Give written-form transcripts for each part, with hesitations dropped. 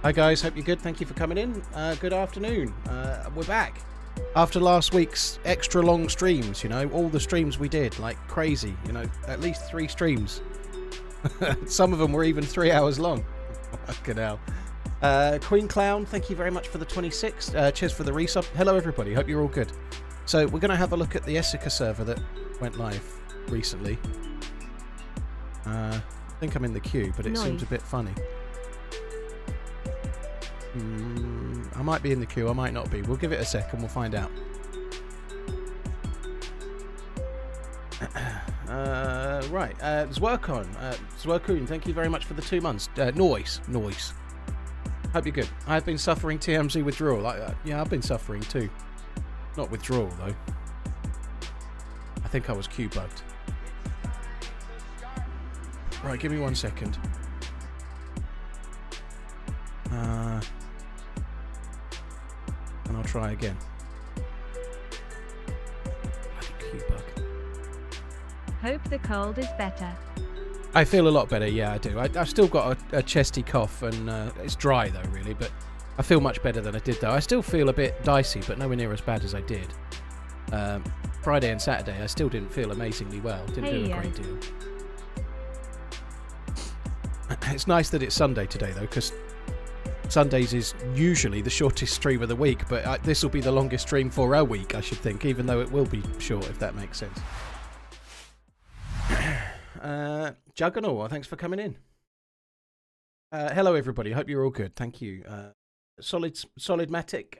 Hi guys, hope you're good. Thank you for coming in. Good afternoon. We're back after last week's extra long streams. You know, all the streams we did like crazy. You know, at least 3 streams. Some of them were even 3 hours long. Fucking hell. Queen Clown, thank you very much for the 26. Cheers for the resub. Hello everybody. Hope you're all good. So we're going to have a look at the Esseker server that went live recently. I think I'm in the queue, but it seems a bit funny. I might be in the queue, I might not be. We'll give it a sec and we'll find out. Right, Zwerkon, Zwerkun, thank you very much for the 2 months. Noise. Hope you're good. I've been suffering TRMZ withdrawal. Yeah, I've been suffering too. Not withdrawal though. I think I was queue bugged. Right, give me 1 second. And I'll try again. Bloody queue bug. Hope the cold is better. I feel a lot better, yeah I do. I've still got a chesty cough and it's dry though really, but I feel much better than I did though. I still feel a bit dicey, but nowhere near as bad as I did. Friday and Saturday I still didn't feel amazingly well. Didn't do a great deal. It's nice that it's Sunday today though, because Sundays is usually the shortest stream of the week, but this will be the longest stream for our week, I should think, even though it will be short, if that makes sense. Juggernaut, thanks for coming in. Hello everybody, hope you're all good, thank you. Solidmatic.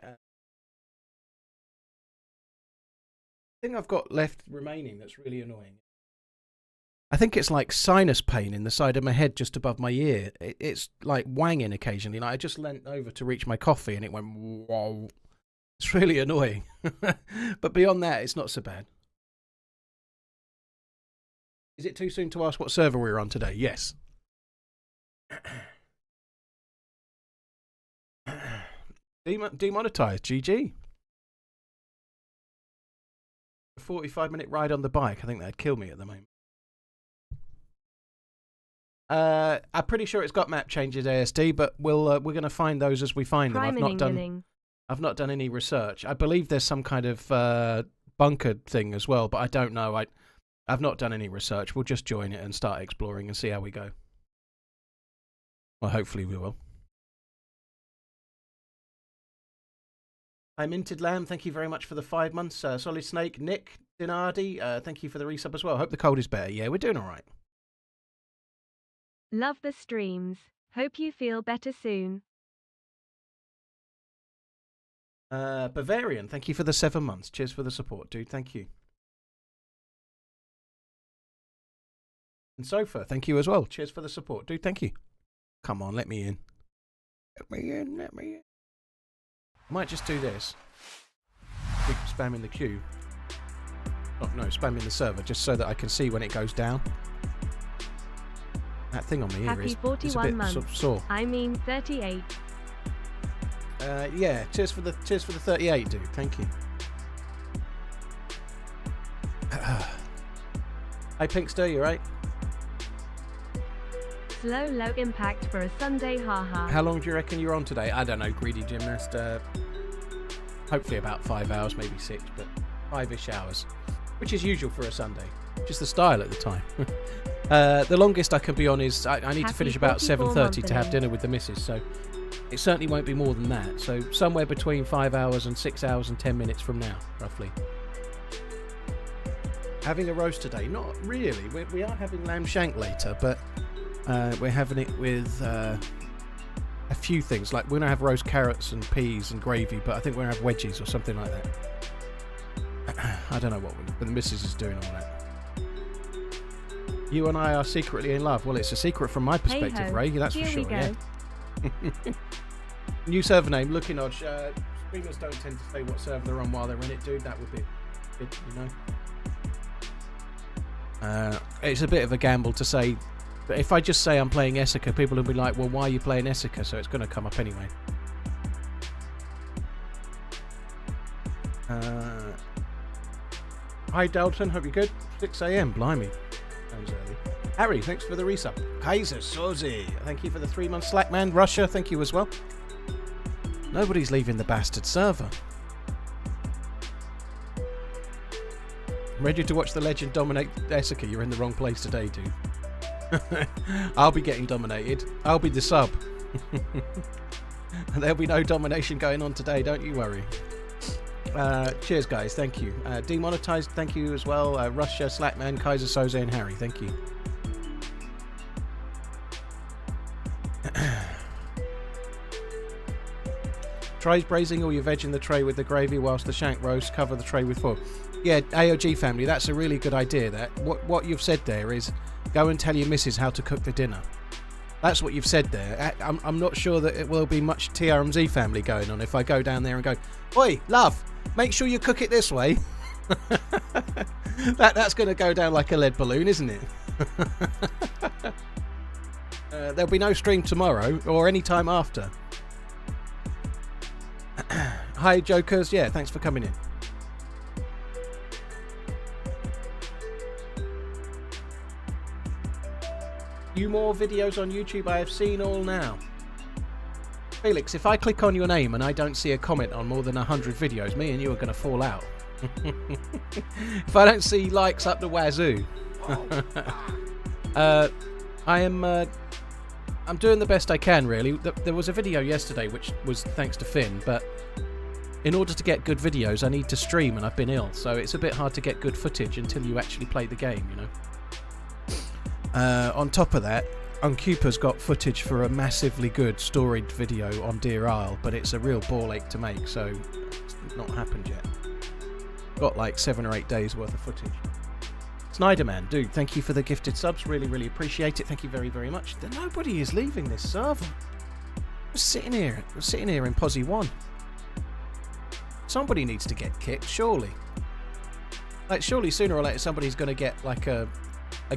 Thing I've got left remaining that's really annoying. I think it's like sinus pain in the side of my head just above my ear. It's like wanging occasionally. Like I just leant over to reach my coffee and it went whoa. It's really annoying. But beyond that, it's not so bad. Is it too soon to ask what server we're on today? Yes. Demonetized. GG. A 45-minute ride on the bike. I think that'd kill me at the moment. I'm pretty sure it's got map changes ASD, but we're going to find those as we find them. I've not done any research. I believe there's some kind of bunkered thing as well, but I don't know. I've not done any research. We'll just join it and start exploring and see how we go. Well, hopefully we will. Hi, Minted Lamb. Thank you very much for the 5 months. Solid Snake, Nick, Dinardi. Thank you for the resub as well. Hope the cold is better. Yeah, we're doing all right. Love the streams. Hope you feel better soon. Bavarian, thank you for the 7 months. Cheers for the support, dude. Thank you. And Sofa, thank you as well. Cheers for the support, dude. Thank you. Come on, let me in. Let me in. I might just do this. Keep spamming the queue. Oh, no, spamming the server just so that I can see when it goes down. That thing on my ear Happy is 41 months. Sort of sore. I mean 38. Yeah, cheers for the 38, dude. Thank you. Hey, Pinkster, you right? Slow, low impact for a Sunday, haha. How long do you reckon you're on today? I don't know, greedy gymnast. Hopefully about 5 hours, maybe 6, but 5-ish hours, which is usual for a Sunday. Just the style at the time. The longest I can be on is I need to finish about 7:30 to have dinner with the missus, so it certainly won't be more than that. So somewhere between 5 hours and 6 hours and 10 minutes from now, roughly. Having a roast today? Not really. We are having lamb shank later, but we're having it with a few things. Like we're gonna have roast carrots and peas and gravy, but I think we're gonna have wedges or something like that. I don't know what, but the missus is doing all that. You and I are secretly in love. Well, it's a secret from my perspective, Ray. That's for sure. Yeah. New server name, looking odd. Streamers don't tend to say what server they're on while they're in it, dude. That would be good, you know. It's a bit of a gamble to say, but if I just say I'm playing Esseker, people will be like, well, why are you playing Esseker? So it's going to come up anyway. Hi, Dalton. Hope you're good. 6 AM. Blimey. Sounds early. Harry, thanks for the resub. Kaiser Sozi, thank you for the 3-month Slack, man. Russia, thank you as well. Nobody's leaving the bastard server. I'm ready to watch the legend dominate Esseker. You're in the wrong place today, dude. I'll be getting dominated. I'll be the sub. There'll be no domination going on today, don't you worry. Cheers, guys. Thank you. Demonetized, thank you as well. Russia, Slackman, Kaiser Soze, and Harry. Thank you. Tries braising all your veg in the tray with the gravy whilst the shank roast. Cover the tray with foil. Yeah, AOG family, that's a really good idea. That what you've said there is go and tell your missus how to cook the dinner. That's what you've said there. I'm not sure that it will be much TRMZ family going on if I go down there and go, oi, love, make sure you cook it this way. That's going to go down like a lead balloon, isn't it? There'll be no stream tomorrow or any time after. Hi, Jokers. Yeah, thanks for coming in. Few more videos on YouTube I have seen all now. Felix, if I click on your name and I don't see a comment on more than 100 videos, me and you are going to fall out. If I don't see likes up the wazoo. I'm doing the best I can, really. There was a video yesterday which was thanks to Finn, but in order to get good videos I need to stream and I've been ill, so it's a bit hard to get good footage until you actually play the game, you know. On top of that, Uncupa's got footage for a massively good storied video on Deer Isle, but it's a real ball ache to make, so it's not happened yet. Got like 7 or 8 days worth of footage. Snyderman, dude, thank you for the gifted subs. Really, really appreciate it. Thank you very, very much. Nobody is leaving this server. We're sitting here in Posse 1. Somebody needs to get kicked, surely. Like, surely sooner or later somebody's going to get like a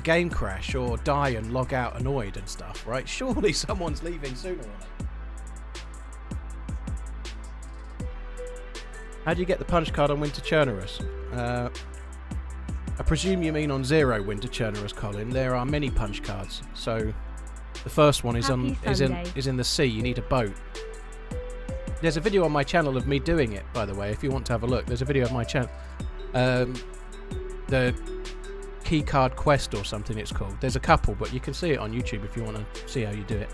game crash or die and log out annoyed and stuff, right? Surely someone's leaving sooner or later. How do you get the punch card on Winter Churnerus? I presume you mean on 0 Winter Churnerus, Colin. There are many punch cards. So the first one is in the sea. You need a boat. There's a video on my channel of me doing it, by the way, if you want to have a look. There's a video of my channel. The Key Card Quest or something it's called. There's a couple, but you can see it on YouTube if you want to see how you do it.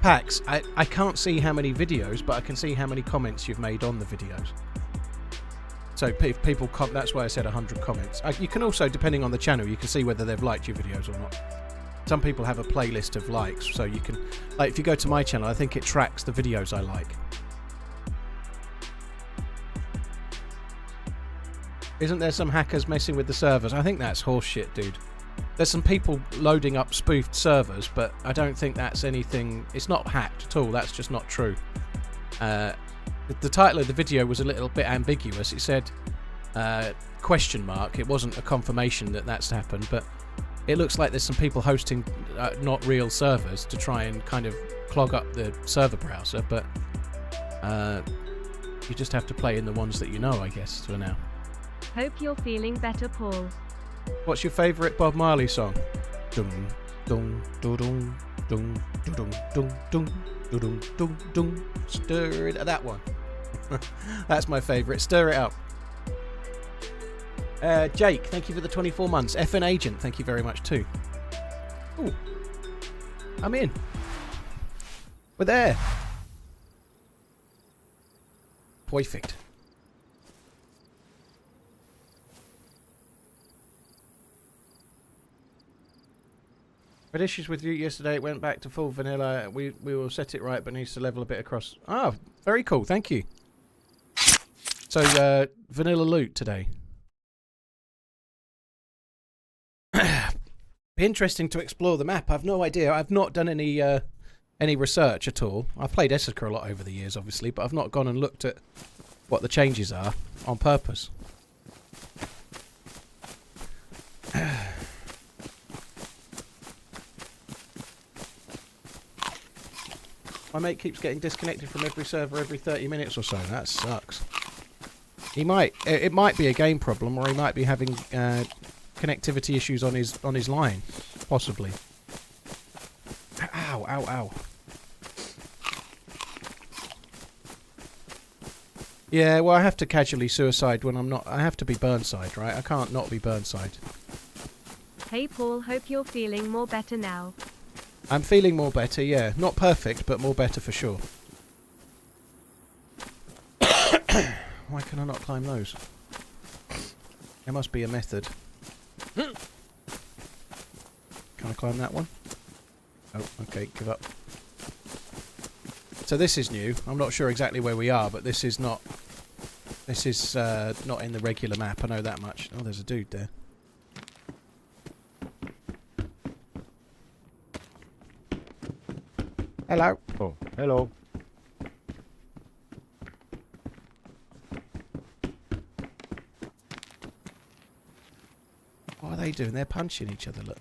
Pax, I can't see how many videos, but I can see how many comments you've made on the videos. So if people that's why I said 100 comments. You can also, depending on the channel, you can see whether they've liked your videos or not. Some people have a playlist of likes, so you can, like, if you go to my channel, I think it tracks the videos I like. Isn't there some hackers messing with the servers? I think that's horseshit, dude. There's some people loading up spoofed servers, but I don't think that's anything. It's not hacked at all. That's just not true. The title of the video was a little bit ambiguous. It said question mark. It wasn't a confirmation that that's happened, but it looks like there's some people hosting not real servers to try and kind of clog up the server browser, but you just have to play in the ones that you know, I guess, for now. Hope you're feeling better, Paul. What's your favourite Bob Marley song? Dum dum dum dum dum dum dum dum dum dum dum. Stir it. That one. That's my favourite. Stir it up. Jake, thank you for the 24 months. FN Agent, thank you very much too. Ooh, I'm in. We're there. Perfect. Had issues with you yesterday. It went back to full vanilla. We will set it right, but needs to level a bit across. Ah, very cool. Thank you. So vanilla loot today. Be interesting to explore the map. I've no idea. I've not done any research at all. I've played Esseker a lot over the years, obviously, but I've not gone and looked at what the changes are on purpose. My mate keeps getting disconnected from every server every 30 minutes or so. That sucks. He might. It might be a game problem, or he might be having connectivity issues on his line, possibly. Ow! Ow! Ow! Yeah, well, I have to casually suicide when I'm not. I have to be Burnside, right? I can't not be Burnside. Hey Paul, hope you're feeling more better now. I'm feeling more better, yeah. Not perfect, but more better for sure. Why can I not climb those? There must be a method. Can I climb that one? Oh, okay, give up. So this is new. I'm not sure exactly where we are, but this is not... This is not in the regular map, I know that much. Oh, there's a dude there. Hello. Oh, hello. What are they doing? They're punching each other, look.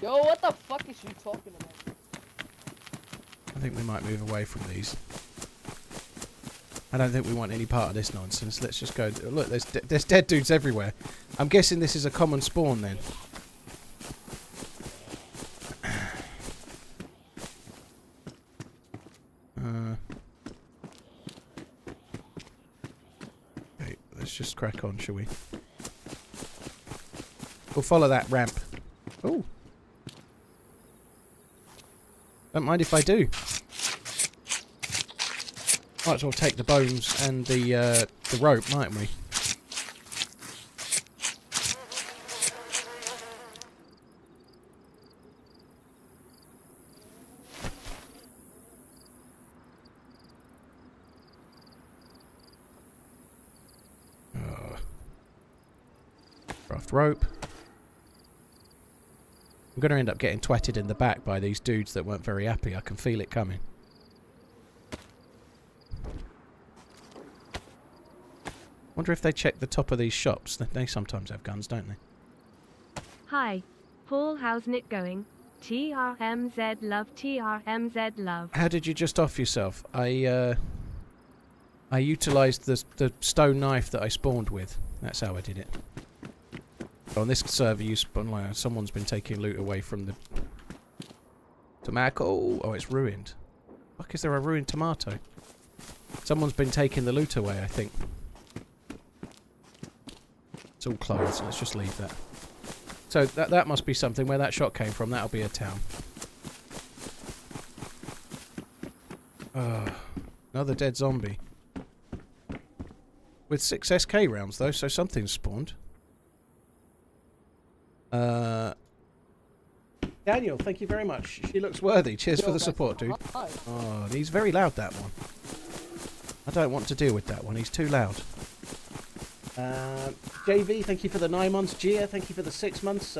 Yo, what the fuck is you talking about? I think we might move away from these. I don't think we want any part of this nonsense. Let's just go... Look, there's dead dudes everywhere. I'm guessing this is a common spawn then. Okay, let's just crack on, shall we? We'll follow that ramp. Ooh. Don't mind if I do. Might as well take the bones and the rope, mightn't we? Craft rope. I'm going to end up getting twatted in the back by these dudes that weren't very happy. I can feel it coming. Wonder if they check the top of these shops. They sometimes have guns, don't they? Hi. Paul, how's it going? TRMZ love, TRMZ love. How did you just off yourself? I utilised the stone knife that I spawned with. That's how I did it. On this server, someone's been taking loot away from the tomato. Oh, it's ruined. Fuck, is there a ruined tomato? Someone's been taking the loot away, I think. It's all closed. Let's just leave that. So that must be something where that shot came from. That'll be a town. Another dead zombie. With 6 SK rounds though, so something's spawned. Daniel, thank you very much. She looks worthy. Cheers for the support, dude. Oh, he's very loud, that one. I don't want to deal with that one. He's too loud. JV, thank you for the 9 months. Gia, thank you for the 6 months.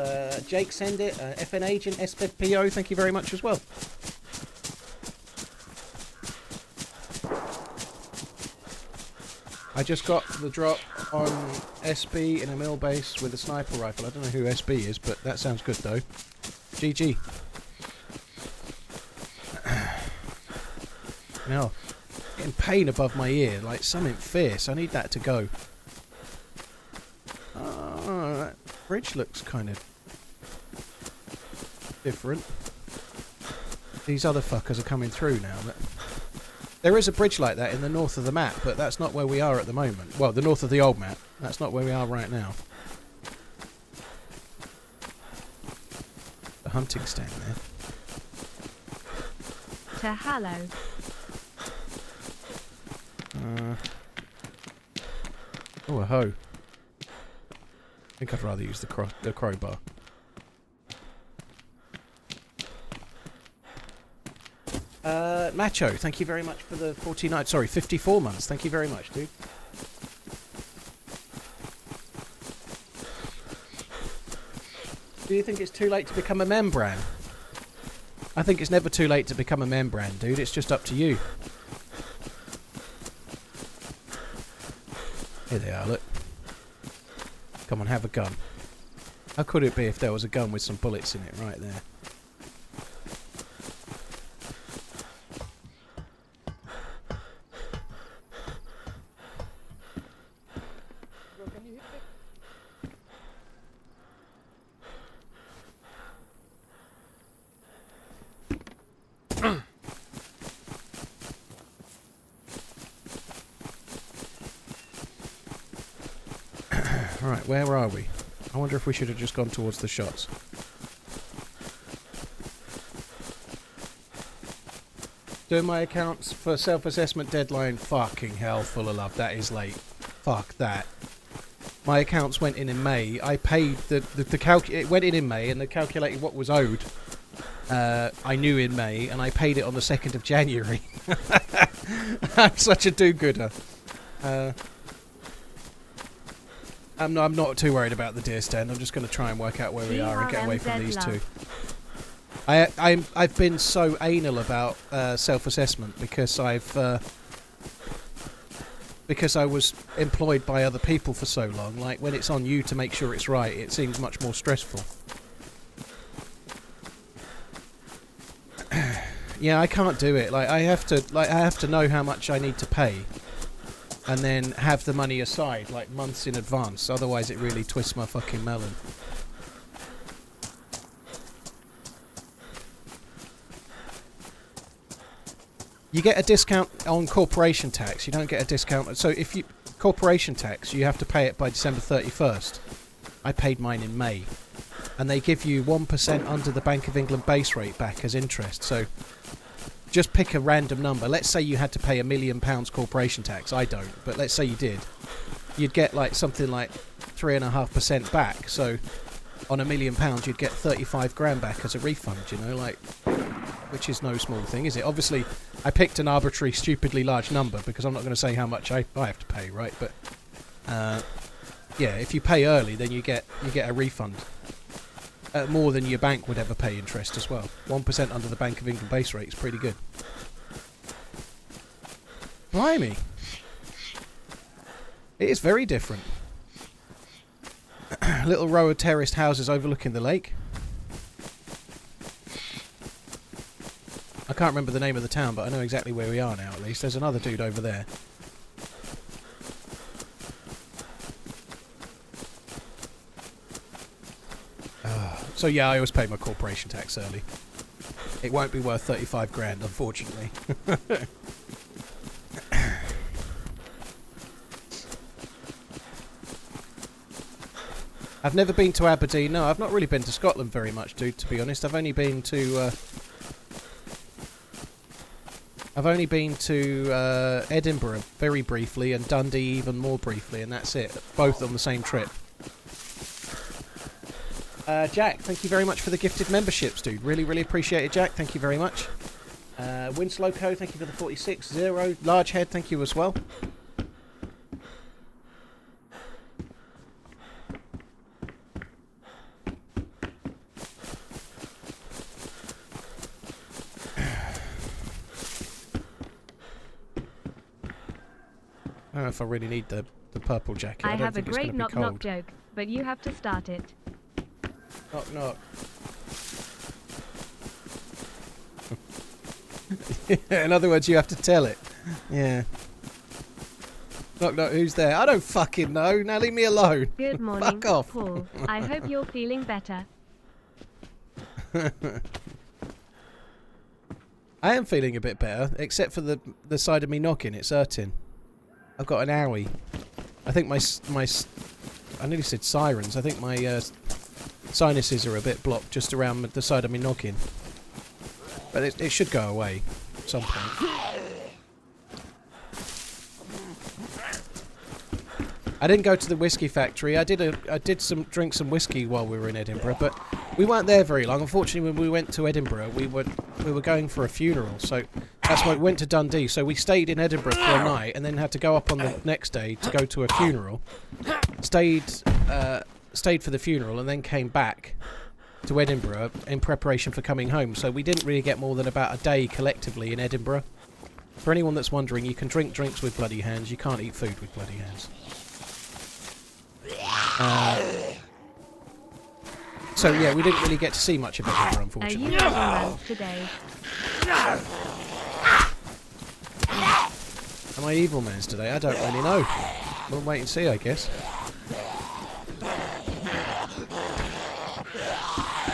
Jake, send it. FN Agent, SFPO, thank you very much as well. I just got the drop on SB in a mill base with a sniper rifle. I don't know who SB is, but that sounds good though. GG. Now, getting pain above my ear, like something fierce. I need that to go. Oh, that bridge looks kind of different. These other fuckers are coming through now. There is a bridge like that in the north of the map, but that's not where we are at the moment. Well, the north of the old map. That's not where we are right now. The hunting stand there. To hello. Oh, a hoe. I think I'd rather use the crowbar. Macho, thank you very much for the 54 months. Thank you very much, dude. Do you think it's too late to become a membran? I think it's never too late to become a membran, dude. It's just up to you. Here they are, look. Come on, have a gun. How could it be if there was a gun with some bullets in it right there? Alright, where are we? I wonder if we should have just gone towards the shots. Doing my accounts for self-assessment deadline. Fucking hell, full of love. That is late. Fuck that. My accounts went in May. I paid it went in May, and they calculated what was owed. I knew in May, and I paid it on the 2nd of January. I'm such a do-gooder. I'm not too worried about the deer stand. I'm just going to try and work out where we are and get away from these two. I've been so anal about self-assessment because because I was employed by other people for so long. Like, when it's on you to make sure it's right, it seems much more stressful. Yeah, I can't do it. Like, I have to know how much I need to pay, and then have the money aside, like, months in advance. Otherwise, it really twists my fucking melon. You get a discount on corporation tax. You don't get a discount. So if you corporation tax, you have to pay it by December 31st. I paid mine in May, and they give you 1% under the Bank of England base rate back as interest. So just pick a random number. Let's say you had to pay £1 million corporation tax. I don't, but let's say you did. You'd get like something like 3.5% back. So on £1 million, you'd get 35 grand back as a refund. You know, like, which is no small thing, is it? Obviously, I picked an arbitrary, stupidly large number because I'm not going to say how much I have to pay, right? But yeah, if you pay early, then you get a refund. More than your bank would ever pay interest as well. 1% under the Bank of England base rate is pretty good. Blimey. It is very different. Little row of terraced houses overlooking the lake. I can't remember the name of the town, but I know exactly where we are now, at least. There's another dude over there. So yeah, I always pay my corporation tax early. It won't be worth 35 grand, unfortunately. I've never been to Aberdeen. No, I've not really been to Scotland very much, dude, to be honest. I've only been to Edinburgh very briefly, and Dundee even more briefly, and that's it. Both on the same trip. Jack, thank you very much for the gifted memberships, dude. Really, really appreciate it, Jack. Thank you very much. Winsloco, thank you for the 46. Zero, Large Head, thank you as well. I don't know if I really need the purple jacket. I don't have a think it's great gonna be knock-knock cold. joke, but you have to start it. Knock knock. In other words, you have to tell it. Yeah. Knock knock, who's there? I don't fucking know. Now leave me alone. Good morning, Fuck off. Paul. I hope you're feeling better. I am feeling a bit better, except for the side of me knocking. It's hurting. I've got an owie. I think my I nearly said sirens. I think my sinuses are a bit blocked just around the side of me knocking. But it should go away at some point. I didn't go to the whiskey factory. I did drink some whiskey while we were in Edinburgh, but we weren't there very long. Unfortunately, when we went to Edinburgh, we were going for a funeral, so that's why we went to Dundee. So we stayed in Edinburgh for a night, and then had to go up on the next day to go to a funeral. Stayed for the funeral, and then came back to Edinburgh in preparation for coming home. So we didn't really get more than about a day collectively in Edinburgh. For anyone that's wondering, you can drink drinks with bloody hands. You can't eat food with bloody hands. So yeah, we didn't really get to see much of Edinburgh, unfortunately. Are you evil today? Am I evil man's today? I don't really know. We'll wait and see, I guess.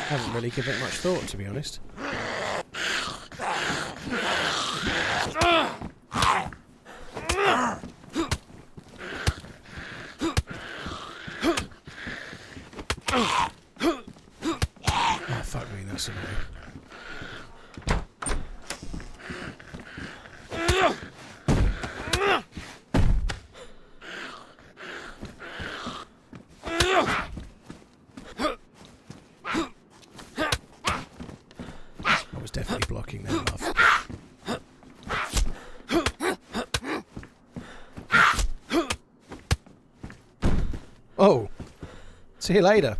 Haven't really given it much thought, to be honest. Oh, fuck me, that's annoying. I was definitely blocking them off. Oh! See you later.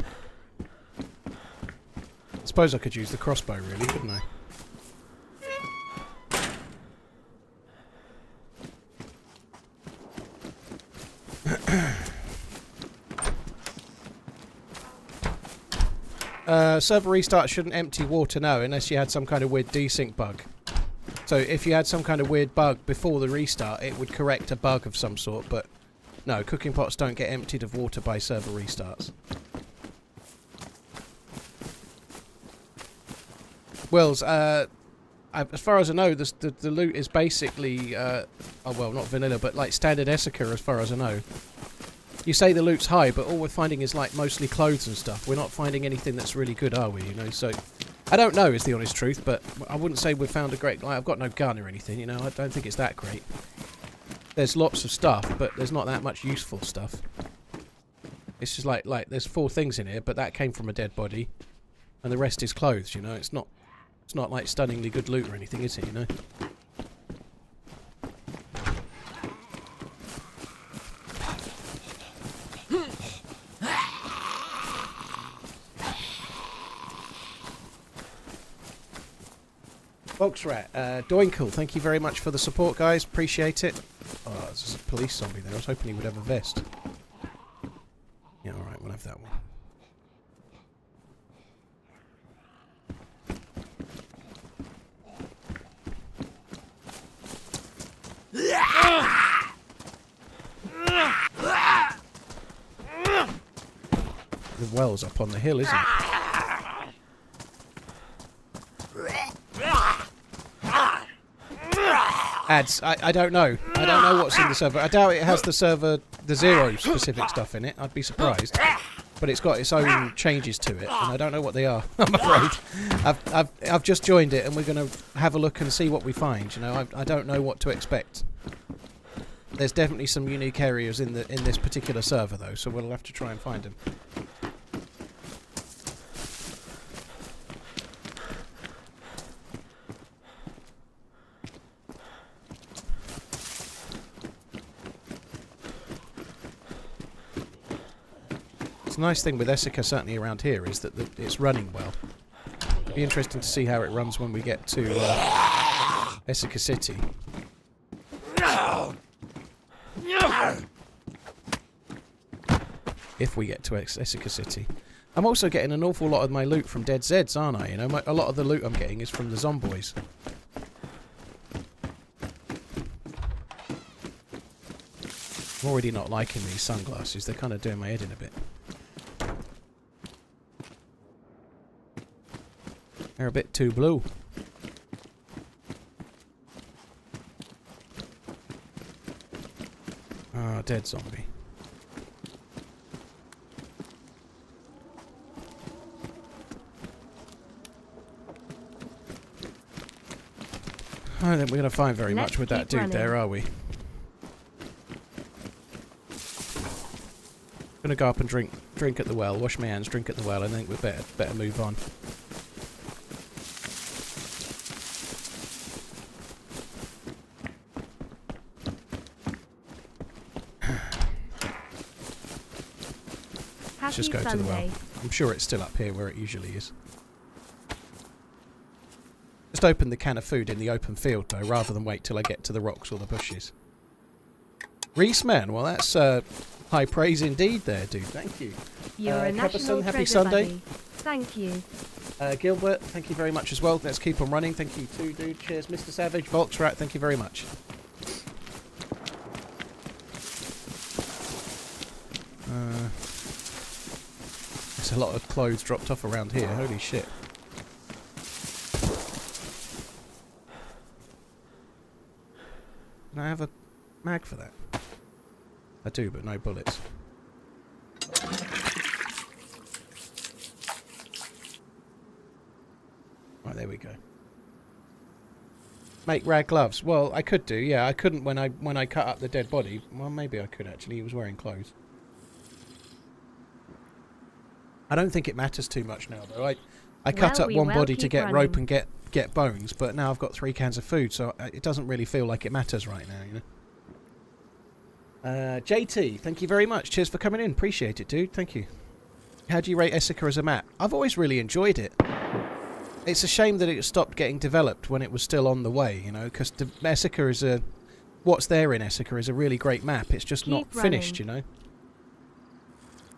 Suppose I could use the crossbow, really, couldn't I? Server restart shouldn't empty water, no, unless you had some kind of weird desync bug. So if you had some kind of weird bug before the restart, it would correct a bug of some sort, but no, cooking pots don't get emptied of water by server restarts. Wells, as far as I know, the loot is basically, oh well, not vanilla, but like standard Esseker as far as I know. You say the loot's high, but all we're finding is like mostly clothes and stuff. We're not finding anything that's really good, are we? You know, so I don't know is the honest truth, but I wouldn't say we've found a great, like, I've got no gun or anything, you know, I don't think it's that great. There's lots of stuff, but there's not that much useful stuff. It's just like there's 4 things in here, but that came from a dead body, and the rest is clothes, you know, it's not like stunningly good loot or anything, is it, you know? Boxrat, Doinkle, thank you very much for the support, guys. Appreciate it. Oh, there's a police zombie there. I was hoping he would have a vest. Yeah, alright, we'll have that one. The well's up on the hill, isn't it? Ads. I don't know. I don't know what's in the server. I doubt it has the 0 specific stuff in it. I'd be surprised. But it's got its own changes to it, and I don't know what they are, I'm afraid. I've just joined it, and we're going to have a look and see what we find. You know, I don't know what to expect. There's definitely some unique areas in this particular server, though, so we'll have to try and find them. The nice thing with Esseker, certainly around here, is that it's running well. It'll be interesting to see how it runs when we get to Esseker City. If we get to Esseker City. I'm also getting an awful lot of my loot from DayZ, aren't I? You know, a lot of the loot I'm getting is from the zomboys. I'm already not liking these sunglasses. They're kind of doing my head in a bit. They're a bit too blue. Ah, dead zombie. I don't think we're going to find very much with that dude there, are we? Going to go up and drink at the well, wash my hands, drink at the well, and I think we better move on. Let's just go to the well. I'm sure it's still up here where it usually is. Just open the can of food in the open field, though, rather than wait till I get to the rocks or the bushes. Reese, man, well, that's high praise indeed there, dude. Thank you. You're a national happy treasure, Sunday. buddy. Thank you. Gilbert, thank you very much as well. Let's keep on running. Thank you too, dude. Cheers, Mr. Savage. Volksrat, thank you very much. There's a lot of clothes dropped off around here. Holy shit. Can I have a mag for that? I do, but no bullets. Right, there we go. Make rag gloves. Well, I could do, yeah. I couldn't when I cut up the dead body. Well, maybe I could actually. He was wearing clothes. I don't think it matters too much now, though. I cut up one body to get rope and get bones, but now I've got 3 cans of food, so it doesn't really feel like it matters right now, you know. JT, thank you very much. Cheers for coming in. Appreciate it, dude. Thank you. How do you rate Esseker as a map? I've always really enjoyed it. It's a shame that it stopped getting developed when it was still on the way, you know, because Esseker is a... What's there in Esseker is a really great map. It's just not finished, you know.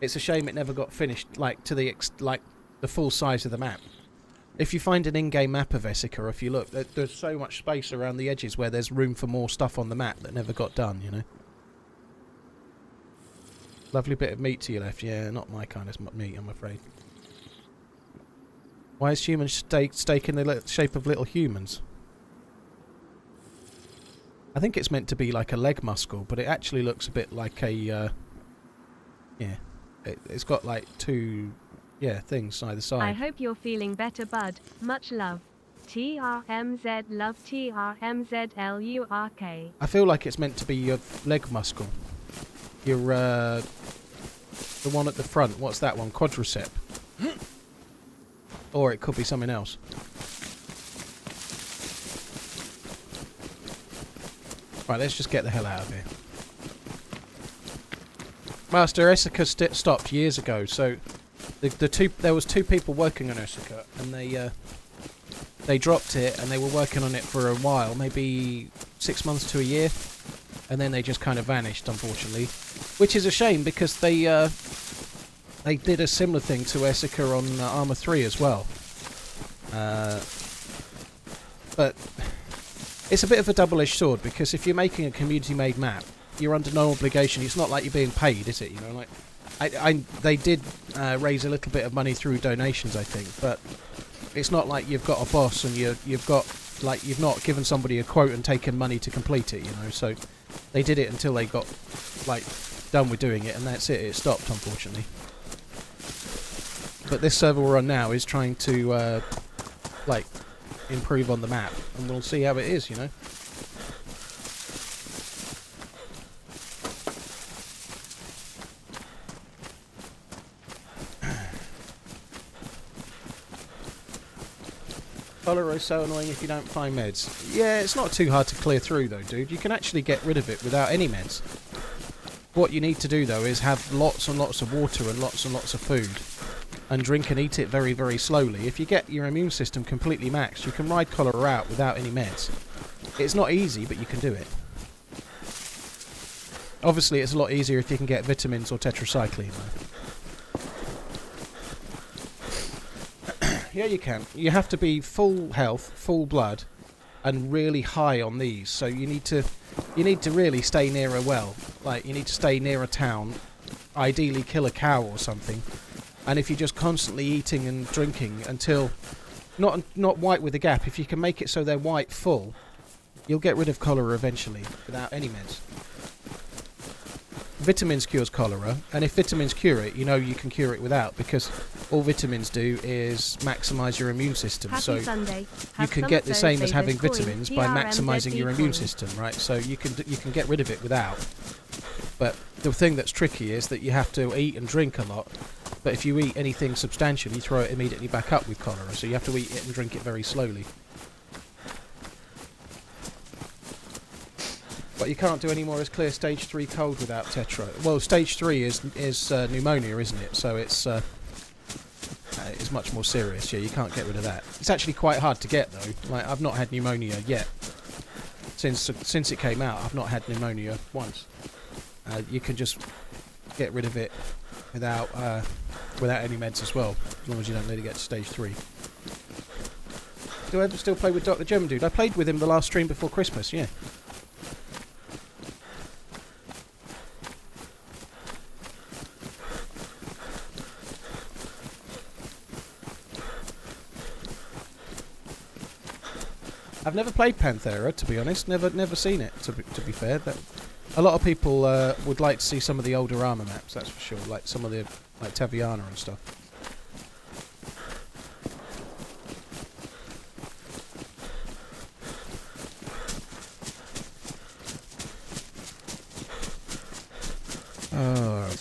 It's a shame it never got finished, like, to the full size of the map. If you find an in-game map of Esseker, if you look, there's so much space around the edges where there's room for more stuff on the map that never got done, you know. Lovely bit of meat to your left. Yeah, not my kind of meat, I'm afraid. Why is human steak in the shape of little humans? I think it's meant to be like a leg muscle, but it actually looks a bit like a... yeah. It's got like 2... yeah, things either side. I hope you're feeling better, bud. Much love. TRMZ love TRMZLURK. I feel like it's meant to be your leg muscle. Your, the one at the front. What's that one? Quadricep. Or it could be something else. Right, let's just get the hell out of here. Master, Esseker stopped years ago, so there was 2 people working on Esseker, and they dropped it, and they were working on it for a while, maybe 6 months to a year, and then they just kind of vanished, unfortunately, which is a shame because they did a similar thing to Esseker on Arma 3 as well, but it's a bit of a double-edged sword because if you're making a community-made map, you're under no obligation. It's not like you're being paid, is it? You know, like they did raise a little bit of money through donations, I think, but it's not like you've got a boss and you've not given somebody a quote and taken money to complete it, you know. So they did it until they got like done with doing it, and that's it. It stopped, unfortunately. But this server we're on now is trying to like improve on the map, and we'll see how it is, you know. Cholera is so annoying if you don't find meds. Yeah, it's not too hard to clear through though, dude. You can actually get rid of it without any meds. What you need to do though is have lots and lots of water and lots of food. And drink and eat it very, very slowly. If you get your immune system completely maxed, you can ride cholera out without any meds. It's not easy, but you can do it. Obviously, it's a lot easier if you can get vitamins or tetracycline though. Yeah, you can. You have to be full health, full blood, and really high on these. So you need to really stay near a well. Like, you need to stay near a town, ideally kill a cow or something. And if you're just constantly eating and drinking until... Not white with a gap. If you can make it so they're white full, you'll get rid of cholera eventually, without any meds. Vitamins cures cholera, and if vitamins cure it, you know you can cure it without, because all vitamins do is maximise your immune system. Happy so Sunday. You can get the same as having vitamins by maximising your immune system, right? So you can get rid of it without. But the thing that's tricky is that you have to eat and drink a lot. But if you eat anything substantial, you throw it immediately back up with cholera. So you have to eat it and drink it very slowly. What you can't do anymore is clear stage 3 cold without tetra. Well, stage 3 is pneumonia, isn't it? So it's much more serious. Yeah, you can't get rid of that. It's actually quite hard to get though. Like, I've not had pneumonia yet. Since it came out, I've not had pneumonia once. You can just get rid of it without any meds as well, as long as you don't let it get to stage 3. Do I ever still play with Dr. German Dude? I played with him the last stream before Christmas, yeah. I've never played Panthera, to be honest. Never seen it, to be fair. A lot of people would like to see some of the older armor maps, that's for sure. Like some of the, like Taviana and stuff.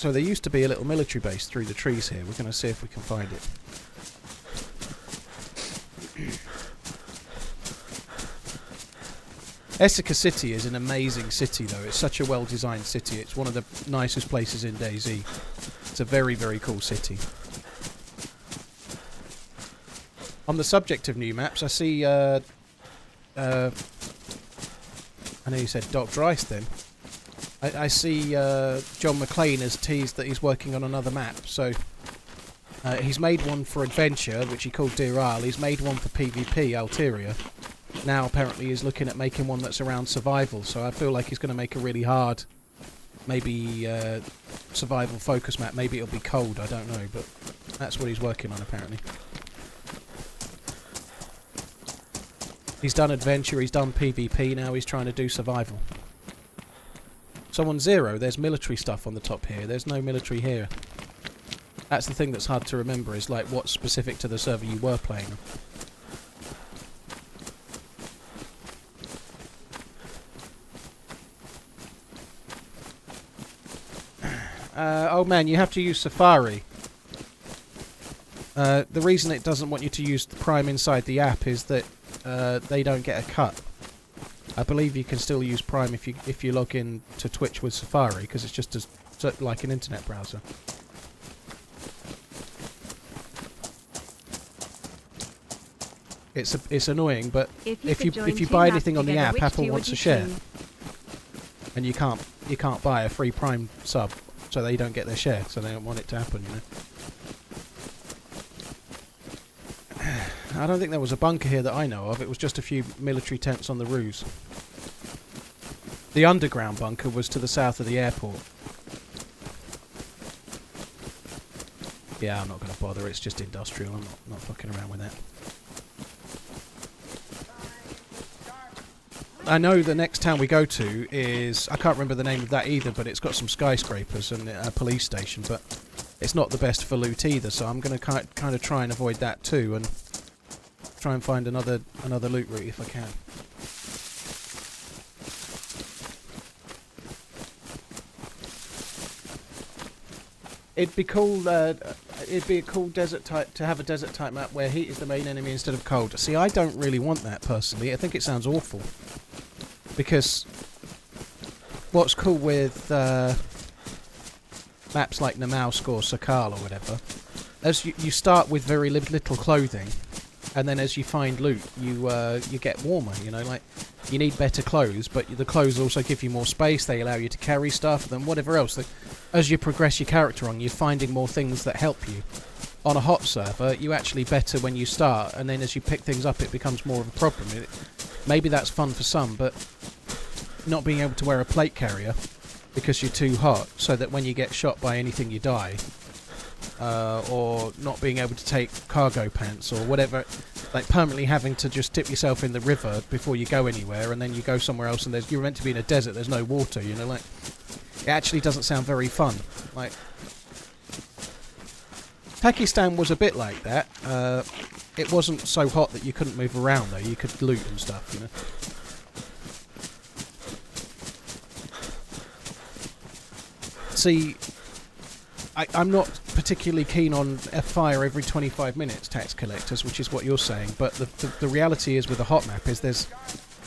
So there used to be a little military base through the trees here. We're going to see if we can find it. Esseker City is an amazing city, though. It's such a well-designed city. It's one of the nicest places in DayZ. It's a very, very cool city. On the subject of new maps, I see... I know you said Dr. Ice then. I see John McLean has teased that he's working on another map. So he's made one for Adventure, which he called Deer Isle. He's made one for PvP, Alteria. Now apparently he's looking at making one that's around survival. So I feel like he's going to make a really hard, maybe survival focus map. Maybe it'll be cold, I don't know. But that's what he's working on apparently. He's done Adventure, he's done PvP, now he's trying to do survival. So on Zero, there's military stuff on the top here. There's no military here. That's the thing that's hard to remember, is like what's specific to the server you were playing on. Oh man, you have to use Safari. The reason it doesn't want you to use the Prime inside the app is that they don't get a cut. I believe you can still use Prime if you log in to Twitch with Safari, because it's just like an internet browser. It's annoying, but if you buy anything on the app, Apple wants a share, and you can't buy a free Prime sub, so they don't get their share, so they don't want it to happen, you know. I don't think there was a bunker here that I know of. It was just a few military tents on the roofs. The underground bunker was to the south of the airport. Yeah, I'm not going to bother. It's just industrial. I'm not fucking around with that. I know the next town we go to is... I can't remember the name of that either, but it's got some skyscrapers and a police station, but it's not the best for loot either, so I'm going to kind of try and avoid that too, and try and find another loot route if I can. It'd be cool. It'd be a cool desert type to have a desert type map where heat is the main enemy instead of cold. See, I don't really want that personally. I think it sounds awful. Because what's cool with maps like Namausk or Sakal or whatever, as you start with very little clothing. And then as you find loot, you get warmer, you know, like, you need better clothes, but the clothes also give you more space, they allow you to carry stuff, and whatever else. As you progress your character on, you're finding more things that help you. On a hot server, you actually better when you start, and then as you pick things up, it becomes more of a problem. Maybe that's fun for some, but not being able to wear a plate carrier because you're too hot, so that when you get shot by anything you die... or not being able to take cargo pants or whatever, like permanently having to just dip yourself in the river before you go anywhere, and then you go somewhere else and you're meant to be in a desert, there's no water, you know, like, it actually doesn't sound very fun. Like, Pakistan was a bit like that. It wasn't so hot that you couldn't move around though, you could loot and stuff, you know. See, I'm not particularly keen on a fire every 25 minutes, tax collectors, which is what you're saying, but the reality is with a hot map is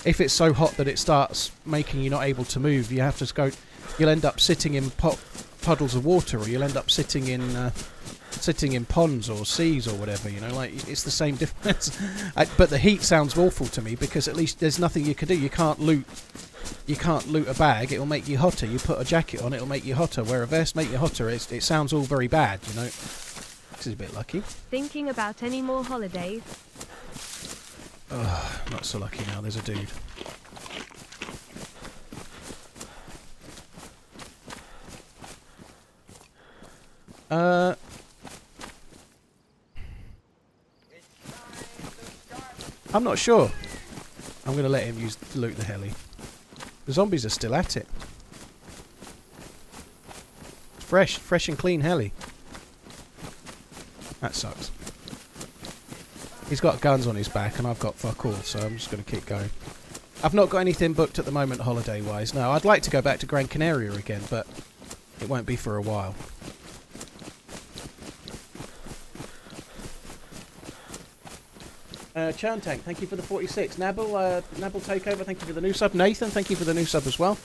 if it's so hot that it starts making you not able to move, you have to go, you'll end up sitting in puddles of water, or you'll end up sitting in ponds or seas or whatever, you know, like, it's the same difference. But the heat sounds awful to me, because at least there's nothing you can do. You can't loot a bag, it'll make you hotter. You put a jacket on, it'll make you hotter. Wear a vest, make you hotter. It sounds all very bad, you know. This is a bit lucky. Thinking about any more holidays? Ugh, not so lucky now, there's a dude. I'm not sure. I'm going to let him loot the heli. The zombies are still at it. Fresh and clean heli. That sucks. He's got guns on his back and I've got fuck all, so I'm just going to keep going. I've not got anything booked at the moment holiday-wise. No, I'd like to go back to Gran Canaria again, but It won't be for a while. Chantank, thank you for the 46. Nabil Takeover, thank you for the new sub. Nathan, thank you for the new sub as well.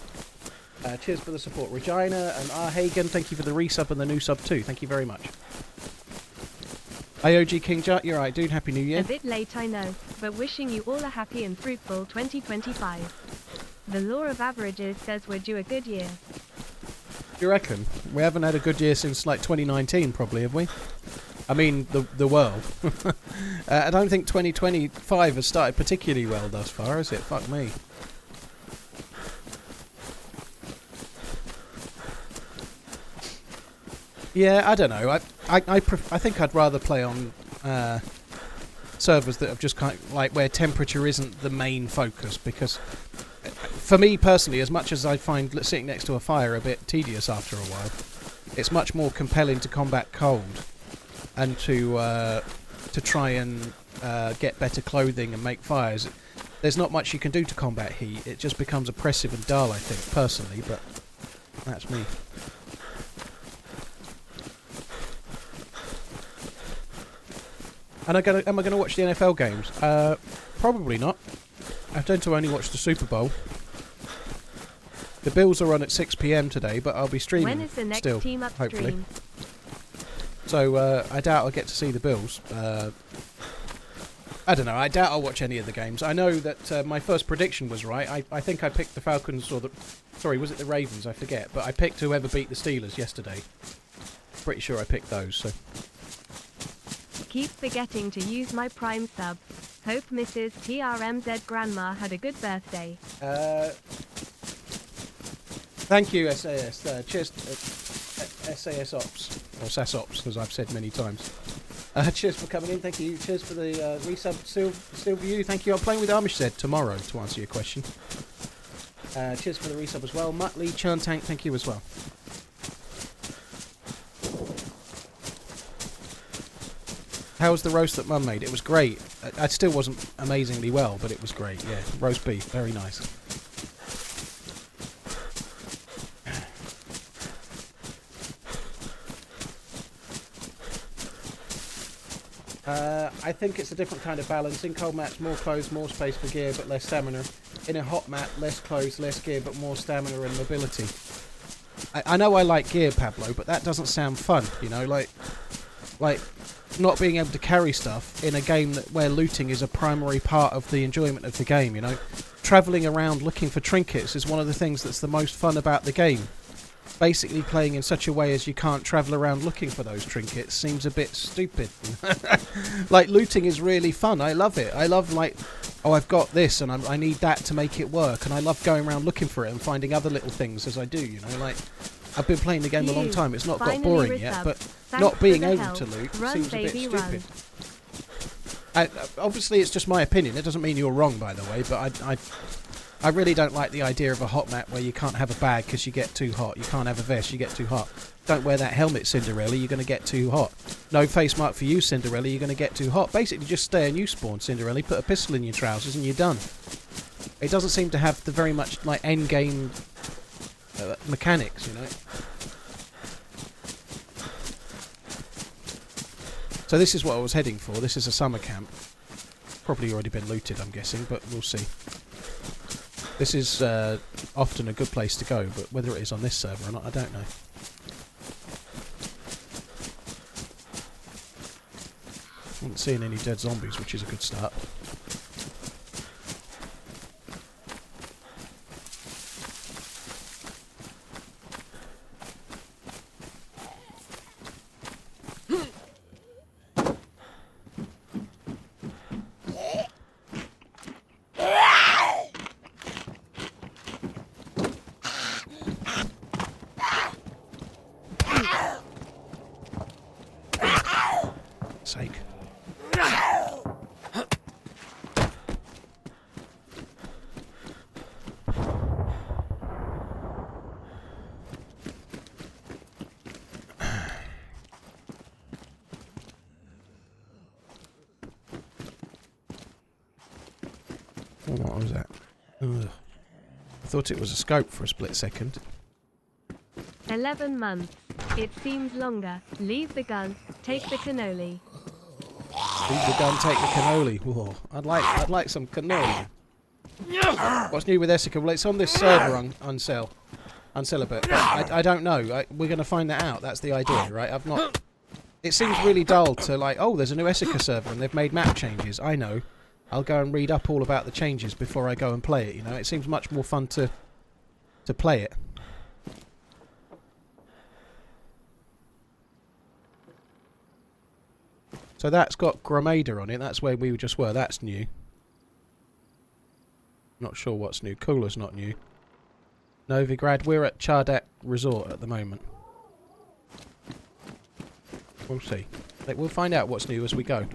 Cheers for the support. Regina and R. Hagen, thank you for the resub and the new sub too. Thank you very much. AOG King Jut, you're right, dude. Happy New Year. A bit late, I know, but wishing you all a happy and fruitful 2025. The law of averages says we're due a good year. You reckon? We haven't had a good year since like 2019, probably, have we? I mean, the world. I don't think 2025 has started particularly well thus far, has it? Fuck me. Yeah, I don't know. I think I'd rather play on servers that have just kind of like where temperature isn't the main focus, because for me personally, as much as I find sitting next to a fire a bit tedious after a while, it's much more compelling to combat cold and to try and get better clothing and make fires. There's not much you can do to combat heat. It just becomes oppressive and dull, I think, personally, but that's me. And am I going to watch the NFL games? Probably not. I tend to only watch the Super Bowl. The Bills are on at 6 PM today, but I'll be streaming When is the next still, team upstream? hopefully. So I doubt I'll get to see the Bills. I don't know. I doubt I'll watch any of the games. I know that my first prediction was right. I think I picked the Falcons or the... Sorry, was it the Ravens? I forget. But I picked whoever beat the Steelers yesterday. Pretty sure I picked those, so... Keep forgetting to use my Prime sub. Hope Mrs. TRMZ Grandma had a good birthday. Thank you, SAS. Cheers, SAS Ops, or SAS Ops, as I've said many times. Cheers for coming in, thank you. Cheers for the resub, Silview, thank you. I'm playing with ArmishZ tomorrow, to answer your question. Cheers for the resub as well. Muttley, Chantank, thank you as well. How was the roast that Mum made? It was great. I still wasn't amazingly well, but it was great, yeah. Roast beef, very nice. I think it's a different kind of balance. In cold mats, more clothes, more space for gear, but less stamina. In a hot mat, less clothes, less gear, but more stamina and mobility. I know I like gear, Pablo, but that doesn't sound fun, you know, like not being able to carry stuff in a game where looting is a primary part of the enjoyment of the game, you know. Travelling around looking for trinkets is one of the things that's the most fun about the game. Basically playing in such a way as you can't travel around looking for those trinkets seems a bit stupid. Like, looting is really fun. I love it. I love, like, oh, I've got this and I need that to make it work, and I love going around looking for it and finding other little things as I do, you know. Like, I've been playing the game a long time. It's not got boring yet, but not being able to loot seems a bit stupid. Obviously, it's just my opinion. It doesn't mean you're wrong, by the way, but I really don't like the idea of a hot mat where you can't have a bag because you get too hot. You can't have a vest, you get too hot. Don't wear that helmet, Cinderella, you're going to get too hot. No face mark for you, Cinderella, you're going to get too hot. Basically, just stay and you spawn, Cinderella, put a pistol in your trousers and you're done. It doesn't seem to have the very much, like, end game mechanics, you know. So this is what I was heading for. This is a summer camp. Probably already been looted, I'm guessing, but we'll see. This is often a good place to go, but whether it is on this server or not, I don't know. I haven't seen any dead zombies, which is a good start. Sake. What was that? Ugh. I thought it was a scope for a split second. 11 months. It seems longer. Leave the gun, take the cannoli. Leave the gun, take the cannoli. Whoa, I'd like some cannoli. What's new with Esseker? Well, it's on this server on sale. Uncelibate. I don't know. We're going to find that out. That's the idea, right? I've not... It seems really dull to like, oh, there's a new Esseker server and they've made map changes. I know. I'll go and read up all about the changes before I go and play it, you know? It seems much more fun to play it. So that's got Grenada on it. That's where we just were. That's new. Not sure what's new. Cooler's not new. Novigrad. We're at Chardak Resort at the moment. We'll see. We'll find out what's new as we go.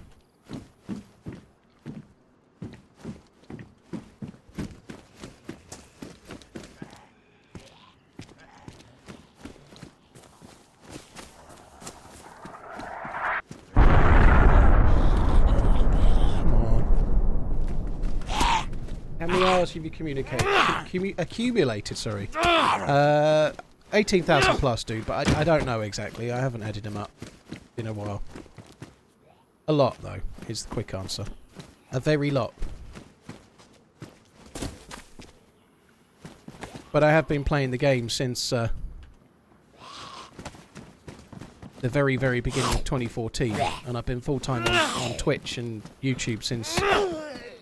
How many hours have you accumulated, sorry. 18,000 plus, dude, but I don't know exactly. I haven't added them up in a while. A lot, though, is the quick answer. A very lot. But I have been playing the game since the very, very beginning of 2014, and I've been full-time on Twitch and YouTube since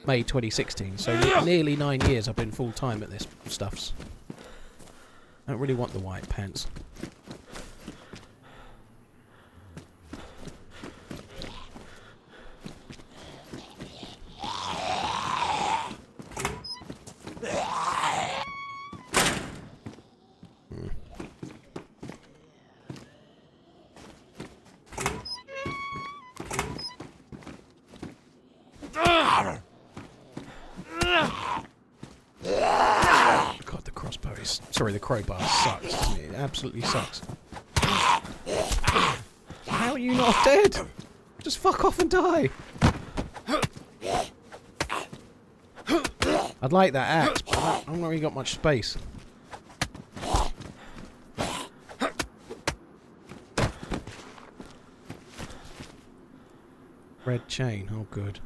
May 2016, so nearly 9 years I've been full-time at this stuffs. I don't really want the white pants. God, the crossbow is... Sorry, the crowbar sucks, doesn't it? It absolutely sucks. How are you not dead? Just fuck off and die. I'd like that axe, but I've not really got much space. Red chain, oh good.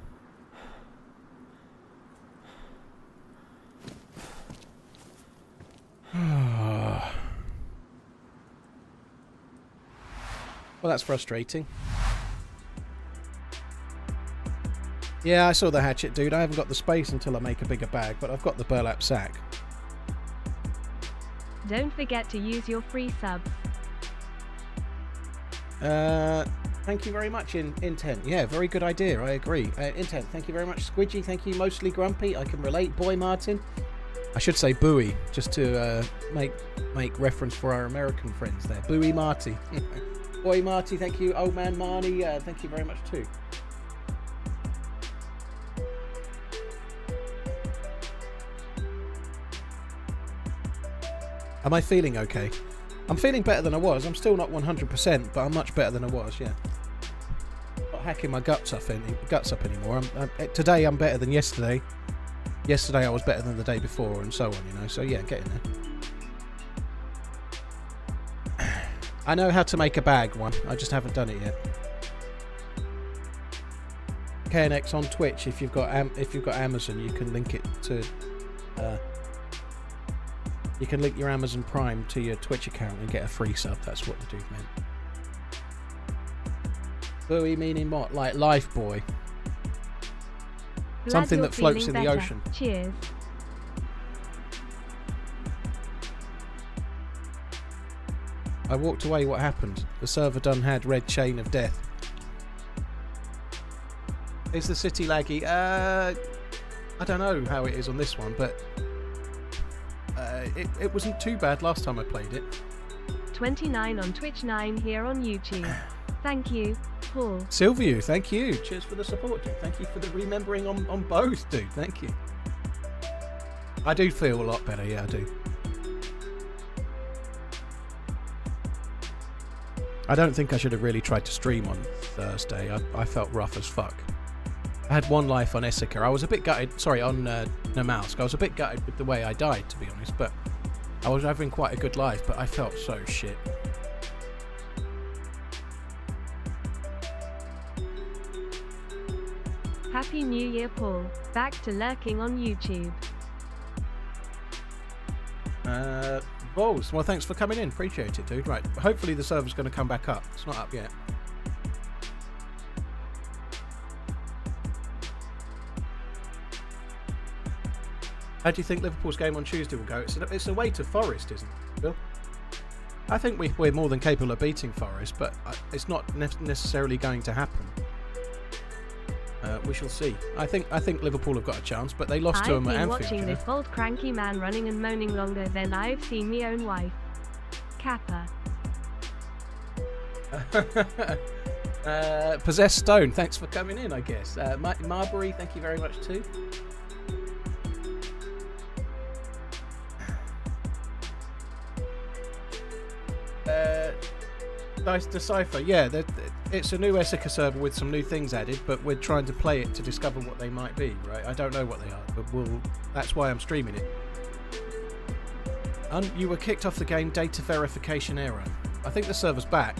Well, that's frustrating. Yeah, I saw the hatchet, dude. I haven't got the space until I make a bigger bag, but I've got the burlap sack. Don't forget to use your free subs. Thank you very much, Intent. Yeah, very good idea. I agree. Intent, thank you very much. Squidgy, thank you. Mostly Grumpy. I can relate. Boy Martin. I should say Bowie, just to make reference for our American friends there. Bowie Marty. Boy Marty, thank you. Old Man Marnie, thank you very much too. Am I feeling okay? I'm feeling better than I was. I'm still not 100%, but I'm much better than I was, yeah. Not hacking my guts up anymore. Today I'm better than yesterday. Yesterday I was better than the day before, and so on, you know. So yeah, get in there. I know how to make a bag one. I just haven't done it yet. KNX on Twitch. If you've got Amazon, you can link it to. You can link your Amazon Prime to your Twitch account and get a free sub. That's what the dude meant. Buoy meaning what? Like life buoy. Glad Something you're that floats in feeling the better. ocean. Cheers. I walked away, what happened? The server done had red chain of death. Is the city laggy? I don't know how it is on this one, but it wasn't too bad last time I played it. 29 on Twitch, 9 here on YouTube. Thank you, Paul. Silvio, thank you. Cheers for the support, dude. Thank you for the remembering on both, dude. Thank you. I do feel a lot better, yeah, I do. I don't think I should have really tried to stream on Thursday. I felt rough as fuck. I had one life on Esseker. I was a bit gutted. Sorry, on Namalsk. I was a bit gutted with the way I died, to be honest. But I was having quite a good life, but I felt so shit. Happy New Year, Paul. Back to lurking on YouTube. Balls. Well, thanks for coming in. Appreciate it, dude. Right. Hopefully the server's going to come back up. It's not up yet. How do you think Liverpool's game on Tuesday will go? It's away to Forest, isn't it, Bill? I think we're more than capable of beating Forest, but it's not necessarily going to happen. We shall see. I think Liverpool have got a chance, but they lost to them at Anfield. I've been watching this old cranky man running and moaning longer than I've seen me own wife. Kappa. Possessed Stone, thanks for coming in, I guess. Marbury, thank you very much too. Nice Decipher, yeah, it's a new Esseker server with some new things added, but we're trying to play it to discover what they might be, right? I don't know what they are, but that's why I'm streaming it. You were kicked off the game, data verification error. I think the server's back.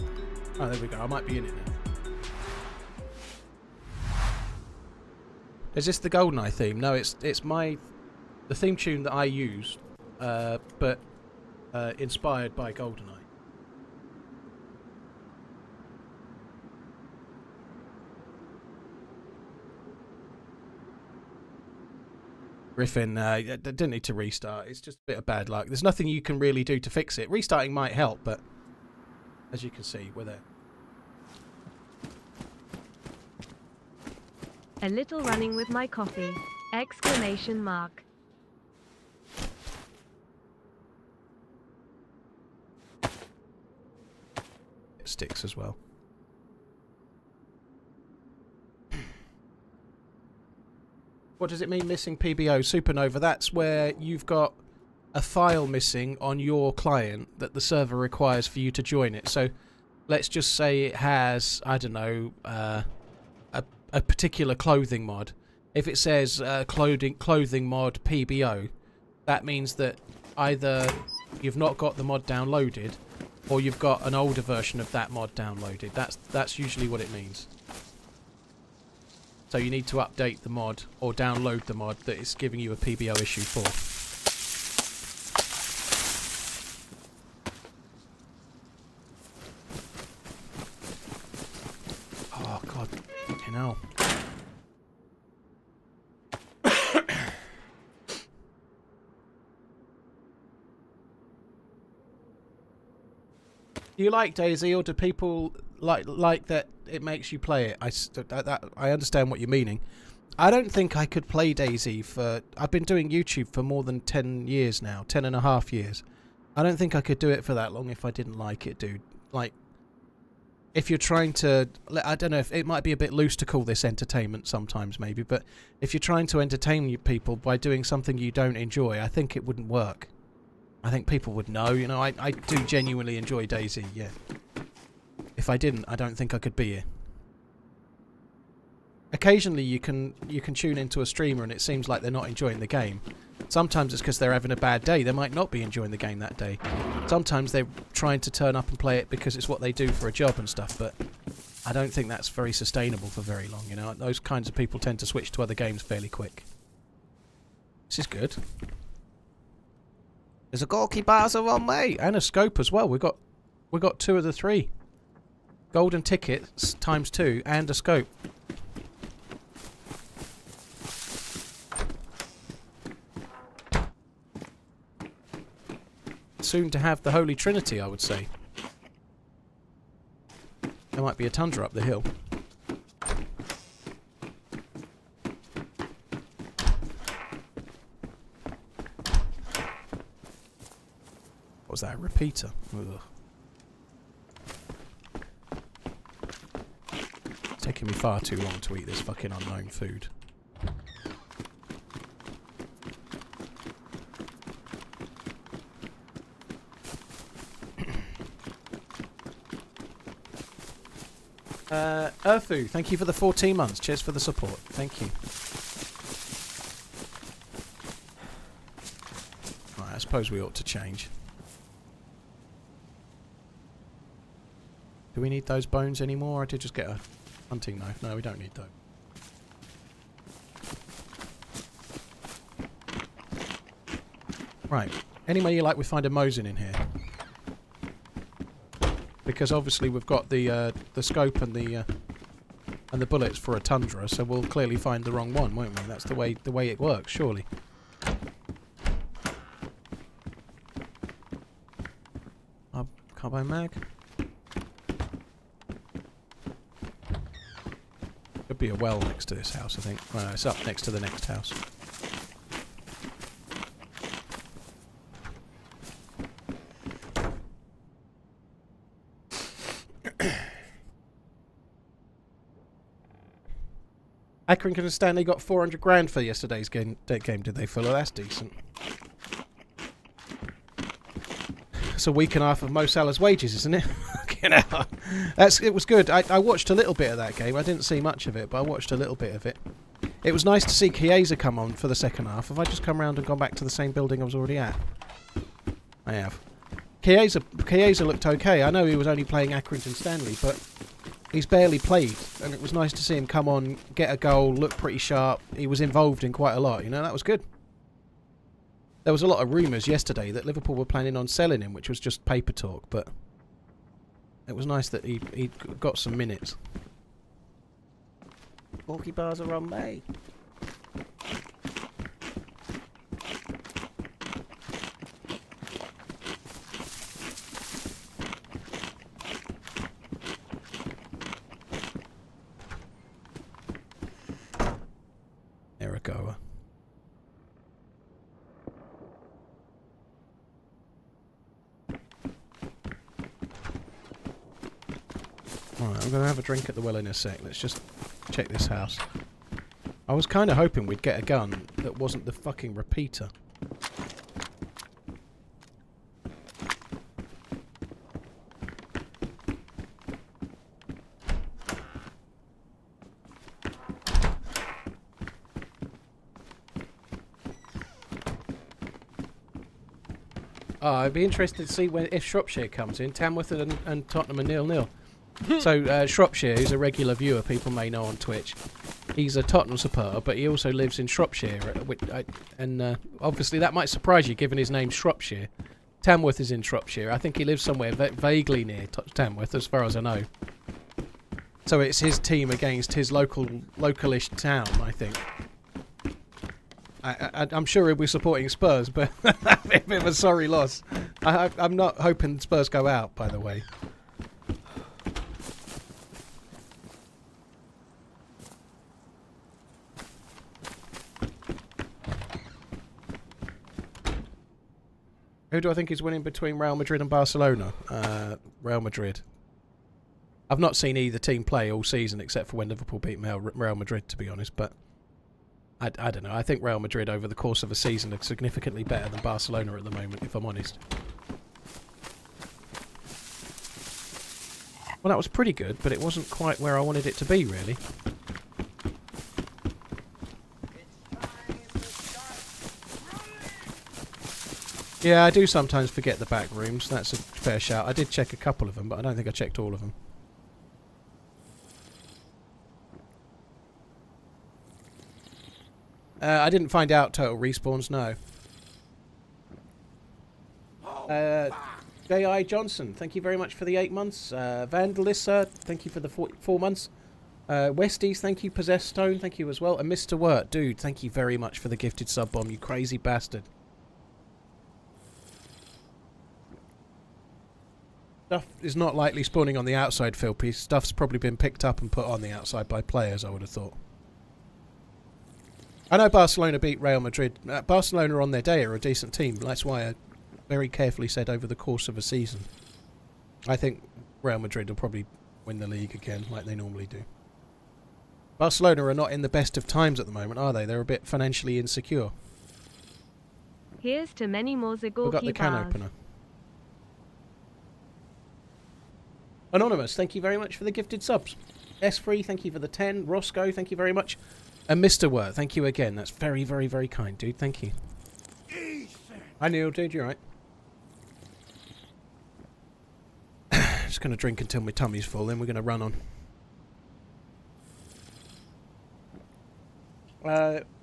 Oh, there we go, I might be in it now. Is this the GoldenEye theme? No, it's the theme tune that I use, but inspired by GoldenEye. Griffin, didn't need to restart. It's just a bit of bad luck. There's nothing you can really do to fix it. Restarting might help, but as you can see, we're there. A little running with my coffee! Exclamation mark. It sticks as well. What does it mean missing PBO? Supernova, that's where you've got a file missing on your client that the server requires for you to join it. So let's just say it has, I don't know, a particular clothing mod. If it says clothing mod PBO, that means that either you've not got the mod downloaded or you've got an older version of that mod downloaded. That's usually what it means. So you need to update the mod or download the mod that it's giving you a PBO issue for. Oh god, fucking hell. Do you like DayZ, or do people like that it makes you play it? I understand what you're meaning. I don't think I could play DayZ for... I've been doing YouTube for more than 10 years now, 10 and a half years. I don't think I could do it for that long if I didn't like it, dude. Like, if you're trying to... I don't know, if it might be a bit loose to call this entertainment sometimes, maybe, but if you're trying to entertain people by doing something you don't enjoy, I think it wouldn't work. I think people would know, you know, I do genuinely enjoy DayZ, yeah. If I didn't, I don't think I could be here. Occasionally you can tune into a streamer and it seems like they're not enjoying the game. Sometimes it's because they're having a bad day. They might not be enjoying the game that day. Sometimes they're trying to turn up and play it because it's what they do for a job and stuff, but I don't think that's very sustainable for very long, you know. Those kinds of people tend to switch to other games fairly quick. This is good. There's a goalkeeper on me and a scope as well. We got 2 of the 3. Golden tickets ×2 and a scope. Soon to have the Holy Trinity, I would say. There might be a tundra up the hill. What was that, a repeater? Ugh. It's taking me far too long to eat this fucking unknown food. Urfu, thank you for the 14 months. Cheers for the support. Thank you. Right, let's suppose we ought to change. Do we need those bones anymore? I did just get a hunting knife. No, we don't need those. Right. Any way you like, we find a Mosin in here. Because obviously we've got the scope and the bullets for a Tundra, so we'll clearly find the wrong one, won't we? That's the way it works, surely. Carbine mag. Could be a well next to this house, I think. Well, no, it's up next to the next house. Accrington and Stanley got 400 grand for yesterday's game, did they, Fuller? That's decent. It's a week and a half of Mo Salah's wages, isn't it? You know, it was good. I watched a little bit of that game. I didn't see much of it, but I watched a little bit of it. It was nice to see Chiesa come on for the second half. Have I just come round and gone back to the same building I was already at? I have. Chiesa looked okay. I know he was only playing Accrington Stanley, but he's barely played, and it was nice to see him come on, get a goal, look pretty sharp. He was involved in quite a lot, you know, that was good. There was a lot of rumours yesterday that Liverpool were planning on selling him, which was just paper talk, but it was nice that he got some minutes. Porky bars are on me. There a goer. Alright, I'm going to have a drink at the well in a sec. Let's just check this house. I was kind of hoping we'd get a gun that wasn't the fucking repeater. Oh, I'd be interested to see if Shropshire comes in. Tamworth and Tottenham are 0-0. So Shropshire, who's a regular viewer, people may know on Twitch. He's a Tottenham supporter, but he also lives in Shropshire, and obviously that might surprise you, given his name's Shropshire. Tamworth is in Shropshire. I think he lives somewhere vaguely near Tamworth, as far as I know. So it's his team against his localish town, I think. I'm sure he'll be supporting Spurs, but a bit of a sorry loss. I'm not hoping Spurs go out, by the way. Who do I think is winning between Real Madrid and Barcelona? Real Madrid. I've not seen either team play all season except for when Liverpool beat Real Madrid, to be honest, but I don't know. I think Real Madrid over the course of a season are significantly better than Barcelona at the moment, if I'm honest. Well, that was pretty good, but it wasn't quite where I wanted it to be, really. Yeah, I do sometimes forget the back rooms. That's a fair shout. I did check a couple of them, but I don't think I checked all of them. I didn't find out total respawns, no. J.I. Johnson, thank you very much for the 8 months. Vandalissa, thank you for the 4 months. Westies, thank you. Possessed Stone, thank you as well. And Mr. Wirt, dude, thank you very much for the gifted sub bomb, you crazy bastard. Stuff is not likely spawning on the outside, Philpy. Stuff's probably been picked up and put on the outside by players, I would have thought. I know Barcelona beat Real Madrid. Barcelona on their day are a decent team. That's why I very carefully said over the course of a season. I think Real Madrid will probably win the league again, like they normally do. Barcelona are not in the best of times at the moment, are they? They're a bit financially insecure. Here's to many more Zagorki We've got the can opener. Anonymous, thank you very much for the gifted subs. S3, thank you for the 10. Roscoe, thank you very much. And Mr. Wirt, thank you again. That's very, very, very kind, dude. Thank you. Hi Neil, dude, you alright? Just going to drink until my tummy's full, then we're going to run on.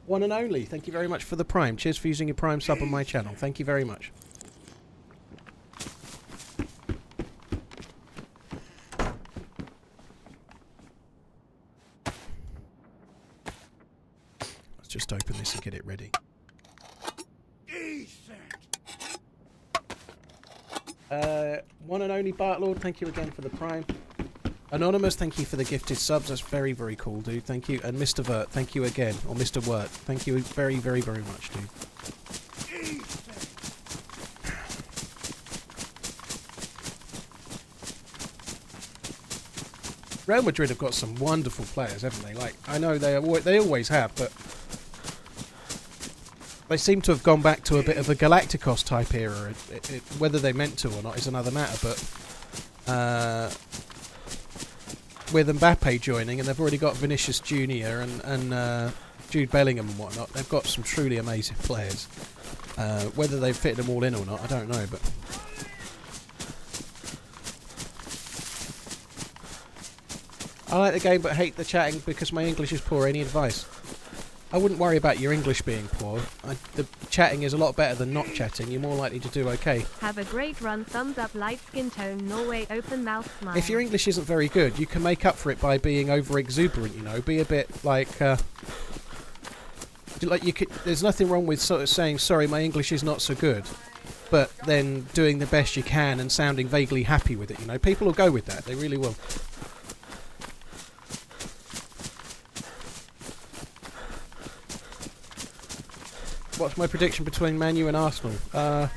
One and only, thank you very much for the Prime. Cheers for using your Prime sub on my channel. Thank you very much. Let's just open this and get it ready. One and only Bartlord, thank you again for the Prime. Anonymous, thank you for the gifted subs. That's very, very cool, dude. Thank you. And Mr. Vert, thank you again. Or Mr. Wirt, thank you very, very, very much, dude. Real Madrid have got some wonderful players, haven't they? Like, I know they always have, but they seem to have gone back to a bit of a Galacticos type era. Whether they meant to or not is another matter, but with Mbappe joining, and they've already got Vinicius Junior and Jude Bellingham and whatnot, they've got some truly amazing players. Whether they've fitted them all in or not, I don't know, but I like the game but hate the chatting because my English is poor. Any advice? I wouldn't worry about your English being poor. The chatting is a lot better than not chatting. You're more likely to do okay. Have a great run. Thumbs up. Light skin tone. Norway. Open mouth smile. If your English isn't very good, you can make up for it by being over exuberant. You know, be a bit like you could. There's nothing wrong with sort of saying sorry, my English is not so good, but then doing the best you can and sounding vaguely happy with it. You know, people will go with that. They really will. What's my prediction between Man U and Arsenal? I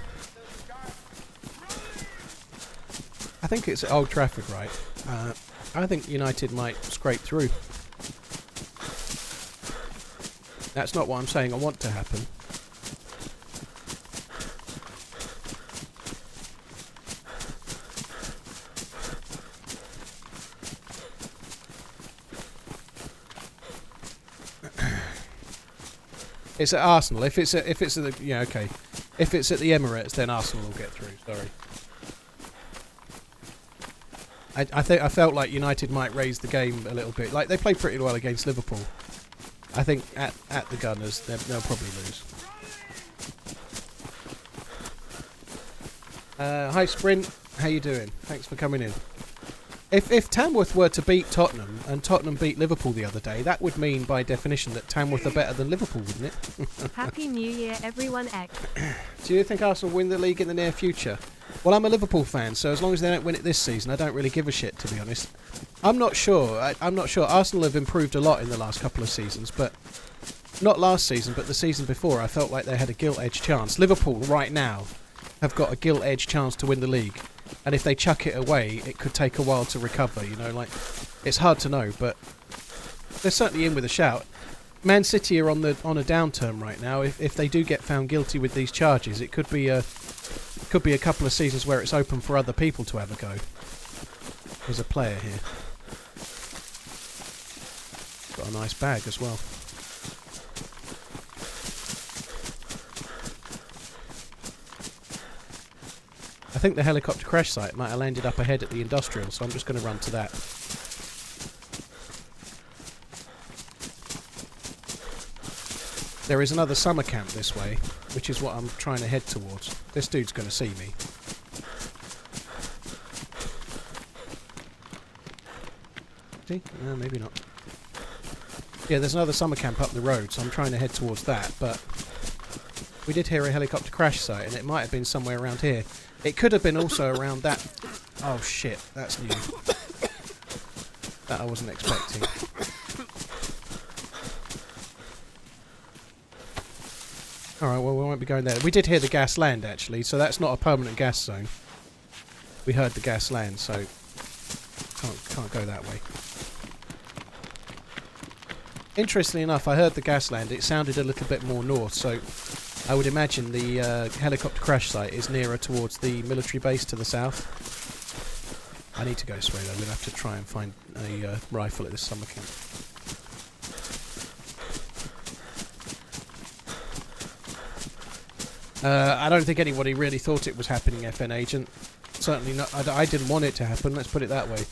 think it's at Old Trafford, right? I think United might scrape through. That's not what I'm saying I want to happen. It's at Arsenal. If it's at the okay. If it's at the Emirates, then Arsenal will get through. Sorry. I felt like United might raise the game a little bit. Like they played pretty well against Liverpool. I think at the Gunners they'll probably lose. Hi Sprint, how you doing? Thanks for coming in. If Tamworth were to beat Tottenham and Tottenham beat Liverpool the other day, that would mean by definition that Tamworth are better than Liverpool, wouldn't it? Happy New Year, everyone. X. Do you think Arsenal win the league in the near future? Well, I'm a Liverpool fan, so as long as they don't win it this season, I don't really give a shit, to be honest. I'm not sure. I'm not sure. Arsenal have improved a lot in the last couple of seasons, but not last season, but the season before, I felt like they had a gilt-edged chance. Liverpool, right now, have got a gilt-edged chance to win the league. And if they chuck it away, it could take a while to recover, you know, like, it's hard to know, but they're certainly in with a shout. Man City are on a downturn right now. If they do get found guilty with these charges, it could be a couple of seasons where it's open for other people to have a go. There's a player here. Got a nice bag as well. I think the helicopter crash site might have landed up ahead at the industrial, so I'm just going to run to that. There is another summer camp this way, which is what I'm trying to head towards. This dude's going to see me. See? No, maybe not. Yeah, there's another summer camp up the road, so I'm trying to head towards that, but we did hear a helicopter crash site, and it might have been somewhere around here. It could have been also around that... Oh shit, that's new. That I wasn't expecting. Alright, well we won't be going there. We did hear the gas land actually, so that's not a permanent gas zone. We heard the gas land, so can't go that way. Interestingly enough, I heard the gas land. It sounded a little bit more north, so I would imagine the helicopter crash site is nearer towards the military base to the south. I need to go this way though. We'll have to try and find a rifle at this summer camp. I don't think anybody really thought it was happening, FN Agent. Certainly not. I didn't want it to happen, let's put it that way.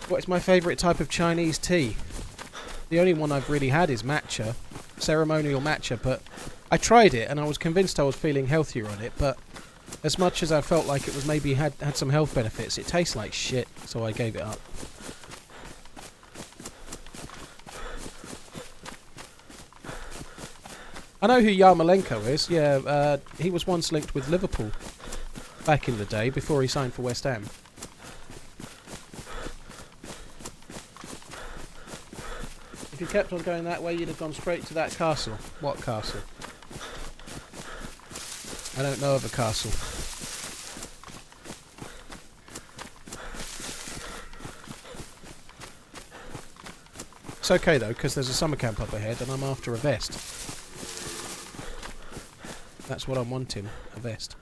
What is my favourite type of Chinese tea? The only one I've really had is matcha. Ceremonial matcha, but I tried it and I was convinced I was feeling healthier on it, but as much as I felt like it was maybe had some health benefits, it tastes like shit, so I gave it up. I know who Yarmolenko is, yeah, he was once linked with Liverpool back in the day, before he signed for West Ham. If you kept on going that way, you'd have gone straight to that castle. What castle? I don't know of a castle. It's okay though, because there's a summer camp up ahead and I'm after a vest. That's what I'm wanting, a vest.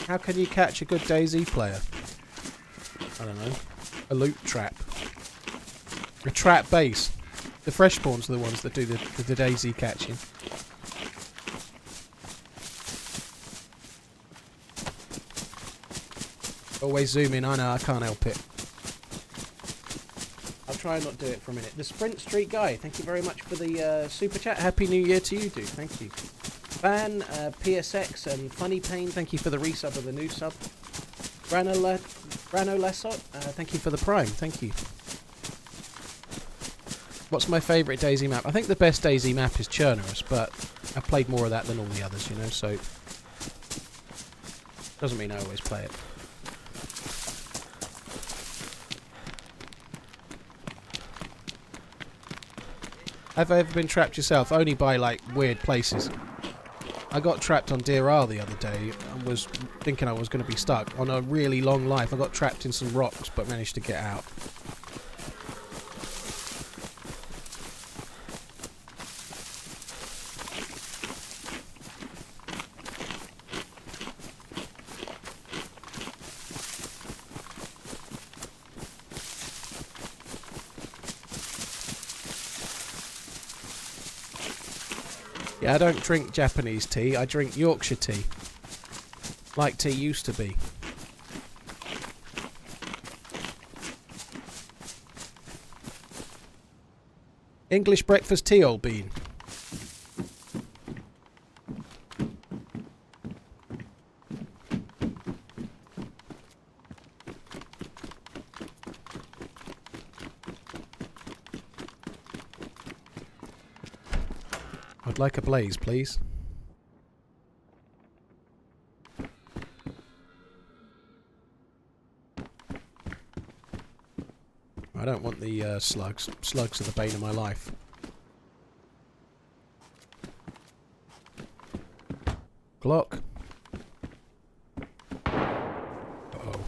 How can you catch a good DayZ player? I don't know. A loot trap. A trap base. The fresh spawns are the ones that do the DayZ catching. Always zoom in, I know, I can't help it. I'll try and not do it for a minute. The Sprint Street Guy, thank you very much for the super chat. Happy New Year to you, dude. Thank you. Van, PSX and Funny Pain, thank you for the resub of the new sub. Brano Lesot, thank you for the prime, thank you. What's my favourite DayZ map? I think the best DayZ map is Chernarus, but I've played more of that than all the others, you know, so doesn't mean I always play it. Have you ever been trapped yourself? Only by, like, weird places. I got trapped on Deer Isle the other day and was thinking I was going to be stuck. On a really long life, I got trapped in some rocks but managed to get out. Yeah, I don't drink Japanese tea, I drink Yorkshire tea. Like tea used to be. English breakfast tea, old bean. I'd like a blaze, please. I don't want the slugs. Slugs are the bane of my life. Glock. Uh-oh.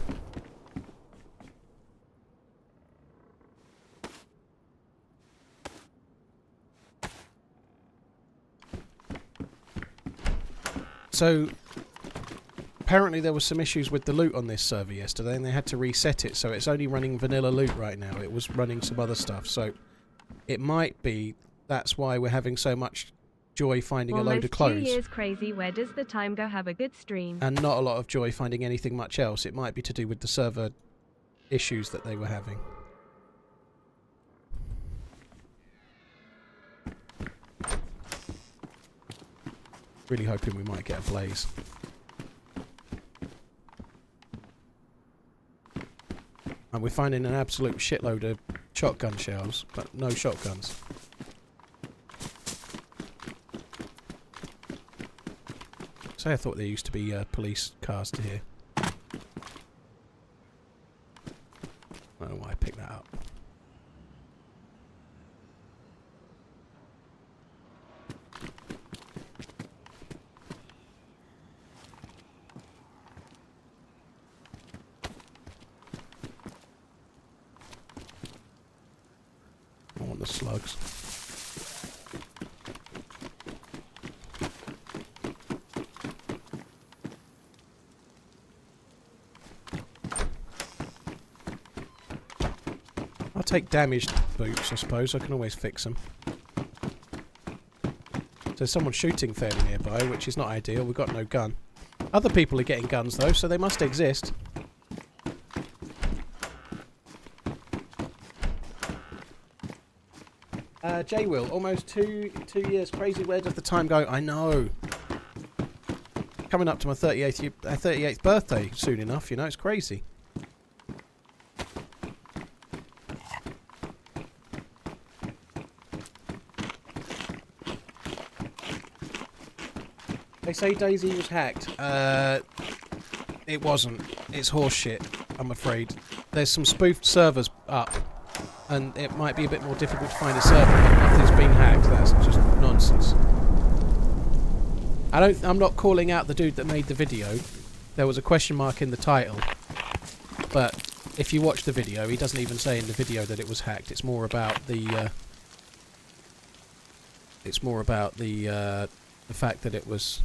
So, apparently there was some issues with the loot on this server yesterday and they had to reset it, so it's only running vanilla loot right now. It was running some other stuff, so it might be that's why we're having so much joy finding a load of clothes. Almost 2 years crazy, where does the time go? Have a good stream. And not a lot of joy finding anything much else. It might be to do with the server issues that they were having. Really hoping we might get a blaze. And we're finding an absolute shitload of shotgun shells, but no shotguns. So I thought there used to be police cars to here. I don't know why I picked that up. I want the slugs. take damaged boots, I suppose. I can always fix them. There's someone shooting fairly nearby, which is not ideal. We've got no gun. Other people are getting guns, though, so they must exist. J-Will, almost two years. Crazy, where does the time go? I know. Coming up to my 38th birthday soon enough, you know, it's crazy. They say DayZ was hacked. It wasn't. It's horseshit, I'm afraid. There's some spoofed servers up, and it might be a bit more difficult to find a server, but nothing's been hacked. That's just nonsense. I'm not calling out the dude that made the video. There was a question mark in the title. But if you watch the video, he doesn't even say in the video that it was hacked. It's more about the fact that it was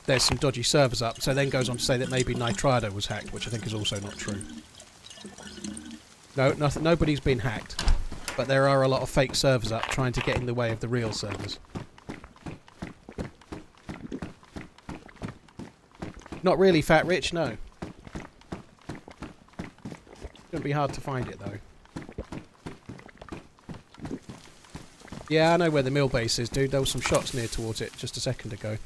there's some dodgy servers up, so then goes on to say that maybe Nitrado was hacked, which I think is also not true. No, nobody's been hacked, but there are a lot of fake servers up trying to get in the way of the real servers. Not really, Fat Rich, no. Gonna be hard to find it though. Yeah, I know where the mill base is, dude. There were some shots near towards it just a second ago.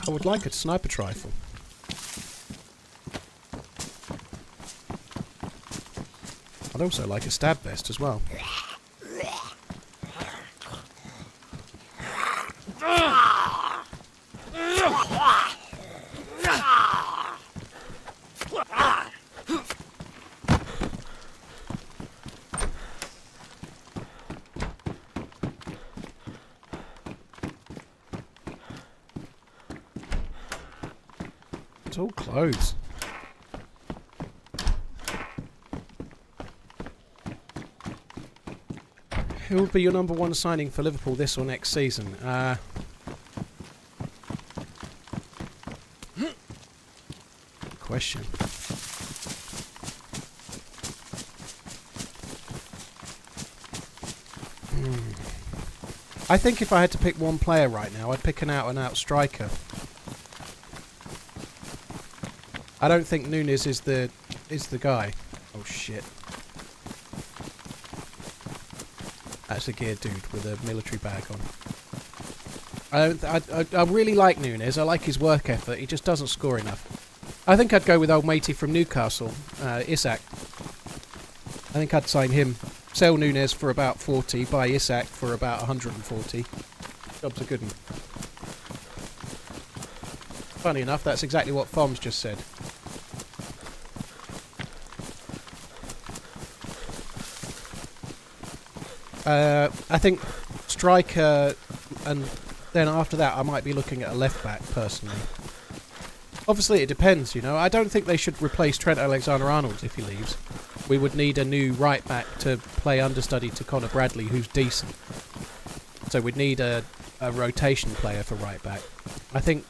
I would like a sniper rifle. I'd also like a stab vest as well. It's all clothes. Who will be your #1 signing for Liverpool this or next season? Question. I think if I had to pick one player right now, I'd pick an out-and-out striker. I don't think Nunes is the guy. Oh shit. That's a gear dude with a military bag on. I really like Nunes. I like his work ethic. He just doesn't score enough. I think I'd go with old matey from Newcastle, Isak. I think I'd sign him. Sell Nunes for about 40, buy Isak for about 140. Job's a good one. Funny enough, that's exactly what Foms just said. I think striker, and then after that I might be looking at a left back personally. Obviously it depends, you know. I don't think they should replace Trent Alexander-Arnold if he leaves. We would need a new right back to play understudy to Connor Bradley, who's decent. So we'd need a rotation player for right back. I think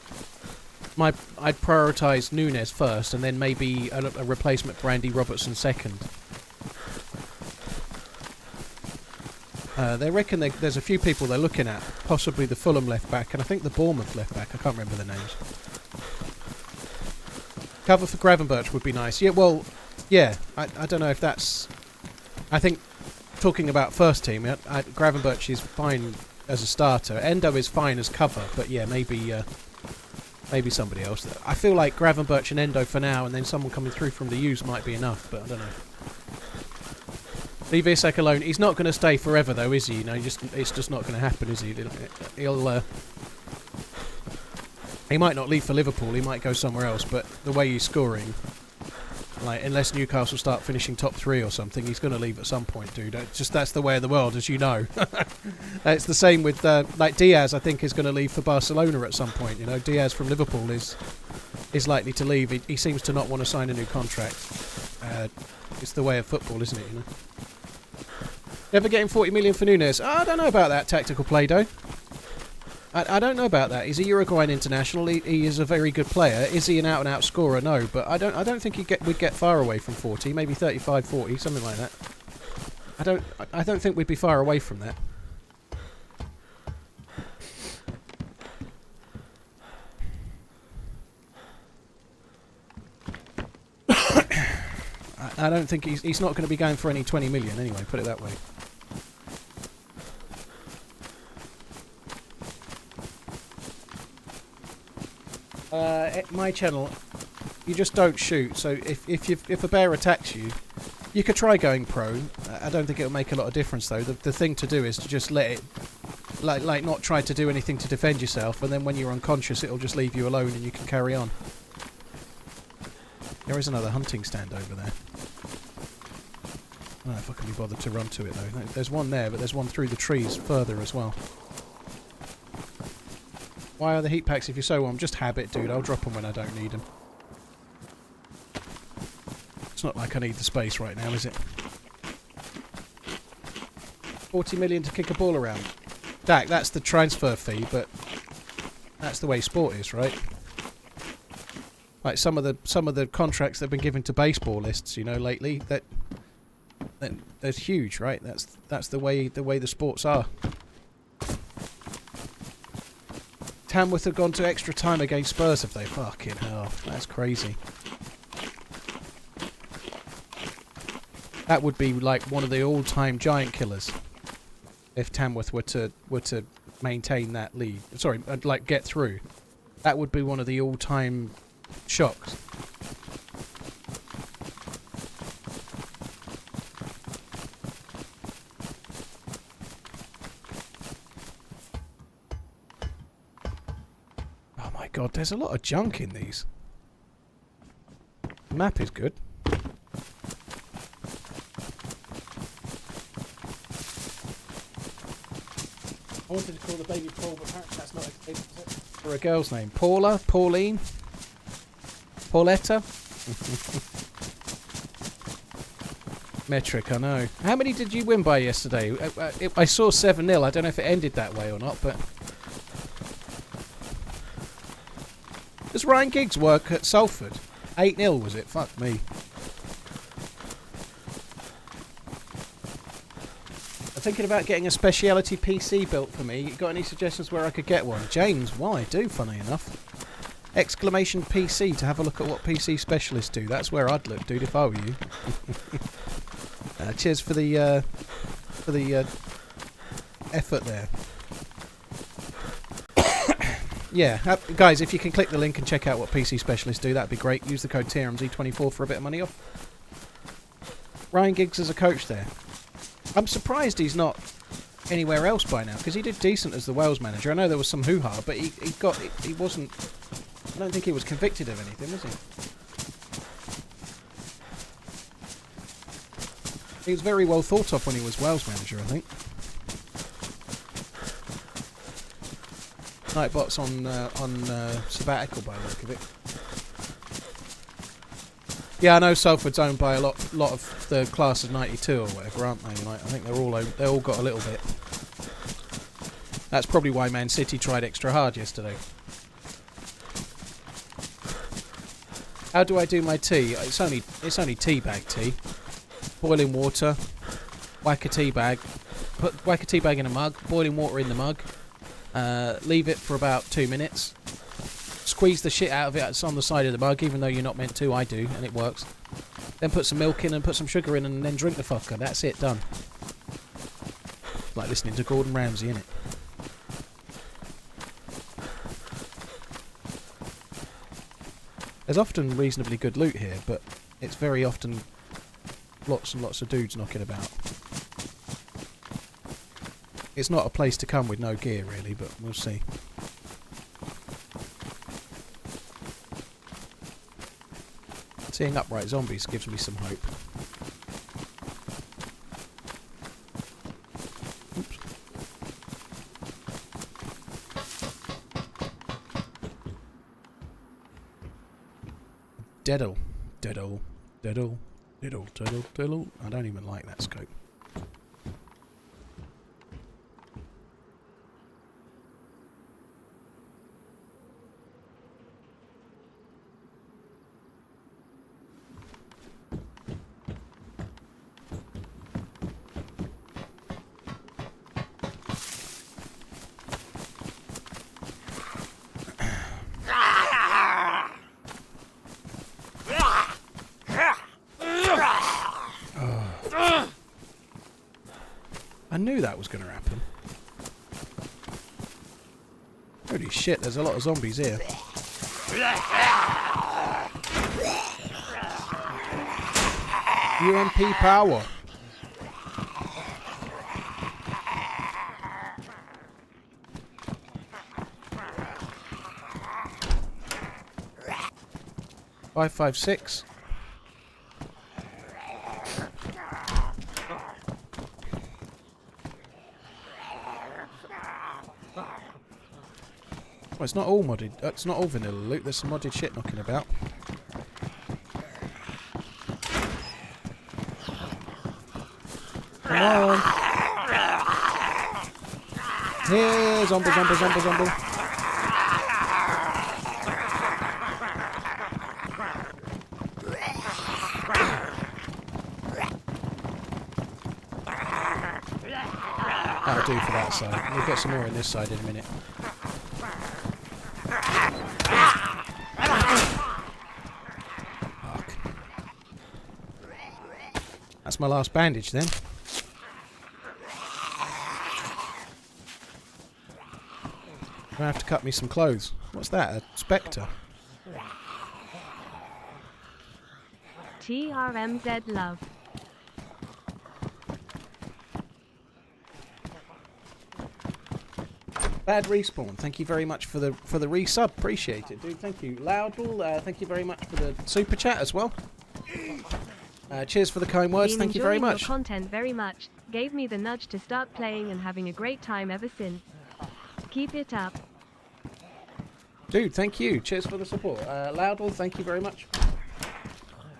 I'd prioritise Nunes first, and then maybe a replacement for Andy Robertson second. They reckon there's a few people they're looking at, possibly the Fulham left back, and I think the Bournemouth left back. I can't remember the names. Cover for Gravenberch would be nice. Yeah, well, yeah. I don't know if that's. I think talking about first team, Gravenberch is fine as a starter. Endo is fine as cover, but yeah, maybe somebody else. I feel like Gravenberch and Endo for now, and then someone coming through from the U's might be enough, but I don't know. Leave Esseker alone. He's not going to stay forever, though, is he? You know, it's just not going to happen, is he? He might not leave for Liverpool. He might go somewhere else. But the way he's scoring, like, unless Newcastle start finishing top 3 or something, he's going to leave at some point, dude. That's the way of the world, as you know. It's the same with like Diaz. I think is going to leave for Barcelona at some point. You know, Diaz from Liverpool is likely to leave. He seems to not want to sign a new contract. It's the way of football, isn't it? You know. Ever getting 40 million for Nunes? I don't know about that tactical play, though. I don't know about that. He's a Uruguayan international. He is a very good player. Is he an out-and-out scorer? No, but I don't think we'd get far away from 40. Maybe 35, 40, something like that. I don't think we'd be far away from that. I don't think he's not going to be going for any 20 million anyway. Put it that way. At my channel, you just don't shoot. So if a bear attacks you, you could try going pro. I don't think it'll make a lot of difference though. The thing to do is to just let it, like not try to do anything to defend yourself, and then when you're unconscious, it'll just leave you alone and you can carry on. There is another hunting stand over there. I don't know if I can be bothered to run to it though. There's one there, but there's one through the trees further as well. Why are the heat packs if you so want? Just habit, dude. I'll drop them when I don't need them. It's not like I need the space right now, is it? 40 million to kick a ball around. Dak, that's the transfer fee, but that's the way sport is, right? Like some of the contracts that have been given to baseballists, you know, lately, that's huge, right? That's the way the sports are. Tamworth have gone to extra time against Spurs, have they? Fucking hell, that's crazy. That would be like one of the all-time giant killers if Tamworth were to maintain that lead. Sorry, like get through. That would be one of the all-time shocks. God, there's a lot of junk in these. The map is good. I wanted to call the baby Paul, but apparently that's not a for a girl's name. Paula? Pauline? Pauletta? Metric, I know. How many did you win by yesterday? I saw 7-0. I don't know if it ended that way or not, but... Does Ryan Giggs work at Salford? 8-0 was it? Fuck me. I'm thinking about getting a speciality PC built for me. You got any suggestions where I could get one? James, well, I do, funny enough. Exclamation PC to have a look at what PC specialists do. That's where I'd look, dude, if I were you. Cheers for the effort there. Yeah, guys, if you can click the link and check out what PC specialists do, that'd be great. Use the code TRMZ24 for a bit of money off. Ryan Giggs is a coach there. I'm surprised he's not anywhere else by now, because he did decent as the Wales manager. I know there was some hoo-ha, but he wasn't... I don't think he was convicted of anything, was he? He was very well thought of when he was Wales manager, I think. Nightbot's on sabbatical by the look of it. Yeah, I know Salford's owned by a lot of the class of '92 or whatever, aren't they? Like, I think they all got a little bit. That's probably why Man City tried extra hard yesterday. How do I do my tea? It's only tea bag tea. Boiling water, whack a tea bag, whack a tea bag in a mug, boiling water in the mug. Leave it for about 2 minutes. Squeeze the shit out of it. It's on the side of the mug, even though you're not meant to. I do, and it works. Then put some milk in and put some sugar in, and then drink the fucker. That's it, done. Like listening to Gordon Ramsay, innit? There's often reasonably good loot here, but it's very often lots and lots of dudes knocking about. It's not a place to come with no gear, really, but we'll see. Seeing upright zombies gives me some hope. Oops. Diddle. Diddle. Diddle. Diddle. Diddle. Diddle. I don't even like that scope. that was going to happen. Holy shit, there's a lot of zombies here. UMP power. Five, 5, 6. Well, it's not all modded. It's not all vanilla loot. There's some modded shit knocking about. Come on! Here, zombie, zombie, zombie, zombie. That'll do for that side. We'll get some more in this side in a minute. Fuck. That's my last bandage then. I'm gonna have to cut me some clothes. What's that? A Spectre? TRMZ love. Bad respawn. Thank you very much for the resub. Appreciate it, dude. Thank you. Loudwell, thank you very much for the super chat as well. Cheers for the kind words. Thank you very much. Your content very much. Gave me the nudge to start playing and having a great time ever since. Keep it up. Dude, thank you. Cheers for the support. Loudwell, thank you very much.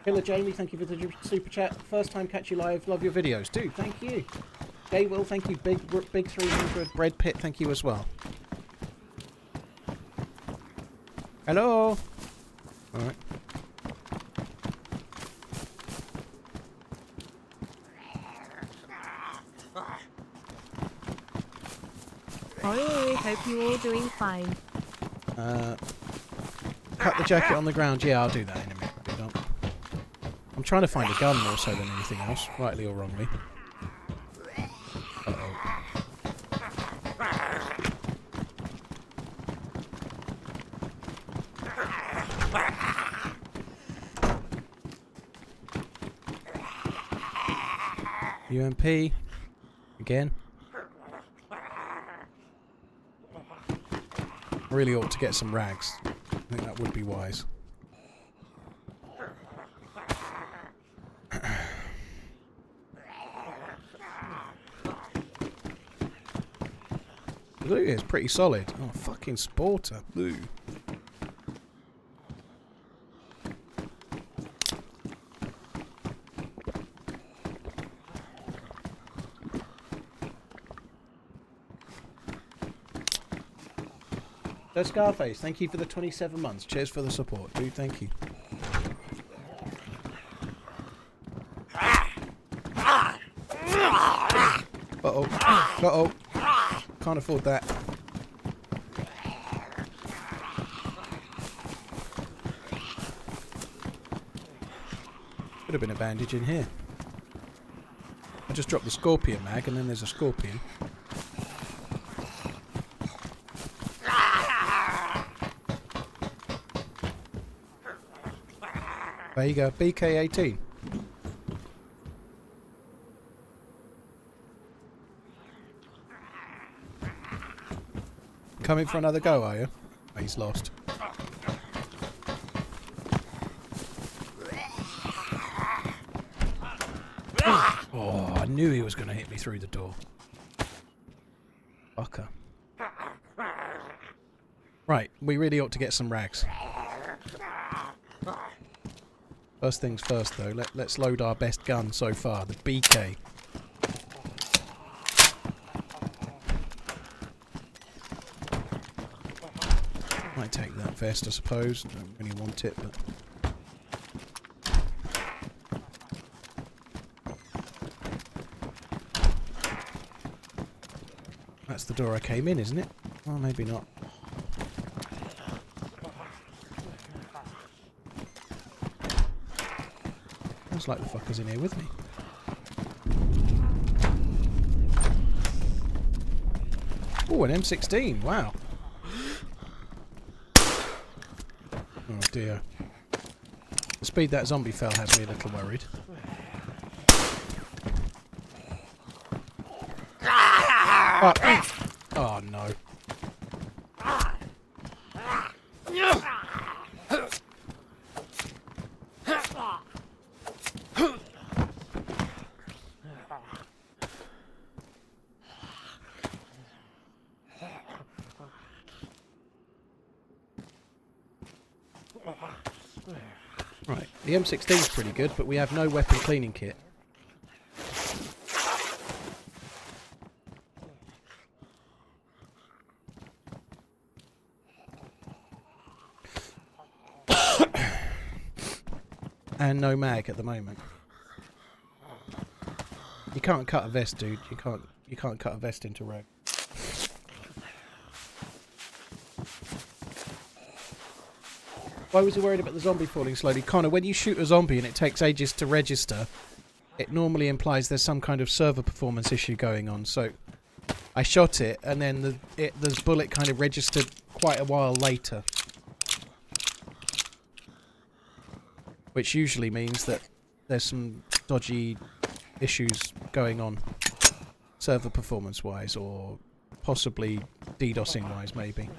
Killer Jamie, thank you for the super chat. First time catch you live. Love your videos. Dude, thank you. Gay Will, thank you. Big 300. Bread Pit, thank you as well. Hello. Alright. Oi, hope you all doing fine. Cut the jacket on the ground. Yeah, I'll do that in a minute. I'm trying to find a gun more so than anything else, rightly or wrongly. UMP again. I really ought to get some rags. I think that would be wise. The loot is pretty solid. Oh, fucking sporter. Ooh. So Scarface, thank you for the 27 months. Cheers for the support, dude. Thank you. Uh-oh. Uh-oh. Can't afford that. Could have been a bandage in here. I just dropped the scorpion mag and then there's a scorpion. There you go, BK18. Coming for another go, are you? Oh, he's lost. Oh, I knew he was going to hit me through the door. Fucker. Right, we really ought to get some rags. First things first, though. Let's load our best gun so far, the BK. Might take that vest, I suppose. Don't really want it, but... That's the door I came in, isn't it? Well, maybe not. Looks like the fucker's in here with me. Oh, an M16. Wow. Oh dear. The speed that zombie fell has me a little worried. Oh no. Right, the M16 is pretty good, but we have no weapon cleaning kit. And no mag at the moment. You can't cut a vest, dude. You can't cut a vest into rogue. Why was he worried about the zombie falling slowly? Connor, when you shoot a zombie and it takes ages to register, it normally implies there's some kind of server performance issue going on. So I shot it, and then the bullet kind of registered quite a while later. Which usually means that there's some dodgy issues going on, server performance-wise, or possibly DDoSing-wise, maybe.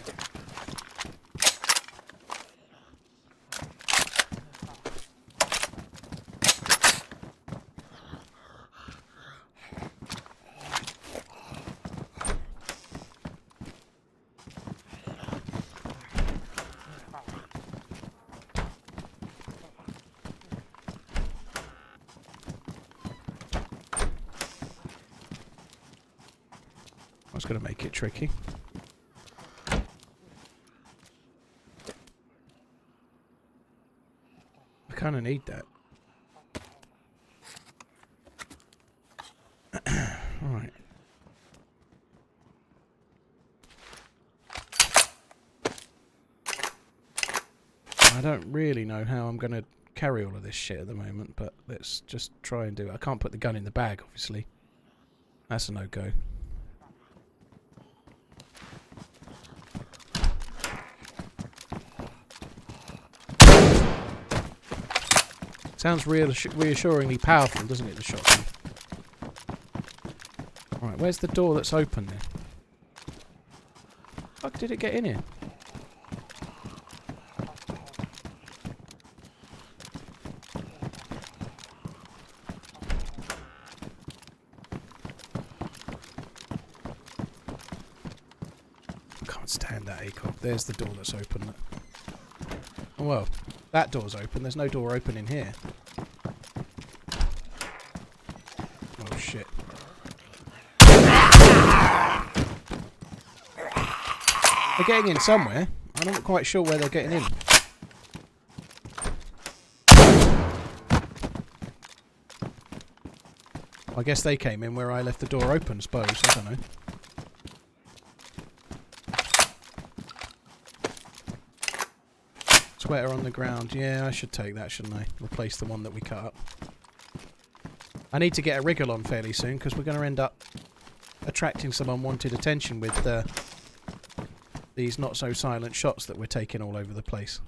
That's going to make it tricky. I kind of need that. Alright. I don't really know how I'm going to carry all of this shit at the moment, but let's just try and do it. I can't put the gun in the bag, obviously. That's a no-go. Sounds reassuringly powerful, doesn't it, the shotgun? Right, where's the door that's open then? Fuck, did it get in here? I can't stand that ACOG. There's the door that's open. Oh, well, that door's open. There's no door open in here. Oh, shit. They're getting in somewhere. I'm not quite sure where they're getting in. I guess they came in where I left the door open, I suppose. I don't know. Sweater on the ground. Yeah, I should take that, shouldn't I? Replace the one that we cut up. I need to get a wriggle on fairly soon, because we're going to end up attracting some unwanted attention with these not-so-silent shots that we're taking all over the place.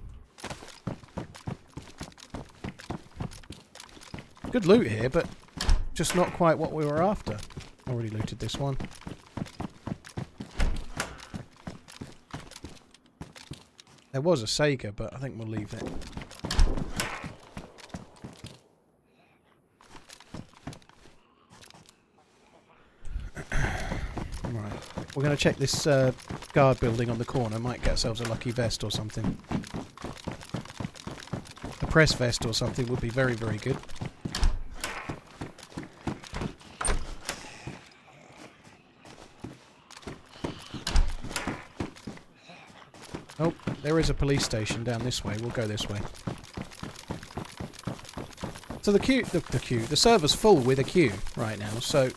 Good loot here, but just not quite what we were after. Already looted this one. There was a Esseker, but I think we'll leave it. Right. We're going to check this guard building on the corner. Might get ourselves a lucky vest or something. A press vest or something would be very, very good. Oh, there is a police station down this way. We'll go this way. So the server's full with a queue right now, so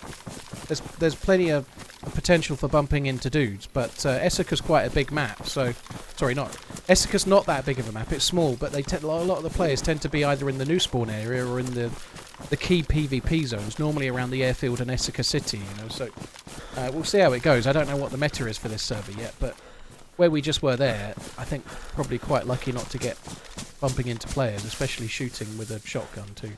there's plenty of potential for bumping into dudes, but Esseker's quite a big map, so... Sorry, Esseker's not that big of a map, it's small, but a lot of the players tend to be either in the new spawn area or in the key PvP zones, normally around the airfield and Esseker City, you know, so We'll see how it goes. I don't know what the meta is for this server yet, but where we just were there, I think probably quite lucky not to get bumping into players, especially shooting with a shotgun too.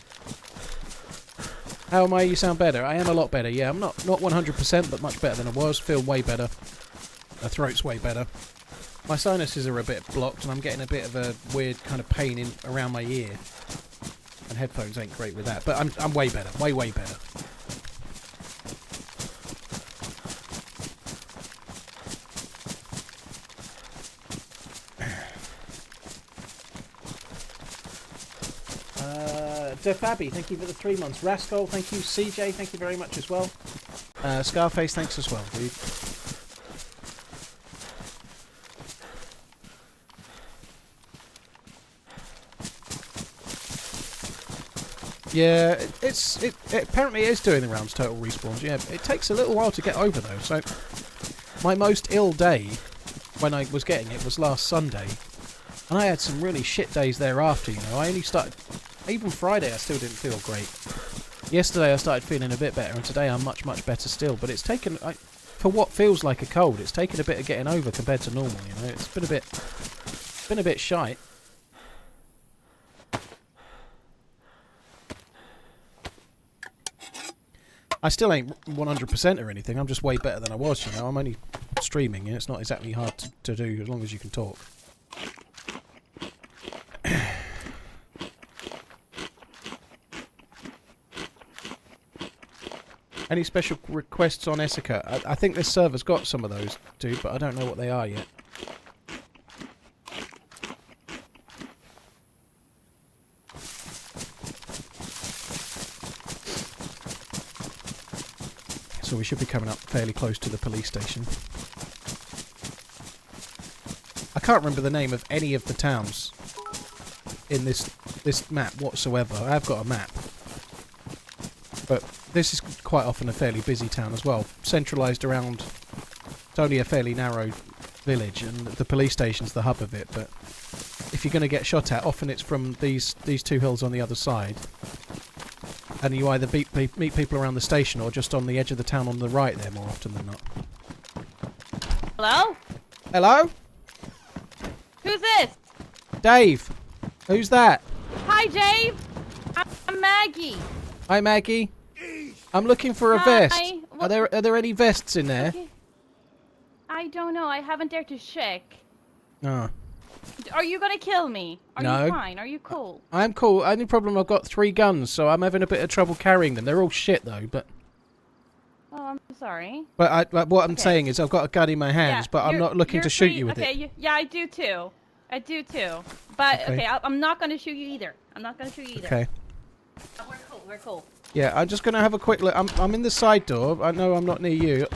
How am I? You sound better. I am a lot better. Yeah, I'm not 100%, but much better than I was. Feel way better. My throat's way better. My sinuses are a bit blocked, and I'm getting a bit of a weird kind of pain around my ear. And headphones ain't great with that, but I'm way better. Way better. Defabby, thank you for the 3 months. Rascal, thank you. CJ, thank you very much as well. Scarface, thanks as well, dude. Yeah, it apparently is doing the rounds total respawns. Yeah, it takes a little while to get over though. So my most ill day when I was getting it was last Sunday, and I had some really shit days thereafter. You know, I only started. Even Friday I still didn't feel great. Yesterday I started feeling a bit better, and today I'm much better still. But it's taken, for what feels like a cold, it's taken a bit of getting over compared to normal. You know, it's been a bit shite. I still ain't 100% or anything. I'm just way better than I was. You know, I'm only streaming, and it's not exactly hard to do as long as you can talk. Any special requests on Esseker? I think this server's got some of those, dude, but I don't know what they are yet. So we should be coming up fairly close to the police station. I can't remember the name of any of the towns in this map whatsoever. I have got a map. But this is quite often a fairly busy town as well. Centralised around... It's only a fairly narrow village, and the police station's the hub of it, but if you're going to get shot at, often it's from these two hills on the other side. And you either meet people around the station or just on the edge of the town on the right there more often than not. Hello? Hello? Who's this? Dave. Who's that? Hi, Dave. I'm Maggie. Hi, Maggie. I'm looking for a vest. Are there any vests in there? Okay. I don't know. I haven't dared to check. No. Are you gonna kill me? Are No. you fine? Are you cool? I'm cool. Only problem, I've got 3 guns, so I'm having a bit of trouble carrying them. They're all shit though, but... Oh, I'm sorry. But what I'm saying is I've got a gun in my hands, but I'm not looking to shoot you with it. Yeah, I do too. But, okay, I'm not gonna shoot you either. Okay. We're cool. Yeah, I'm just gonna have a quick look. I'm in the side door. I know I'm not near you.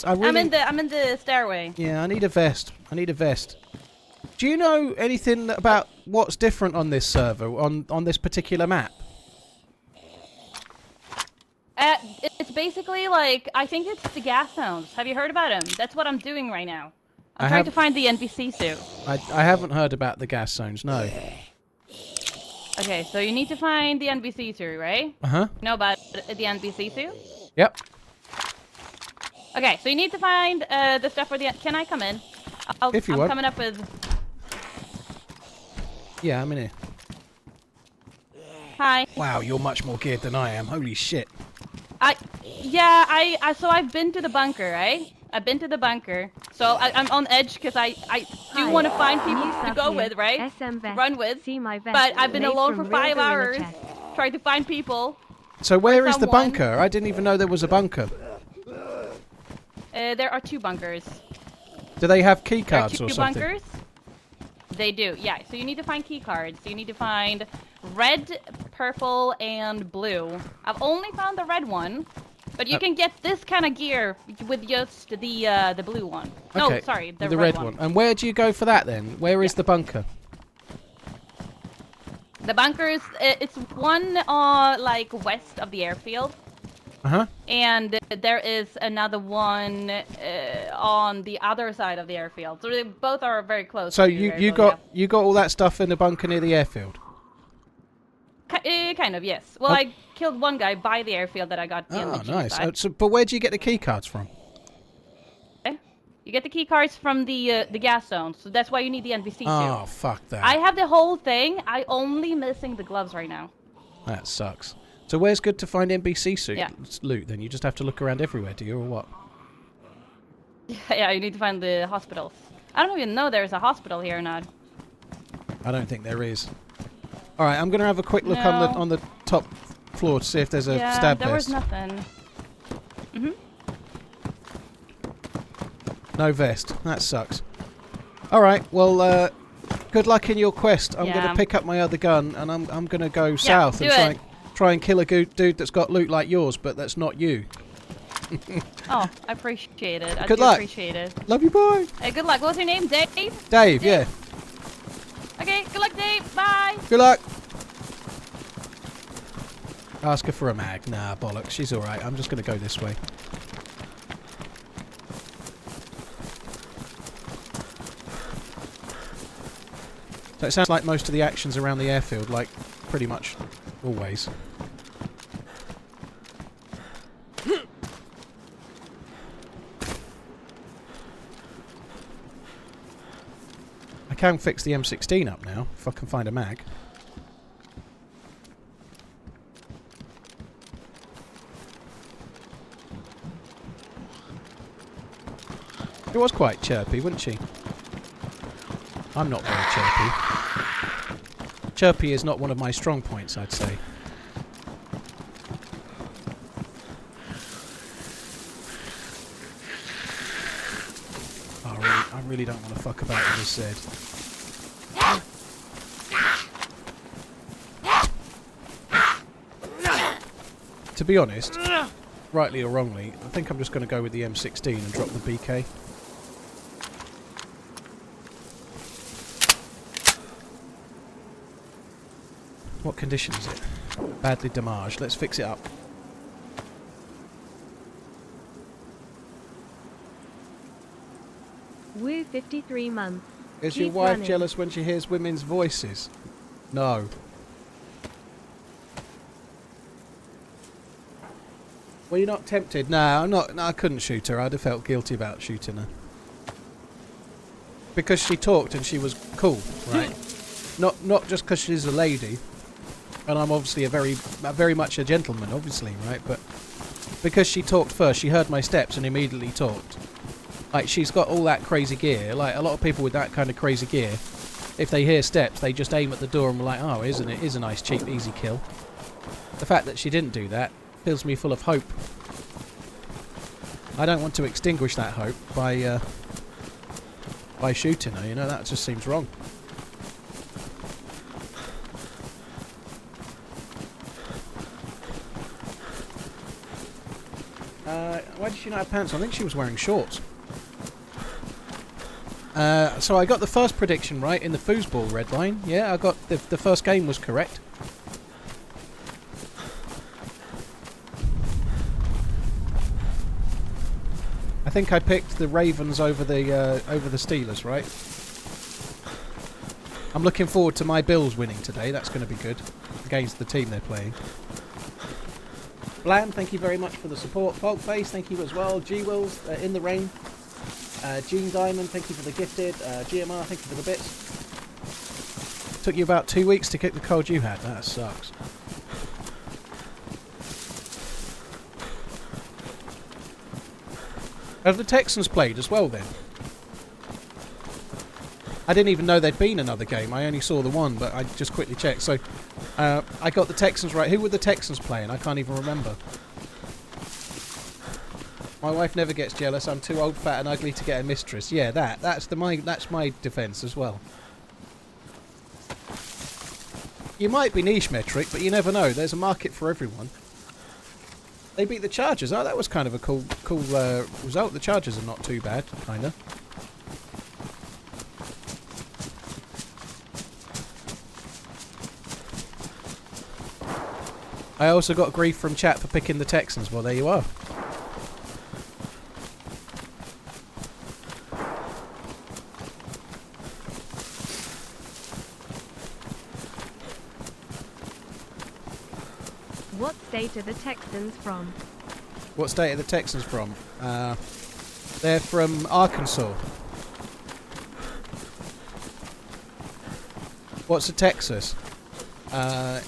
I'm in the stairway. Yeah, I need a vest. Do you know anything about what's different on this server, on this particular map? It's basically like, I think it's the gas zones. Have you heard about them? That's what I'm doing right now. I'm trying to find the NPC suit. I haven't heard about the gas zones, no. Okay, so you need to find the NPC suit, right? Uh-huh. You know about the NPC suit? Yep. Okay, so you need to find the stuff for the... Can I come in? If you I'm want. coming up with... Yeah, I'm in here. Hi. Wow, you're much more geared than I am. Holy shit. So I've been to the bunker, right? I've been to the bunker. So I'm on edge because I do want to find people to go with, right? Run with. But I've been alone for 5 hours trying to find people. So where is the bunker? I didn't even know there was a bunker. There are 2 bunkers. Do they have key cards or something? Bunkers? They do, yeah. So you need to find key cards. You need to find red, purple, and blue. I've only found the red one, but you can get this kind of gear with just the blue one. Okay. No, sorry, the red one. And where do you go for that then? Where is the bunker? The bunker is it's one like west of the airfield. Uh-huh. And there is another one on the other side of the airfield. So they both are very close. So you got all that stuff in the bunker near the airfield? Kind of, yes. Well, Oh. I killed one guy by the airfield that I got in the Oh, jeep nice. by. But where do you get the key cards from? You get the key cards from the gas zone, so that's why you need the NPC Oh, too. fuck that. I have the whole thing. I only missing the gloves right now. That sucks. So where's good to find NPC Yeah. loot then? You just have to look around everywhere, do you, or what? Yeah, you need to find the hospitals. I don't even know there's a hospital here or not. I don't think there is. All right, I'm going to have a quick look No. on the top floor to see if there's a Yeah, stab there was vest. nothing. No vest. That sucks. All right, well, good luck in your quest. I'm going to Yeah. pick up my other gun and I'm going to go south do and it. try and kill a dude that's got loot like yours, but that's not you. Oh, I appreciate it. I Good do luck. appreciate it. Love you, boy. Hey, good luck. What's your name? Dave? Dave, yeah. Okay, good luck, Dave. Bye. Good luck. Ask her for a mag. Nah, bollocks. She's all right. I'm just going to go this way. So it sounds like most of the action's around the airfield, like pretty much always. I can fix the M16 up now, if I can find a mag. She was quite chirpy, wasn't she? I'm not very chirpy. Chirpy is not one of my strong points, I'd say. Oh, I really don't want to fuck about with this Zed. To be honest, rightly or wrongly, I think I'm just going to go with the M16 and drop the BK. What condition is it? Badly damaged. Let's fix it up. Woo 53 months. Is your Keep wife running. jealous when she hears women's voices? No. Were you not tempted? No, I'm not. No, I couldn't shoot her. I'd have felt guilty about shooting her. Because she talked and she was cool, right? Not just because she's a lady, and I'm obviously a very much a gentleman, obviously, right? But because she talked first, she heard my steps and immediately talked. Like, she's got all that crazy gear. Like, a lot of people with that kind of crazy gear, if they hear steps, they just aim at the door and we're like, oh, isn't it? Is a nice, cheap, easy kill. The fact that she didn't do that fills me full of hope. I don't want to extinguish that hope by shooting her, you know? That just seems wrong. Why did she not have pants on? I think she was wearing shorts. So I got the first prediction right in the foosball red line. Yeah, I got the first game was correct. I think I picked the Ravens over the Steelers, right? I'm looking forward to my Bills winning today. That's going to be good against the team they're playing. Bland, thank you very much for the support. Folkface, thank you as well. G-Wills, in the rain. Gene Diamond, thank you for the gifted. GMR, thank you for the bits. Took you about 2 weeks to get the cold you had. That sucks. Have the Texans played as well then? I didn't even know there'd been another game. I only saw the one, but I just quickly checked. So I got the Texans right. Who were the Texans playing? I can't even remember. My wife never gets jealous. I'm too old, fat, and ugly to get a mistress. Yeah, that's my defence as well. You might be niche metric, but you never know. There's a market for everyone. They beat the Chargers. Oh, that was kind of a cool result. The Chargers are not too bad, kind of. I also got grief from chat for picking the Texans. Well, there you are. What state are the Texans from? What state are the Texans from? They're from Arkansas. What's a Texas?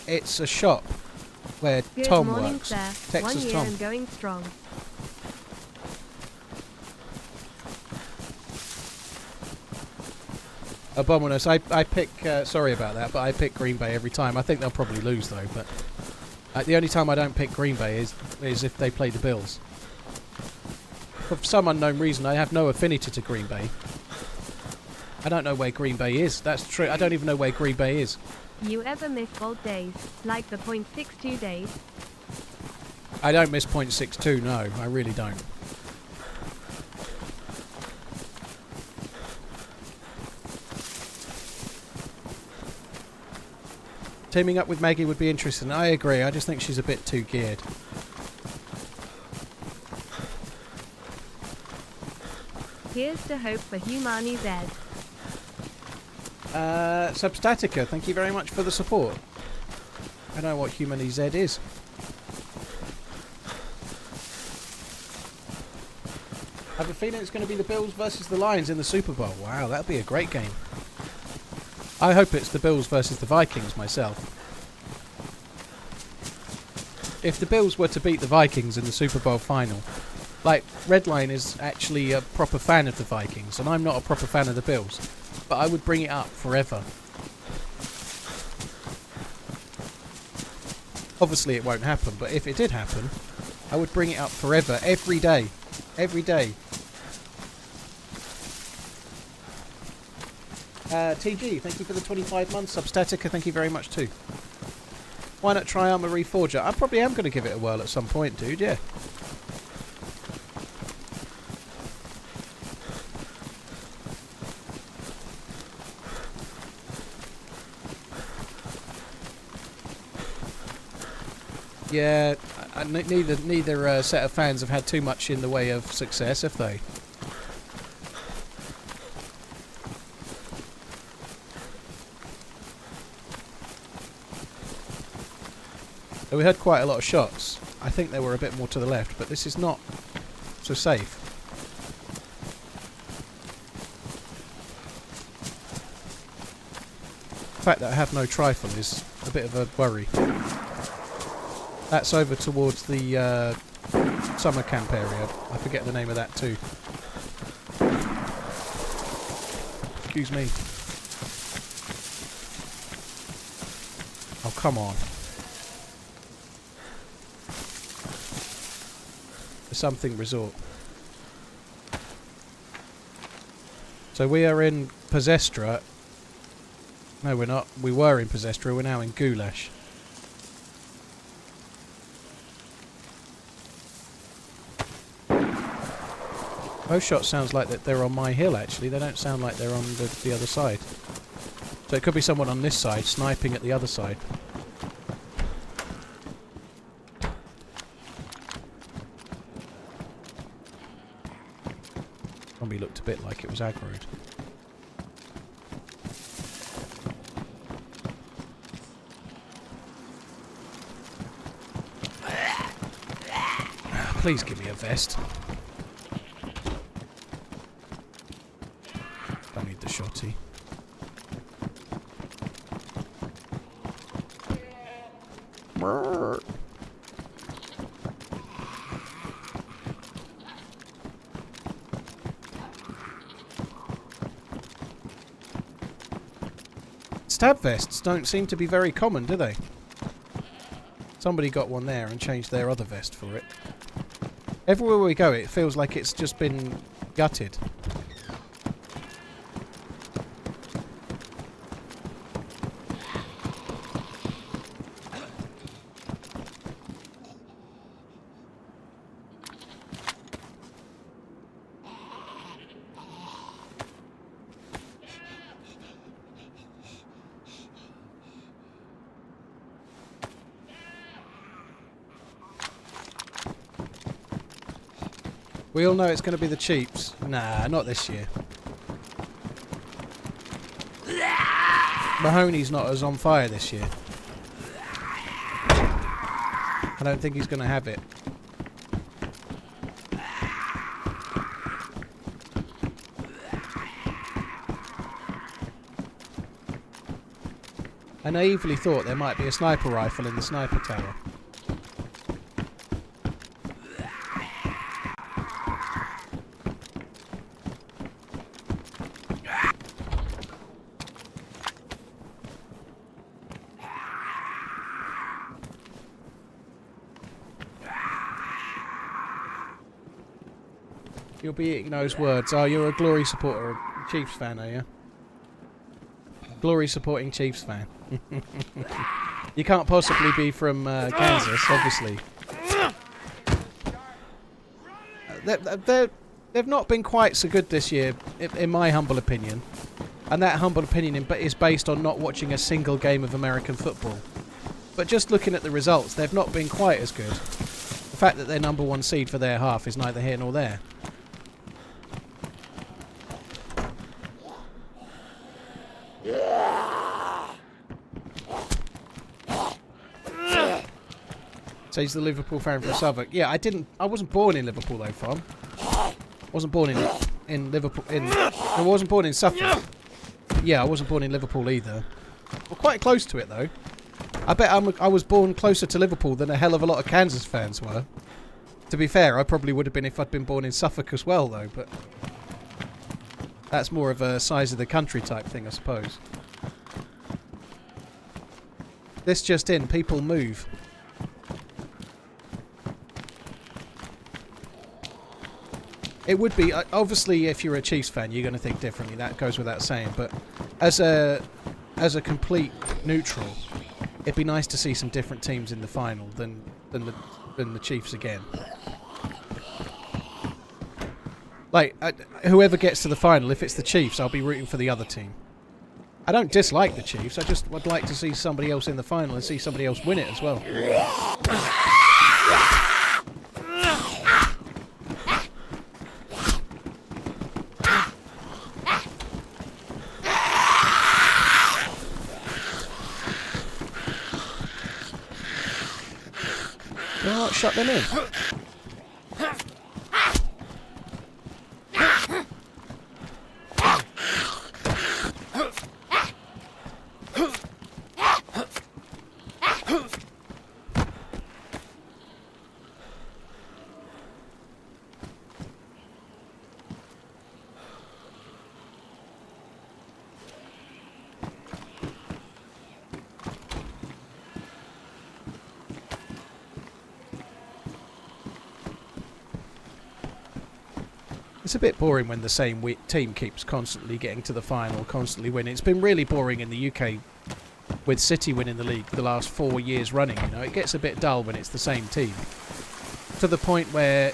It's a shop where Good Tom morning, works. sir. Texas 1 year Tom. and going strong. Abominous. I pick. Sorry about that, but I pick Green Bay every time. I think they'll probably lose though. But the only time I don't pick Green Bay is if they play the Bills. For some unknown reason, I have no affinity to Green Bay. I don't know where Green Bay is. That's true. I don't even know where Green Bay is. You ever miss old days, like the .62 days? I don't miss .62. No, I really don't. Teaming up with Maggie would be interesting. I agree. I just think she's a bit too geared. Here's to hope for Humani Z. Substatica, thank you very much for the support. I don't know what Humani Z is. I have a feeling it's going to be the Bills versus the Lions in the Super Bowl. Wow, that'll be a great game. I hope it's the Bills versus the Vikings myself. If the Bills were to beat the Vikings in the Super Bowl final, like, Redline is actually a proper fan of the Vikings, and I'm not a proper fan of the Bills, but I would bring it up forever. Obviously it won't happen, but if it did happen, I would bring it up forever, every day. Every day. TG, thank you for the 25 months. Substatica, thank you very much too. Why not try Arma Reforger? I probably am going to give it a whirl at some point, dude, yeah. Yeah, neither set of fans have had too much in the way of success, have they? So we had quite a lot of shots. I think they were a bit more to the left, but this is not so safe. The fact that I have no trifle is a bit of a worry. That's over towards the summer camp area. I forget the name of that too. Excuse me. Oh, come on. The something resort. So we are in Possestra. No, we're not. We were in Possestra. We're now in Goulash. Those shots sounds like that they're on my hill, actually. They don't sound like they're on the other side. So it could be someone on this side sniping at the other side. Probably looked a bit like it was aggroed. Please give me a vest. Don't need the shotty. Brrr. Stab vests don't seem to be very common, do they? Somebody got one there and changed their other vest for it. Everywhere we go, it feels like it's just been gutted. We all know it's going to be the Chiefs. Nah, not this year. Mahoney's not as on fire this year. don't think he's going to have it. I naively thought there might be a sniper rifle in the sniper tower. You'll be eating those words. Oh, you're a Glory supporter, a Chiefs fan, are you? Glory supporting Chiefs fan. You can't possibly be from Kansas, obviously. They've not been quite so good this year, in my humble opinion. And that humble opinion is based on not watching a single game of American football. But just looking at the results, they've not been quite as good. The fact that they're #1 seed for their half is neither here nor there. So he's the Liverpool fan from Southwark. Yeah, I wasn't born in Liverpool though, Farm. Wasn't born in Liverpool. I wasn't born in Suffolk. Yeah, I wasn't born in Liverpool either. We're quite close to it though. I bet I was born closer to Liverpool than a hell of a lot of Kansas fans were. To be fair, I probably would have been if I'd been born in Suffolk as well though, but that's more of a size of the country type thing, I suppose. This just in, people move. It would be, obviously, if you're a Chiefs fan, you're going to think differently. That goes without saying. But as a complete neutral, it'd be nice to see some different teams in the final than the Chiefs again. Like, whoever gets to the final, if it's the Chiefs, I'll be rooting for the other team. I don't dislike the Chiefs. I just would like to see somebody else in the final and see somebody else win it as well. Well, shut them in. It's a bit boring when the same team keeps constantly getting to the final, constantly winning. It's been really boring in the UK with City winning the league the last 4 years running. You know, it gets a bit dull when it's the same team. To the point where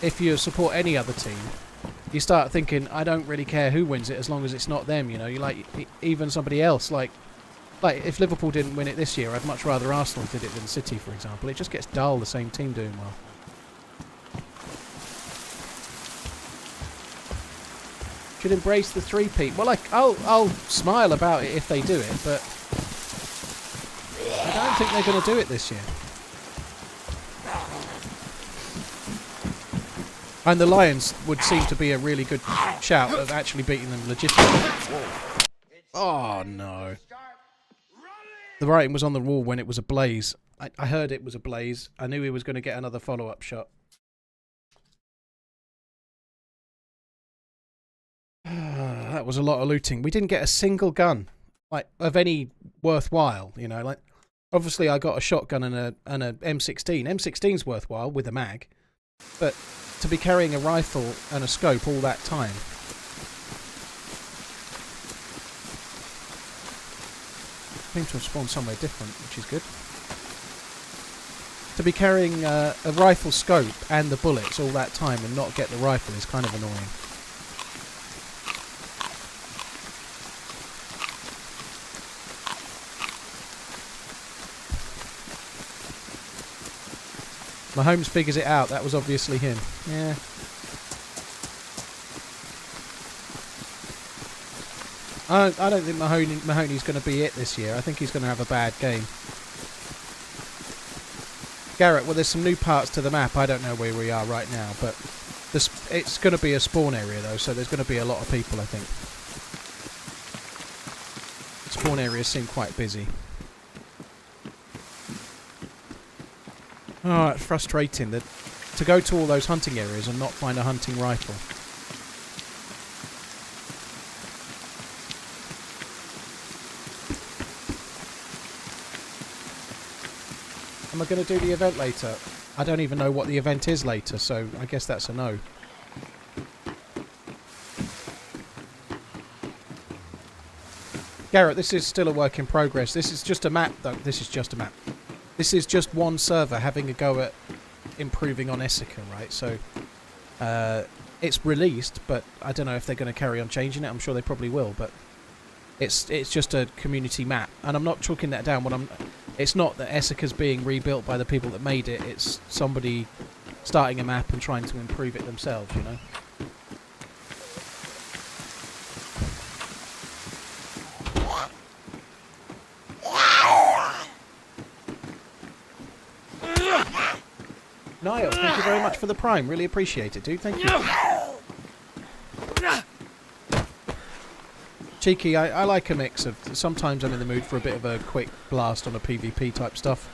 if you support any other team, you start thinking, I don't really care who wins it as long as it's not them. You know, you like even somebody else. Like if Liverpool didn't win it this year, I'd much rather Arsenal did it than City, for example. It just gets dull, the same team doing well. Should embrace the three-peat. Well, I'll smile about it if they do it, but I don't think they're going to do it this year. And the Lions would seem to be a really good shout of actually beating them legitimately. Oh, no. The writing was on the wall when it was ablaze. I heard it was ablaze. I knew he was going to get another follow-up shot. That was a lot of looting. We didn't get a single gun, like, of any worthwhile, you know, like, obviously I got a shotgun and a M16. M16's worthwhile with a mag, but to be carrying a rifle and a scope all that time. Seems to have spawned somewhere different, which is good. To be carrying a rifle scope and the bullets all that time and not get the rifle is kind of annoying. Mahomes figures it out. That was obviously him. Yeah. I don't think Mahoney's going to be it this year. I think he's going to have a bad game. Garrett, well, there's some new parts to the map. I don't know where we are right now, but it's going to be a spawn area, though, so there's going to be a lot of people, I think. Spawn areas seem quite busy. Oh, it's frustrating that to go to all those hunting areas and not find a hunting rifle. Am I going to do the event later? I don't even know what the event is later, so I guess that's a no. Garrett, this is still a work in progress. This is just a map, though. This is just a map. This is just one server having a go at improving on Esseker, right? So, it's released, but I don't know if they're going to carry on changing it. I'm sure they probably will, but it's just a community map, and I'm not chalking that down. It's not that Esseker's being rebuilt by the people that made it. It's somebody starting a map and trying to improve it themselves, you know? Niall, thank you very much for the Prime. Really appreciate it, dude. Thank you. Cheeky, I like a mix of... Sometimes I'm in the mood for a bit of a quick blast on a PvP type stuff.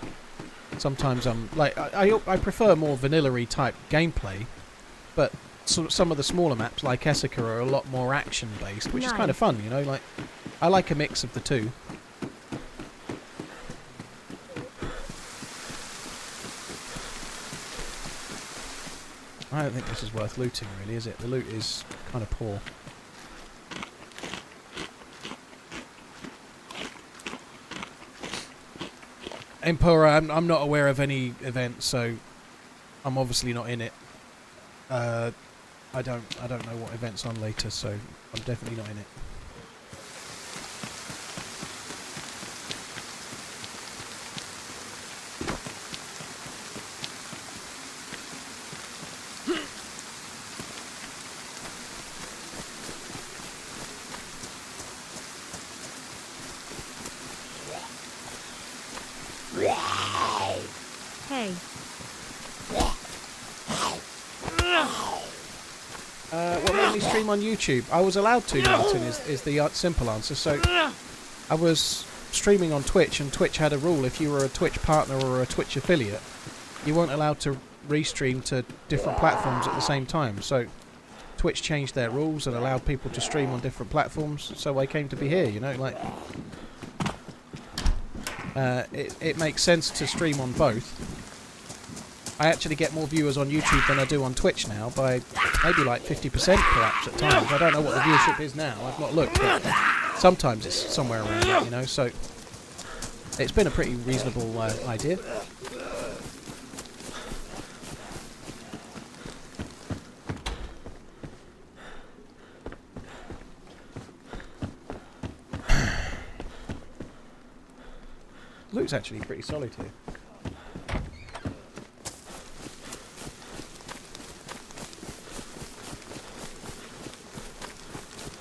Sometimes I'm... like I prefer more vanilla-y type gameplay, but some of the smaller maps, like Esseker, are a lot more action-based, which is kind of fun, you know? Like, I like a mix of the two. I don't think this is worth looting, really, is it? The loot is kind of poor. Emperor, I'm not aware of any event, so I'm obviously not in it. I don't know what event's on later, so I'm definitely not in it. Hey. What made me stream on YouTube? I was allowed to, Milton, is the simple answer. So, I was streaming on Twitch, and Twitch had a rule: if you were a Twitch partner or a Twitch affiliate, you weren't allowed to restream to different platforms at the same time. So, Twitch changed their rules and allowed people to stream on different platforms. So I came to be here, you know, like... it makes sense to stream on both. I actually get more viewers on YouTube than I do on Twitch now, by maybe like 50% perhaps at times. I don't know what the viewership is now, I've not looked, but sometimes it's somewhere around that, you know, so it's been a pretty reasonable idea. Loot's actually pretty solid here.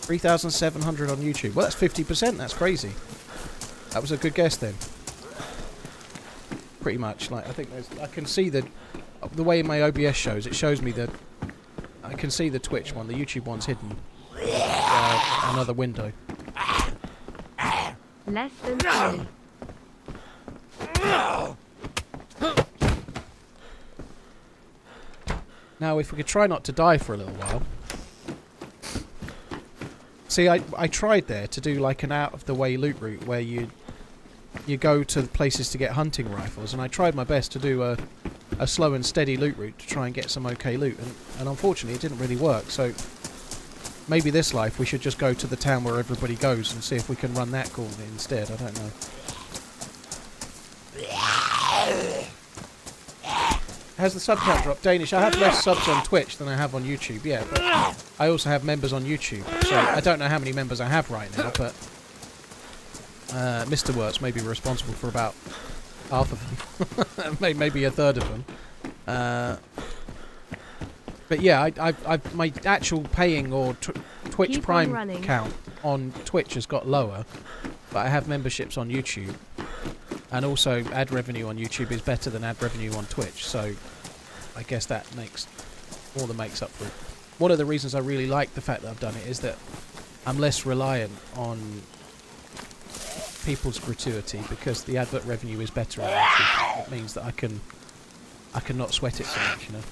$3,700 on YouTube. Well, that's 50%. That's crazy. That was a good guess then. Pretty much. Like, I think I can see the way my OBS shows. It shows me that I can see the Twitch one. The YouTube one's hidden. Another window. Less than 3. Now, if we could try not to die for a little while. See, I tried there to do like an out-of-the-way loot route where you go to places to get hunting rifles, and I tried my best to do a slow and steady loot route to try and get some okay loot, and unfortunately it didn't really work, so maybe this life we should just go to the town where everybody goes and see if we can run that gauntlet instead. I don't know. Has the sub count dropped? Danish, I have less subs on Twitch than I have on YouTube, yeah, but I also have members on YouTube, so I don't know how many members I have right now, but Mr. Wirtz may be responsible for about half of them, maybe a third of them. But yeah, my actual paying or Twitch Prime count on Twitch has got lower, but I have memberships on YouTube. And also, ad revenue on YouTube is better than ad revenue on Twitch, so I guess that more than makes up for it. One of the reasons I really like the fact that I've done it is that I'm less reliant on people's gratuity, because the advert revenue is better on YouTube. It means that I can not sweat it so much, you know.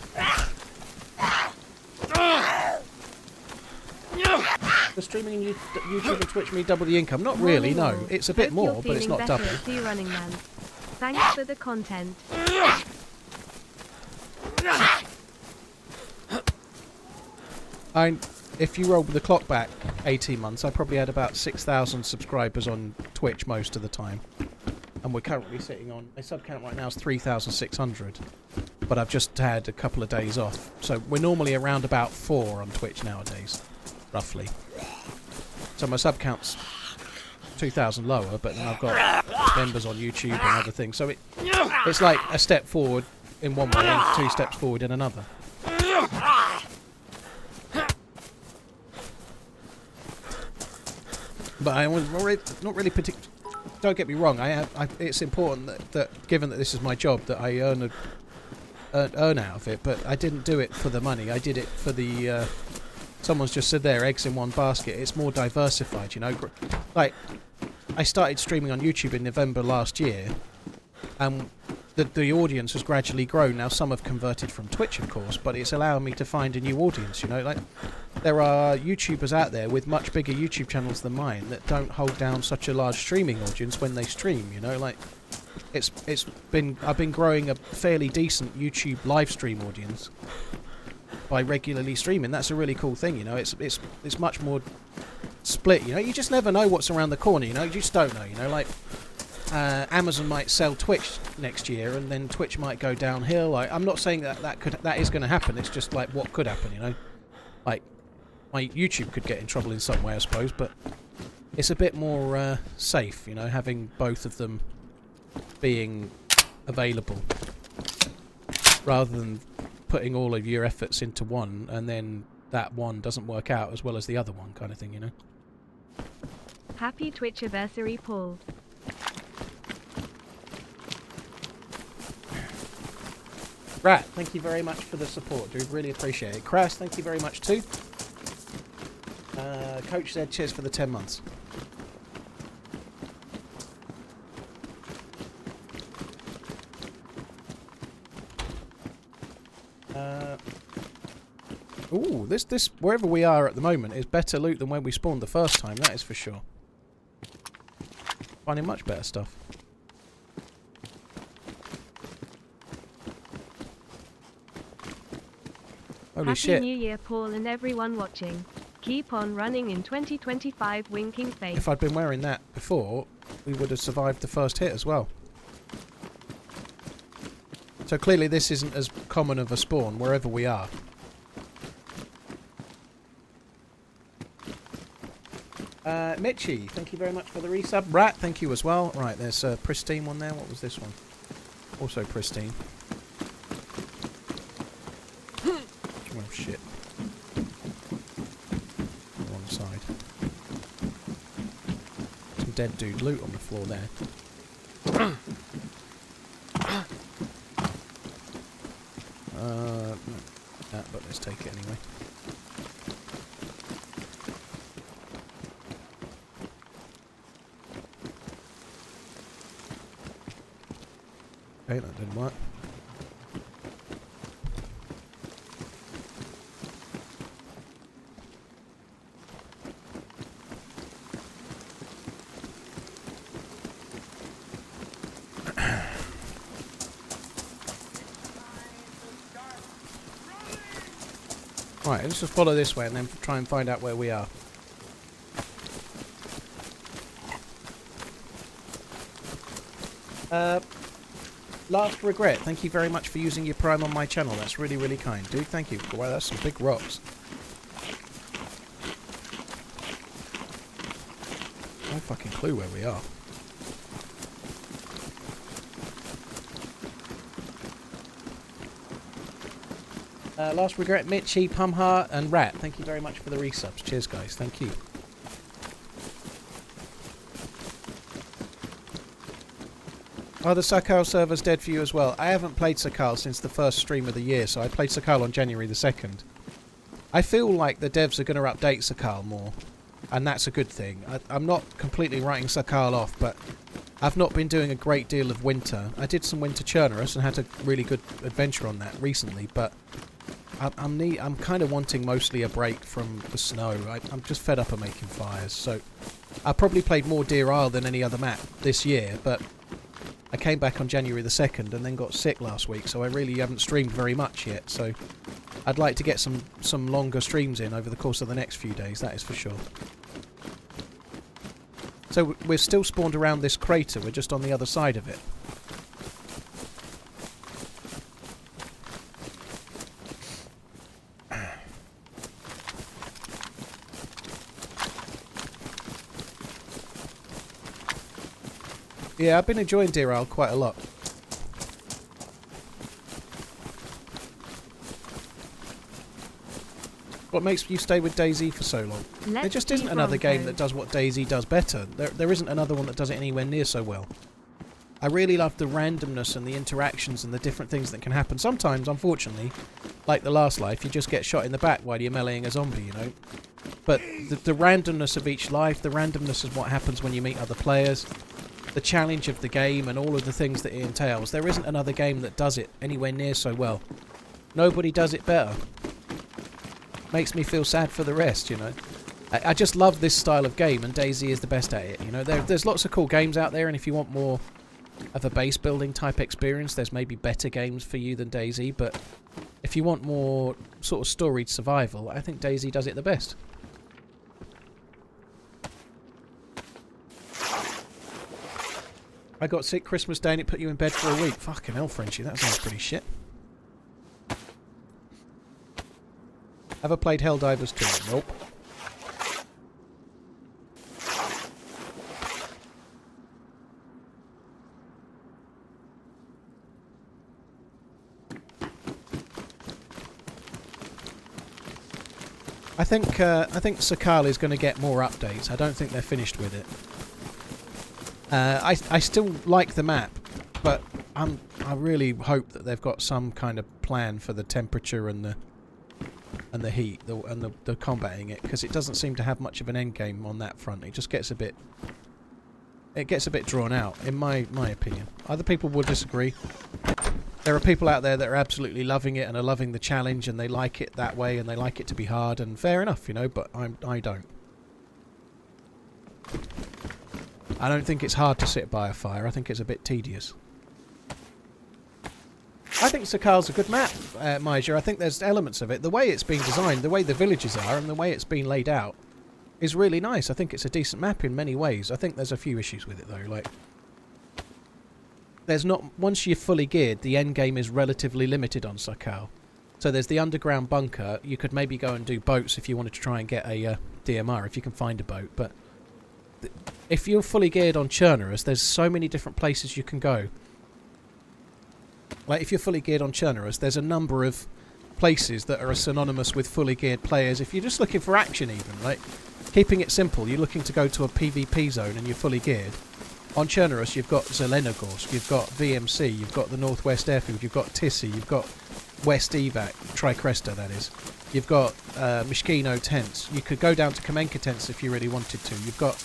Does streaming in YouTube and Twitch mean double the income? Not really, no. It's a bit more, but it's not double. TheRunningManZ. Thanks for the content. If you roll the clock back 18 months, I probably had about 6,000 subscribers on Twitch most of the time. And we're currently sitting on... My sub count right now is 3,600. But I've just had a couple of days off. So we're normally around about 4 on Twitch nowadays, roughly. So my sub count's 2,000 lower, but then I've got members on YouTube and other things. So it's like a step forward in one way and 2 steps forward in another. But I was not really particular. Don't get me wrong. It's important that given that this is my job, that I earn out of it. But I didn't do it for the money. I did it for the. Someone's just said there, eggs in one basket. It's more diversified, you know. Like, I started streaming on YouTube in November last year, and the audience has gradually grown. Now some have converted from Twitch, of course, but it's allowing me to find a new audience. You know, like there are YouTubers out there with much bigger YouTube channels than mine that don't hold down such a large streaming audience when they stream. You know, like I've been growing a fairly decent YouTube live stream audience by regularly streaming. That's a really cool thing. You know, it's much more split. You know, you just never know what's around the corner. You know, you just don't know. You know, like. Amazon might sell Twitch next year, and then Twitch might go downhill. Like, I'm not saying that is going to happen. It's just like what could happen, you know. Like, my YouTube could get in trouble in some way, I suppose, but it's a bit more safe, you know, having both of them being available rather than putting all of your efforts into one and then that one doesn't work out as well as the other one, kind of thing, you know. Happy Twitchiversary, Paul. Rat, thank you very much for the support, dude. Really appreciate it. Crass, thank you very much too. Coach said cheers for the 10 months. Ooh, this wherever we are at the moment is better loot than when we spawned the first time, that is for sure. Finding much better stuff. Holy Happy shit. New Year, Paul, and everyone watching. Keep on running in 2025, winking face. If I'd been wearing that before, we would have survived the first hit as well. So clearly this isn't as common of a spawn wherever we are. Mitchie, thank you very much for the resub. Rat, thank you as well. Right, there's a pristine one there. What was this one? Also pristine. Oh shit. Wrong side. Some dead dude loot on the floor there. No, but let's take it anyway. Okay, that didn't work. Right, let's just follow this way and then try and find out where we are. Last regret, thank you very much for using your Prime on my channel. That's really, really kind, dude. Thank you. Wow, that's some big rocks. No fucking clue where we are. Last regret, Mitchie, Pumheart, and Rat. Thank you very much for the resubs. Cheers, guys. Thank you. Oh, the Sakal server's dead for you as well. I haven't played Sakal since the first stream of the year, so I played Sakal on January the 2nd. I feel like the devs are going to update Sakal more, and that's a good thing. I'm not completely writing Sakal off, but I've not been doing a great deal of winter. I did some winter Churnerous and had a really good adventure on that recently, but I'm kind of wanting mostly a break from the snow. I'm just fed up of making fires, so I probably played more Deer Isle than any other map this year, but I came back on January the 2nd and then got sick last week, so I really haven't streamed very much yet, so I'd like to get some longer streams in over the course of the next few days, that is for sure. So we're still spawned around this crater, we're just on the other side of it. Yeah, I've been enjoying Deer Isle quite a lot. What makes you stay with DayZ for so long? There just isn't another game that does what DayZ does better. There isn't another one that does it anywhere near so well. I really love the randomness and the interactions and the different things that can happen. Sometimes, unfortunately, like the last life, you just get shot in the back while you're meleeing a zombie, you know? But the randomness of each life, the randomness of what happens when you meet other players, the challenge of the game and all of the things that it entails, there isn't another game that does it anywhere near so well. Nobody does it better. Makes me feel sad for the rest, you know. I just love this style of game, and DayZ is the best at it, you know. There's lots of cool games out there, and if you want more of a base building type experience, there's maybe better games for you than DayZ, but if you want more sort of storied survival, I think DayZ does it the best. I got sick Christmas Day and it put you in bed for a week. Fucking hell, Frenchie, that sounds pretty shit. Ever played Helldivers 2? Nope. I think Sakal is going to get more updates. I don't think they're finished with it. I still like the map, but I really hope that they've got some kind of plan for the temperature and the heat and the combating it, because it doesn't seem to have much of an end game on that front. It just gets a bit drawn out, in my opinion. Other people will disagree. There are people out there that are absolutely loving it and are loving the challenge, and they like it that way and they like it to be hard, and fair enough, you know, but I don't. I don't think it's hard to sit by a fire. I think it's a bit tedious. I think Sakal's a good map, Major. I think there's elements of it. The way it's been designed, the way the villages are, and the way it's been laid out is really nice. I think it's a decent map in many ways. I think there's a few issues with it, though. Like, there's not... Once you're fully geared, the end game is relatively limited on Sakal. So there's the underground bunker. You could maybe go and do boats if you wanted to try and get a DMR, if you can find a boat. But if you're fully geared on Churnerous, there's so many different places you can go. Like, if you're fully geared on Churnerous, there's a number of places that are synonymous with fully geared players. If you're just looking for action even, like, keeping it simple, you're looking to go to a PvP zone and you're fully geared. On Churnerous, you've got Zelenogorsk, you've got VMC, you've got the Northwest Airfield, you've got Tissy, you've got West Evac, Tricresta that is. You've got Mishkino tents. You could go down to Kamenka tents if you really wanted to. You've got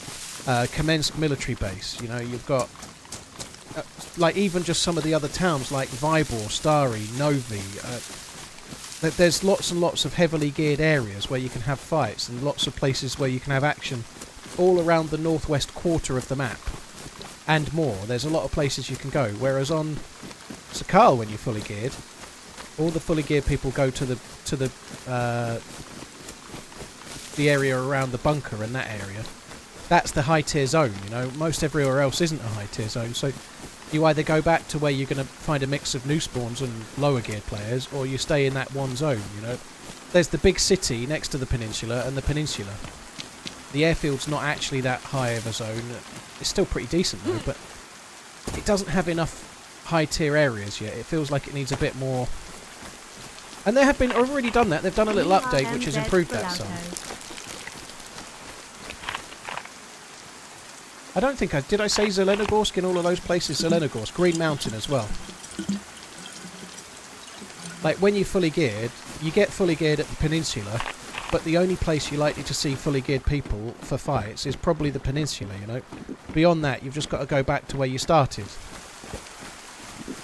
Kamensk military base, you know, you've got... like, even just some of the other towns like Vybor, Stari, Novi. There's lots and lots of heavily geared areas where you can have fights, and lots of places where you can have action all around the northwest quarter of the map. And more. There's a lot of places you can go. Whereas on Sakal, when you're fully geared, all the fully geared people go to the area around the bunker and that area. That's the high tier zone, you know. Most everywhere else isn't a high tier zone, so you either go back to where you're going to find a mix of new spawns and lower geared players, or you stay in that one zone, you know. There's the big city next to the peninsula and the peninsula. The airfield's not actually that high of a zone. It's still pretty decent though, but it doesn't have enough high tier areas yet. It feels like it needs a bit more. And they have been already done that. They've done a little update which has improved that some. I don't think I... Did I say Zelenogorsk in all of those places? Zelenogorsk. Green Mountain as well. Like, when you're fully geared, you get fully geared at the peninsula, but the only place you're likely to see fully geared people for fights is probably the peninsula, you know? Beyond that, you've just got to go back to where you started.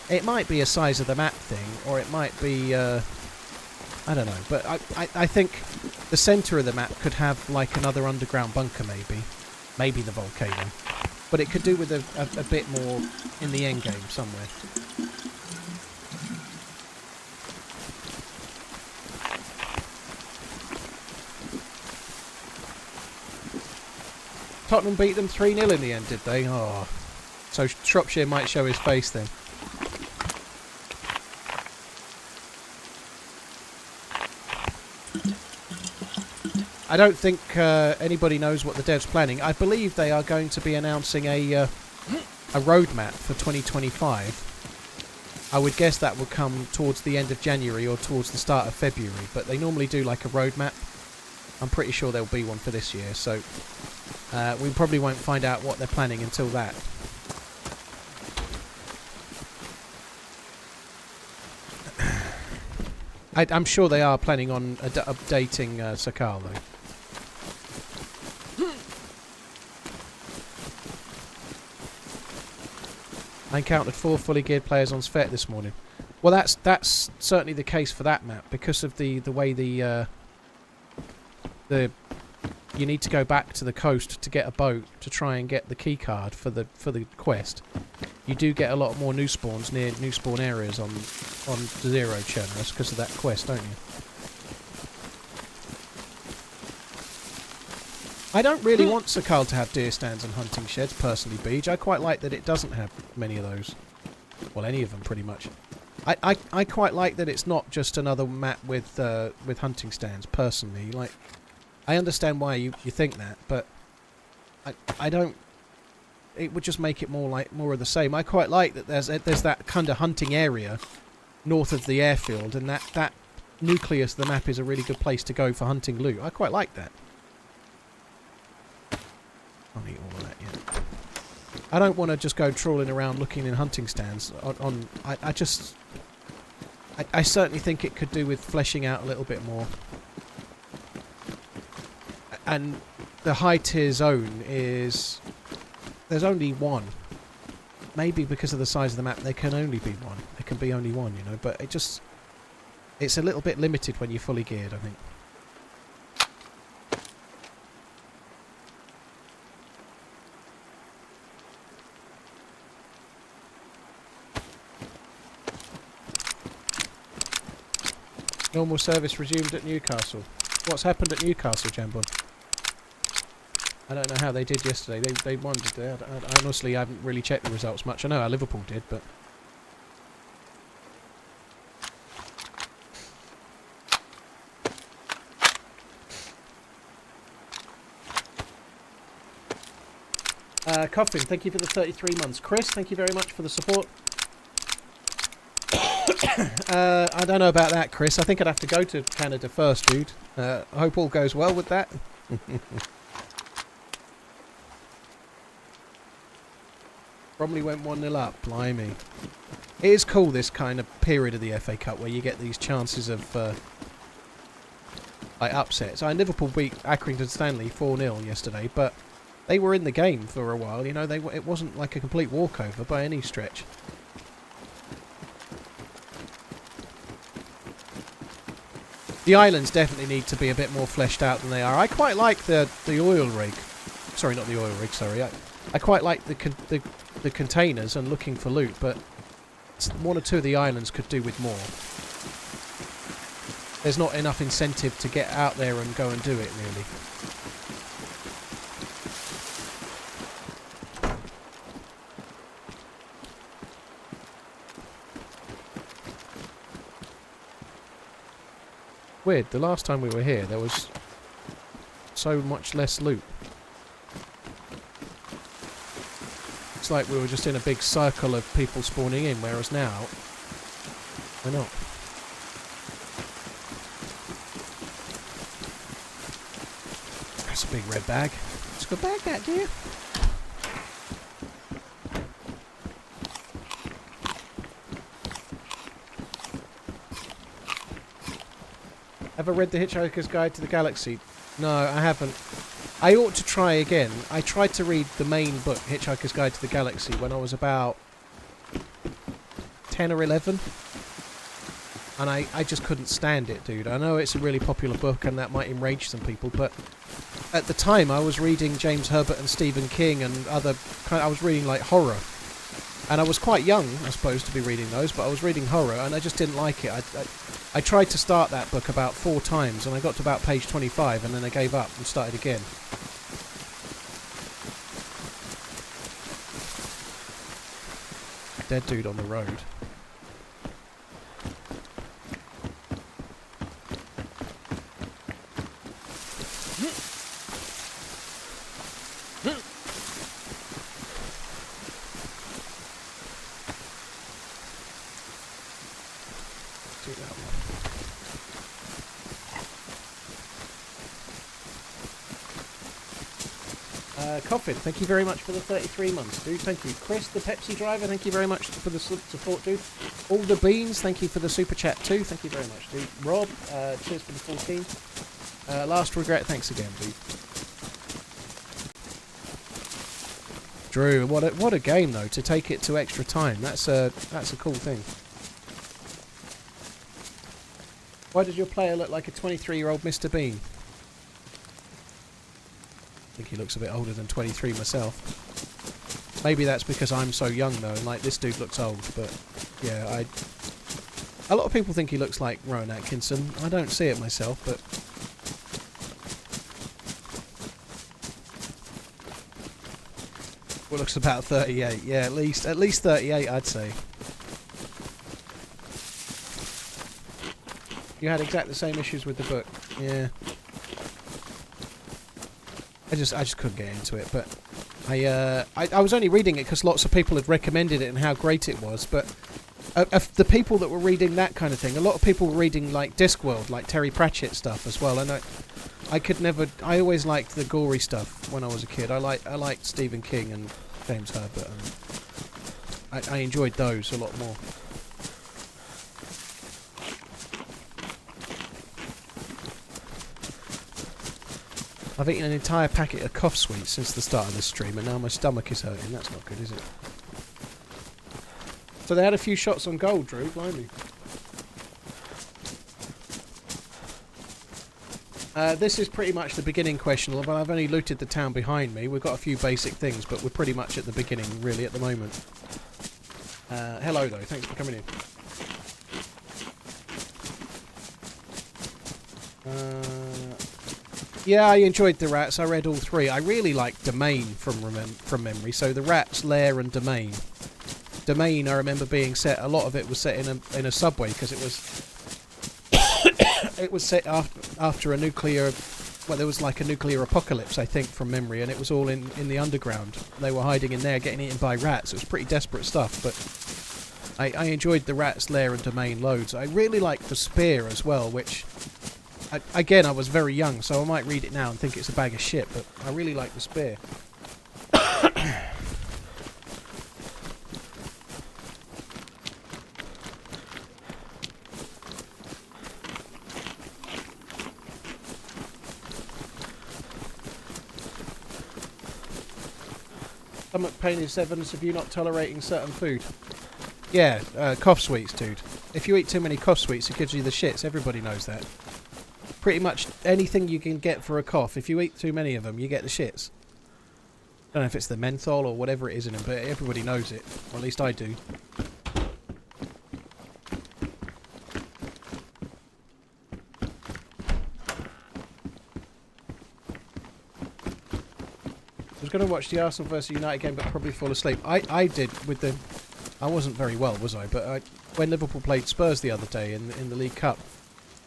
It might be a size of the map thing, or it might be... I don't know, but I think the centre of the map could have, like, another underground bunker, maybe. Maybe the volcano. But it could do with a bit more in the end game somewhere. Tottenham beat them 3-0 in the end, did they? Oh. So Shropshire might show his face then. I don't think anybody knows what the dev's planning. I believe they are going to be announcing a roadmap for 2025. I would guess that will come towards the end of January or towards the start of February, but they normally do like a roadmap. I'm pretty sure there'll be one for this year, so we probably won't find out what they're planning until that. I'm sure they are planning on updating Sakal, though. I encountered 4 fully geared players on Svet this morning. Well, that's certainly the case for that map because of the way you need to go back to the coast to get a boat to try and get the key card for the quest. You do get a lot more new spawns near new spawn areas on Zero Chernus because of that quest, don't you? I don't really want Sakal to have deer stands and hunting sheds, personally, Beej. I quite like that it doesn't have many of those. Well, any of them, pretty much. I quite like that it's not just another map with hunting stands, personally. Like, I understand why you think that, but I don't... It would just make it more of the same. I quite like that there's that kind of hunting area north of the airfield, and that nucleus of the map is a really good place to go for hunting loot. I quite like that. I'll eat all of that, yeah. I don't want to just go trawling around looking in hunting stands. I certainly think it could do with fleshing out a little bit more. And the high tier zone is... There's only one. Maybe because of the size of the map, there can only be one. There can be only one, you know. But it's a little bit limited when you're fully geared, I think. Normal service resumed at Newcastle. What's happened at Newcastle, Jambon? I don't know how they did yesterday. They won, did they? I honestly haven't really checked the results much. I know how Liverpool did, but... Coffin, thank you for the 33 months. Chris, thank you very much for the support. I don't know about that, Chris. I think I'd have to go to Canada first, dude. I hope all goes well with that. Probably went 1-0 up, blimey. It is cool, this kind of period of the FA Cup where you get these chances of like upsets. Liverpool beat Accrington Stanley 4-0 yesterday, but they were in the game for a while, you know. It wasn't like a complete walkover by any stretch. The islands definitely need to be a bit more fleshed out than they are. I quite like the oil rig. Sorry, not the oil rig, sorry. I quite like the containers and looking for loot, but one or two of the islands could do with more. There's not enough incentive to get out there and go and do it, really. Weird, the last time we were here there was so much less loot. It's like we were just in a big circle of people spawning in, whereas now we're not. That's a big red bag. It's a good bag, that, dear. Have I read The Hitchhiker's Guide to the Galaxy? No, I haven't. I ought to try again. I tried to read the main book, Hitchhiker's Guide to the Galaxy, when I was about 10 or 11. And I just couldn't stand it, dude. I know it's a really popular book and that might enrage some people, but at the time I was reading James Herbert and Stephen King and other I was reading like horror. And I was quite young, I suppose, to be reading those, but I was reading horror and I just didn't like it. I tried to start that book about 4 times and I got to about page 25 and then I gave up and started again. Dead dude on the road. Coffin, thank you very much for the 33 months, dude. Thank you. Chris, the Pepsi driver, thank you very much for the support, dude. All the beans, thank you for the super chat too. Thank you very much, dude. Rob, cheers for the 14. Last regret, thanks again, dude. Drew, what a game though, to take it to extra time. That's a cool thing. Why does your player look like a 23-year-old Mr. Bean? I think he looks a bit older than 23 myself. Maybe that's because I'm so young though, and like this dude looks old, but yeah, a lot of people think he looks like Rowan Atkinson. I don't see it myself, but well, looks about 38. Yeah, at least 38, I'd say. You had exactly the same issues with the book. Yeah. I just couldn't get into it, but I was only reading it because lots of people had recommended it and how great it was, but the people that were reading that kind of thing, a lot of people were reading like Discworld, like Terry Pratchett stuff as well, and I could never, I always liked the gory stuff when I was a kid. I liked Stephen King and James Herbert, and I enjoyed those a lot more. I've eaten an entire packet of cough sweets since the start of this stream, and now my stomach is hurting. That's not good, is it? So they had a few shots on gold, Drew. Blimey. This is pretty much the beginning question. Well, I've only looted the town behind me. We've got a few basic things, but we're pretty much at the beginning, really, at the moment. Hello, though. Thanks for coming in. Yeah, I enjoyed the rats. I read all 3. I really liked Domain from memory. So the rats, Lair, and Domain. Domain, I remember being set. A lot of it was set in a subway because it was it was set after a nuclear. Well, there was like a nuclear apocalypse, I think, from memory, and it was all in the underground. They were hiding in there, getting eaten by rats. It was pretty desperate stuff, but I enjoyed the rats, Lair, and Domain loads. I really liked the Spear as well, which. Again, I was very young, so I might read it now and think it's a bag of shit, but I really like the Spear. Stomach pain is evidence of you not tolerating certain food. Yeah, cough sweets, dude. If you eat too many cough sweets, it gives you the shits. Everybody knows that. Pretty much anything you can get for a cough, if you eat too many of them, you get the shits. I don't know if it's the menthol or whatever it is in them, but everybody knows it. Or at least I do. I was going to watch the Arsenal vs United game, but probably fall asleep. I did with the... I wasn't very well, was I? But when Liverpool played Spurs the other day in the League Cup,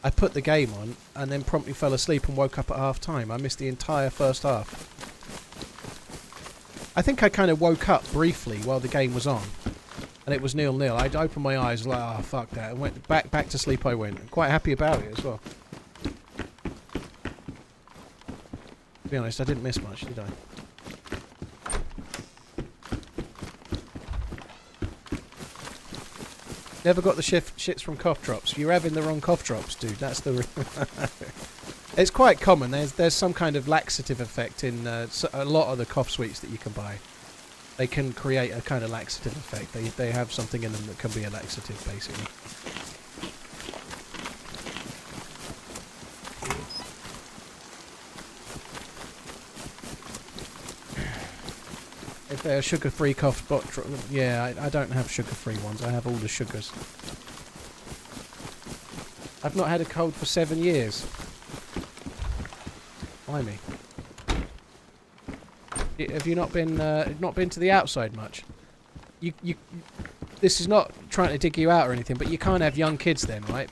I put the game on and then promptly fell asleep and woke up at half time. I missed the entire first half. I think I kind of woke up briefly while the game was on, and it was 0-0. I'd opened my eyes like, oh fuck that, and went back to sleep. I went. I'm quite happy about it as well. To be honest, I didn't miss much, did I? Never got the shits from cough drops. You're having the wrong cough drops, dude. That's the... It's quite common. There's some kind of laxative effect in a lot of the cough sweets that you can buy. They can create a kind of laxative effect. They have something in them that can be a laxative, basically. If they're sugar-free cough spot, yeah, I don't have sugar-free ones. I have all the sugars. I've not had a cold for 7 years. Blimey. Have you not been to the outside much? This is not trying to dig you out or anything, but you can't have young kids then, right?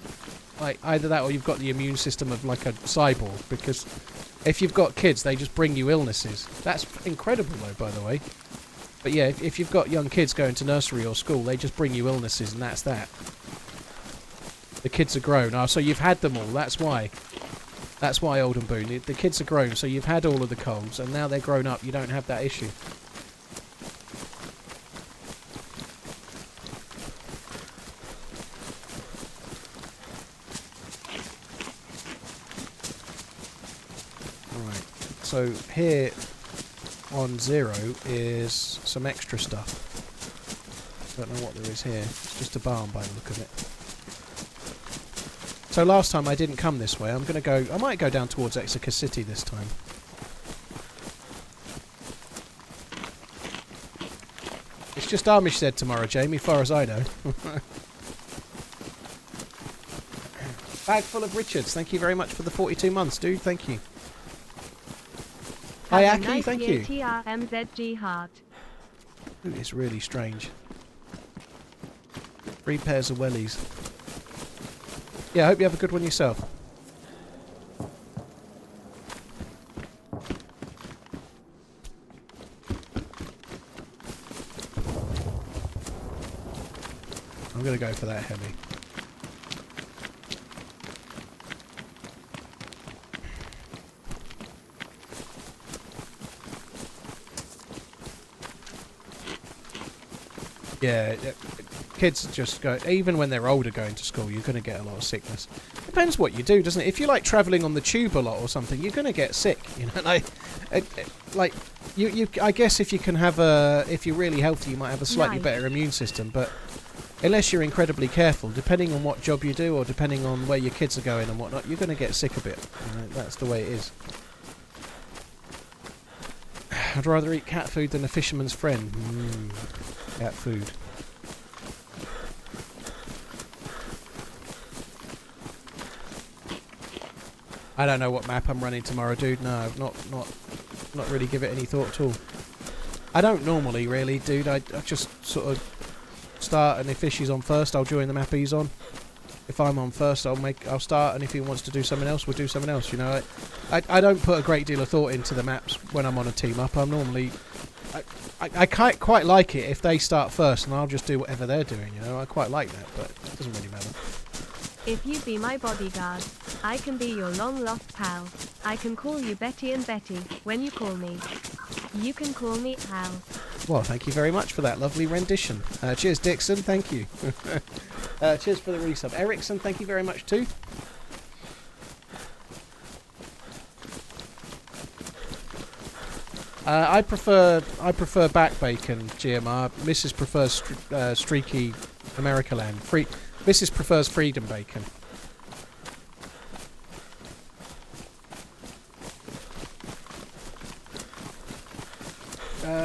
Like either that or you've got the immune system of like a cyborg, because if you've got kids, they just bring you illnesses. That's incredible though, by the way. But yeah, if you've got young kids going to nursery or school, they just bring you illnesses, and that's that. The kids are grown. Oh, so you've had them all. That's why. That's why, Old and Boone. The kids are grown, so you've had all of the colds, and now they're grown up. You don't have that issue. Right. So here on 0 is some extra stuff. Don't know what there is here. It's just a barn by the look of it. So last time I didn't come this way. I might go down towards Esseker City this time. It's just Armistead tomorrow, Jamie, far as I know. Bag full of Richards. Thank you very much for the 42 months, dude. Thank you. Hi, Have a Aki. nice Thank year, you. TRMZG heart. Ooh, it's really strange. 3 pairs of wellies. Yeah, I hope you have a good one yourself. I'm going to go for that heli. Yeah, kids just go, even when they're older going to school, you're going to get a lot of sickness. Depends what you do, doesn't it? If you like travelling on the tube a lot or something, you're going to get sick, you know. I guess if you can have if you're really healthy, you might have a slightly better immune system, but unless you're incredibly careful, depending on what job you do or depending on where your kids are going and whatnot, you're going to get sick a bit. You know, that's the way it is. I'd rather eat cat food than a fisherman's friend. Cat food. I don't know what map I'm running tomorrow, dude. No, not really give it any thought at all. I don't normally, really, dude. I just sort of start, and if Fishy's on first, I'll join the map he's on. If I'm on first, I'll start, and if he wants to do something else, we'll do something else. You know, I don't put a great deal of thought into the maps when I'm on a team up. I'm normally, I quite like it if they start first, and I'll just do whatever they're doing. You know, I quite like that, but it doesn't really matter. If you be my bodyguard, I can be your long-lost pal. I can call you Betty and Betty when you call me. You can call me Al. Well, thank you very much for that lovely rendition. Cheers, Dixon. Thank you. Cheers for the resub. Ericsson, thank you very much too. I prefer back bacon, GMR. Mrs. prefers streaky America land. Mrs. prefers freedom bacon.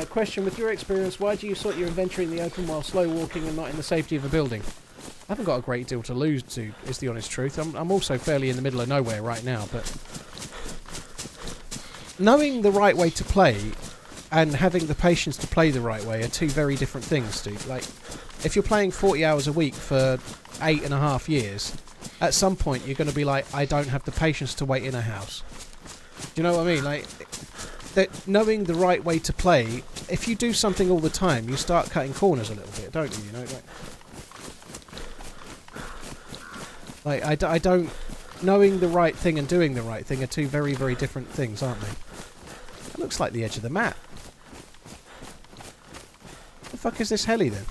Question, with your experience, why do you sort your inventory in the open while slow walking and not in the safety of a building? I haven't got a great deal to lose, is the honest truth. I'm also fairly in the middle of nowhere right now, but knowing the right way to play and having the patience to play the right way are two very different things, dude. Like, if you're playing 40 hours a week for 8.5 years, at some point you're going to be like, I don't have the patience to wait in a house. Do you know what I mean? Like, that knowing the right way to play, if you do something all the time, you start cutting corners a little bit, don't you? You know, like I don't. Knowing the right thing and doing the right thing are two very, very different things, aren't they? That looks like the edge of the map. The fuck is this heli then?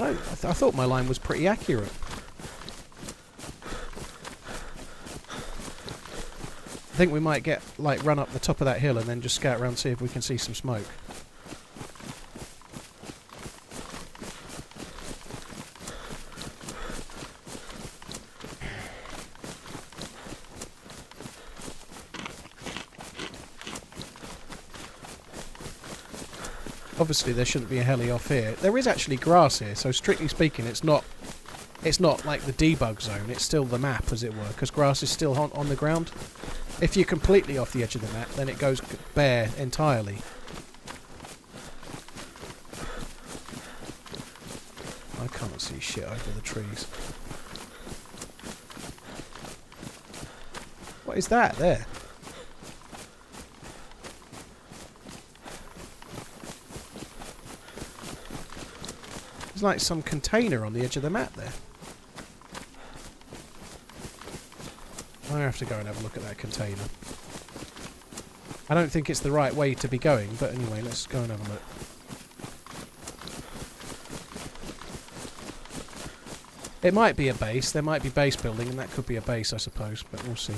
I thought my line was pretty accurate. I think we might get, like, run up the top of that hill and then just scout around and see if we can see some smoke. Obviously there shouldn't be a heli off here. There is actually grass here, so strictly speaking it's not like the debug zone, it's still the map as it were, because grass is still on the ground. If you're completely off the edge of the map, then it goes bare entirely. I can't see shit over the trees. What is that there? There's like some container on the edge of the map there. I have to go and have a look at that container. I don't think it's the right way to be going, but anyway, let's go and have a look. It might be a base, there might be base building, and that could be a base, I suppose, but we'll see.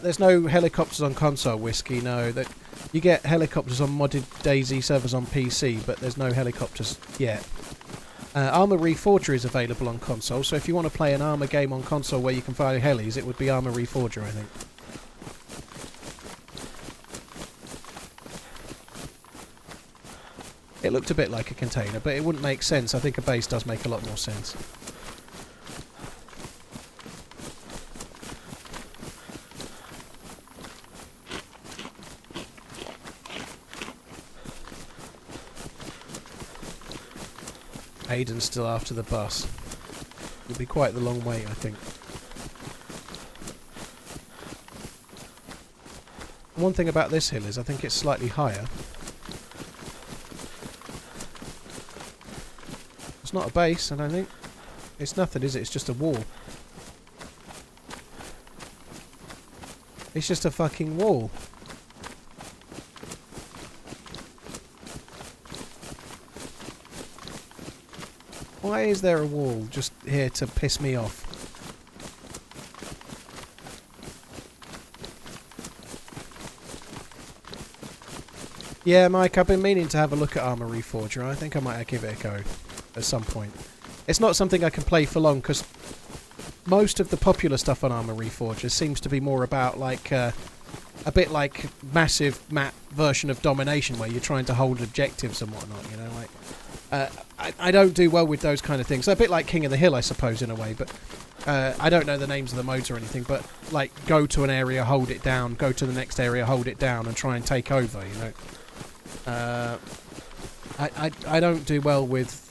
There's no helicopters on console, Whiskey, no. You get helicopters on modded DayZ servers on PC, but there's no helicopters yet. Armour Reforger is available on console, so if you want to play an Armour game on console where you can fly helis, it would be Armour Reforger, I think. It looked a bit like a container, but it wouldn't make sense. I think a base does make a lot more sense. Aiden's still after the bus. It'll be quite the long wait, I think. One thing about this hill is I think it's slightly higher. It's not a base, I don't think. It's nothing, is it? It's just a wall. It's just a fucking wall. Why is there a wall just here to piss me off? Yeah, Mike, I've been meaning to have a look at Armour Reforger. I think I might give it a go at some point. It's not something I can play for long because most of the popular stuff on Armour Reforger seems to be more about like a bit like massive map version of Domination where you're trying to hold objectives and whatnot, you know, like I don't do well with those kind of things. A bit like King of the Hill, I suppose, in a way, but I don't know the names of the modes or anything, but like go to an area, hold it down, go to the next area, hold it down, and try and take over, you know. I don't do well with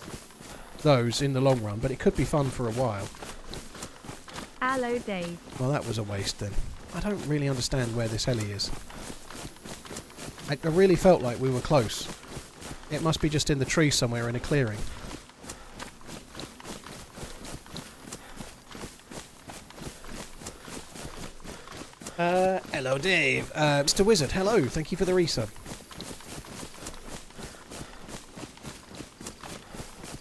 those in the long run, but it could be fun for a while. Hello, Dave. Well, that was a waste then. I don't really understand where this heli is. I really felt like we were close. It must be just in the tree somewhere in a clearing. Hello, Dave. Mr. Wizard, hello. Thank you for the resub.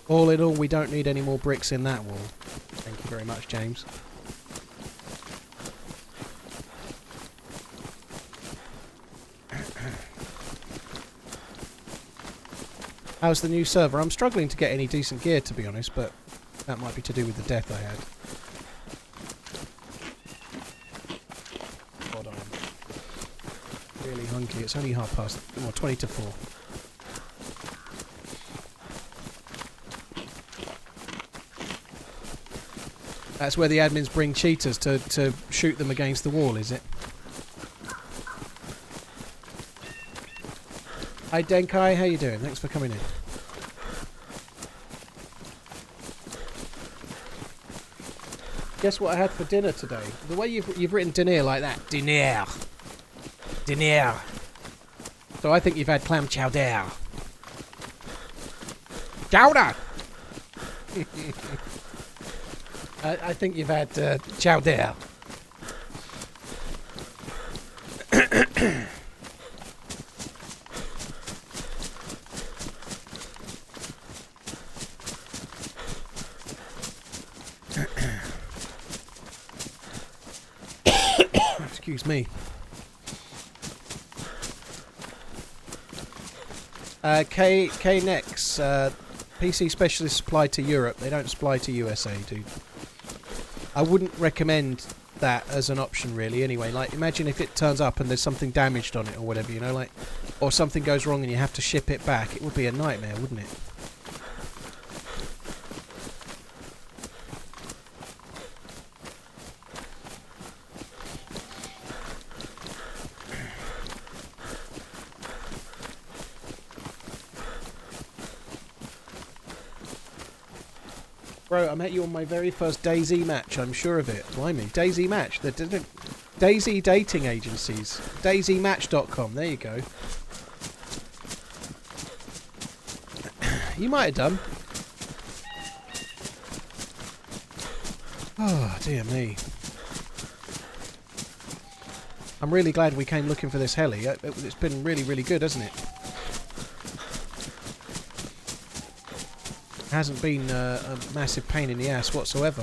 All in all, we don't need any more bricks in that wall. Thank you very much, James. How's the new server? I'm struggling to get any decent gear, to be honest, but that might be to do with the death I had. Hold on. Really hungry. It's only 20 to 4. That's where the admins bring cheaters to shoot them against the wall, is it? Hi Denkai, how you doing? Thanks for coming in. Guess what I had for dinner today? The way you've written dinner like that. Dinner. Dinner. So I think you've had clam chowder. Chowder! I think you've had chowder. Excuse me. K-Nex, PC specialists supply to Europe. They don't supply to USA, dude. I wouldn't recommend that as an option, really, anyway. Like, imagine if it turns up and there's something damaged on it or whatever, you know, like, or something goes wrong and you have to ship it back. It would be a nightmare, wouldn't it? Bro, I met you on my very first DayZ match, I'm sure of it. Blimey, DayZ match. The DayZ dating agencies. DayZmatch.com, there you go. You might have done. Oh, dear me. I'm really glad we came looking for this heli. It's been really, really good, hasn't it? Hasn't been a massive pain in the ass whatsoever.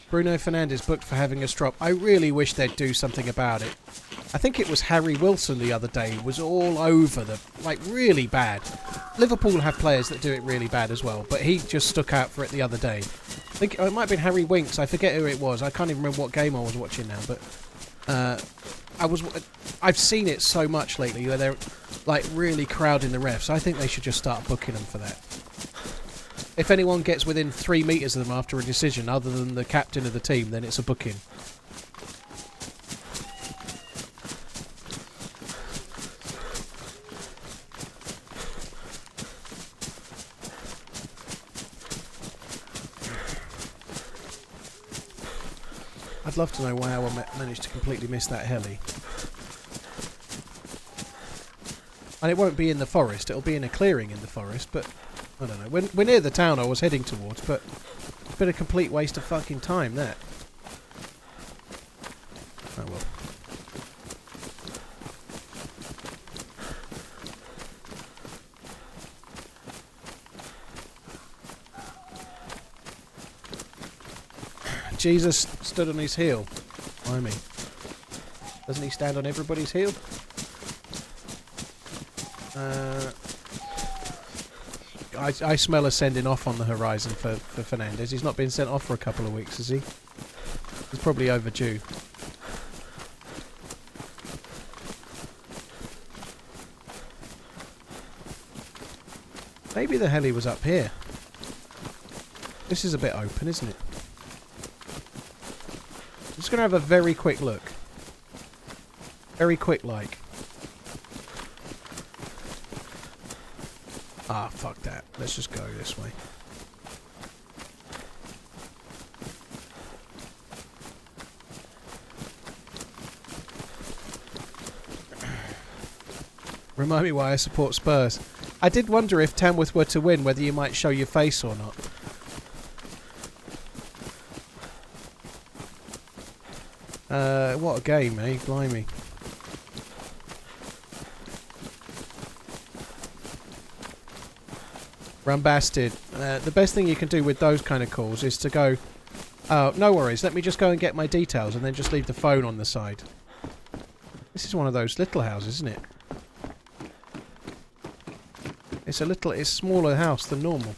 Bruno Fernandes booked for having a strop. I really wish they'd do something about it. I think it was Harry Wilson the other day was all over the... like, really bad. Liverpool have players that do it really bad as well, but he just stuck out for it the other day. I think it might have been Harry Winks. I forget who it was. I can't even remember what game I was watching now, but... I've seen it so much lately where they're like really crowding the refs. I think they should just start booking them for that. If anyone gets within 3 meters of them after a decision other than the captain of the team, then it's a booking. I'd love to know why I managed to completely miss that heli. And it won't be in the forest, it'll be in a clearing in the forest, but I don't know. We're near the town I was heading towards, but it's been a complete waste of fucking time, that. Oh well. Jesus stood on his heel. Blimey. Doesn't he stand on everybody's heel? I smell a sending off on the horizon for Fernandes. He's not been sent off for a couple of weeks, has he? He's probably overdue. Maybe the heli was up here. This is a bit open, isn't it? I'm just going to have a very quick look. Very quick like. Ah, fuck that. Let's just go this way. Remind me why I support Spurs. I did wonder if Tamworth were to win, whether you might show your face or not. What a game, eh? Blimey. Rumbasted. The best thing you can do with those kind of calls is to go, oh, no worries, let me just go and get my details and then just leave the phone on the side. This is one of those little houses, isn't it? It's a smaller house than normal.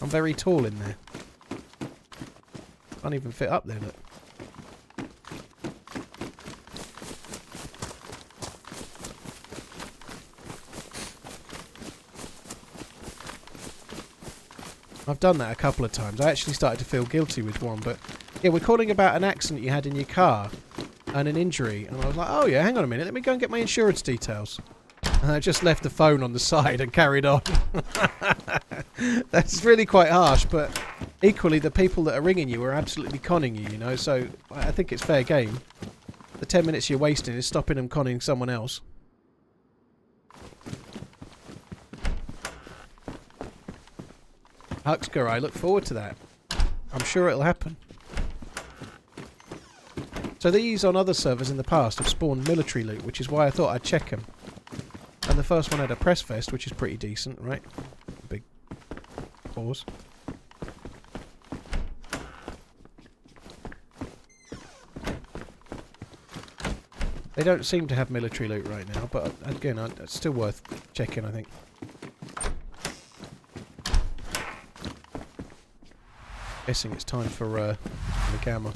I'm very tall in there. Can't even fit up there, look. I've done that a couple of times. I actually started to feel guilty with one, but yeah, we're calling about an accident you had in your car and an injury, and I was like, oh yeah, hang on a minute, let me go and get my insurance details. And I just left the phone on the side and carried on. That's really quite harsh, but equally the people that are ringing you are absolutely conning you, you know, so I think it's fair game. The 10 minutes you're wasting is stopping them conning someone else. Huxker, I look forward to that. I'm sure it'll happen. So these on other servers in the past have spawned military loot, which is why I thought I'd check them. And the first one had a press vest, which is pretty decent, right? Big pause. They don't seem to have military loot right now, but again, it's still worth checking, I think. Guessing it's time for the camera.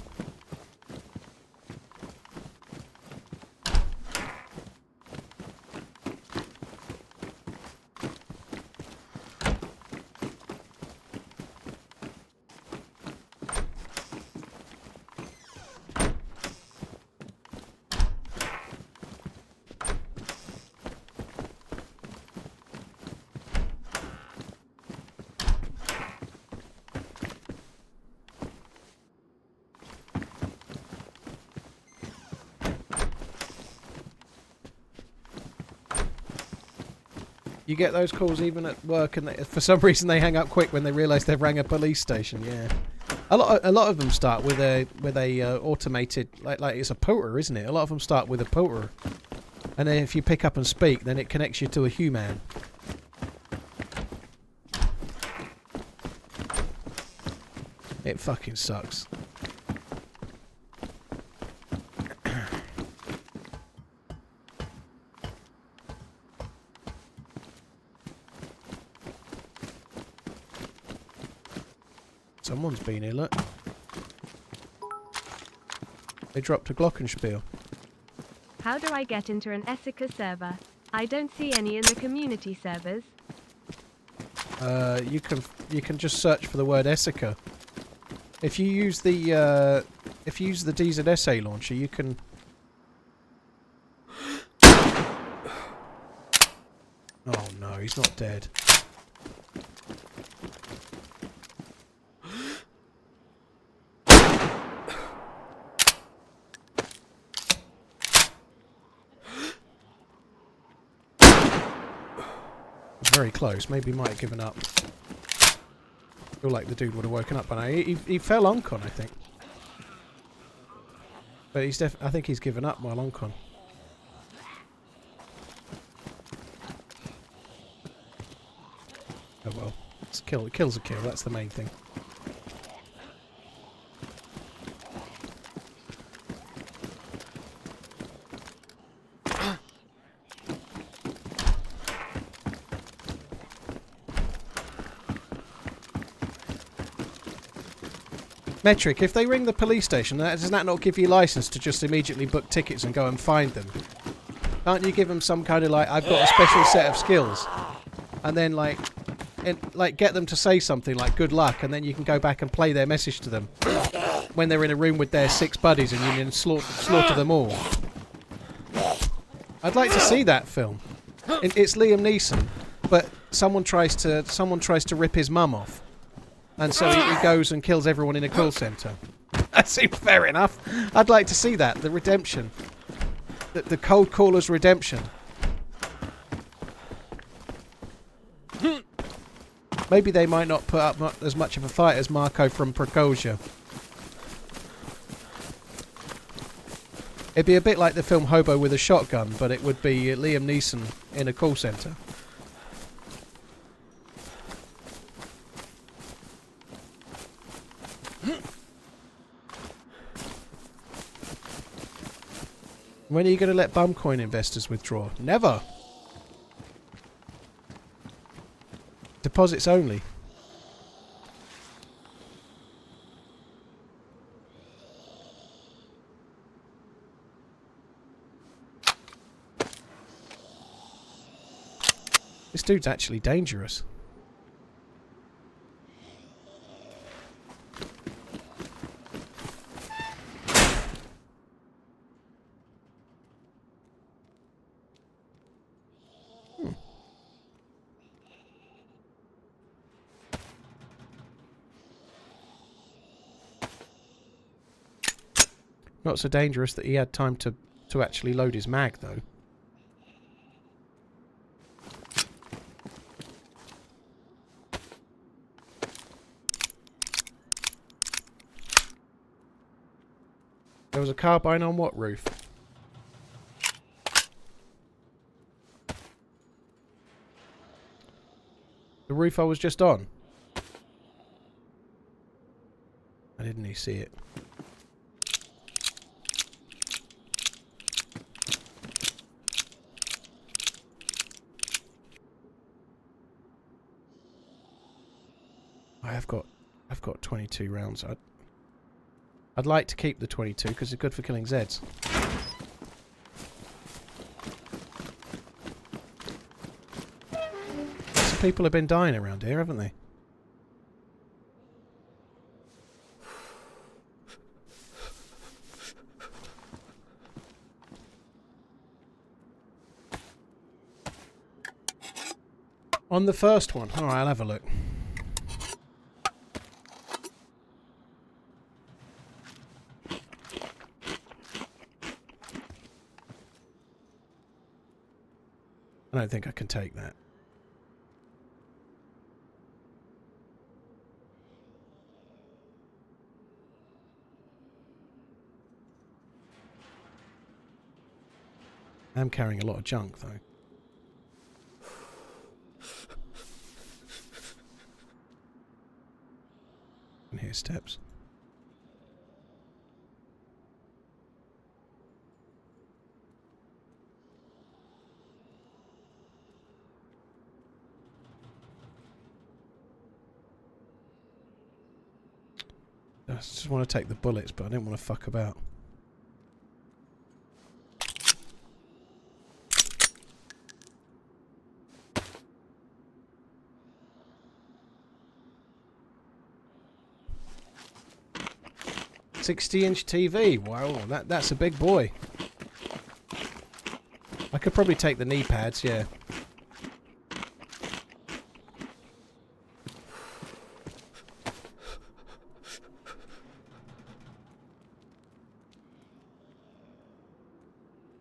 You get those calls even at work, and for some reason they hang up quick when they realise they've rang a police station. Yeah, a lot of them start with a automated like it's a poter, isn't it? A lot of them start with a poter, and then if you pick up and speak, then it connects you to a human. It fucking sucks. Someone's been here, look. They dropped a Glockenspiel. How do I get into an Esseker server? I don't see any in the community servers. You can just search for the word Esseker. If you use the DayZ launcher, you can. Oh no, he's not dead. Very close. Maybe he might have given up. I feel like the dude would have woken up by now. He fell oncon, I think. But he's I think he's given up while oncon. Oh well. It's kill's a kill, that's the main thing. Metric, if they ring the police station, does that not give you license to just immediately book tickets and go and find them? Can't you give them some kind of like, I've got a special set of skills, and then like get them to say something like good luck, and then you can go back and play their message to them when they're in a room with their 6 buddies and you can slaughter them all. I'd like to see that film. It's Liam Neeson, but someone tries to rip his mum off. And so he goes and kills everyone in a call centre. That seems fair enough. I'd like to see that. The redemption. The cold caller's redemption. Maybe they might not put up as much of a fight as Marco from Prokosia. It'd be a bit like the film Hobo with a Shotgun, but it would be Liam Neeson in a call centre. When are you going to let Bumcoin investors withdraw? Never. Deposits only. This dude's actually dangerous. Not so dangerous that he had time to actually load his mag, though. There was a carbine on what roof? The roof I was just on. I didn't even see it. I've got 22 rounds. I'd like to keep the 22 because it's good for killing Zeds. Some people have been dying around here, haven't they? On the first one. Alright, I'll have a look. I don't think I can take that. I'm carrying a lot of junk, though. And hear steps. I just want to take the bullets, but I didn't want to fuck about. $60-inch TV. Wow, that's a big boy. I could probably take the knee pads, yeah.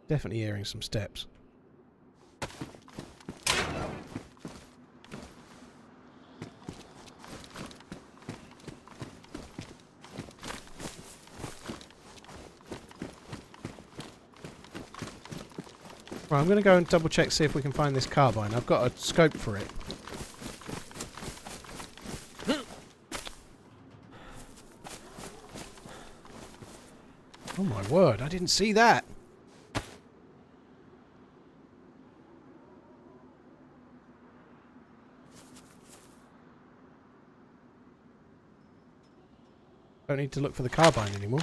Definitely hearing some steps. Right, I'm going to go and double check, see if we can find this carbine. I've got a scope for it. Oh my word, I didn't see that. Don't need to look for the carbine anymore.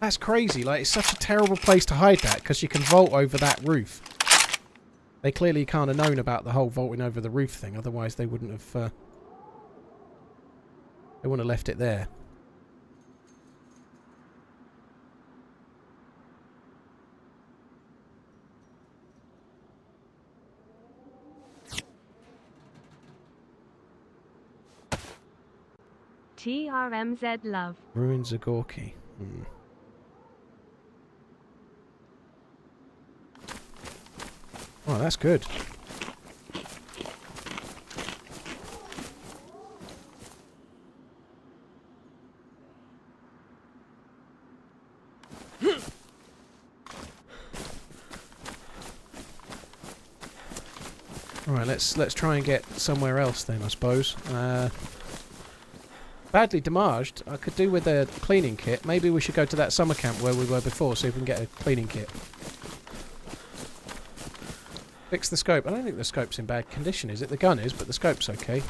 That's crazy, like, it's such a terrible place to hide that, because you can vault over that roof. They clearly can't have known about the whole vaulting over the roof thing, otherwise they wouldn't have, they wouldn't have left it there. TRMZ love. Ruins of Gorky. Hmm. Oh, that's good. Alright, let's try and get somewhere else then, I suppose. Badly damaged. I could do with a cleaning kit. Maybe we should go to that summer camp where we were before, see if we can get a cleaning kit. Fix the scope. I don't think the scope's in bad condition, is it? The gun is, but the scope's okay.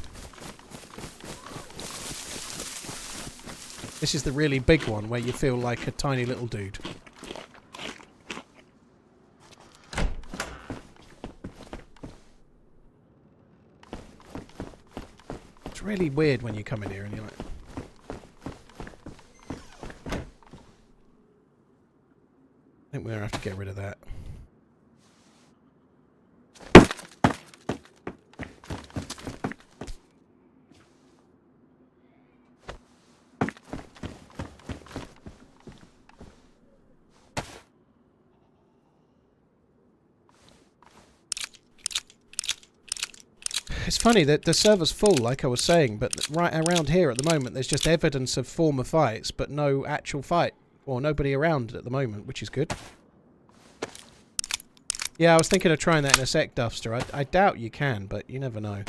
This is the really big one where you feel like a tiny little dude. It's really weird when you come in here and you're like... I think we're going to have to get rid of that. It's funny that the server's full, like I was saying, but right around here at the moment, there's just evidence of former fights, but no actual fight, or nobody around at the moment, which is good. Yeah, I was thinking of trying that in a sec, Duffster. I doubt you can, but you never know.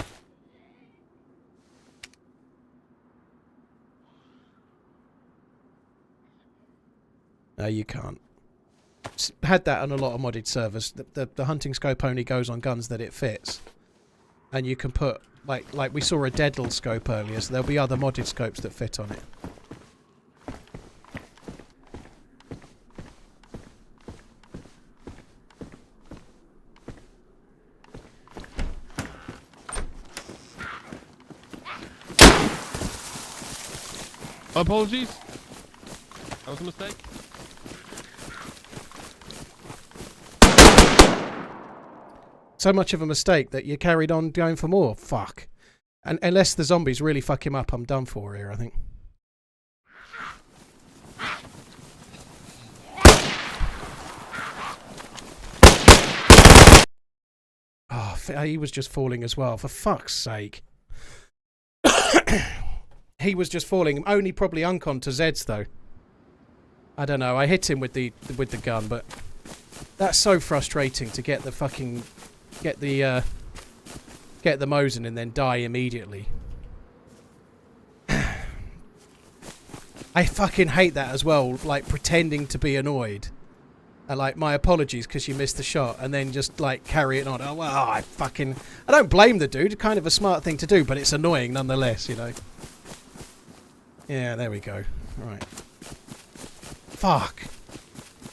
No, you can't. Had that on a lot of modded servers. The hunting scope only goes on guns that it fits. And you can put, like we saw a Deadle scope earlier, so there'll be other modded scopes that fit on it. Apologies. That was a mistake. So much of a mistake that you carried on going for more. Fuck. And unless the zombies really fuck him up, I'm done for here, I think. Oh, he was just falling as well, for fuck's sake. He was just falling. Only probably uncon to Zeds, though. I don't know. I hit him with the gun, but that's so frustrating to get the fucking... Get the Mosin and then die immediately. I fucking hate that as well, like pretending to be annoyed. And like, my apologies because you missed the shot, and then just like carry it on. Oh, well, I don't blame the dude, kind of a smart thing to do, but it's annoying nonetheless, you know. Yeah, there we go. Right. Fuck.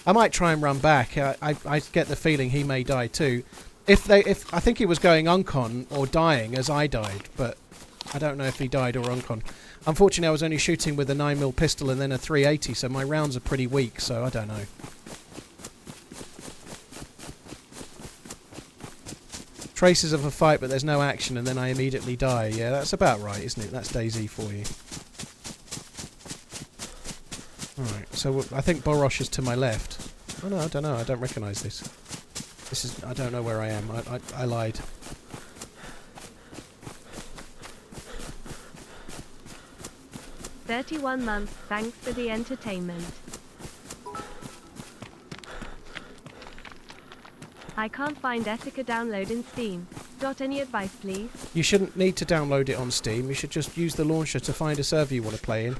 I might try and run back. I get the feeling he may die too. If I think he was going uncon or dying as I died, but I don't know if he died or uncon. Unfortunately, I was only shooting with a 9mm pistol and then a 380, so my rounds are pretty weak, so I don't know. Traces of a fight, but there's no action, and then I immediately die. Yeah, that's about right, isn't it? That's DayZ for you. Alright, so I think Borosh is to my left. Oh no, I don't know. I don't recognise this. This is... I don't know where I am. I lied. "31 months, thanks for the entertainment. I can't find Esseker download in Steam. Got any advice, please?" You shouldn't need to download it on Steam. You should just use the launcher to find a server you want to play in,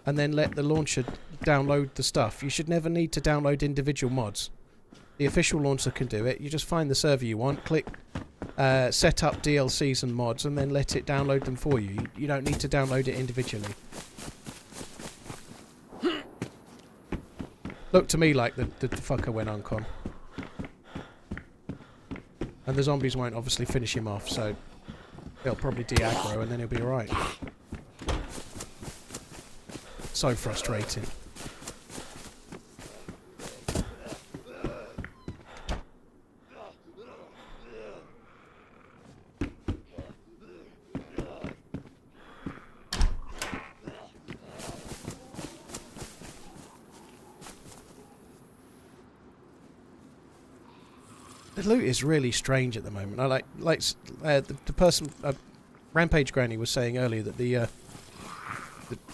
and then let the launcher download the stuff. You should never need to download individual mods. The official launcher can do it. You just find the server you want, click set up DLCs and mods, and then let it download them for you. You don't need to download it individually. Looked to me like the fucker went uncon. And the zombies won't obviously finish him off, so he'll probably de-aggro and then he'll be alright. So frustrating. The loot is really strange at the moment. I like the person, Rampage Granny was saying earlier that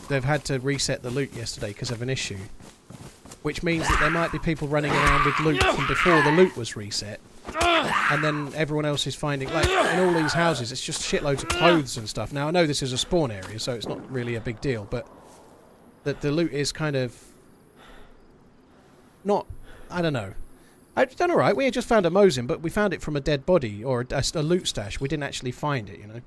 they've had to reset the loot yesterday because of an issue, which means that there might be people running around with loot from before the loot was reset, and then everyone else is finding, like in all these houses, it's just shitloads of clothes and stuff. Now I know this is a spawn area, so it's not really a big deal, but the loot is kind of not. I don't know. I've done alright. We had just found a Mosin, but we found it from a dead body, or a loot stash. We didn't actually find it, you know.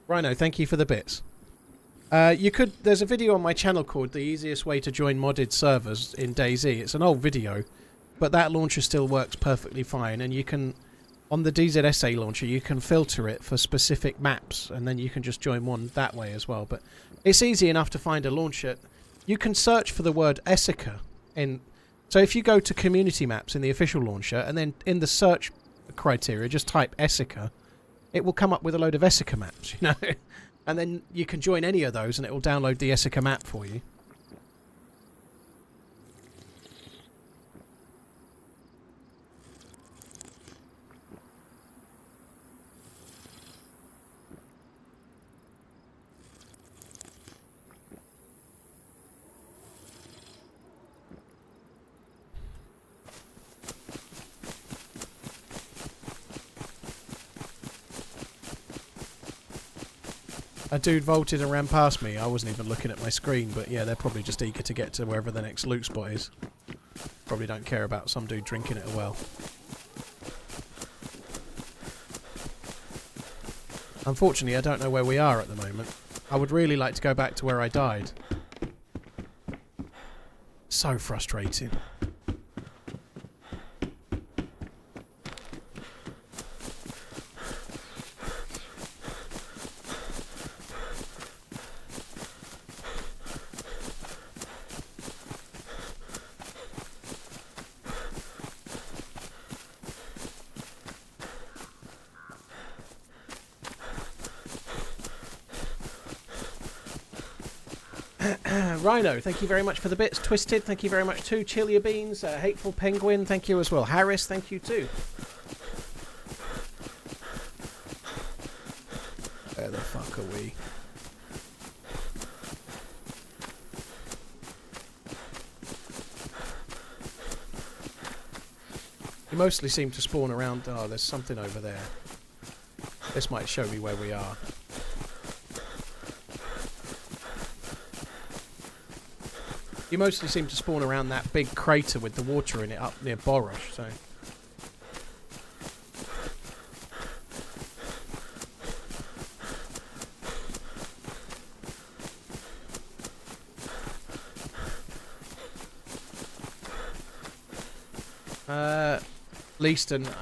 Rhino, thank you for the bits. There's a video on my channel called The Easiest Way to Join Modded Servers in DayZ. It's an old video, but that launcher still works perfectly fine, and you can... On the DZSA launcher, you can filter it for specific maps, and then you can just join one that way as well. But it's easy enough to find a launcher. You can search for the word Esseker in... So if you go to community maps in the official launcher, and then in the search criteria, just type Esseker, it will come up with a load of Esseker maps, you know? And then you can join any of those and it will download the Esseker map for you. A dude vaulted and ran past me. I wasn't even looking at my screen, but yeah, they're probably just eager to get to wherever the next loot spot is. Probably don't care about some dude drinking at a well. Unfortunately, I don't know where we are at the moment. I would really like to go back to where I died. So frustrating. Rhino, thank you very much for the bits. Twisted, thank you very much too. Chilia Beans, Hateful Penguin, thank you as well. Harris, thank you too. Where the fuck are we? You mostly seem to spawn around... Oh, there's something over there. This might show me where we are. You mostly seem to spawn around that big crater with the water in it up near Borosh, so... Leaston,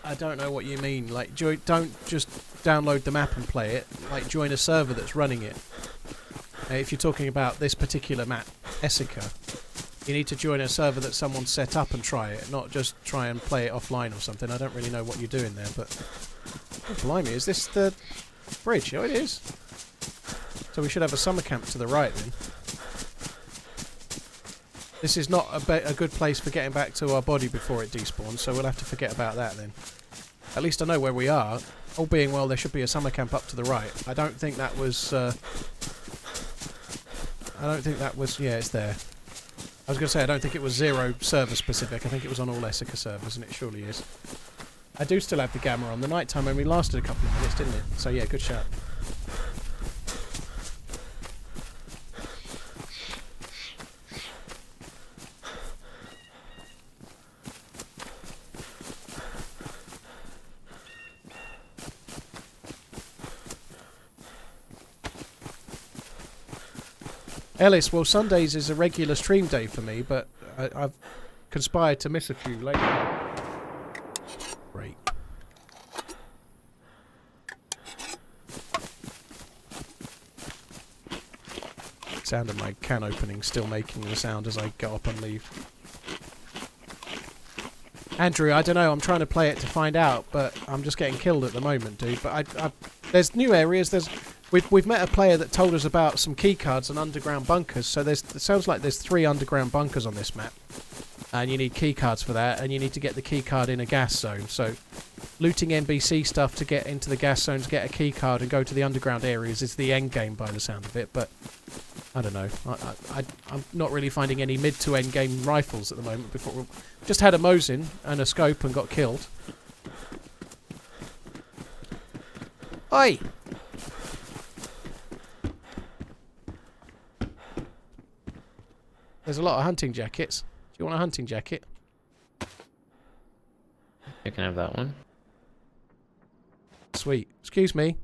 I don't know what you mean. Like, don't just download the map and play it. Like, join a server that's running it. If you're talking about this particular map, Esseker, you need to join a server that someone's set up and try it, not just try and play it offline or something. I don't really know what you're doing there, but... Oh, blimey, is this the bridge? Oh, it is. So we should have a summer camp to the right, then. This is not a good place for getting back to our body before it despawns, so we'll have to forget about that, then. At least I know where we are. All being well, there should be a summer camp up to the right. I don't think that was... Yeah, it's there. I was going to say, I don't think it was 0 server specific. I think it was on all Esseker servers, and it surely is. I do still have the gamma on. The night time only lasted a couple of minutes, didn't it? So yeah, good shout. Ellis, well, Sundays is a regular stream day for me, but I've conspired to miss a few lately. Great. Sound of my can opening still making the sound as I get up and leave. Andrew, I don't know, I'm trying to play it to find out, but I'm just getting killed at the moment, dude. But there's new areas, We've met a player that told us about some keycards and underground bunkers, so it sounds like there's 3 underground bunkers on this map. And you need keycards for that, and you need to get the keycard in a gas zone. So looting NBC stuff to get into the gas zones, get a keycard and go to the underground areas is the end game by the sound of it, but I don't know. I'm not really finding any mid to end game rifles at the moment. Just had a Mosin and a scope and got killed. Oi! There's a lot of hunting jackets. Do you want a hunting jacket? You can have that one. Sweet. Excuse me.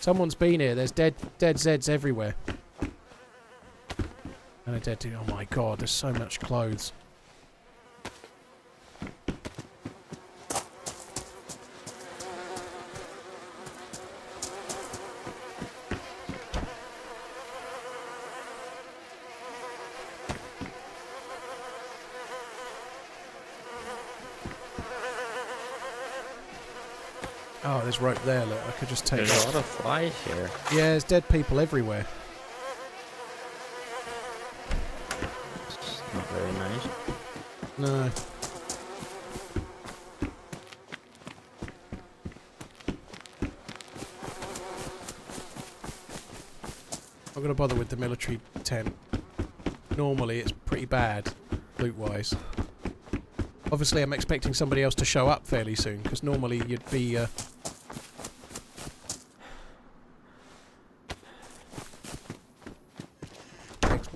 Someone's been here. There's dead Zeds everywhere. And a dead dude. Oh my god, there's so much clothes. Oh, there's rope there. Look, I could just take There's that. a lot of flies here. Yeah, there's dead people everywhere. It's not very nice. No. I'm gonna bother with the military tent. Normally, it's pretty bad, loot-wise. Obviously, I'm expecting somebody else to show up fairly soon, because normally you'd be.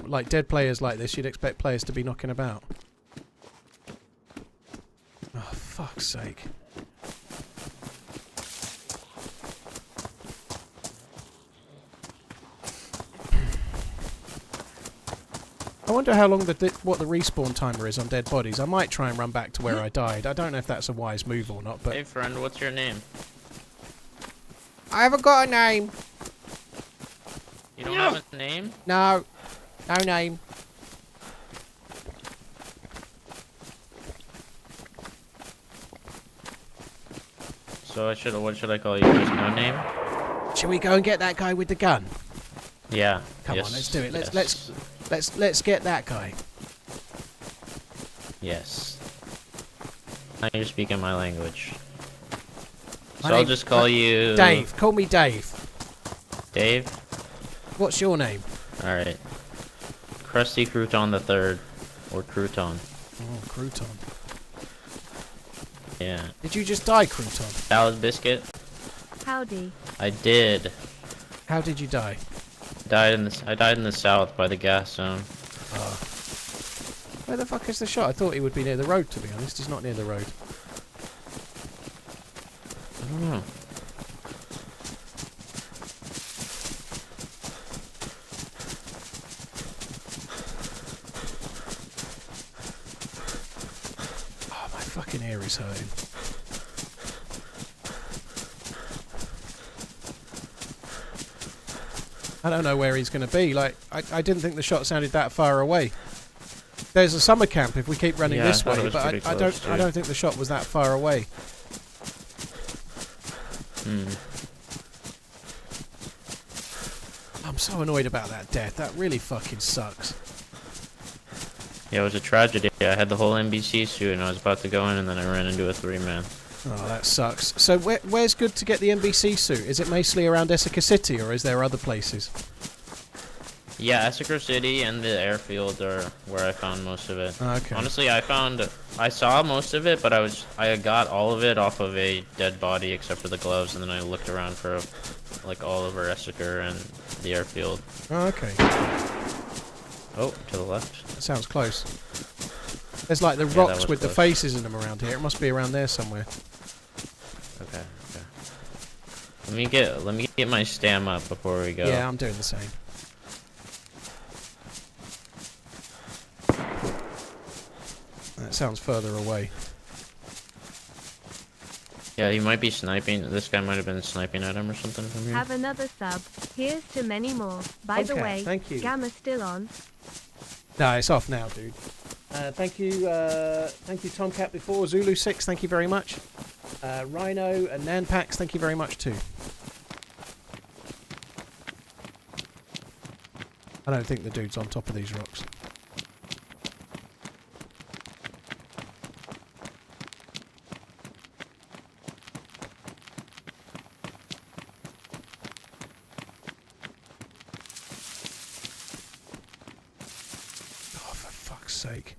Like dead players like this, you'd expect players to be knocking about. Oh, fuck's sake. I wonder how long what the respawn timer is on dead bodies. I might try and run back to where I died. I don't know if that's a wise move or not, but... Hey friend, what's your name? I haven't got a name. You don't have a name? No. No name. So what should I call you? Just no name? Shall we go and get that guy with the gun? Yeah. Come yes, on, let's do it. yes. Let's get that guy. Yes. Now you're speaking my language. My So I'll name- just call you... Dave. Call me Dave. Dave? What's your name? Alright. Krusty Crouton the Third. Or Crouton. Oh, Crouton. Yeah. Did you just die, Crouton? Salad Biscuit? Howdy. I did. How did you die? I died in the south by the gas zone. Oh. Where the fuck is the shot? I thought he would be near the road, to be honest. He's not near the road. I don't know. Oh, my fucking ear is hurting. I don't know where he's going to be. Like, I didn't think the shot sounded that far away. There's a summer camp if we keep running Yeah, this I thought it way, was but pretty I close, don't too. think the shot was that far away. Hmm. I'm so annoyed about that death. That really fucking sucks. Yeah, it was a tragedy. I had the whole NBC suit and I was about to go in and then I ran into a 3-man. Oh, that sucks. So where's good to get the NBC suit? Is it mostly around Esseker City, or is there other places? Yeah, Esseker City and the airfield are where I found most of it. Okay. Honestly, I saw most of it, but I got all of it off of a dead body except for the gloves, and then I looked around for like all over Esseker and the airfield. Oh, okay. Oh, to the left. That sounds close. There's like the that rocks was with the close. faces in them around here. It must be around there somewhere. Okay, okay. Let me get my stam up before we go. Yeah, I'm doing the same. That sounds further away. Yeah, he might be sniping. This guy might have been sniping at him or something from here. Have another sub. Here's to many more. By the Okay, way, thank you. Gamma's still on. No, it's off now, dude. Thank you, Tomcat before Zulu 6. Thank you very much. Rhino and Nanpax, thank you very much too. I don't think the dude's on top of these rocks. Oh, for fuck's sake.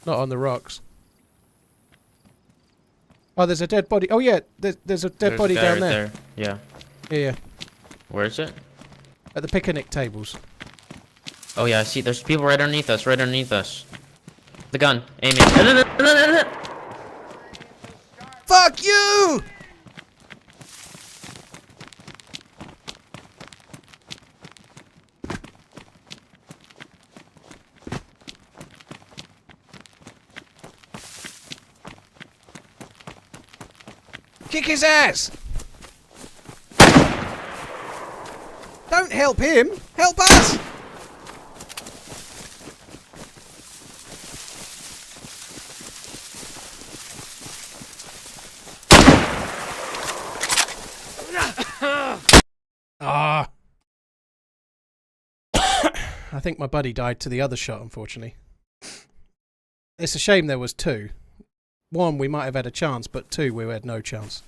Not on the rocks. Oh, there's a dead body. Oh, yeah, there's a dead body a guy down right there. Yeah. Yeah, Where is it? at the picnic tables. Oh yeah, I see. There's people right underneath us. Right underneath us. The gun. Aiming. Fuck you! Kick his ass! Don't help him! Help us! think my buddy died to the other shot, unfortunately. It's a shame there was 2. 1, we might have had a chance, but 2, we had no chance.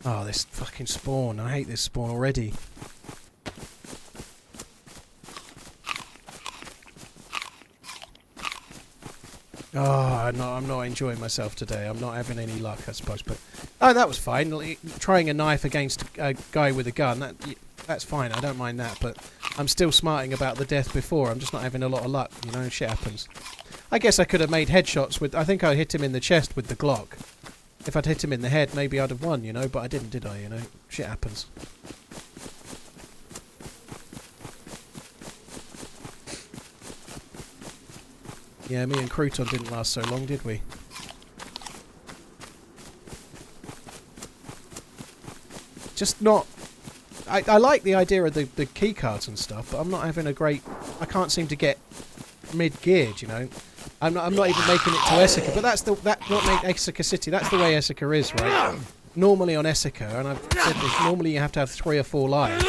Oh, this fucking spawn. I hate this spawn already. Oh, no, I'm not enjoying myself today. I'm not having any luck, I suppose. But oh, that was fine. Trying a knife against a guy with a gun, that's fine. I don't mind that. But I'm still smarting about the death before. I'm just not having a lot of luck. You know, shit happens. I guess I could have made headshots with... I think I hit him in the chest with the Glock. If I'd hit him in the head, maybe I'd have won, you know. But I didn't, did I? You know, shit happens. Yeah, me and Crouton didn't last so long, did we? Just not... I like the idea of the key cards and stuff, but I'm not having a great... I can't seem to get mid-geared, you know. I'm not even making it to Esseker, but that's what made Esseker City. That's the way Esseker is, right? Normally on Esseker, and I've said this, normally you have to have 3 or 4 lives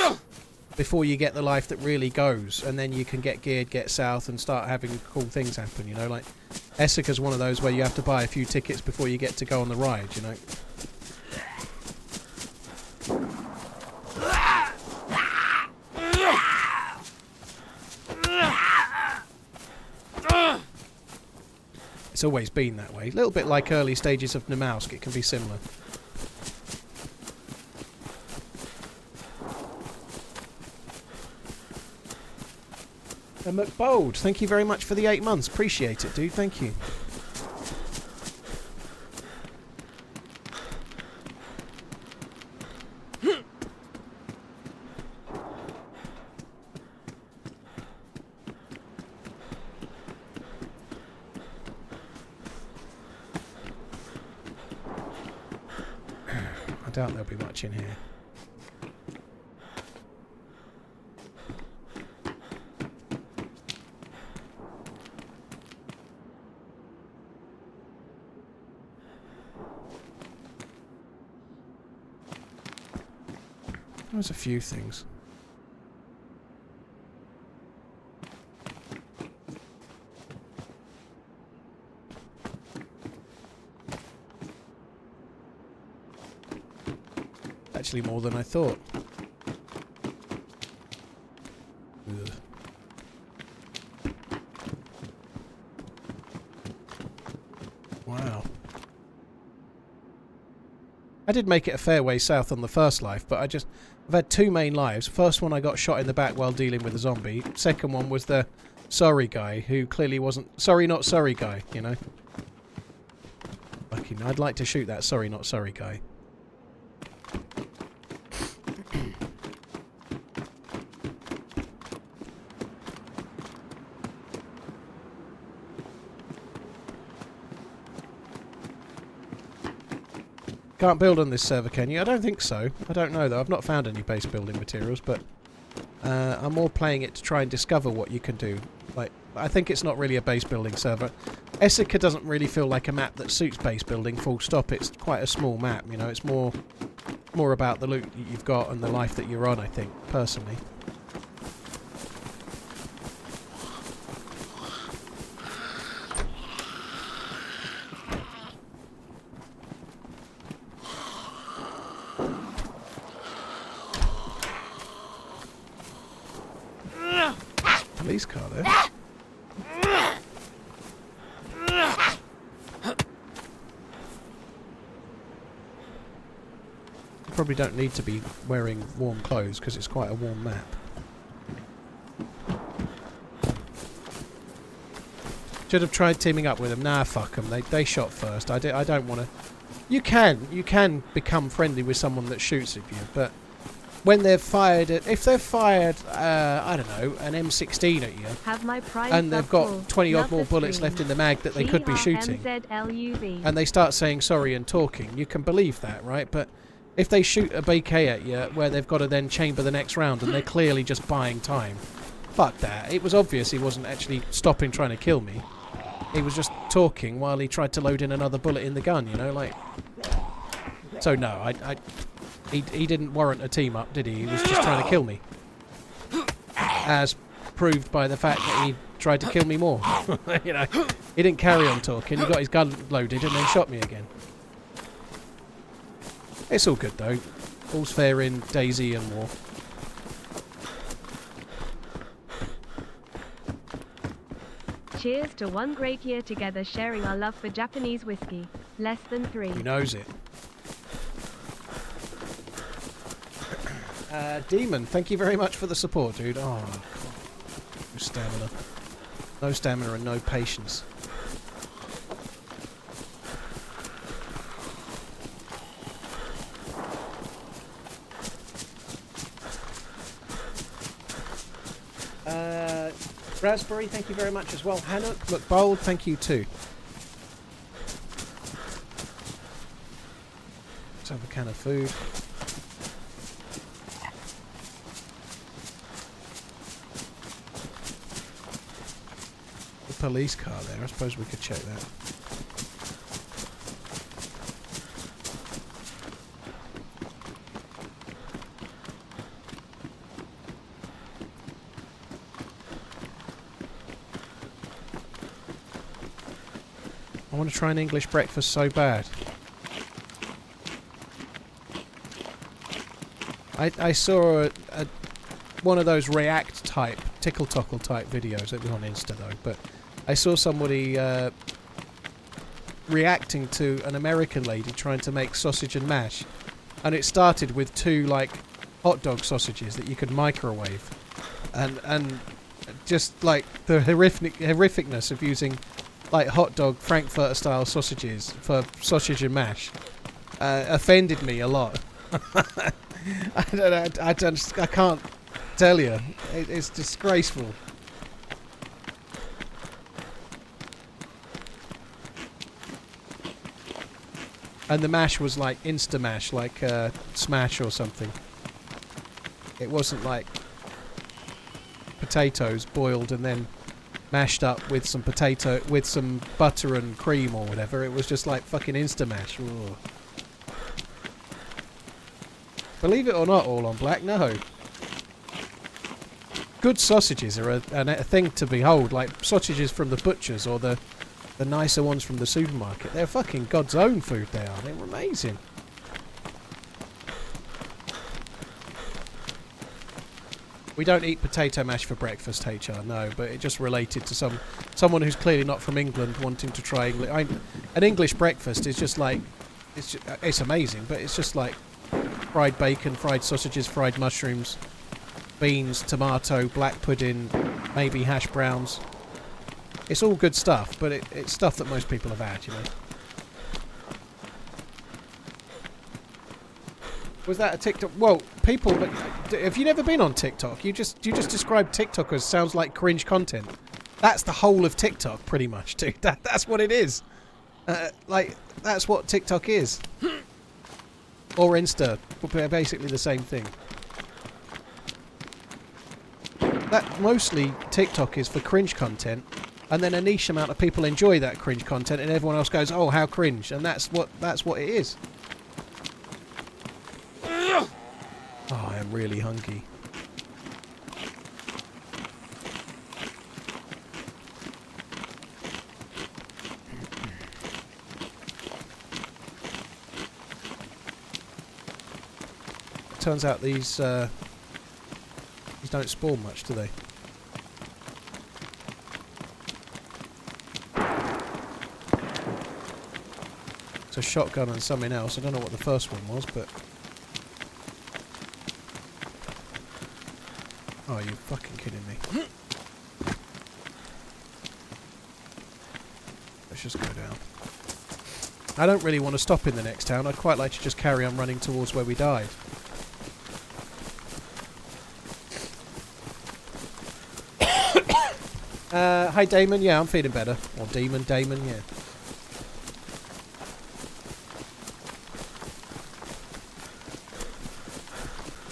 before you get the life that really goes, and then you can get geared, get south, and start having cool things happen, you know? Like, Esseker's one of those where you have to buy a few tickets before you get to go on the ride, you know? It's always been that way. A little bit like early stages of Namausk, it can be similar. McBold, thank you very much for the 8 months. Appreciate it, dude. Thank you. I doubt there'll be much in here. There's a few things. Actually more than I thought. Ugh. Wow. I did make it a fair way south on the first life, but I've had 2 main lives. First one I got shot in the back while dealing with a zombie. Second one was the sorry guy, who clearly wasn't... Sorry not sorry guy, you know? Fucking, I'd like to shoot that sorry not sorry guy. Can't build on this server, can you? I don't think so. I don't know, though. I've not found any base building materials, but I'm more playing it to try and discover what you can do. Like, I think it's not really a base building server. Esseker doesn't really feel like a map that suits base building, full stop. It's quite a small map, you know. It's more about the loot that you've got and the life that you're on, I think, personally. Police car there. You probably don't need to be wearing warm clothes because it's quite a warm map. Should have tried teaming up with them. Nah, fuck them. They shot first. I don't want to. You can become friendly with someone that shoots at you, but when they've fired if they've fired I don't know, an M16 at you, Have my prime and they've got call. 20 odd Love more the bullets stream. left in the mag that they could be shooting, TRMZ. and they start saying sorry and talking, you can believe that, right? But if they shoot a BK at you where they've got to then chamber the next round and they're clearly just buying time, fuck that. It was obvious he wasn't actually stopping trying to kill me. He was just talking while he tried to load in another bullet in the gun, you know, like. So no, he didn't warrant a team up, did he? He was just trying to kill me. As proved by the fact that he tried to kill me more. You know, he didn't carry on talking. He got his gun loaded and then shot me again. It's all good though. All's fair in DayZ and war. Cheers to one great year together sharing our love for Japanese whiskey. Less than 3. He knows it. Demon, thank you very much for the support, dude. Oh, God. No stamina. No stamina and no patience. Raspberry, thank you very much as well. Hannock McBold, thank you too. Let's have a can of food. The police car there, I suppose we could check that. I want to try an English breakfast so bad. I saw one of those React type, tickle tockle type videos. It was on Insta though, but I saw somebody reacting to an American lady trying to make sausage and mash, and it started with 2 like hot dog sausages that you could microwave, and just like the horrificness of using like hot dog Frankfurter style sausages for sausage and mash offended me a lot. I can't tell you. It's disgraceful. And the mash was like Insta mash, like Smash or something. It wasn't like potatoes boiled and then mashed up with some butter and cream or whatever. It was just like fucking Insta mash. Ooh. Believe it or not, All on Black, no. Good sausages are a thing to behold, like sausages from the butchers or the nicer ones from the supermarket. They're fucking God's own food, they are. They're amazing. We don't eat potato mash for breakfast, HR, no, but it just related to someone who's clearly not from England wanting to try English. An English breakfast is just like, it's amazing, but it's just like fried bacon, fried sausages, fried mushrooms, beans, tomato, black pudding, maybe hash browns. It's all good stuff, but it's stuff that most people have had, you know. Was that a TikTok? Well, people, have you never been on TikTok? You just describe TikTok as sounds like cringe content. That's the whole of TikTok, pretty much, dude. That's what it is. Like, that's what TikTok is. Or Insta. They're basically the same thing. That mostly TikTok is for cringe content, and then a niche amount of people enjoy that cringe content, and everyone else goes, "Oh, how cringe!" And that's what it is. Oh, I am really hungry. Turns out these don't spawn much, do they? It's a shotgun and something else. I don't know what the first one was, but... Oh, you're fucking kidding me. Let's just go down. I don't really want to stop in the next town. I'd quite like to just carry on running towards where we died. Hi Damon, yeah, I'm feeling better. Or Damon, yeah.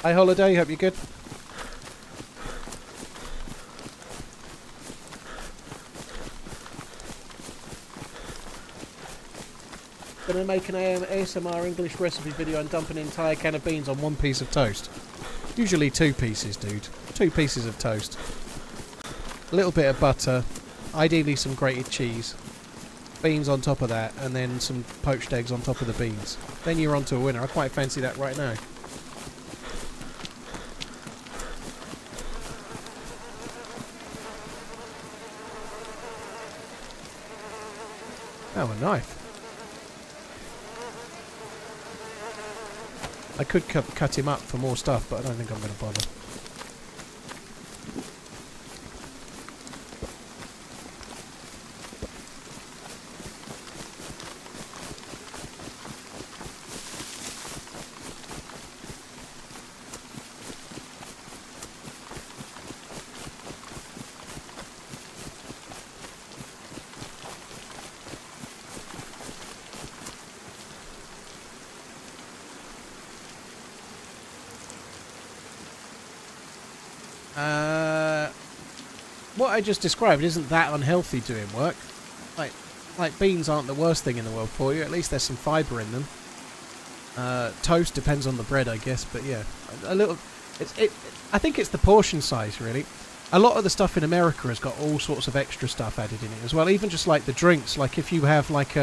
Hi Holiday, hope you're good. Gonna make an ASMR English recipe video and dump an entire can of beans on one piece of toast. Usually 2 pieces, dude. 2 pieces of toast. a little bit of butter, ideally some grated cheese, beans on top of that, and then some poached eggs on top of the beans. Then you're on to a winner. I quite fancy that right now. Oh, a knife. I could cut him up for more stuff, but I don't think I'm going to bother. What I just described isn't that unhealthy doing work. Like beans aren't the worst thing in the world for you. At least there's some fibre in them. Toast depends on the bread, I guess, but yeah, a little. I think it's the portion size, really. A lot of the stuff in America has got all sorts of extra stuff added in it as well. Even just like the drinks. Like if you have like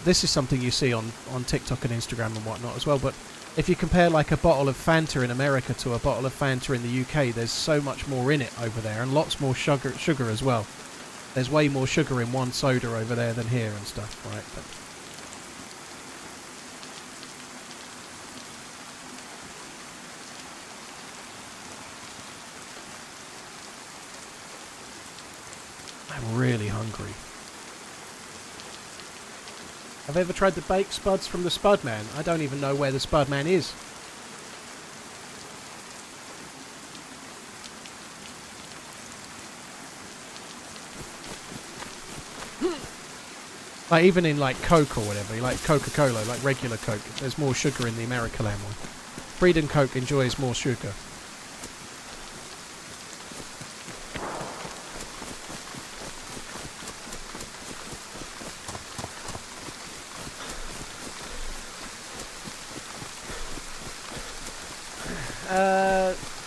this is something you see on TikTok and Instagram and whatnot as well. But if you compare like a bottle of Fanta in America to a bottle of Fanta in the UK, there's so much more in it over there, and lots more sugar as well. There's way more sugar in one soda over there than here and stuff, right? But I'm really hungry. Have I ever tried the baked spuds from the Spudman? I don't even know where the Spudman is. Like even in like Coke or whatever, like Coca-Cola, like regular Coke, there's more sugar in the American one. Freedom Coke enjoys more sugar.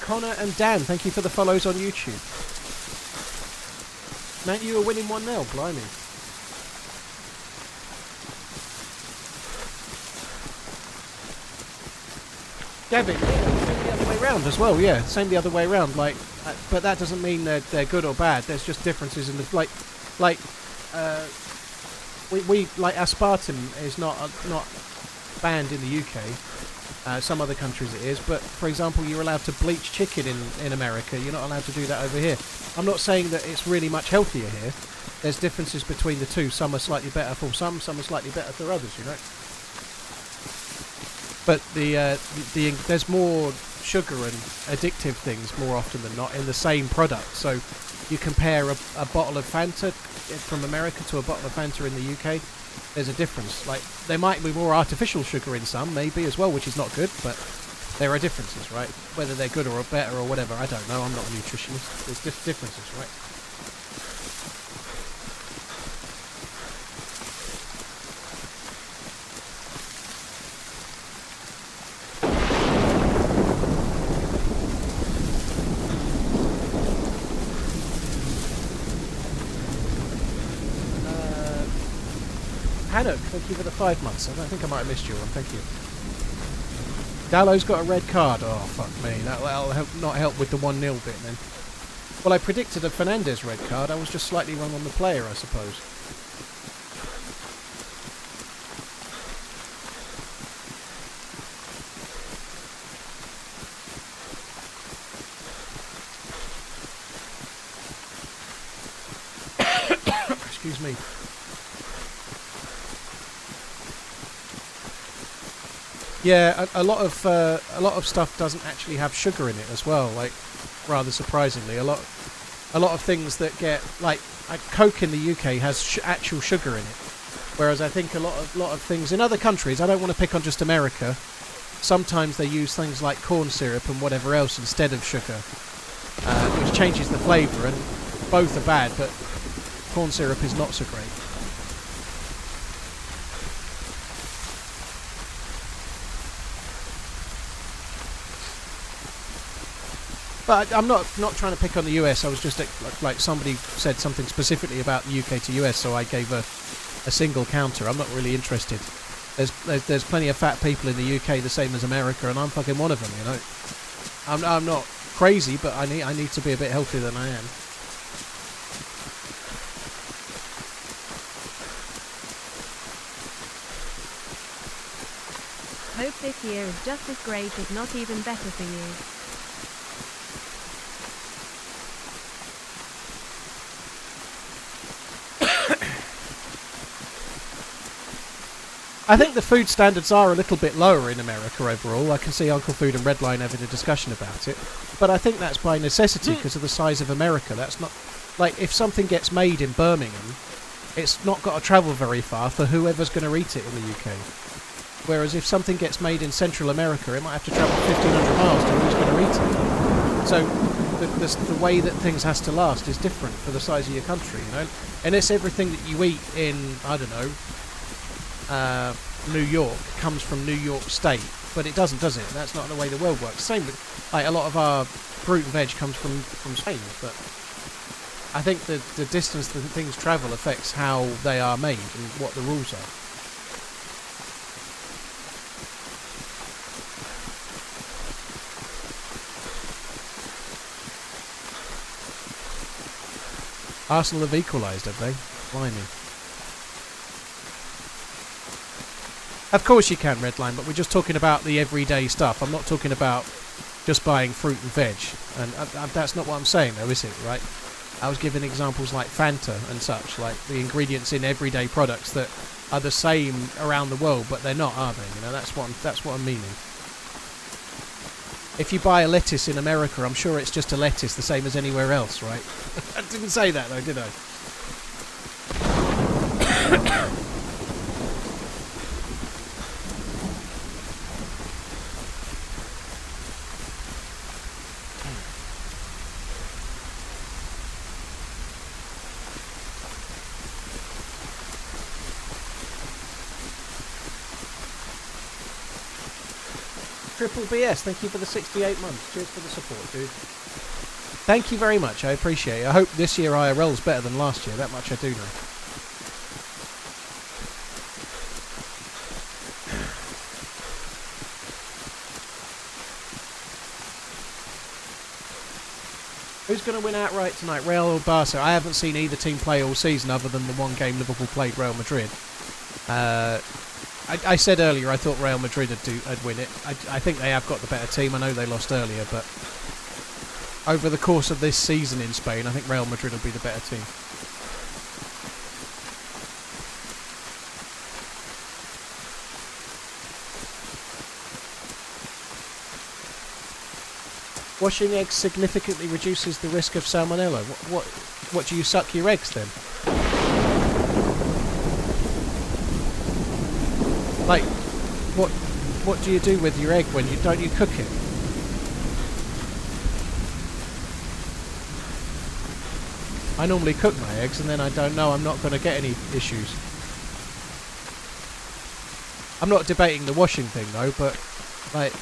Connor and Dan, thank you for the follows on YouTube. Matt, you are winning 1-0, blimey. Gavin, yeah, same the other way round as well, yeah, same the other way round, like, but that doesn't mean they're good or bad, there's just differences in the, we like aspartame is not banned in the UK, some other countries it is, but for example you're allowed to bleach chicken in America, you're not allowed to do that over here. I'm not saying that it's really much healthier here, there's differences between the two, some are slightly better for some are slightly better for others, you know. But there's more sugar and addictive things more often than not in the same product. So you compare a bottle of Fanta from America to a bottle of Fanta in the UK, there's a difference. Like there might be more artificial sugar in some, maybe as well, which is not good, but there are differences, right? Whether they're good or better or whatever, I don't know. I'm not a nutritionist. There's differences, right? Hannock, thank you for the 5 months. I think I might have missed you one. Thank you. Gallo's got a red card. Oh, fuck me. That'll not help with the 1-0 bit then. Well, I predicted a Fernandez red card. I was just slightly wrong on the player, I suppose. Excuse me. Yeah, a lot of stuff doesn't actually have sugar in it as well. Like, rather surprisingly, a lot of things that get like Coke in the UK has actual sugar in it, whereas I think a lot of things in other countries. I don't want to pick on just America. Sometimes they use things like corn syrup and whatever else instead of sugar, which changes the flavour. And both are bad, but corn syrup is not so great. But I'm not trying to pick on the US. I was just like somebody said something specifically about the UK to US, so I gave a single counter. I'm not really interested. There's plenty of fat people in the UK the same as America, and I'm fucking one of them. You know, I'm not crazy, but I need to be a bit healthier than I am. Hope this year is just as great, if not even better for you. I think the food standards are a little bit lower in America overall. I can see Uncle Food and Redline having a discussion about it. But I think that's by necessity because of the size of America. That's not... Like, if something gets made in Birmingham, it's not got to travel very far for whoever's going to eat it in the UK. Whereas if something gets made in Central America, it might have to travel 1,500 miles to who's going to eat it. So the way that things has to last is different for the size of your country, you know? Unless everything that you eat in, I don't know... New York comes from New York State, but it doesn't, does it? That's not the way the world works. Same with, like, a lot of our fruit and veg comes from Spain, but I think the distance that things travel affects how they are made and what the rules are. Arsenal have equalised, have they? Blimey. Of course you can, Redline, but we're just talking about the everyday stuff. I'm not talking about just buying fruit and veg. And that's not what I'm saying, though, is it, right? I was giving examples like Fanta and such, like the ingredients in everyday products that are the same around the world, but they're not, are they? You know, that's what I'm meaning. If you buy a lettuce in America, I'm sure it's just a lettuce, the same as anywhere else, right? I didn't say that, though, did I? Triple BS, thank you for the 68 months. Cheers for the support, dude. Thank you very much, I appreciate it. I hope this year IRL's better than last year, that much I do know. Who's going to win outright tonight, Real or Barca? I haven't seen either team play all season other than the one game Liverpool played Real Madrid. I said earlier I thought Real Madrid would win it. I think they have got the better team. I know they lost earlier, but over the course of this season in Spain, I think Real Madrid will be the better team. Washing eggs significantly reduces the risk of salmonella. What do you suck your eggs then? Like, what do you do with your egg when don't you cook it? I normally cook my eggs and then I don't know I'm not going to get any issues. I'm not debating the washing thing though, but like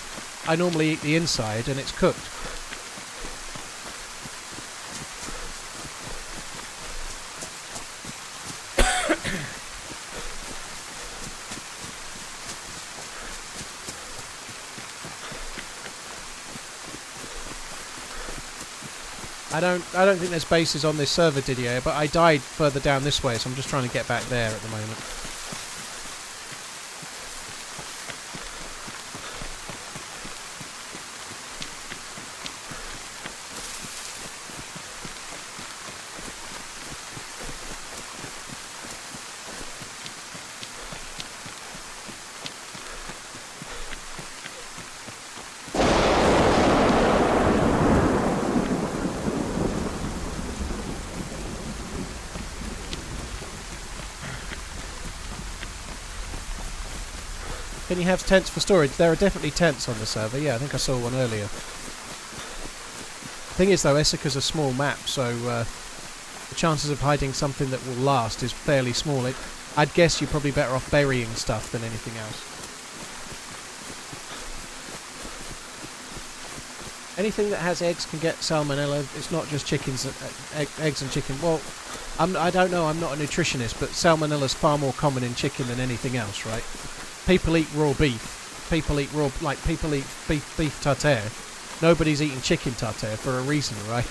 I normally eat the inside and it's cooked. I don't think there's bases on this server, Didier, but I died further down this way, so I'm just trying to get back there at the moment. Can you have tents for storage? There are definitely tents on the server. Yeah, I think I saw one earlier. Thing is though, Esseker's a small map, so the chances of hiding something that will last is fairly small. I'd guess you're probably better off burying stuff than anything else. Anything that has eggs can get salmonella. It's not just chickens, eggs and chicken. Well, I don't know. I'm not a nutritionist, but salmonella is far more common in chicken than anything else, right? People eat raw beef. People eat beef tartare. Nobody's eating chicken tartare for a reason, right?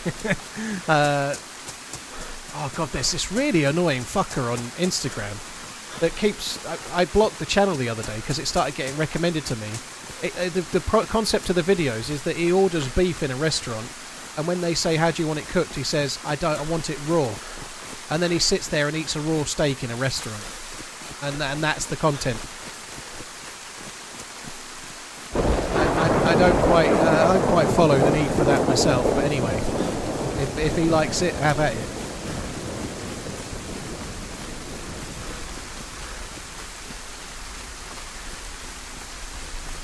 Oh god, there's this really annoying fucker on Instagram that keeps... I blocked the channel the other day because it started getting recommended to me. The concept of the videos is that he orders beef in a restaurant, and when they say, how do you want it cooked, he says, I want it raw. And then he sits there and eats a raw steak in a restaurant. And that's the content. I don't quite follow the need for that myself, but anyway, if he likes it, have at it.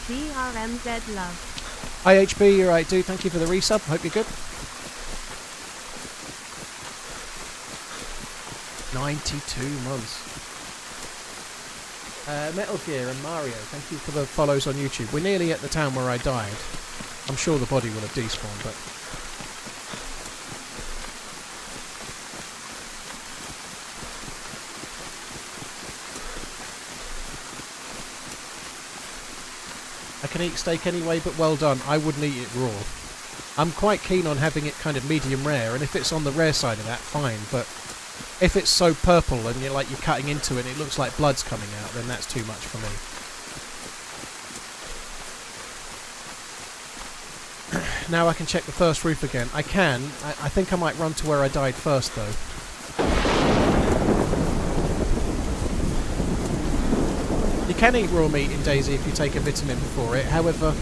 TRMZ love. IHB, you're right, dude. Thank you for the resub. Hope you're good. 92 months. Metal Gear and Mario, thank you for the follows on YouTube. We're nearly at the town where I died. I'm sure the body will have despawned, but... I can eat steak anyway, but well done. I wouldn't eat it raw. I'm quite keen on having it kind of medium rare, and if it's on the rare side of that, fine, but if it's so purple and you're cutting into it and it looks like blood's coming out, then that's too much for me. Now I can check the first roof again. I can. I think I might run to where I died first, though. You can eat raw meat in DayZ if you take a vitamin before it. However,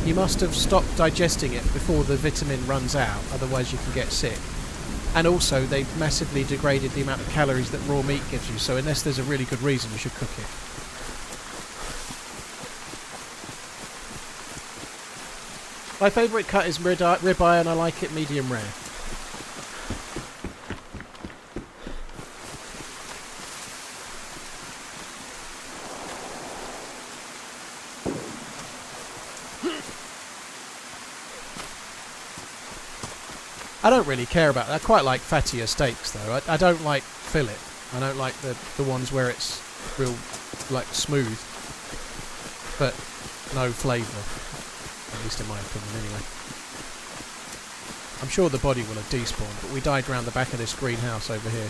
you must have stopped digesting it before the vitamin runs out, otherwise you can get sick. And also, they've massively degraded the amount of calories that raw meat gives you, so unless there's a really good reason, you should cook it. My favourite cut is ribeye, and I like it medium rare. I don't really care about that. I quite like fattier steaks, though. I don't like fillet. I don't like the ones where it's real, smooth, but no flavour. At least in my opinion, anyway. I'm sure the body will have despawned, but we died round the back of this greenhouse over here.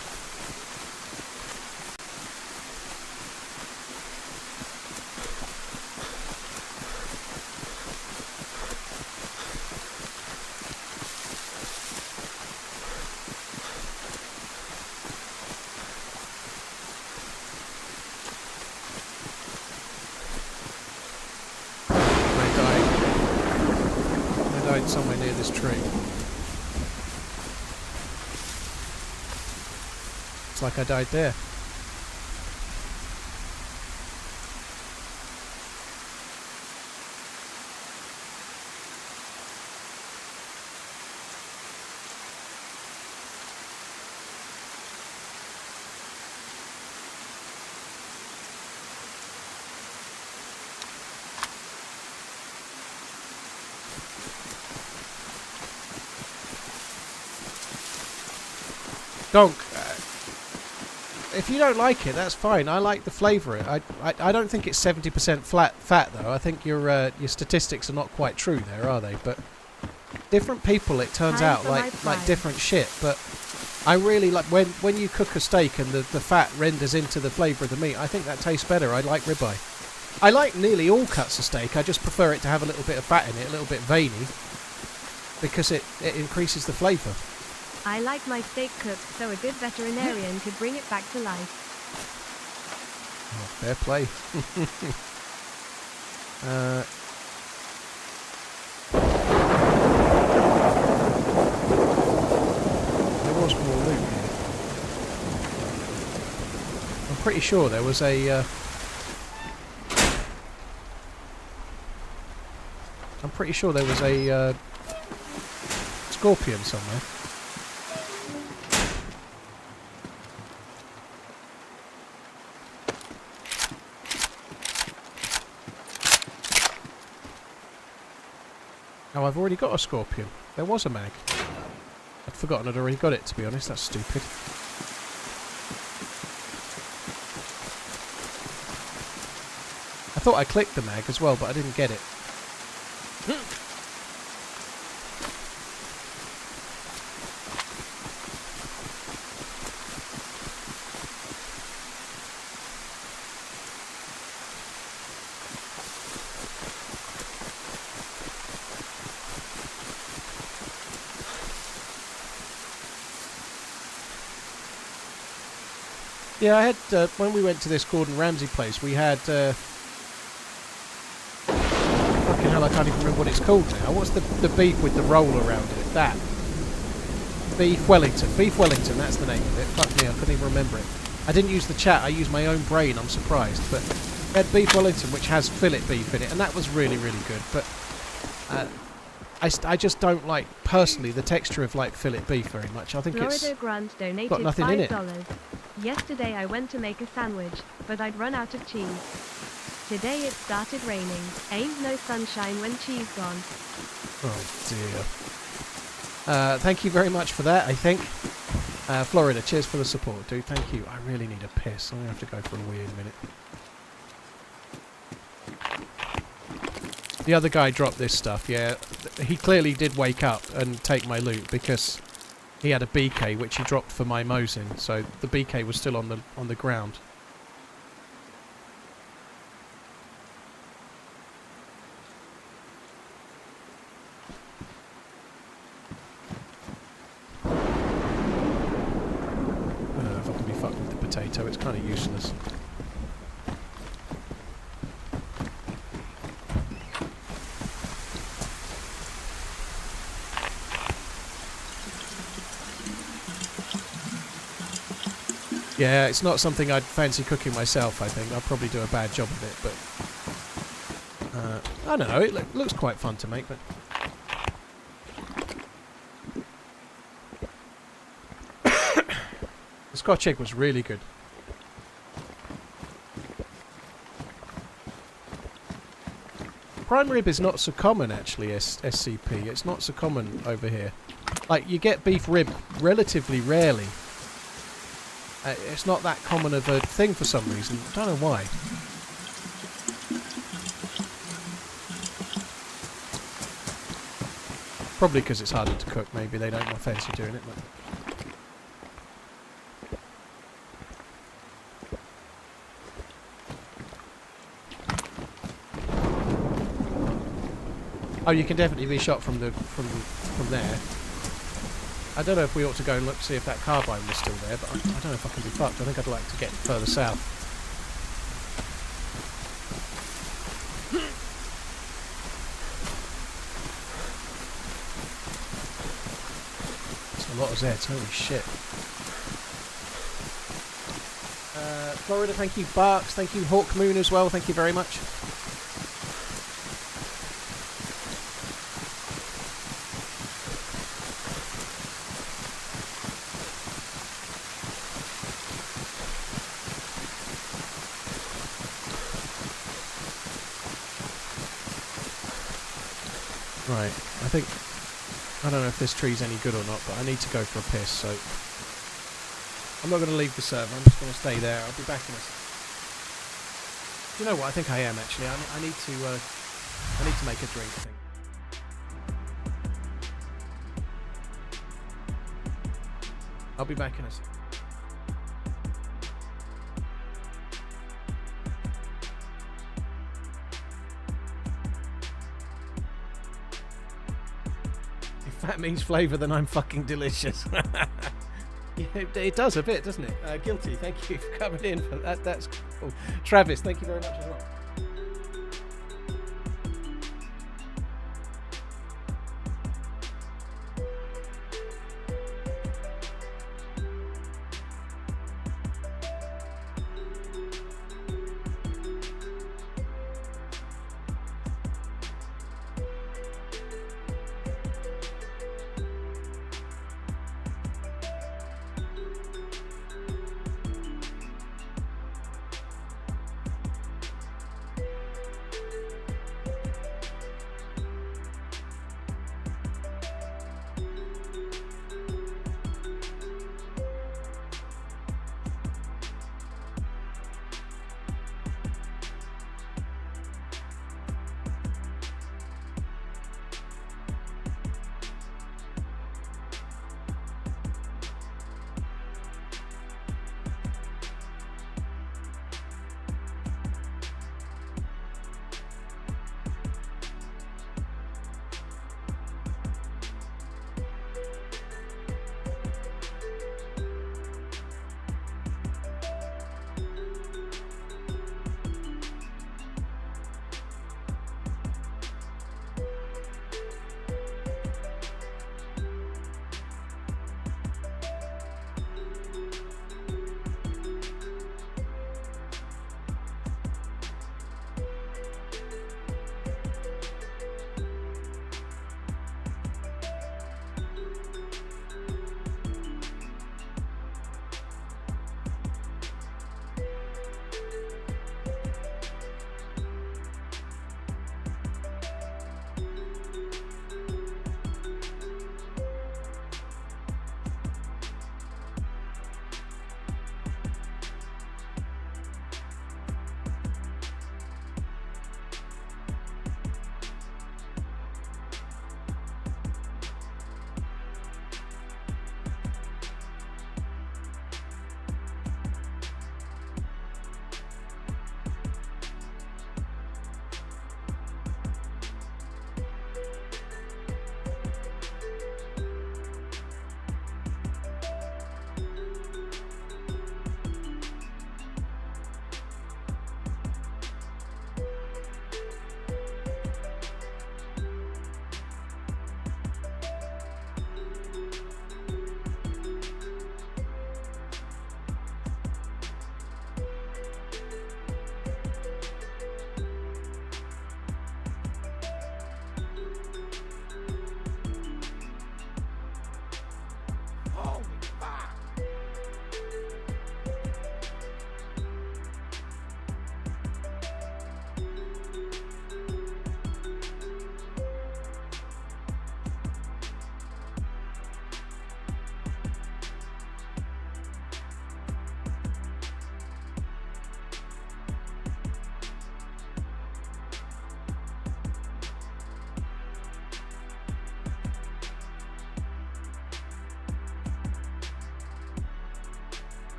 Somewhere near this tree. It's like I died there. Donk, if you don't like it, that's fine. I like the flavour of it. I don't think it's 70% fat though. I think your statistics are not quite true there, are they? But different people, it turns out, like different shit. But I really like when you cook a steak and the fat renders into the flavour of the meat. I think that tastes better. I like ribeye. I like nearly all cuts of steak. I just prefer it to have a little bit of fat in it, a little bit veiny, because it increases the flavour. I like my steak cooked, so a good veterinarian could bring it back to life. Oh, fair play. There was more loot here. I'm pretty sure there was a... I'm pretty sure there was a scorpion somewhere. Oh, I've already got a scorpion. There was a mag. I'd forgotten I'd already got it, to be honest. That's stupid. I thought I clicked the mag as well, but I didn't get it. Yeah, I had, when we went to this Gordon Ramsay place, we had, fucking hell, I can't even remember what it's called now. What's the beef with the roll around it? That. Beef Wellington. Beef Wellington, that's the name of it. Fuck me, I couldn't even remember it. I didn't use the chat, I used my own brain, I'm surprised. But we had Beef Wellington, which has fillet beef in it, and that was really, really good. But I just don't like, personally, the texture of, like, fillet beef very much. I think Florida Grant donated got nothing in it. $5. Yesterday I went to make a sandwich, but I'd run out of cheese. Today it started raining. Ain't no sunshine when cheese gone. Oh dear. Thank you very much for that, I think. Florida, cheers for the support, dude. Thank you. I really need a piss. I'm going to have to go for a wee in a minute. The other guy dropped this stuff, yeah. He clearly did wake up and take my loot because he had a BK which he dropped for my Mosin, so the BK was still on the ground. I don't know if I can be fucked with the potato, it's kind of useless. Yeah, it's not something I'd fancy cooking myself, I think. I'll probably do a bad job of it, but... I don't know, it looks quite fun to make, but... The Scotch egg was really good. Prime rib is not so common, actually, SCP. It's not so common over here. Like, you get beef rib relatively rarely. It's not that common of a thing for some reason. I don't know why. Probably because it's harder to cook, maybe. They don't fancy doing it. But oh, you can definitely be shot from there. I don't know if we ought to go and look see if that carbine was still there, but I don't know if I can be fucked. I think I'd like to get further south. There's a lot of Zeds, holy shit. Florida, thank you. Barks, thank you. Hawk Moon as well, thank you very much. Right, I don't know if this tree's any good or not, but I need to go for a piss, so I'm not going to leave the server, I'm just going to stay there. I'll be back in a... You know what, I think I am actually. I need to make a drink, I think. I'll be back in a second. If that means flavour, then I'm fucking delicious. Yeah, it does a bit, doesn't it? Guilty, thank you for coming in. For that. That's cool. Travis, thank you very much as well.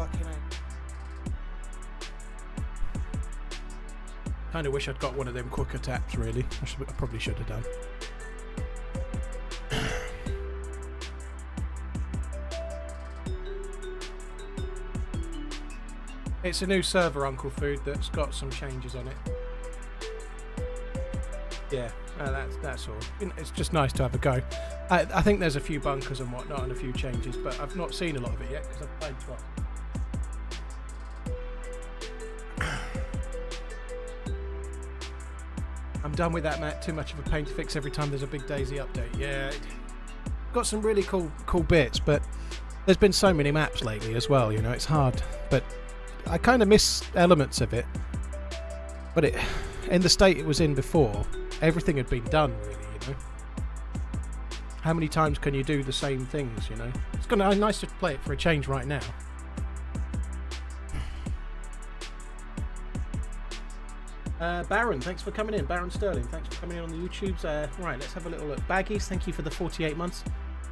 fucking hell. Kind of wish I'd got one of them quicker taps, really. I probably should have done. It's a new server, Uncle Food, that's got some changes on it. Yeah, that's all. It's just nice to have a go. I think there's a few bunkers and whatnot and a few changes, but I've not seen a lot of it yet because I've played twice. I'm done with that, Matt. Too much of a pain to fix every time there's a big DayZ update. Yeah, got some really cool bits, but there's been so many maps lately as well. You know, it's hard, but I kind of miss elements of it. But in the state it was in before, everything had been done really. You know, how many times can you do the same things? You know, it's gonna nice to play it for a change right now. Baron, thanks for coming in. Baron Sterling, thanks for coming in on the YouTubes. Right, let's have a little look. Baggies, thank you for the 48 months.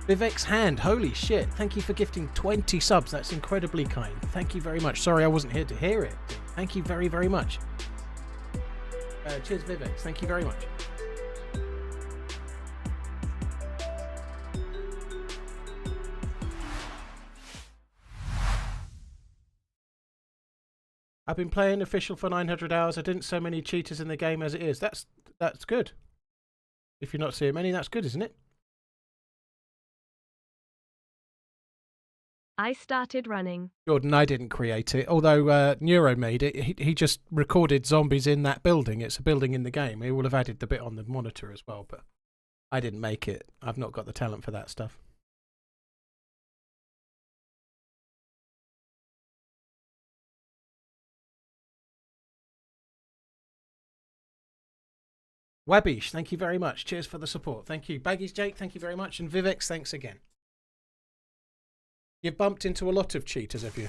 Vivek's Hand, holy shit. Thank you for gifting 20 subs. That's incredibly kind. Thank you very much. Sorry I wasn't here to hear it. Thank you very, very much. Cheers, Vivek. Thank you very much. I've been playing official for 900 hours. I didn't see so many cheaters in the game as it is. That's good. If you're not seeing many, that's good, isn't it? I started running. Jordan, I didn't create it. Although Neuro made it, he just recorded zombies in that building. It's a building in the game. He will have added the bit on the monitor as well, but I didn't make it. I've not got the talent for that stuff. Labisch, thank you very much. Cheers for the support. Thank you. Baggies Jake, thank you very much. And Vivex, thanks again. You've bumped into a lot of cheaters, have you?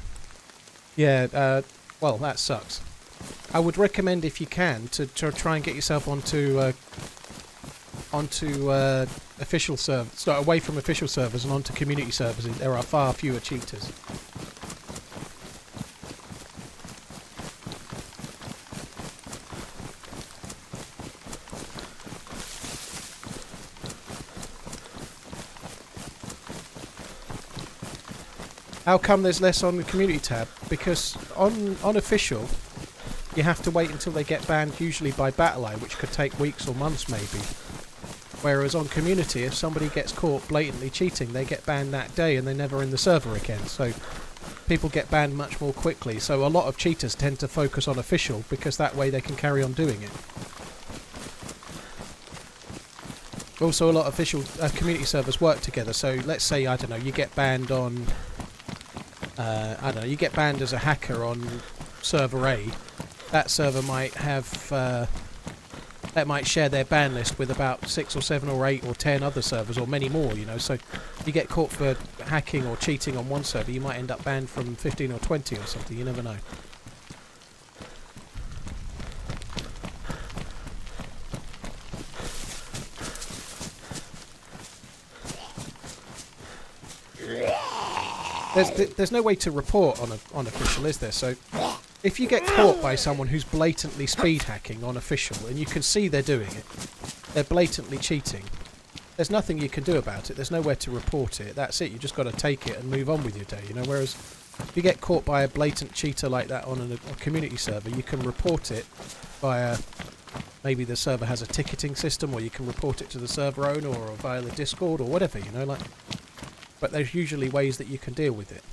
Yeah, well, that sucks. I would recommend, if you can, to try and get yourself onto official servers, start away from official servers and onto community servers. There are far fewer cheaters. How come there's less on the community tab? Because on official, you have to wait until they get banned, usually by BattlEye, which could take weeks or months maybe. Whereas on community, if somebody gets caught blatantly cheating, they get banned that day and they're never in the server again. So people get banned much more quickly. So a lot of cheaters tend to focus on official because that way they can carry on doing it. Also, a lot of official community servers work together. So let's say, I don't know, you get banned on... I don't know, you get banned as a hacker on server A. That server might have, that might share their ban list with about 6 or 7 or 8 or 10 other servers, or many more, you know. So you get caught for hacking or cheating on one server, you might end up banned from 15 or 20 or something, you never know. There's no way to report on official, is there? So if you get caught by someone who's blatantly speed hacking on official, and you can see they're doing it, they're blatantly cheating, there's nothing you can do about it. There's nowhere to report it. That's it. You just got to take it and move on with your day, you know. Whereas if you get caught by a blatant cheater like that on a community server, you can report it via, maybe the server has a ticketing system, or you can report it to the server owner, or via the Discord, or whatever, you know, like. But there's usually ways that you can deal with it.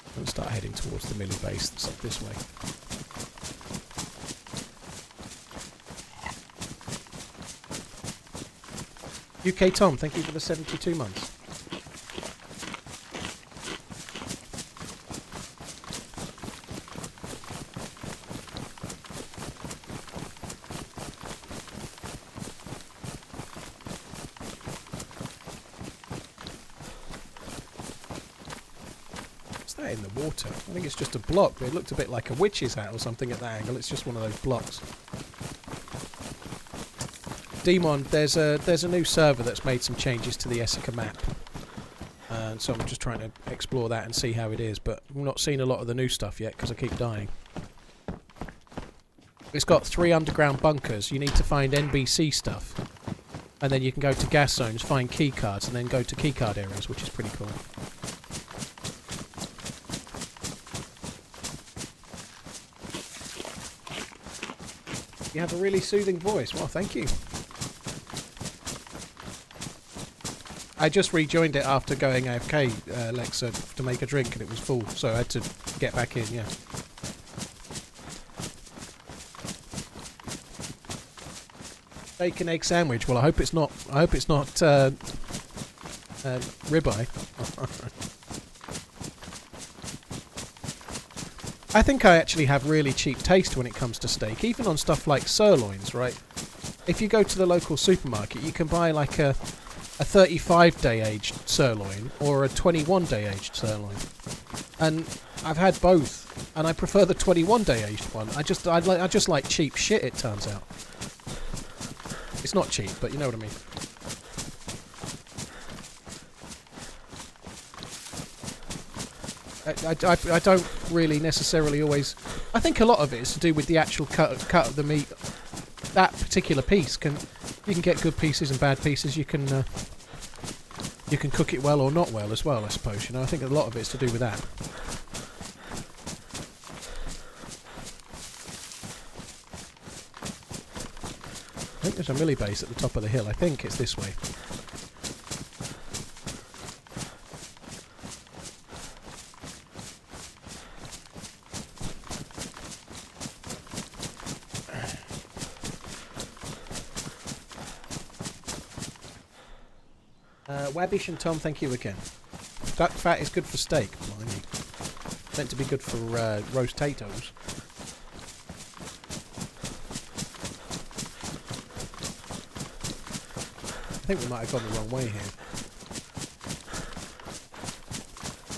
I'm going to start heading towards the millie base that's up this way. UK Tom, thank you for the 72 months. that in the water? I think it's just a block, but it looked a bit like a witch's hat or something at that angle. It's just one of those blocks. Demon, there's a new server that's made some changes to the Esseker map. And so I'm just trying to explore that and see how it is, but I've not seen a lot of the new stuff yet because I keep dying. It's got 3 underground bunkers. You need to find NBC stuff. And then you can go to gas zones, find key cards, and then go to keycard areas, which is pretty cool. You have a really soothing voice. Well, thank you. I just rejoined it after going AFK, Alexa, to make a drink, and it was full, so I had to get back in, yeah. Bacon egg sandwich. Well, I hope it's not. I hope it's not ribeye. I think I actually have really cheap taste when it comes to steak, even on stuff like sirloins. Right? If you go to the local supermarket, you can buy like a 35-day aged sirloin or a 21-day aged sirloin, and I've had both, and I prefer the 21-day aged one. I just like cheap shit. It turns out. It's not cheap, but you know what I mean. I don't really necessarily always... I think a lot of it is to do with the actual cut of the meat. That particular piece you can get good pieces and bad pieces. You can cook it well or not well as well, I suppose. You know, I think a lot of it is to do with that. I think there's a milli base at the top of the hill. I think it's this way. Labisch and Tom, thank you again. Duck fat is good for steak. Blimey. Meant to be good for roast potatoes. I think we might have gone the wrong way here.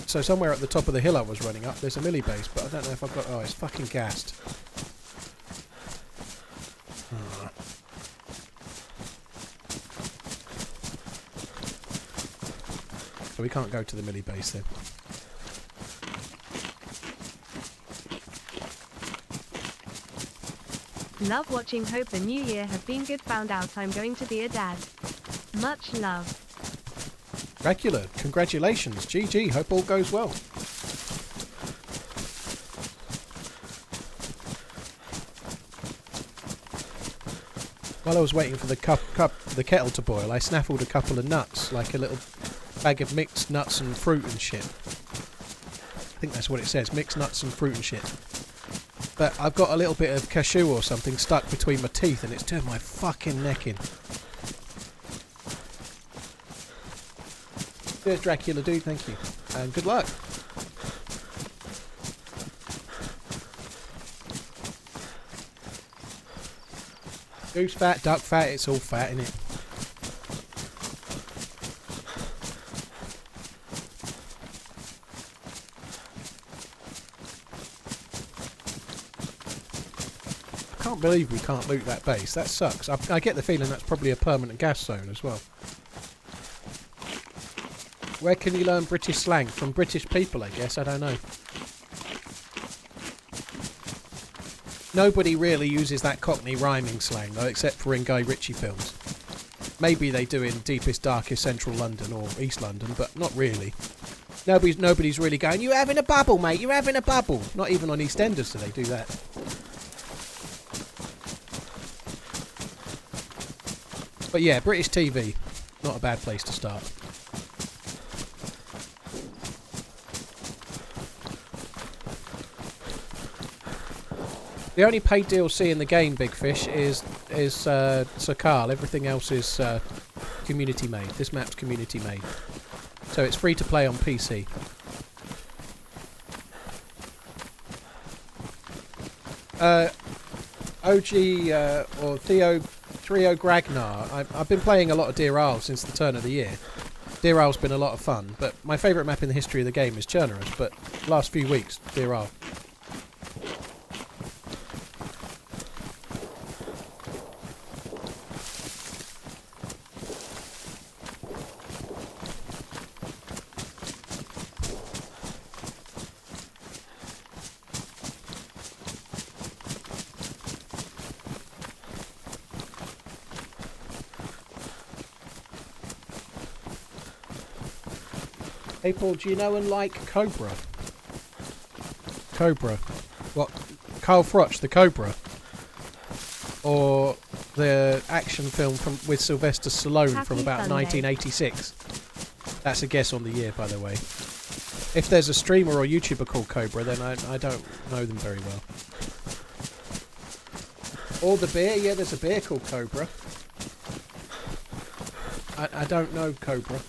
So somewhere at the top of the hill I was running up, there's a milli base, but I don't know if I've got... Oh, it's fucking gassed. Oh. So we can't go to the milli base then. Love watching. Hope the new year has been good. Found out I'm going to be a dad. Much love. Dracula, congratulations. GG, hope all goes well. While I was waiting for the the kettle to boil, I snaffled a couple of nuts, like a little bag of mixed nuts and fruit and shit. I think that's what it says, mixed nuts and fruit and shit. But I've got a little bit of cashew or something stuck between my teeth and it's turned my fucking neck in. Cheers, Dracula dude, thank you. And good luck. Goose fat, duck fat, it's all fat, innit? I can't believe we can't loot that base. That sucks. I get the feeling that's probably a permanent gas zone as well. Where can you learn British slang? From British people, I guess. I don't know. Nobody really uses that Cockney rhyming slang, though, except for in Guy Ritchie films. Maybe they do in deepest, darkest central London or East London, but not really. Nobody's really going, "You're having a bubble, mate, you're having a bubble." Not even on EastEnders do they do that. But yeah, British TV, not a bad place to start. The only paid DLC in the game, Big Fish, is Sir Carl. Everything else is community made. This map's community made. So it's free to play on PC. OG or Theo Gragnar. I've been playing a lot of Dear Isle since the turn of the year. Deer Isle's been a lot of fun, but my favourite map in the history of the game is Chernerus, but last few weeks, Deer Isle. Hey Paul, do you know and like Cobra? Cobra. What? Carl Froch, the Cobra? Or the action film with Sylvester Stallone Happy from about Sunday. 1986? That's a guess on the year, by the way. If there's a streamer or YouTuber called Cobra, then I don't know them very well. Or the beer, yeah, there's a beer called Cobra. I don't know Cobra.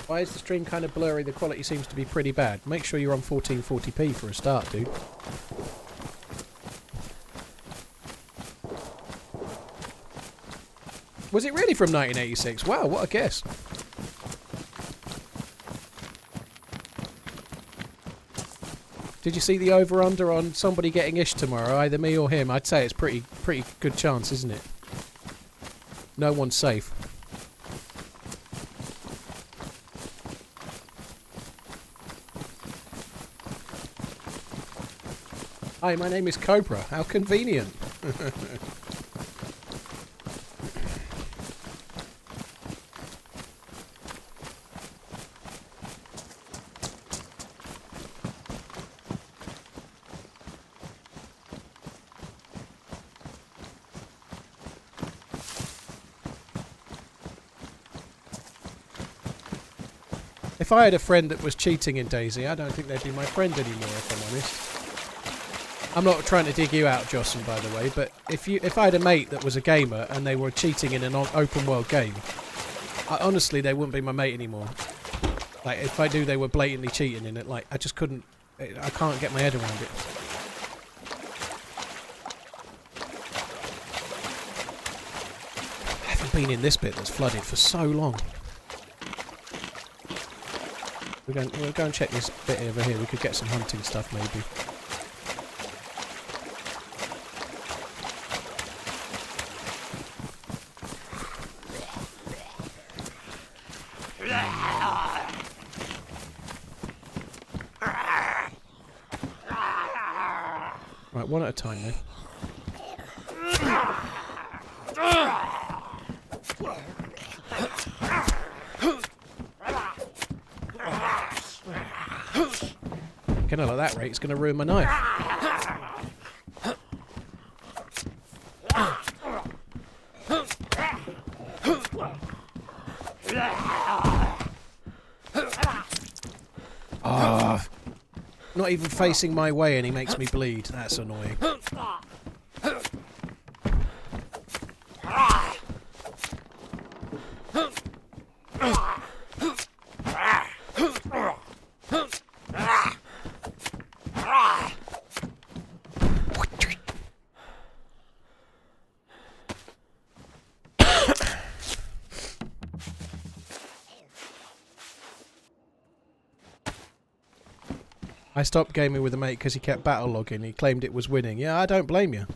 Why is the stream kind of blurry? The quality seems to be pretty bad. Make sure you're on 1440p for a start, dude. Was it really from 1986? Wow, what a guess. Did you see the over-under on somebody getting ish tomorrow? Either me or him. I'd say it's pretty good chance, isn't it? No one's safe. Hi, my name is Cobra. How convenient. If I had a friend that was cheating in DayZ, I don't think they'd be my friend anymore, if I'm honest. I'm not trying to dig you out, Jocelyn, by the way, but if I had a mate that was a gamer and they were cheating in an open world game, honestly, they wouldn't be my mate anymore. Like, if I knew they were blatantly cheating in it, like, I just couldn't, I can't get my head around it. I haven't been in this bit that's flooded for so long. We'll go and check this bit over here. We could get some hunting stuff, maybe. Right, one at a time then. Gonna like that rate, it's gonna ruin my knife. Ah. Not even facing my way and he makes me bleed. That's annoying. I stopped gaming with a mate because he kept battle logging. He claimed it was winning. Yeah, I don't blame you.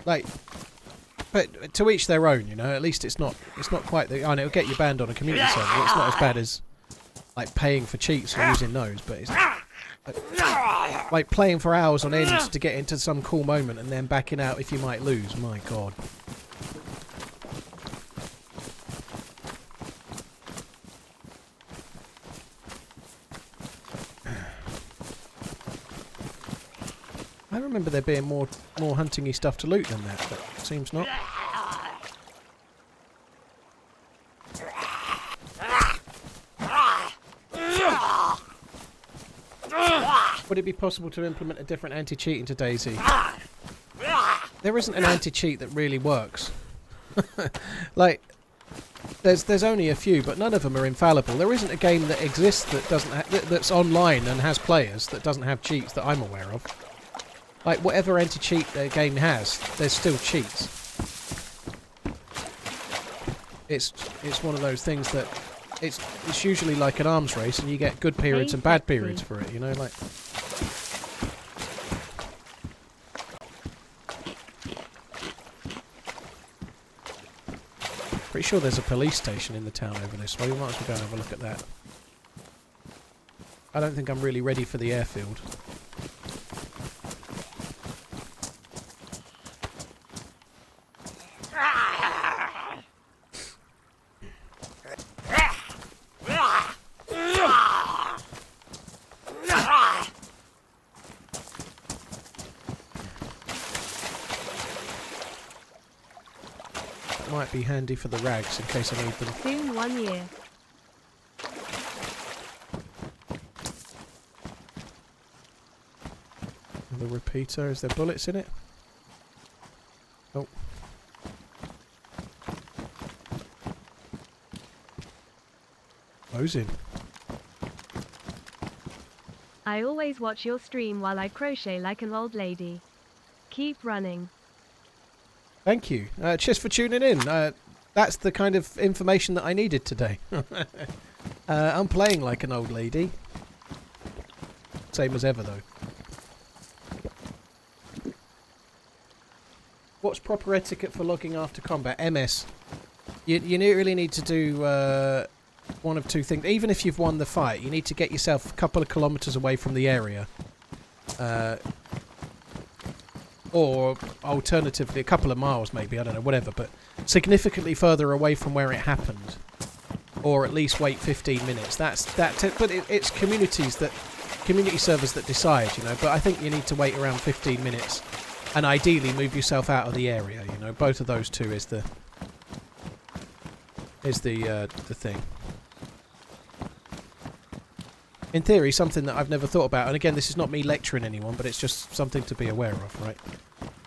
Like, but to each their own, you know. At least it's not quite the. I know it'll get you banned on a community server. It's not as bad as like paying for cheats or using those, but it's like playing for hours on end to get into some cool moment and then backing out if you might lose. My God. I remember there being more hunting-y stuff to loot than that, but it seems not. Would it be possible to implement a different anti-cheat into DayZ? There isn't an anti-cheat that really works. Like, There's only a few, but none of them are infallible. There isn't a game that exists that doesn't that's online and has players that doesn't have cheats that I'm aware of. Like whatever anti-cheat the game has, there's still cheats. It's one of those things that it's usually like an arms race, and you get good periods and bad periods for it. You know, like. Pretty sure there's a police station in the town over this way. We might as well go and have a look at that. I don't think I'm really ready for the airfield. Might be handy for the rags in case I need them. Soon 1 year. The repeater, is there bullets in it? Oh. Those in. I always watch your stream while I crochet like an old lady. Keep running. Thank you. Cheers for tuning in. That's the kind of information that I needed today. I'm playing like an old lady. Same as ever, though. What's proper etiquette for logging after combat? MS. You really need to do one of two things. Even if you've won the fight, you need to get yourself a couple of kilometres away from the area. Or alternatively a couple of miles maybe, I don't know, whatever, but significantly further away from where it happened, or at least wait 15 minutes. But it's community servers that decide, you know, but I think you need to wait around 15 minutes and ideally move yourself out of the area, you know. Both of those two is the thing. In theory, something that I've never thought about, and again, this is not me lecturing anyone, but it's just something to be aware of, right?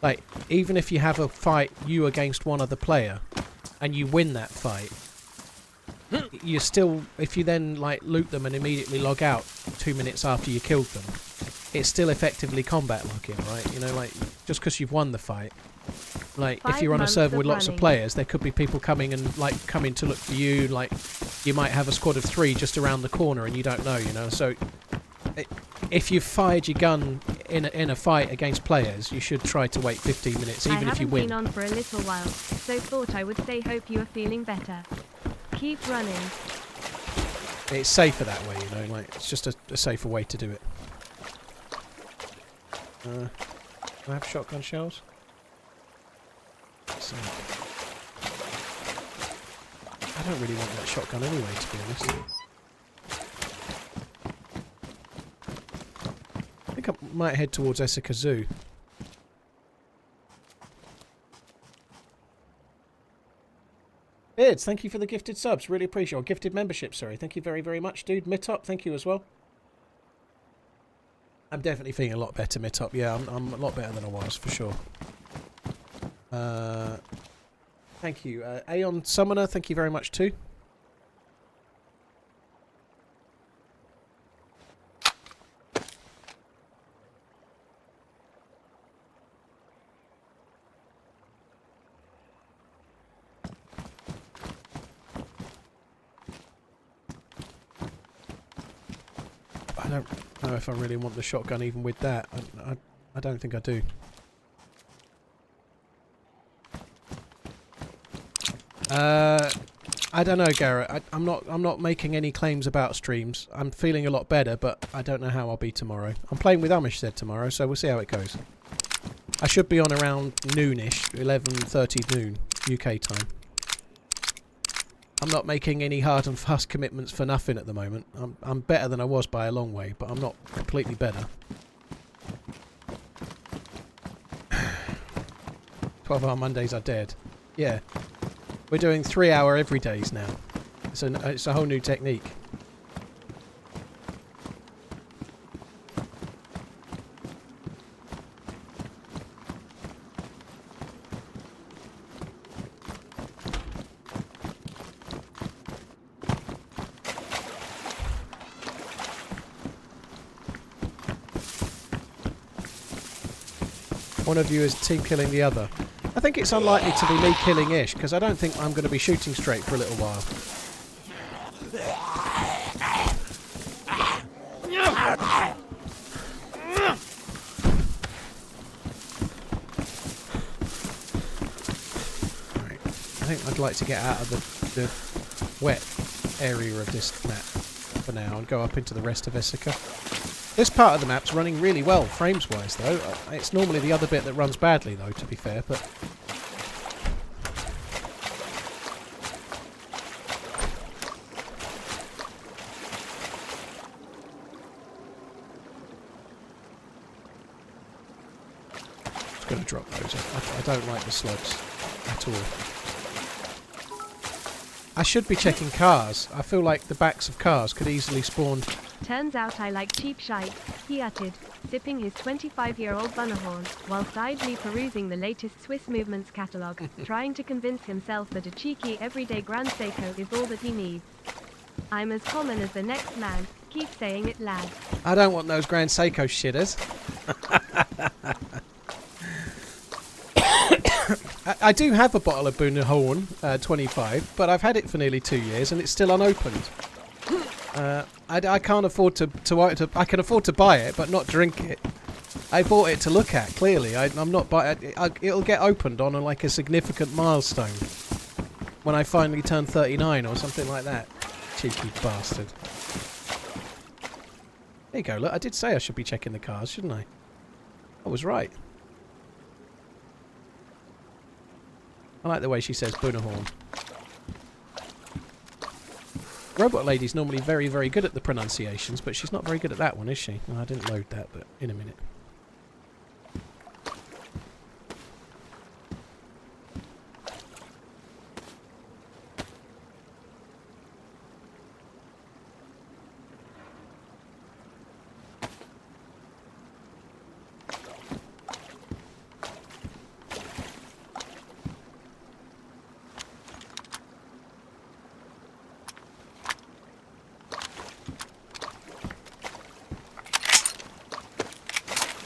Like, even if you have a fight, you against one other player, and you win that fight, you still, if you then, like, loot them and immediately log out 2 minutes after you killed them, it's still effectively combat logging, right? You know, like, just because you've won the fight. Like, if you're on a server with lots of players, there could be people coming to look for you. Like, you might have a squad of 3 just around the corner and you don't know, you know. So, if you've fired your gun in a fight against players, you should try to wait 15 minutes, even if you win. I haven't been on for a little while, so thought I would say hope you are feeling better. Keep running. It's safer that way, you know. Like, it's just a safer way to do it. Do I have shotgun shells? So, I don't really want that shotgun anyway, to be honest. I think I might head towards Esseker Zoo. Beards, thank you for the gifted subs. Really appreciate it. Or gifted membership, sorry. Thank you very, very much, dude. Mitop, thank you as well. I'm definitely feeling a lot better, Mitop. Yeah, I'm a lot better than I was, for sure. Thank you. Aeon Summoner, thank you very much too. I don't know if I really want the shotgun even with that. I don't think I do. I don't know, Garrett. I'm not making any claims about streams. I'm feeling a lot better, but I don't know how I'll be tomorrow. I'm playing with Amishzed tomorrow, so we'll see how it goes. I should be on around noonish, 11:30 noon UK time. I'm not making any hard and fast commitments for nothing at the moment. I'm better than I was by a long way, but I'm not completely better. 12-hour Mondays are dead. Yeah. We're doing 3-hour everydays now. It's a whole new technique. One of you is team killing the other. I think it's unlikely to be me killing Ish, because I don't think I'm going to be shooting straight for a little while. Right. I think I'd like to get out of the wet area of this map for now and go up into the rest of Esseker. This part of the map's running really well, frames-wise, though. It's normally the other bit that runs badly, though, to be fair, but... Just going to drop those. I don't like the slugs at all. I should be checking cars. I feel like the backs of cars could easily spawn... Turns out I like cheap shite, he uttered, sipping his 25-year-old Bunnerhorn, whilst idly perusing the latest Swiss Movements catalogue, trying to convince himself that a cheeky everyday Grand Seiko is all that he needs. I'm as common as the next man, keep saying it, lad. I don't want those Grand Seiko shitters. I do have a bottle of Bunnerhorn 25, but I've had it for nearly 2 years and it's still unopened. I can't afford to I can afford to buy it, but not drink it. I bought it to look at. Clearly, I'm not buying it. It'll get opened on like a significant milestone when I finally turn 39 or something like that. Cheeky bastard. There you go. Look, I did say I should be checking the cars, shouldn't I? I was right. I like the way she says Bunnerhorn. Robot Lady's normally very, very good at the pronunciations, but she's not very good at that one, is she? Well, I didn't load that, but in a minute.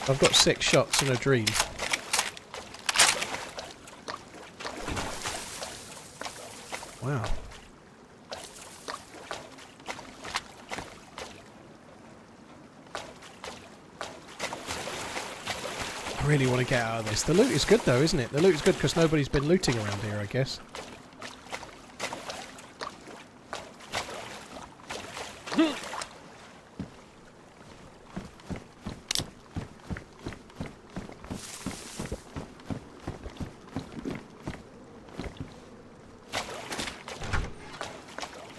I've got 6 shots in a dream. Wow. I really want to get out of this. The loot is good though, isn't it? The loot is good because nobody's been looting around here, I guess.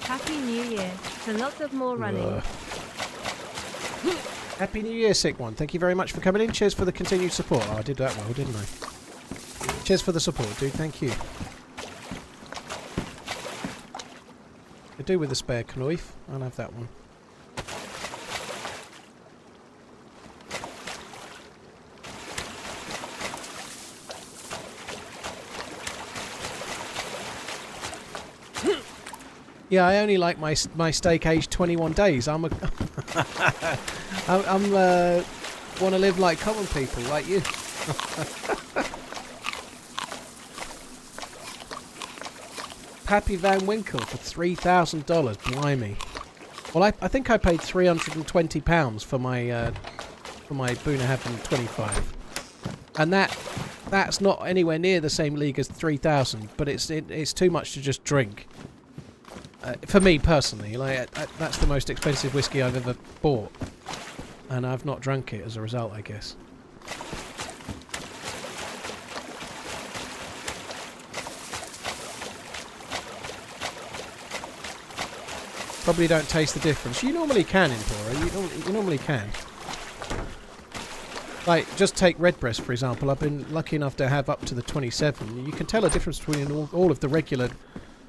Happy New Year, to lots of more running. Happy New Year, Sick One. Thank you very much for coming in. Cheers for the continued support. Oh, I did that well, didn't I? Cheers for the support, dude. Thank you. I do with the spare knife. I'll have that one. Yeah, I only like my steak aged 21 days. I'm want to live like common people, like you. Pappy Van Winkle for $3,000. Blimey. Well, I think I paid £320 for my Bunnerhorn 25, and that's not anywhere near the same league as 3,000. But it's too much to just drink. For me personally, like that's the most expensive whiskey I've ever bought, and I've not drunk it as a result, I guess. Probably don't taste the difference. You normally can, Impora. You normally can. Like, just take Redbreast for example. I've been lucky enough to have up to the 27. You can tell a difference between all of the regular.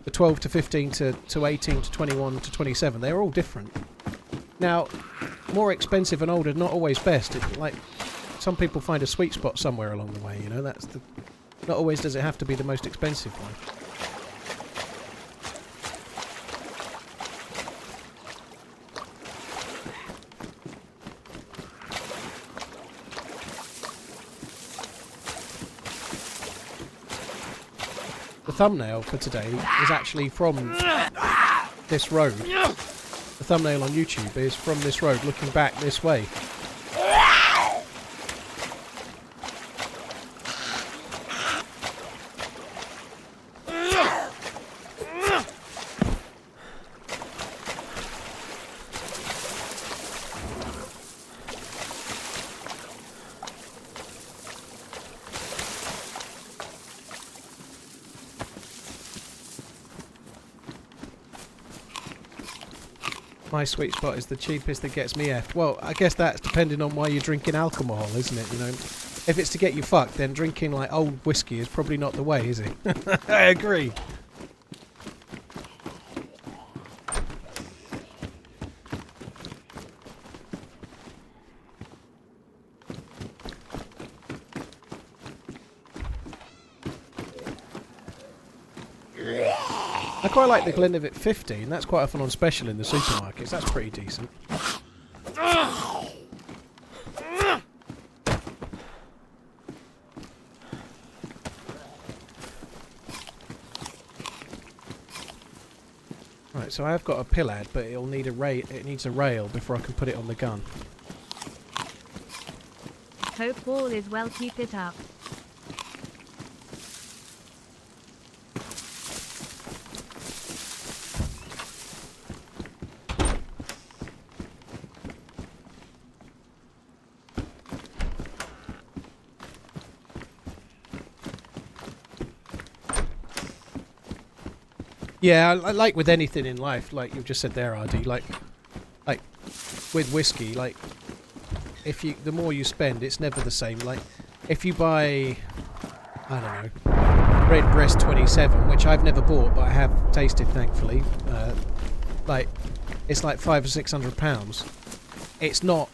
The 12 to 15 to 18 to 21 to 27, they're all different. Now, more expensive and older, not always best. Like, some people find a sweet spot somewhere along the way, you know, not always does it have to be the most expensive one. the thumbnail for today is actually from this road. The thumbnail on YouTube is from this road, looking back this way. My sweet spot is the cheapest that gets me effed. Well, I guess that's depending on why you're drinking alcohol, isn't it? You know, if it's to get you fucked, then drinking like old whiskey is probably not the way, is it? I agree. I quite like the Glenlivet 15. That's quite often on special in the supermarkets. That's pretty decent. Right, so I have got a pillad, but it'll need a it needs a rail before I can put it on the gun. Hope all is well, keep it up. Yeah, like with anything in life, like you've just said there, RD, like with whiskey, like if you, the more you spend, it's never the same. Like if you buy, I don't know, Redbreast 27, which I've never bought, but I have tasted, thankfully. Like it's like £500 or £600. It's not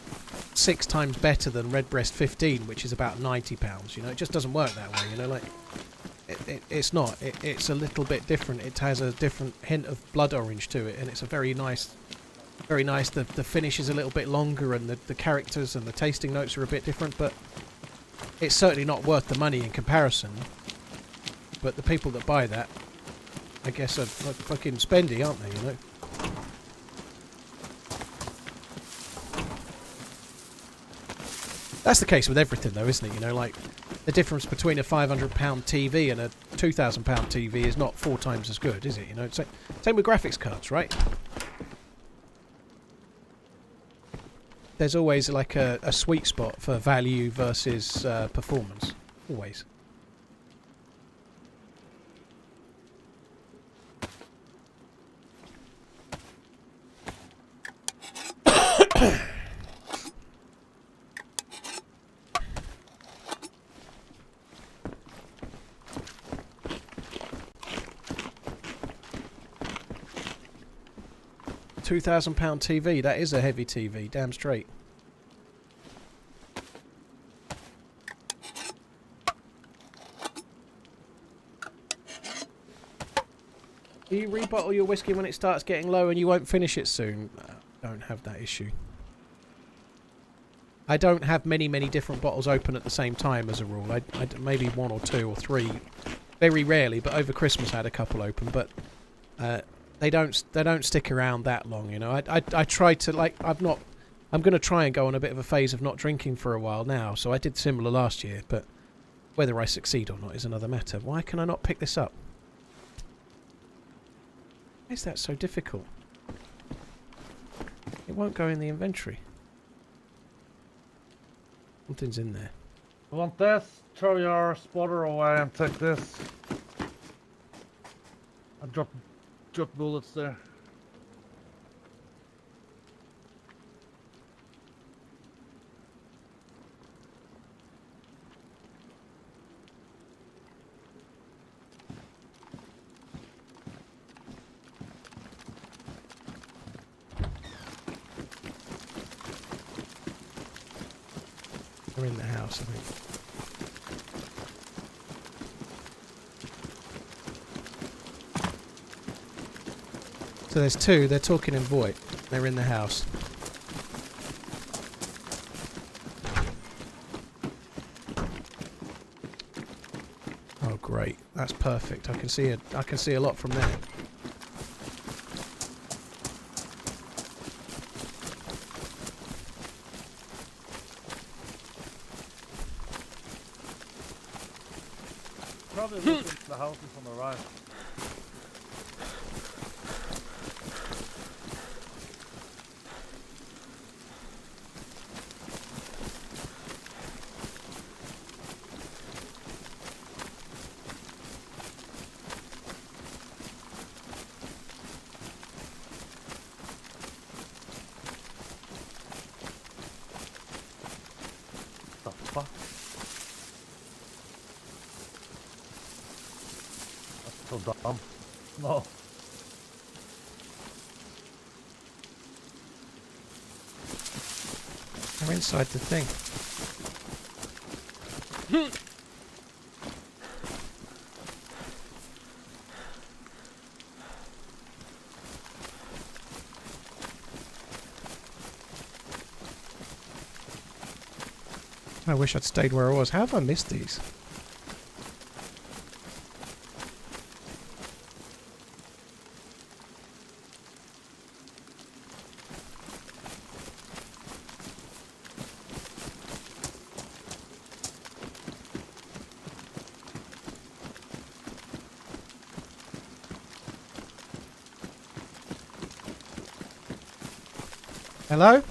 6 times better than Redbreast 15, which is about £90. You know, it just doesn't work that way. You know, like. It's not. It's a little bit different. It has a different hint of blood orange to it, and it's a very nice. The finish is a little bit longer, and the characters and the tasting notes are a bit different, but it's certainly not worth the money in comparison. But the people that buy that, I guess, are like fucking spendy, aren't they? You know. That's the case with everything, though, isn't it? You know, like. The difference between a £500 TV and a £2,000 TV is not 4 times as good, is it? You know, same with graphics cards, right? There's always like a sweet spot for value versus performance. Always. £2,000 TV, that is a heavy TV, damn straight. Do you rebottle your whiskey when it starts getting low and you won't finish it soon? I don't have that issue. I don't have many different bottles open at the same time as a rule. I maybe 1 or 2 or 3, very rarely, but over Christmas I had a couple open, but they don't stick around that long, you know. I try to, like, I'm going to try and go on a bit of a phase of not drinking for a while now, so I did similar last year, but whether I succeed or not is another matter. Why can I not pick this up? Why is that so difficult? It won't go in the inventory. Something's in there. You want this? Throw your spotter away and take this. I dropped bullets there. They're in the house, I think. So there's 2, they're talking in VoIP. They're in the house. Oh great. That's perfect. I can see it. I can see a lot from there. Probably look at the houses on the right. The fuck? That's so dumb. No. I'm inside the thing. I wish I'd stayed where I was. How have I missed these? Hello?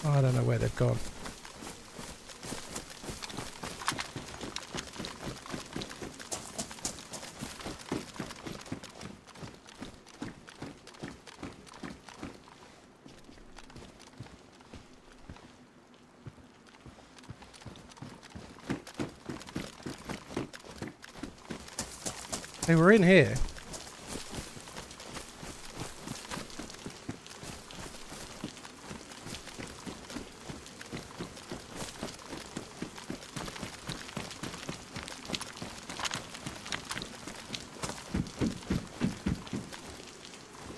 Oh, I don't know where they've gone. They were in here.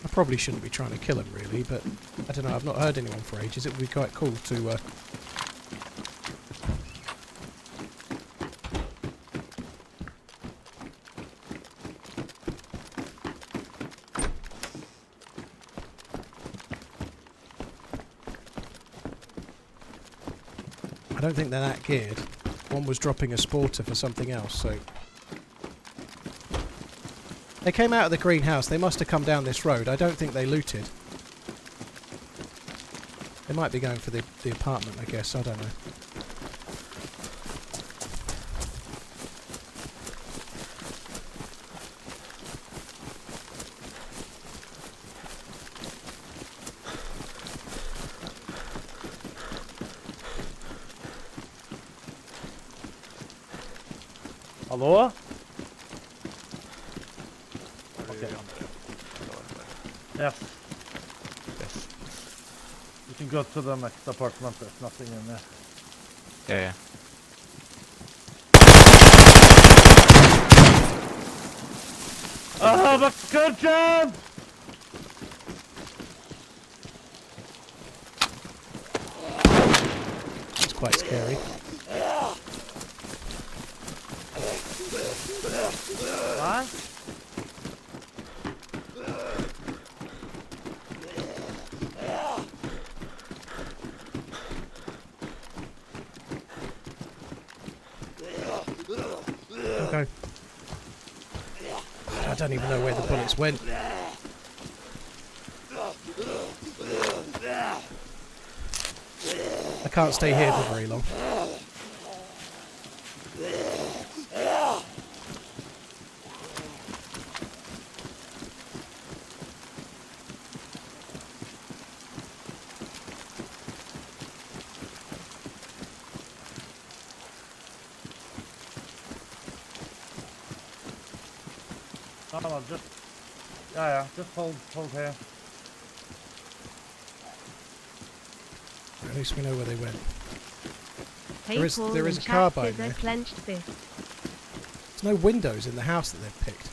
I probably shouldn't be trying to kill him really, but I don't know, I've not heard anyone for ages. It would be quite cool to I don't think they're that geared. One was dropping a sporter for something else, so... They came out of the greenhouse. They must have come down this road. I don't think they looted. They might be going for the apartment, I guess. I don't know. Hello? Yes. Yes. You can go to the next apartment, there's nothing in there. Yeah. Oh, but good job! It's quite scary. What? Okay. I don't even know where the bullets went. I can't stay here for very long. No, just... Yeah, just hold here. At least we know where they went. Hey There is- Paul there in is a chat carbine says a there. clenched fist. There's no windows in the house that they've picked.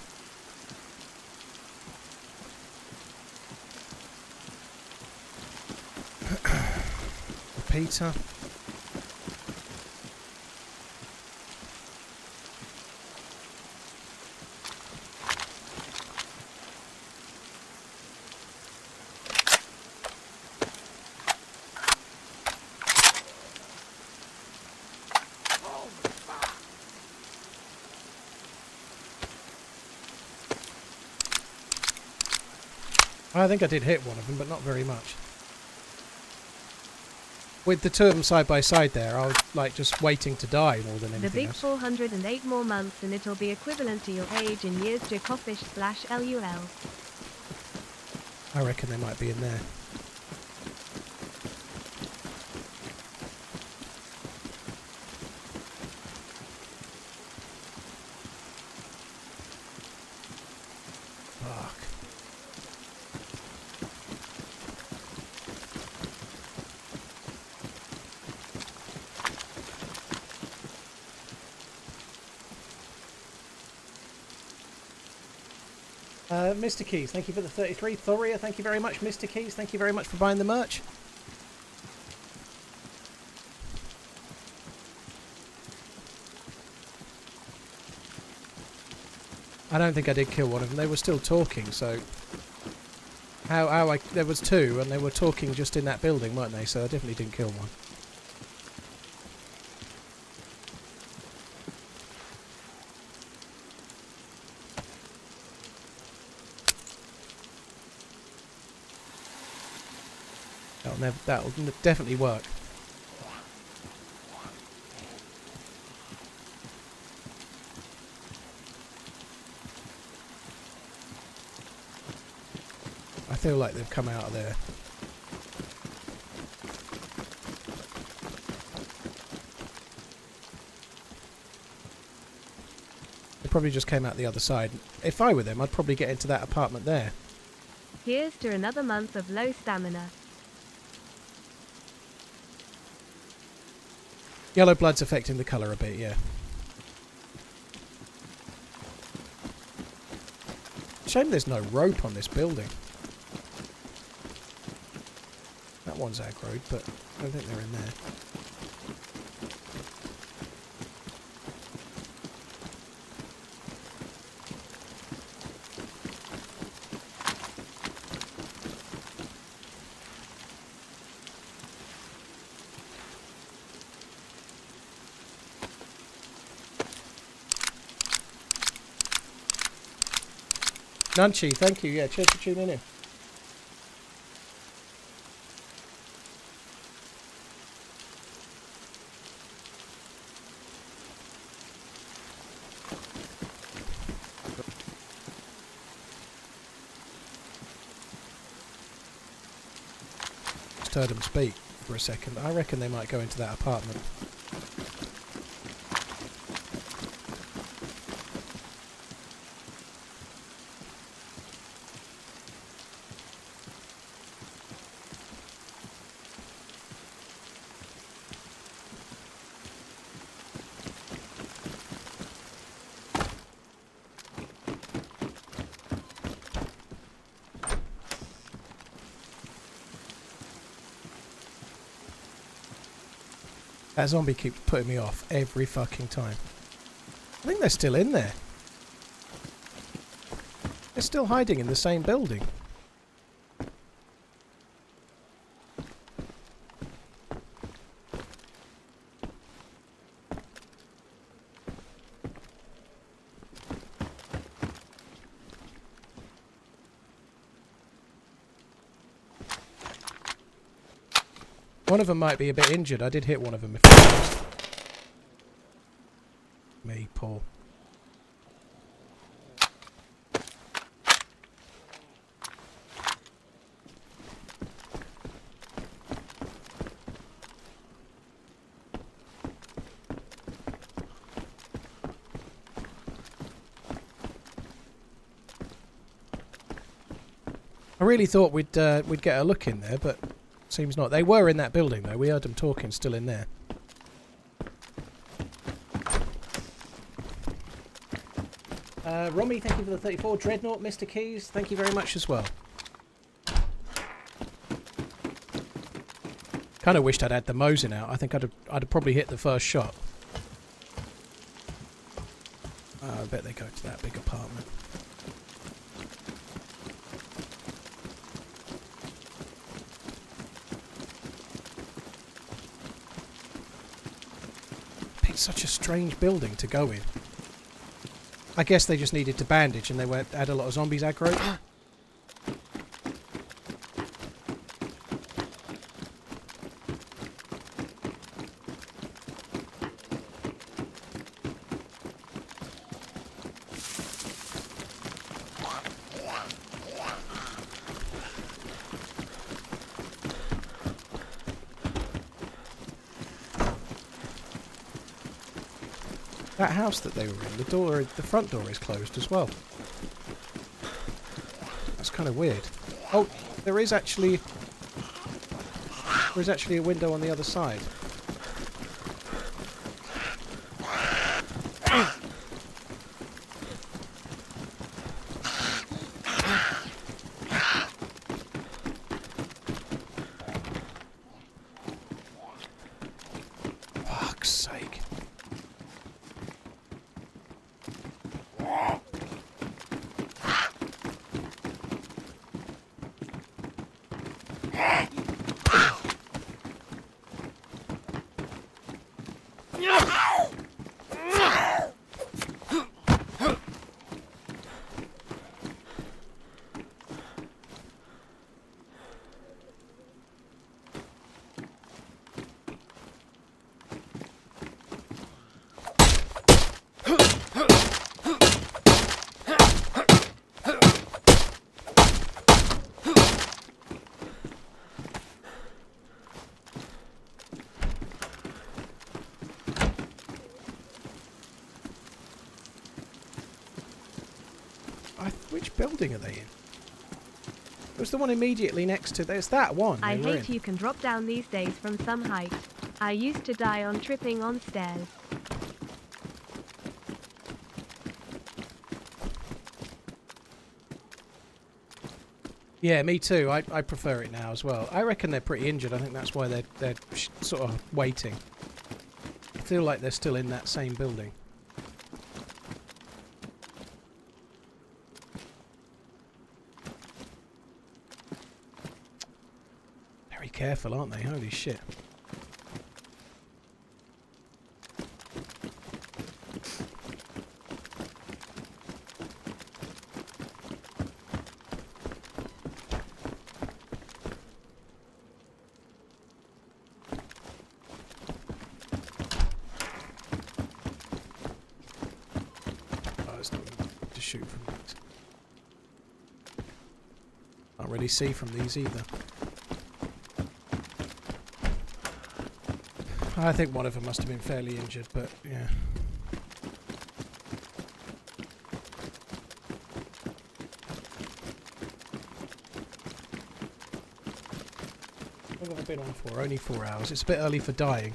Peter. I think I did hit one of them, but not very much. With the two of them side by side there, I was like just waiting to die more than anything The big else. 408 more months and it'll be equivalent to your age in years Jacofish/LUL. I reckon they might be in there. Fuck. Mr. Keys, thank you for the 33. Thoria, thank you very much. Mr. Keys, thank you very much for buying the merch. I don't think I did kill one of them. They were still talking, so... There was two, and they were talking just in that building, weren't they? So I definitely didn't kill one. That'll definitely work. I feel like they've come out of there. They probably just came out the other side. If I were them, I'd probably get into that apartment there. Here's to another month of low stamina. Yellow blood's affecting the colour a bit, yeah. Shame there's no rope on this building. That one's aggroed, but I don't think they're in there. Nunchi, thank you. Yeah, cheers for tuning in. Just heard them speak for a second. I reckon they might go into that apartment. That zombie keeps putting me off every fucking time. I think they're still in there. They're still hiding in the same building. One of them might be a bit injured. I did hit one of them. Me, Paul. I really thought we'd get a look in there, but seems not. They were in that building though. We heard them talking, still in there. Romy, thank you for the 34. Dreadnought, Mr. Keys, thank you very much as well. Kind of wished I'd had the Mosin out. I think I'd have probably hit the first shot. Oh, I bet they go to that big apartment. It's such a strange building to go in. I guess they just needed to bandage and they had a lot of zombies aggro. That house that they were in, the front door is closed as well. That's kind of weird. Oh, there is actually a window on the other side. Fuck's sake. Which building are they in? It was the one immediately next to. There's that one. I hate you can drop down these days from some height. I used to die on tripping on stairs. Yeah, me too. I prefer it now as well. I reckon they're pretty injured. I think that's why they're sort of waiting. I feel like they're still in that same building. Very careful, aren't they? Holy shit. Shoot from these. Can't really see from these either. I think one of them must have been fairly injured, but yeah. How long have I been on for? Only 4 hours. It's a bit early for dying.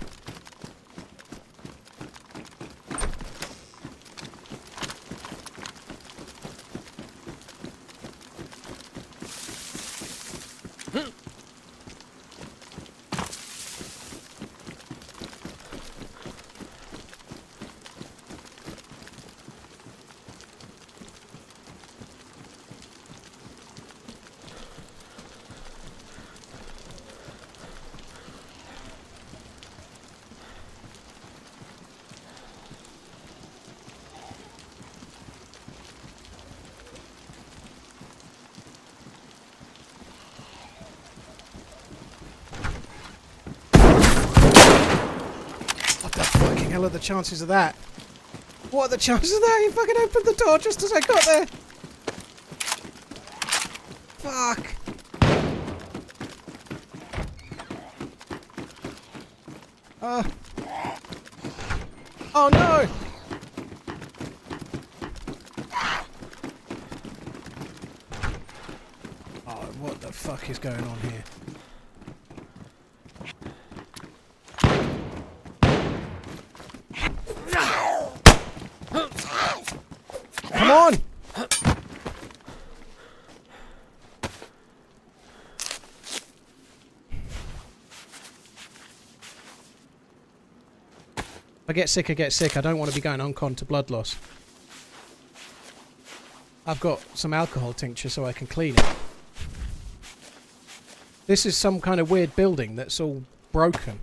What the hell are the chances of that? What are the chances of that? You fucking opened the door just as I got there. Fuck. Oh no! Oh, what the fuck is going on here? Come on! If I get sick, I get sick. I don't want to be going on con to blood loss. I've got some alcohol tincture so I can clean it. This is some kind of weird building that's all broken.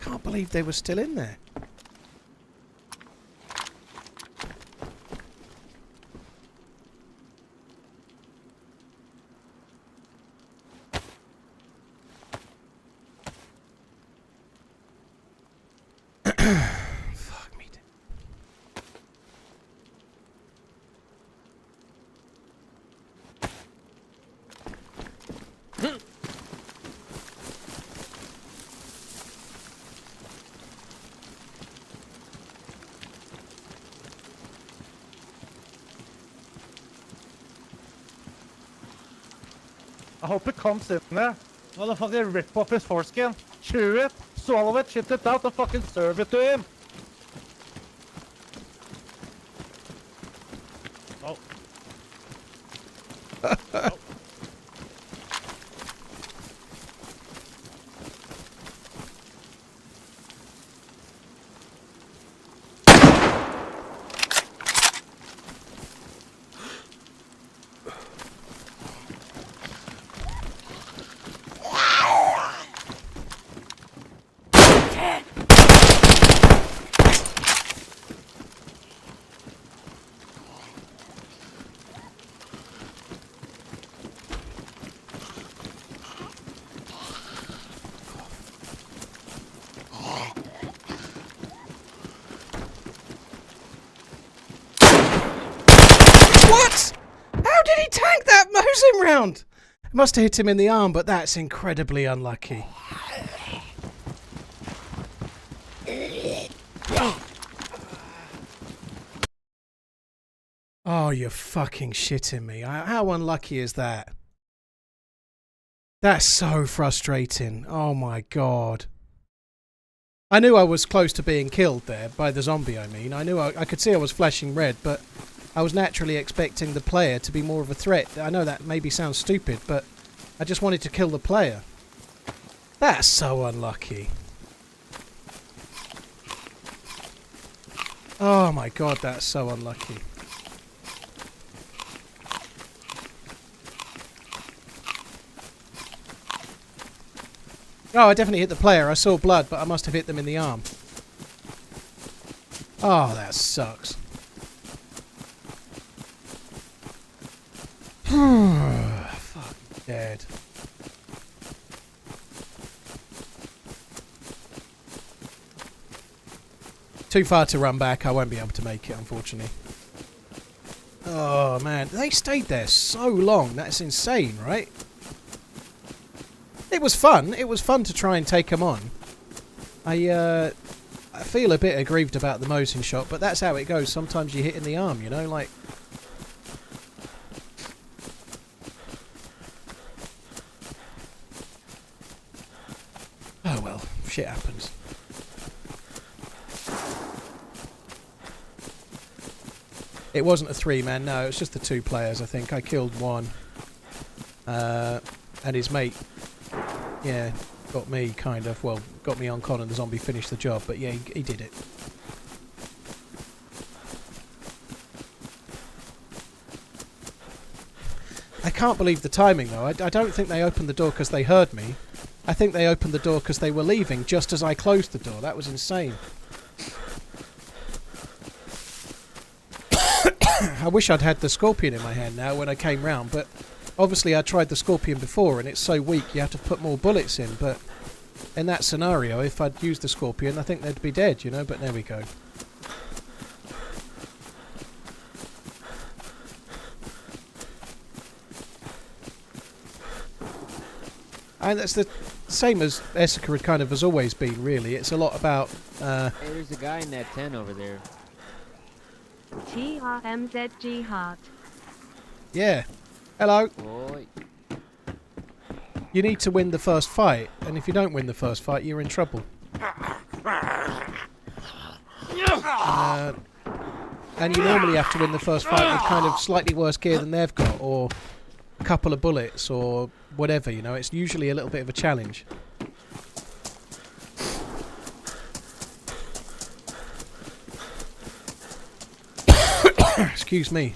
I believe they were still in there. Fuck me. I hope it comes in there. Motherfucking rip off his foreskin, chew it, swallow it, shit it out, and fucking serve it to him. Oh. Oh. Round. Must have hit him in the arm, but that's incredibly unlucky. Oh, you're fucking shitting me. How unlucky is that? That's so frustrating. Oh my god. I knew I was close to being killed there, by the zombie I mean. I knew I could see I was flashing red, but I was naturally expecting the player to be more of a threat. I know that maybe sounds stupid, but I just wanted to kill the player. That's so unlucky. Oh my god, that's so unlucky. Oh, I definitely hit the player. I saw blood, but I must have hit them in the arm. Oh, that sucks. Fuck, dead. Too far to run back. I won't be able to make it, unfortunately. Oh, man. They stayed there so long. That's insane, right? It was fun. It was fun to try and take them on. I feel a bit aggrieved about the Mosin shot, but that's how it goes. Sometimes you hit in the arm, you know, like... Oh well, shit happens. It wasn't a 3-man, no, it was just the 2 players, I think. I killed one. And his mate, yeah, got me kind of, well, got me on con and the zombie finished the job, but yeah, he did it. I can't believe the timing though. I don't think they opened the door because they heard me. I think they opened the door because they were leaving just as I closed the door. That was insane. I wish I'd had the scorpion in my hand now when I came round, but obviously I tried the scorpion before and it's so weak you have to put more bullets in, but in that scenario if I'd used the scorpion I think they'd be dead, you know, but there we go. And that's the same as Esseker kind of has always been, really. It's a lot about... Hey, there's a guy in that tent over there. TRMZG Heart. Yeah. Hello. Boy. You need to win the first fight, and if you don't win the first fight, you're in trouble. And you normally have to win the first fight with kind of slightly worse gear than they've got, or a couple of bullets, or whatever, you know. It's usually a little bit of a challenge. Excuse me.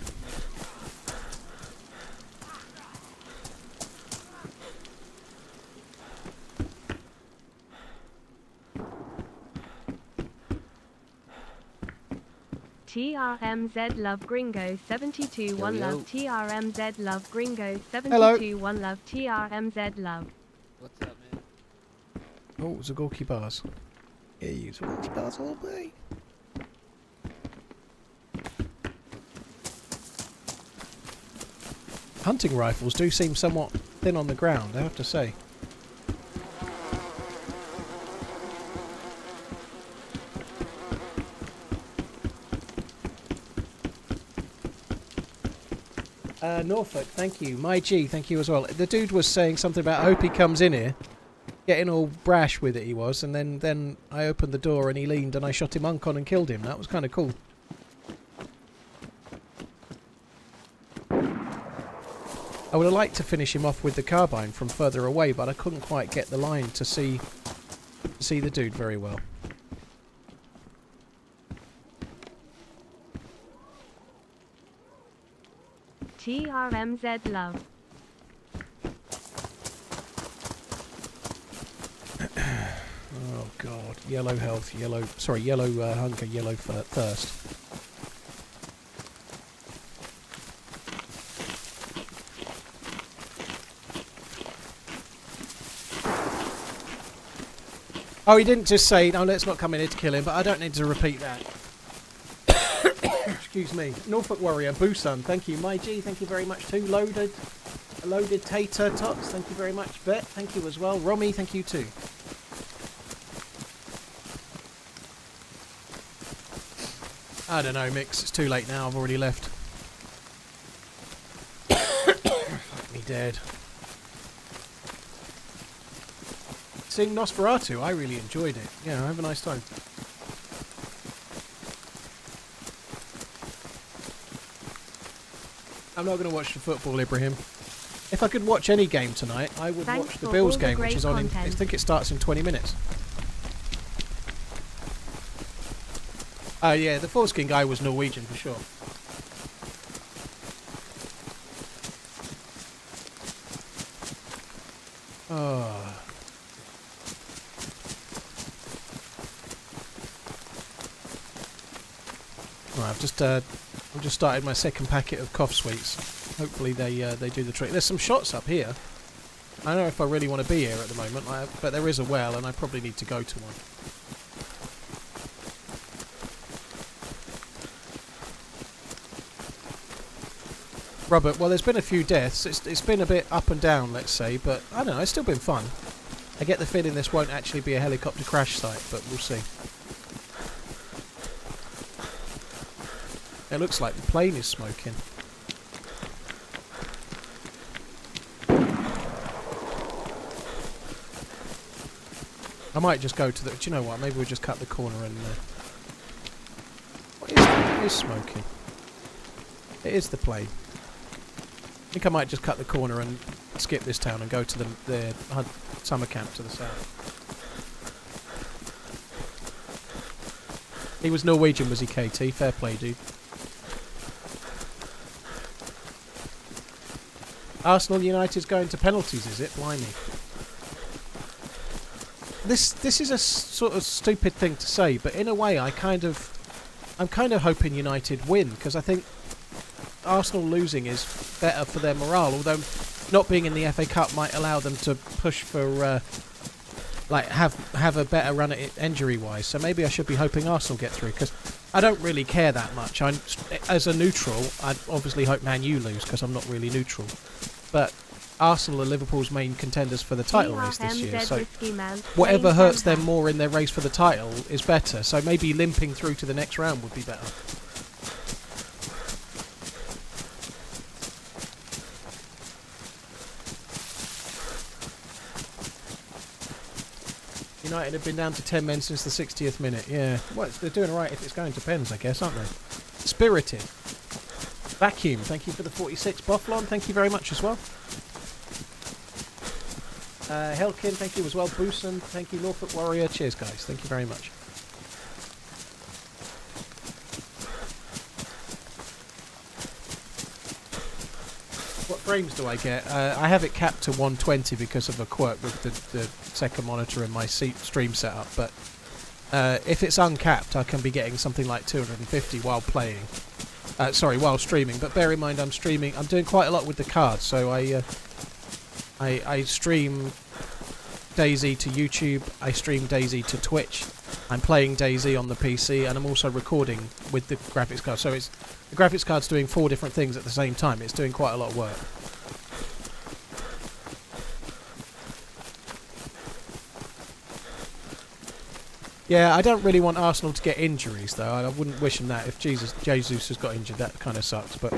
TRMZ Love Gringo 72 1 Yo, yo. Love TRMZ Love Gringo 72 Hello. 1 Love TRMZ Love. What's up, man? Oh, Zagorki bars. Yeah, you Zagorki bars all day. Hunting rifles do seem somewhat thin on the ground, I have to say. Norfolk, thank you. My G, thank you as well. The dude was saying something about, I hope he comes in here. Getting all brash with it he was, and then I opened the door and he leaned and I shot him uncon and killed him. That was kind of cool. I would have liked to finish him off with the carbine from further away, but I couldn't quite get the line to see the dude very well. TRMZ Love. Oh god, yellow health, yellow hunger, yellow thirst. Oh, he didn't just say, no, let's not come in here to kill him, but I don't need to repeat that. Excuse me. Norfolk Warrior, Busan, thank you. My G, thank you very much too. Loaded Tater Tots, thank you very much. Bet, thank you as well. Romy, thank you too. I don't know, Mix, it's too late now, I've already left. Fuck me dead. Seeing Nosferatu, I really enjoyed it. Yeah, have a nice time. I'm not going to watch the football, Ibrahim. If I could watch any game tonight, I would Thanks watch the for Bills all the game, which great is on in, I content. think it starts in 20 minutes. Oh yeah, the foreskin guy was Norwegian for sure. Oh. Right, I've just started my second packet of cough sweets. Hopefully they do the trick. There's some shots up here. I don't know if I really want to be here at the moment, but there is a well, and I probably need to go to one. Robert, well, there's been a few deaths. It's been a bit up and down, let's say, but I don't know. It's still been fun. I get the feeling this won't actually be a helicopter crash site, but we'll see. It looks like the plane is smoking. I might just go to the... Do you know what? Maybe we'll just cut the corner and... What is smoking? It is the plane. I think I might just cut the corner and skip this town and go to the summer camp to the south. He was Norwegian, was he, KT? Fair play, dude. Arsenal United's going to penalties, is it? Blimey. This is a sort of stupid thing to say, but in a way I'm kind of hoping United win, because I think Arsenal losing is better for their morale, although not being in the FA Cup might allow them to push for have a better run at it injury-wise. So maybe I should be hoping Arsenal get through, because I don't really care that much. As a neutral, I'd obviously hope Man U lose, because I'm not really neutral. But Arsenal are Liverpool's main contenders for the title race this year. TRMZ So Whiskey Man, whatever playing hurts Sandhouse. them more in their race for the title is better. So maybe limping through to the next round would be better. United have been down to 10 men since the 60th minute. Yeah, well, they're doing alright if it's going to pens, I guess, aren't they? Spirited. Vacuum, thank you for the 46. Bufflon, thank you very much as well. Helkin, thank you as well. Booson, thank you. Norfolk Warrior, cheers guys, thank you very much. What frames do I get? I have it capped to 120 because of a quirk with the second monitor in my stream setup, but if it's uncapped I can be getting something like 250 while playing. Sorry, while streaming, but bear in mind I'm doing quite a lot with the cards, so I stream DayZ to YouTube, I stream DayZ to Twitch, I'm playing DayZ on the PC, and I'm also recording with the graphics card, so the graphics card's doing 4 different things at the same time. It's doing quite a lot of work. Yeah, I don't really want Arsenal to get injuries, though. I wouldn't wish them that. If Jesus has got injured, that kind of sucks. But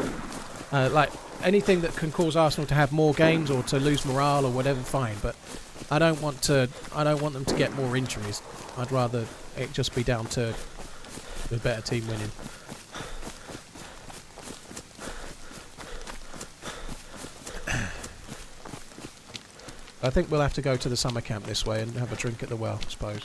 like anything that can cause Arsenal to have more games or to lose morale or whatever, fine. But I don't want them to get more injuries. I'd rather it just be down to the better team winning. I think we'll have to go to the summer camp this way and have a drink at the well, I suppose.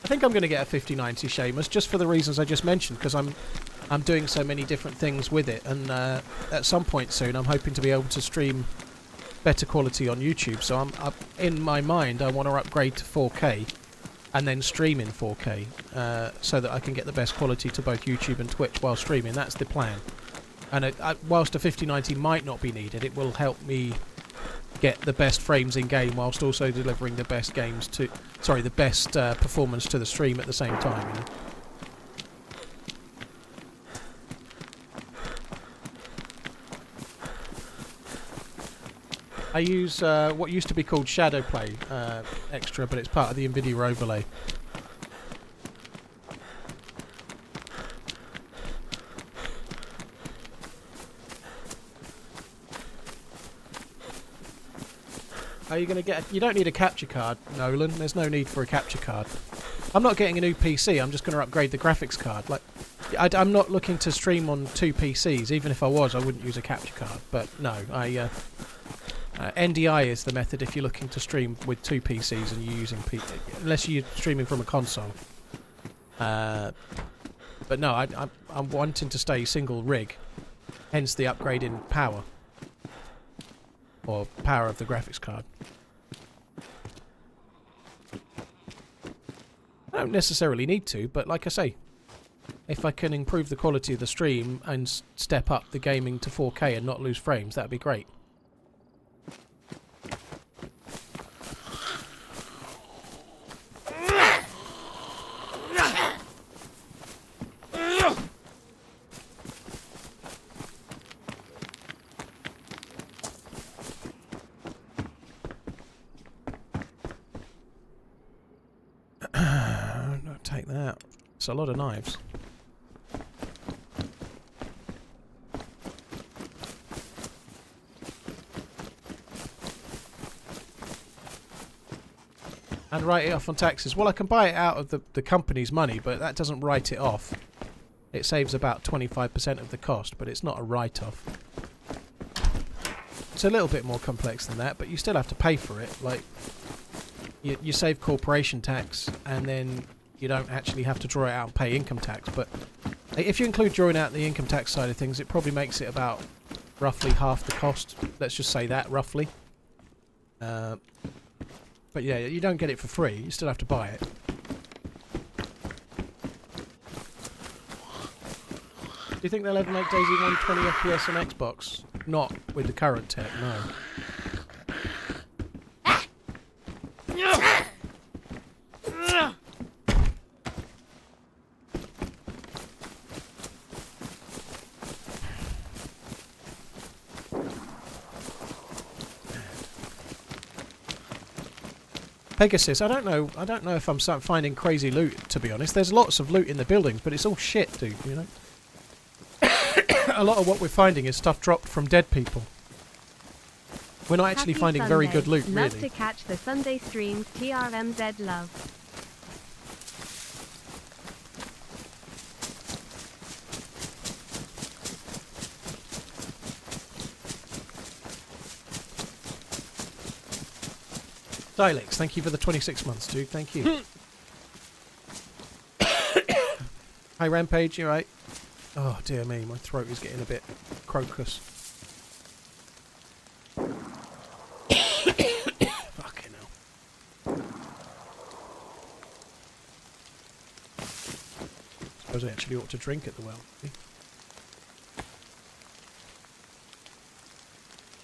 I think I'm going to get a 5090 Seamus just for the reasons I just mentioned, because I'm doing so many different things with it, and at some point soon I'm hoping to be able to stream better quality on YouTube. So I'm in my mind I want to upgrade to 4K and then stream in 4K so that I can get the best quality to both YouTube and Twitch while streaming. That's the plan. And whilst a 5090 might not be needed, it will help me get the best frames in game whilst also delivering the best the best performance to the stream at the same time. You know? I use what used to be called Shadowplay Extra, but it's part of the NVIDIA overlay. Are you going to get... You don't need a capture card, Nolan. There's no need for a capture card. I'm not getting a new PC. I'm just going to upgrade the graphics card. Like, I'm not looking to stream on 2 PCs. Even if I was, I wouldn't use a capture card. But no, NDI is the method if you're looking to stream with 2 PCs and you're using unless you're streaming from a console. But no, I'm wanting to stay single rig. Hence the upgrade in power. Or power of the graphics card. I don't necessarily need to, but like I say, if I can improve the quality of the stream and step up the gaming to 4K and not lose frames, that'd be great. Take that. It's a lot of knives. And write it off on taxes. Well, I can buy it out of the company's money, but that doesn't write it off. It saves about 25% of the cost, but it's not a write-off. It's a little bit more complex than that, but you still have to pay for it. Like, you save corporation tax, and then you don't actually have to draw it out and pay income tax. But if you include drawing out the income tax side of things, it probably makes it about roughly half the cost. Let's just say that, roughly. But yeah, you don't get it for free. You still have to buy it. Do you think they'll ever make DayZ 120 FPS on Xbox? Not with the current tech, no. Pegasus, I don't know if I'm finding crazy loot, to be honest. There's lots of loot in the buildings, but it's all shit, dude, you know? A lot of what we're finding is stuff dropped from dead people. We're not actually Happy finding very good loot, Love really. to catch the Sunday streams. TRMZ love. Dilex, thank you for the 26 months, dude. Thank you. Hi, Rampage, you right? Oh, dear me, my throat is getting a bit crocus. Fucking hell. Suppose I actually ought to drink at the well.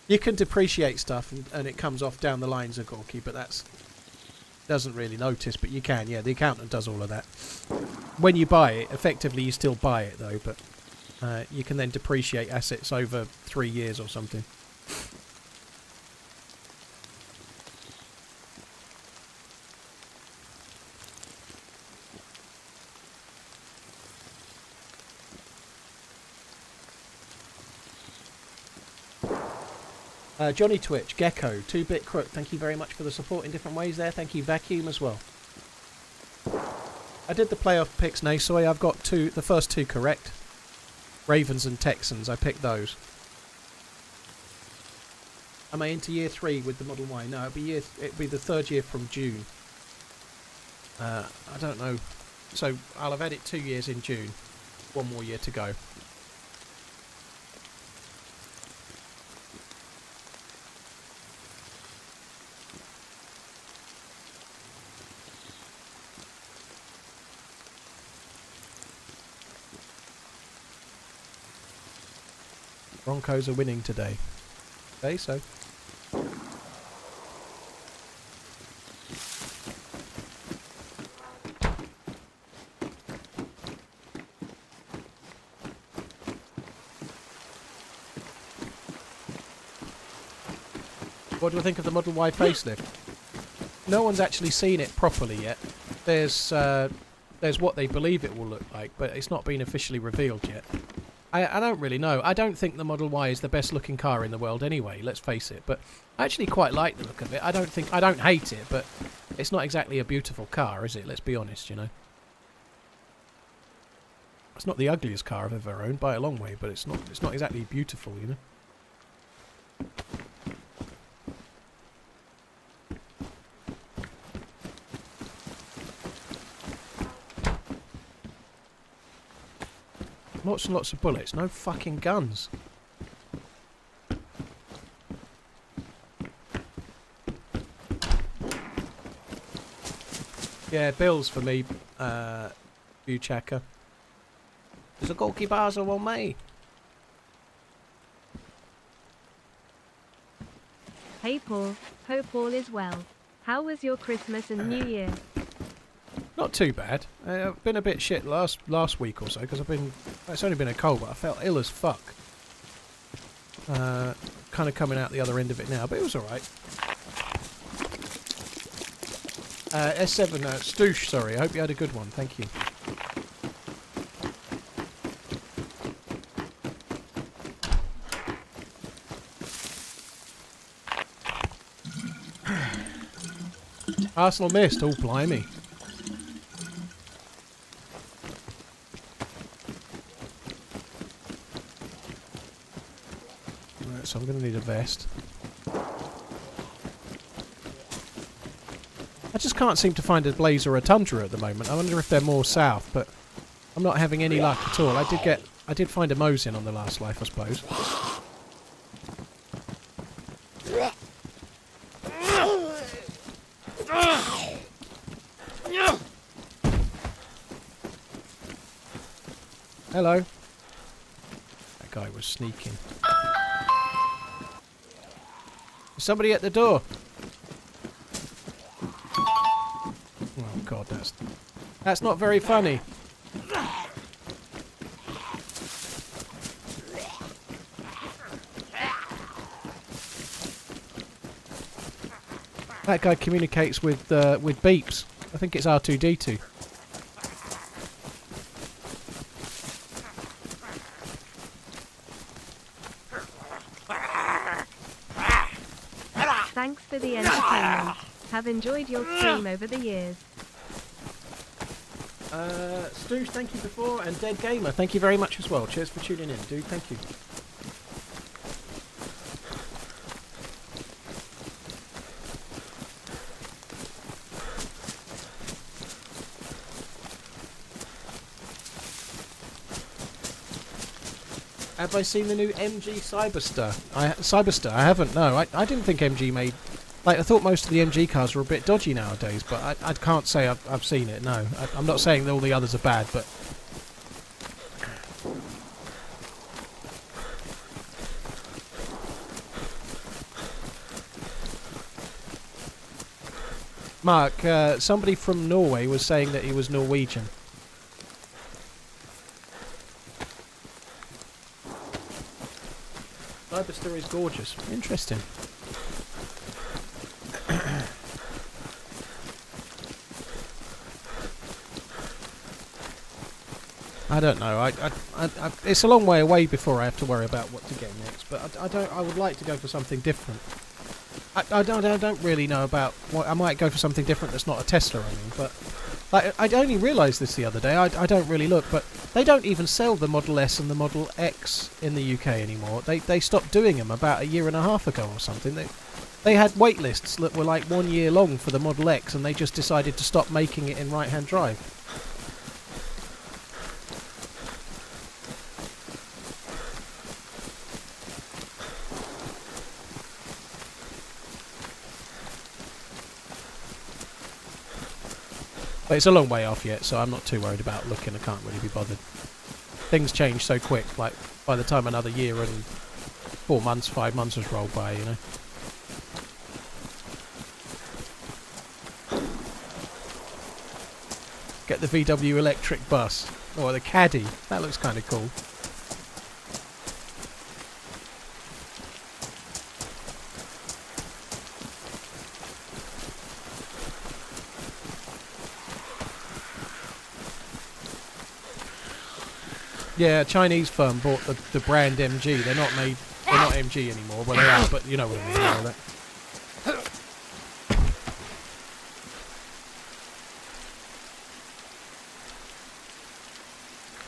You can depreciate stuff and it comes off down the line, Zagorki, but that's doesn't really notice, but you can, yeah, the accountant does all of that. When you buy it, effectively you still buy it though, but you can then depreciate assets over 3 years or something. Johnny Twitch, Gecko, 2-Bit Crook, thank you very much for the support in different ways there. Thank you, Vacuum, as well. I did the playoff picks, Nasoy. I've got the first two correct. Ravens and Texans, I picked those. Am I into year 3 with the Model Y? No, it'd be the third year from June. I don't know. So I'll have had it 2 years in June. 1 more year to go. Broncos are winning today. Okay, so. What do I think of the Model Y facelift? No one's actually seen it properly yet. There's what they believe it will look like, but it's not been officially revealed yet. I don't really know. I don't think the Model Y is the best looking car in the world anyway, let's face it, but I actually quite like the look of it. I don't hate it, but it's not exactly a beautiful car, is it? Let's be honest, you know. It's not the ugliest car I've ever owned by a long way, but it's not exactly beautiful, you know. Lots and lots of bullets, no fucking guns. Yeah, bills for me, view checker. There's a Gorky Baza on me. Hey Paul, hope all is well. How was your Christmas and New Year? Not too bad. I've been a bit shit last week or so because it's only been a cold, but I felt ill as fuck. Kind of coming out the other end of it now, but it was alright. S7, Stoosh, sorry. I hope you had a good one. Thank you. Arsenal missed. Oh, blimey. Right, so I'm going to need a vest. I just can't seem to find a Blaze or a Tundra at the moment. I wonder if they're more south, but I'm not having any luck at all. I did find a Mosin on the last life, I suppose. Hello. That guy was sneaking. There's somebody at the door. Oh god, that's not very funny. That guy communicates with beeps. I think it's R2D2. Thanks for the entertainment. Have enjoyed your stream over the years. Stooge, thank you before, and Dead Gamer, thank you very much as well. Cheers for tuning in, dude. Thank you. Have I seen the new MG Cyberster? I haven't, no. I didn't think MG made... Like, I thought most of the MG cars were a bit dodgy nowadays, but I can't say I've seen it, no. I'm not saying that all the others are bad, but... Mark, somebody from Norway was saying that he was Norwegian. Cyberster is gorgeous. Interesting. I don't know. It's a long way away before I have to worry about what to get next. But I would like to go for something different. I don't really know about what I might go for something different that's not a Tesla. I mean, but like I only realised this the other day. I don't really look, but they don't even sell the Model S and the Model X in the UK anymore. They stopped doing them about a year and a half ago or something. They had wait lists that were like 1 year long for the Model X, and they just decided to stop making it in right-hand drive. But it's a long way off yet, so I'm not too worried about looking. I can't really be bothered. Things change so quick, like by the time another year and 4 months, 5 months has rolled by, you know. Get the VW electric bus. Or the Caddy. That looks kind of cool. Yeah, a Chinese firm bought the brand MG. They're not MG anymore. Well, they are, but you know what I mean. You know that.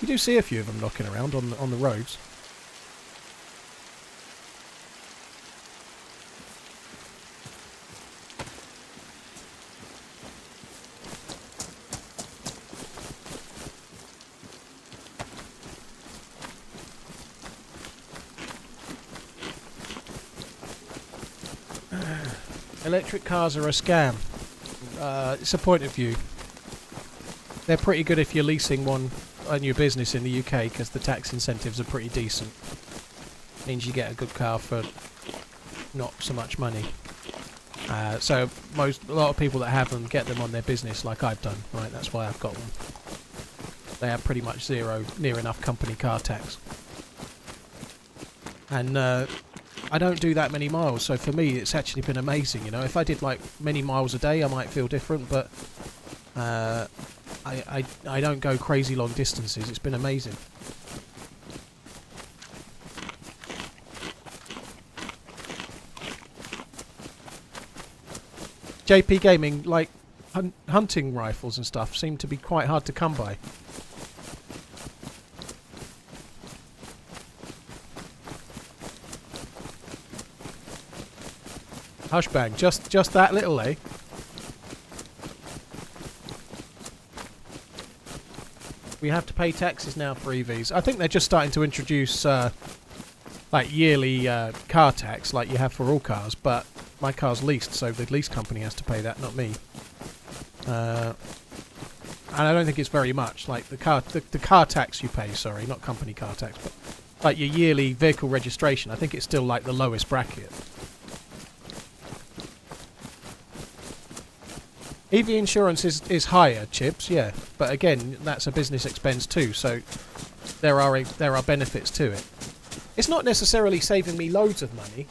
You do see a few of them knocking around on the roads. Electric cars are a scam. It's a point of view. They're pretty good if you're leasing one on your business in the UK because the tax incentives are pretty decent. Means you get a good car for not so much money. So a lot of people that have them get them on their business like I've done, right? That's why I've got one. They have pretty much zero, near enough company car tax. And I don't do that many miles, so for me it's actually been amazing, you know. If I did like many miles a day I might feel different, but I don't go crazy long distances. It's been amazing. JP Gaming, like hunting rifles and stuff seem to be quite hard to come by. Hushbang, just that little, eh? We have to pay taxes now for EVs. I think they're just starting to introduce like yearly car tax like you have for all cars, but my car's leased, so the lease company has to pay that, not me. And I don't think it's very much. Like the car tax you pay, sorry, not company car tax, but like your yearly vehicle registration, I think it's still like the lowest bracket. EV insurance is higher, Chips, yeah, but again, that's a business expense too, so there are benefits to it. It's not necessarily saving me loads of money,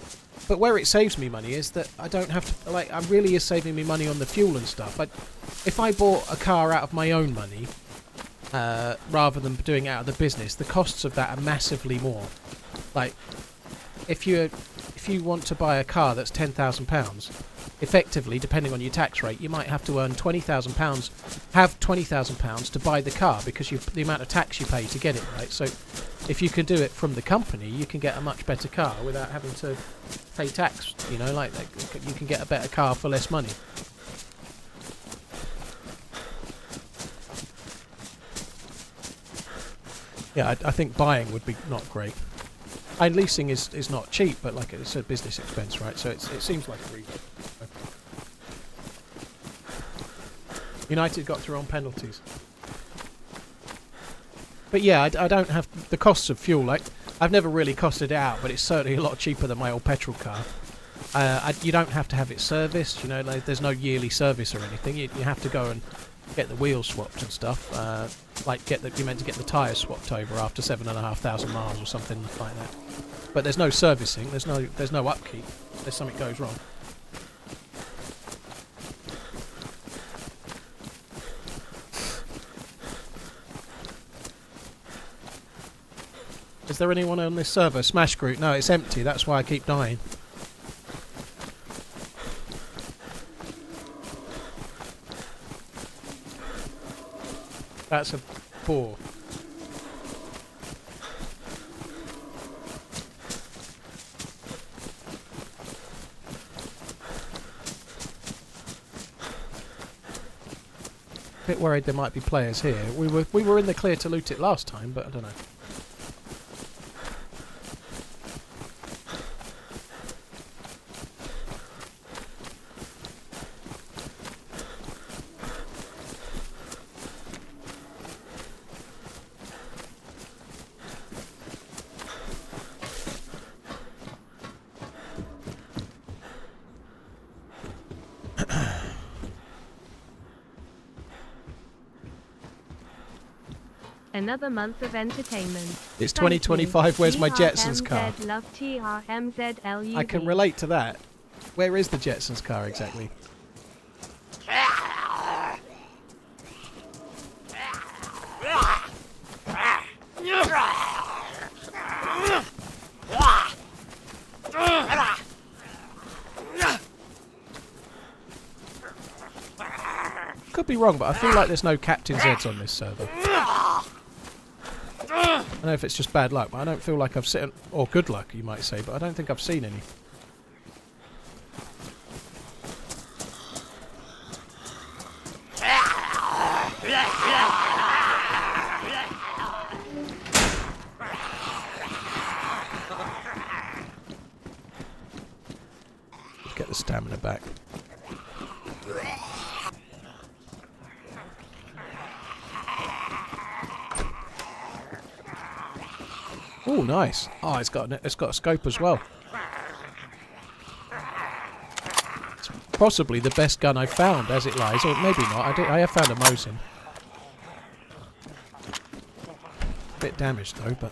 But where it saves me money is that I don't have to, like, it really is saving me money on the fuel and stuff. If I bought a car out of my own money, rather than doing it out of the business, the costs of that are massively more. Like, if you want to buy a car that's £10,000, effectively, depending on your tax rate, you might have to earn £20,000, have £20,000 to buy the car because the amount of tax you pay to get it, right? So if you can do it from the company, you can get a much better car without having to pay tax, you know, like you can get a better car for less money. Yeah, I think buying would be not great. And leasing is not cheap, but like it's a business expense, right? So it seems like a rebate. United got through on penalties. But yeah, I don't have the costs of fuel. Like, I've never really costed it out, but it's certainly a lot cheaper than my old petrol car. You don't have to have it serviced, you know, like, there's no yearly service or anything. You have to go and get the wheels swapped and stuff. Like, you're meant to get the tyres swapped over after 7,500 miles or something like that. But there's no servicing, there's no upkeep if something goes wrong. Is there anyone on this server? Smash group? No, it's empty. That's why I keep dying. That's a 4. Bit worried there might be players here. We were in the clear to loot it last time, but I don't know. Another month of entertainment. It's Thank 2025. you. Where's my Jetsons car? TRMZ, love TRMZ LUV. I can relate to that. Where is the Jetsons car exactly? Could be wrong, but I feel like there's no Captain Zeds on this server. I don't know if it's just bad luck, but I don't feel like I've seen... Or good luck, you might say, but I don't think I've seen any. Let's get the stamina back. Oh, nice. Oh, it's got a scope as well. It's possibly the best gun I've found as it lies, or maybe not. I have found a Mosin. Bit damaged though, but...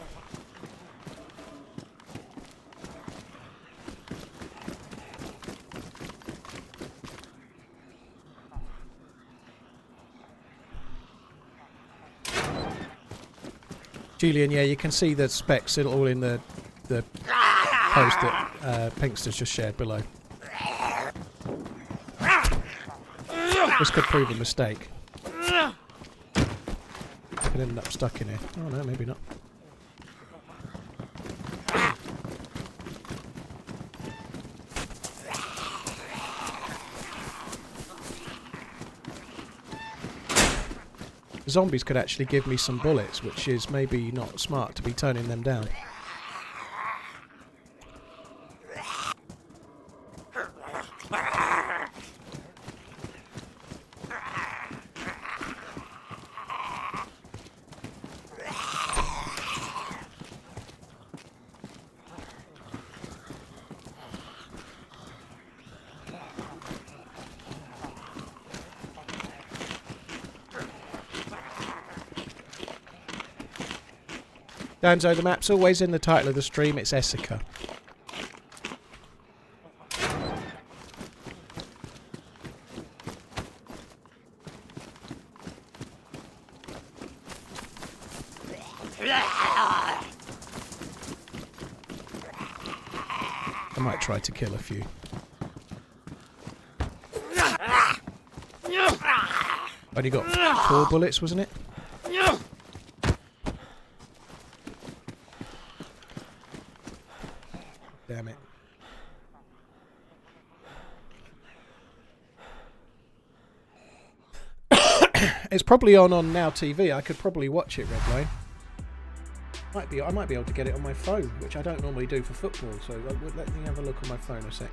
Julian, yeah, you can see the specs all in the post that Pinkster's just shared below. This could prove a mistake. Could end up stuck in here. Oh no, maybe not. Zombies could actually give me some bullets, which is maybe not smart to be turning them down. Danzo, the map's always in the title of the stream. It's Esseker. I might try to kill a few. Only got 4 bullets, wasn't it? Damn it. It's probably on Now TV. I could probably watch it, Redline. I might be able to get it on my phone, which I don't normally do for football. So let me have a look on my phone a sec.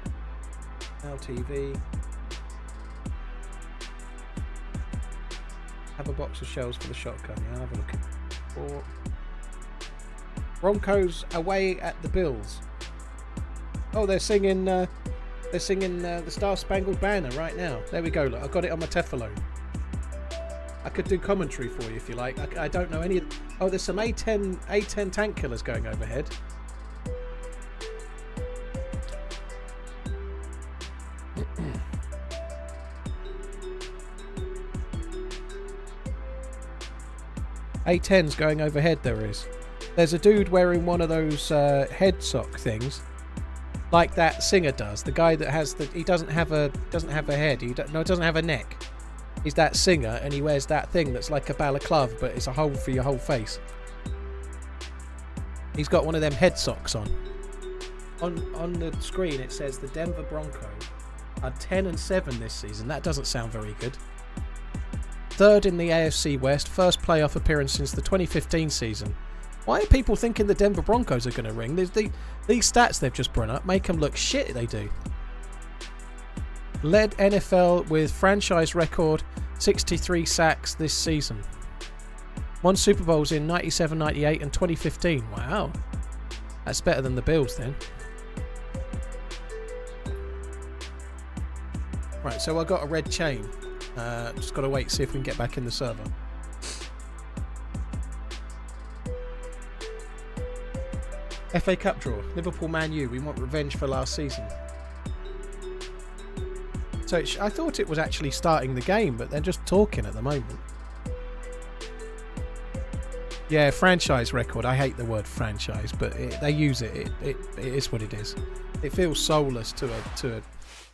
Now TV. Have a box of shells for the shotgun. Yeah, I'll have a look. Or Broncos away at the Bills. Oh, they're singing the Star Spangled Banner right now. There we go. Look, I've got it on my Teflon. I could do commentary for you if you like. I don't know any. Oh, there's some A10 tank killers going overhead. A10's going overhead. There is. There's a dude wearing one of those head sock things, like that singer does. The guy that has the he doesn't have a head. It doesn't have a neck. He's that singer, and he wears that thing that's like a balaclava, but it's a hole for your whole face. He's got one of them head socks on. On the screen, it says the Denver Broncos are 10-7 this season. That doesn't sound very good. 3rd in the AFC West, first playoff appearance since the 2015 season. Why are people thinking the Denver Broncos are going to ring? These stats they've just brought up make them look shit. They do. Led NFL with franchise record 63 sacks this season. Won Super Bowls in 97, 98 and 2015. Wow. That's better than the Bills then. Right, so I got a red chain. Just got to wait, see if we can get back in the server. FA Cup draw. Liverpool Man U. We want revenge for last season. So I thought it was actually starting the game, but they're just talking at the moment. Yeah, franchise record. I hate the word franchise, but they use it. It is what it is. It feels soulless to a.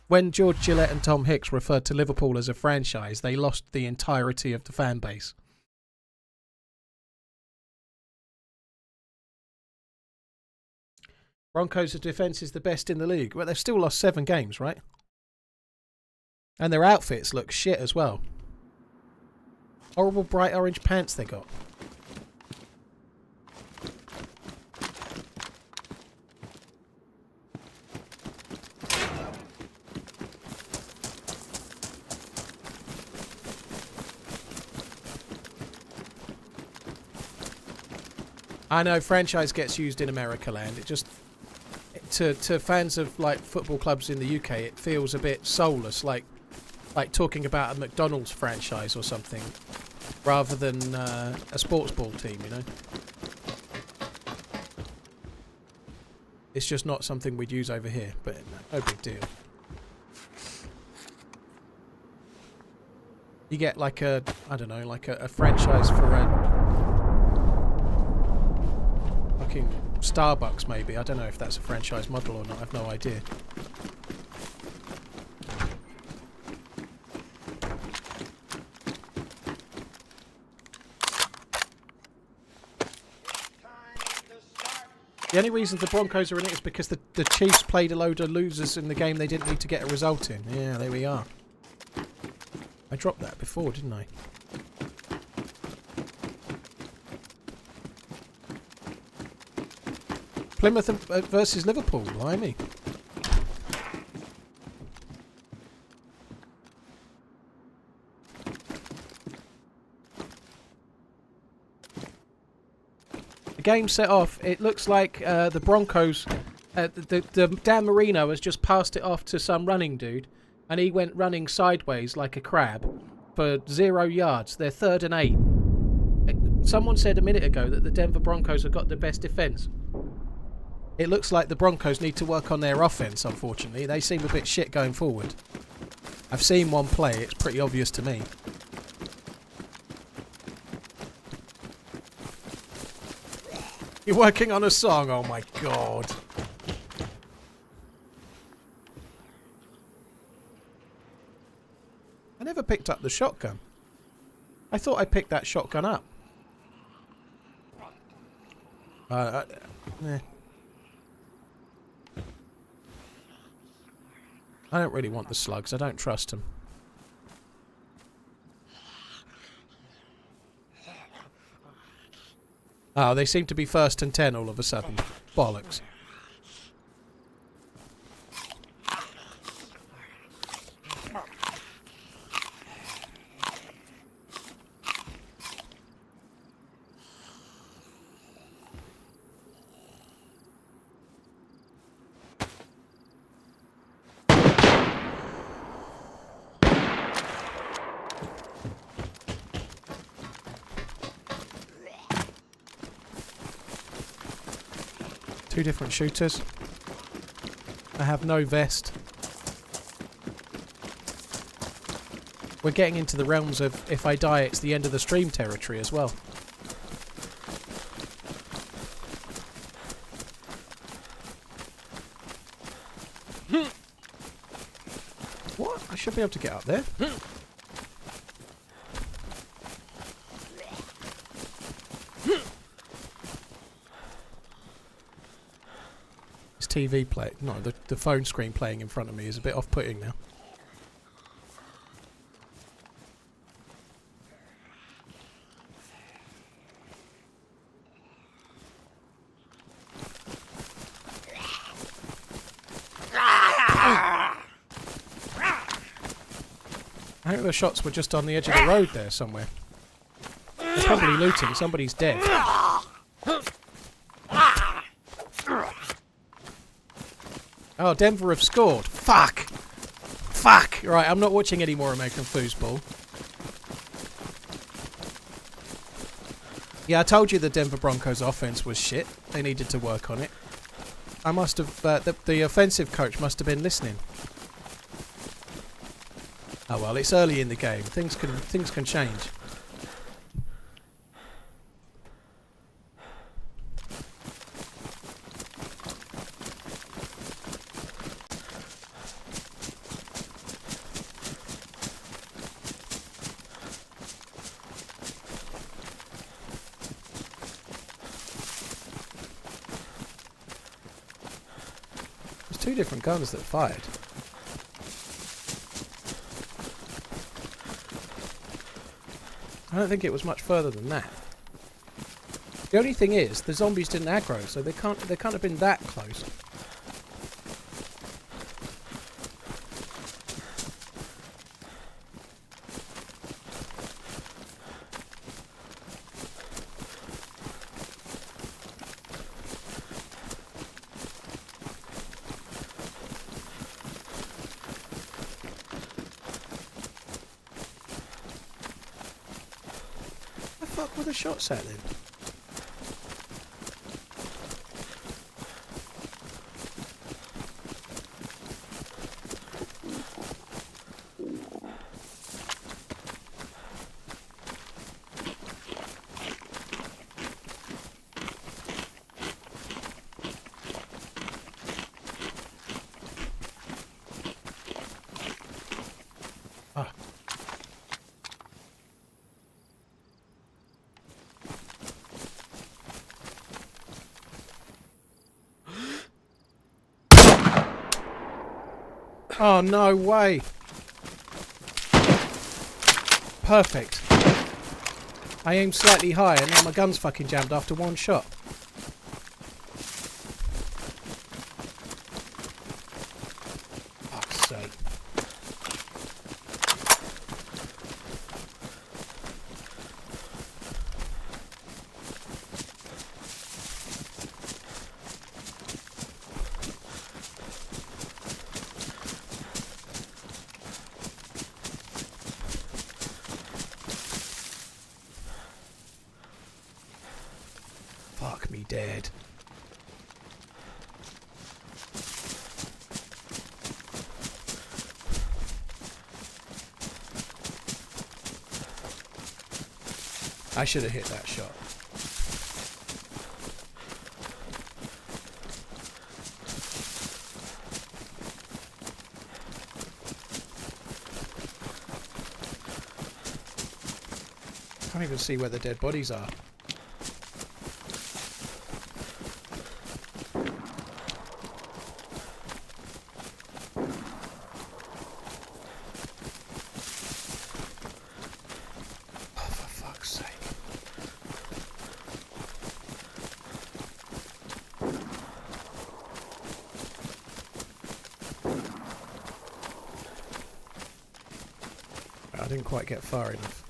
When George Gillette and Tom Hicks referred to Liverpool as a franchise, they lost the entirety of the fan base. Broncos' defence is the best in the league. Well, they've still lost 7 games, right? And their outfits look shit as well. Horrible bright orange pants they got. I know franchise gets used in America land. It just to fans of like football clubs in the UK, it feels a bit soulless, like talking about a McDonald's franchise or something, rather than a sports ball team. You know, it's just not something we'd use over here. But no big deal. You get like a franchise for a fucking Starbucks, maybe. I don't know if that's a franchise model or not. I've no idea. The only reason the Broncos are in it is because the Chiefs played a load of losers in the game they didn't need to get a result in. Yeah, there we are. I dropped that before, didn't I? Plymouth versus Liverpool, blimey. The game set off. It looks like the Broncos, the Dan Marino has just passed it off to some running dude, and he went running sideways like a crab for 0 yards. They're 3rd and 8. Someone said a minute ago that the Denver Broncos have got the best defence. It looks like the Broncos need to work on their offense, unfortunately. They seem a bit shit going forward. I've seen one play. It's pretty obvious to me. You're working on a song? Oh my god. I never picked up the shotgun. I thought I picked that shotgun up. Eh. I don't really want the slugs. I don't trust them. Oh, they seem to be first and 10 all of a sudden. Bollocks. Two different shooters. I have no vest. We're getting into the realms of if I die it's the end of the stream territory as well. What? I should be able to get up there. TV play, no, the phone screen playing in front of me is a bit off-putting now. I think the shots were just on the edge of the road there somewhere. They're probably looting. Somebody's dead. Oh, Denver have scored. Fuck! Fuck! Right, I'm not watching any more American foosball. Yeah, I told you the Denver Broncos offense was shit. They needed to work on it. I must have... the offensive coach must have been listening. Oh well, it's early in the game. Things can change. There's two different guns that fired. I don't think it was much further than that. The only thing is, the zombies didn't aggro, so they can't have been that close. What were the shots at then? Ah. Oh, no way. Perfect. I aimed slightly higher, now my gun's fucking jammed after one shot. Fuck's sake. Fuck me dead. I should have hit that shot. can't even see where the dead bodies are. Oh, for fuck's sake. I didn't quite get far enough.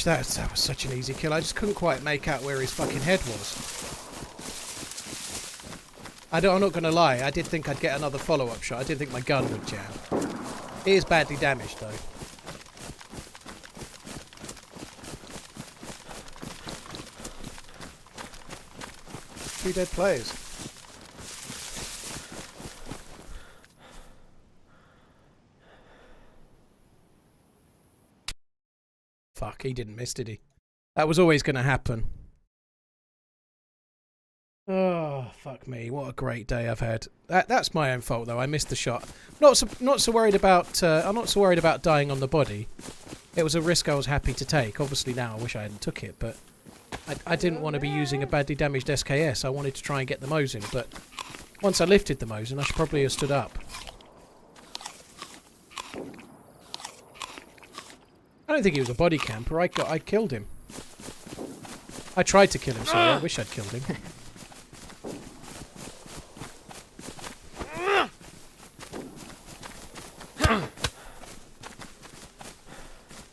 Gosh, that was such an easy kill. I just couldn't quite make out where his fucking head was. I'm not going to lie, I did think I'd get another follow-up shot. I did think my gun would jam. It is badly damaged, though. Two dead players. Fuck, he didn't miss, did he? That was always going to happen. Oh, fuck me. What a great day I've had. That's my own fault, though. I missed the shot. Not so worried about... I'm not so worried about dying on the body. It was a risk I was happy to take. Obviously, now I wish I hadn't took it, but... I didn't want to be using a badly damaged SKS. I wanted to try and get the Mosin, but once I lifted the Mosin, I should probably have stood up. I don't think he was a body camper. I killed him. I tried to kill him, sorry. I wish I'd killed him.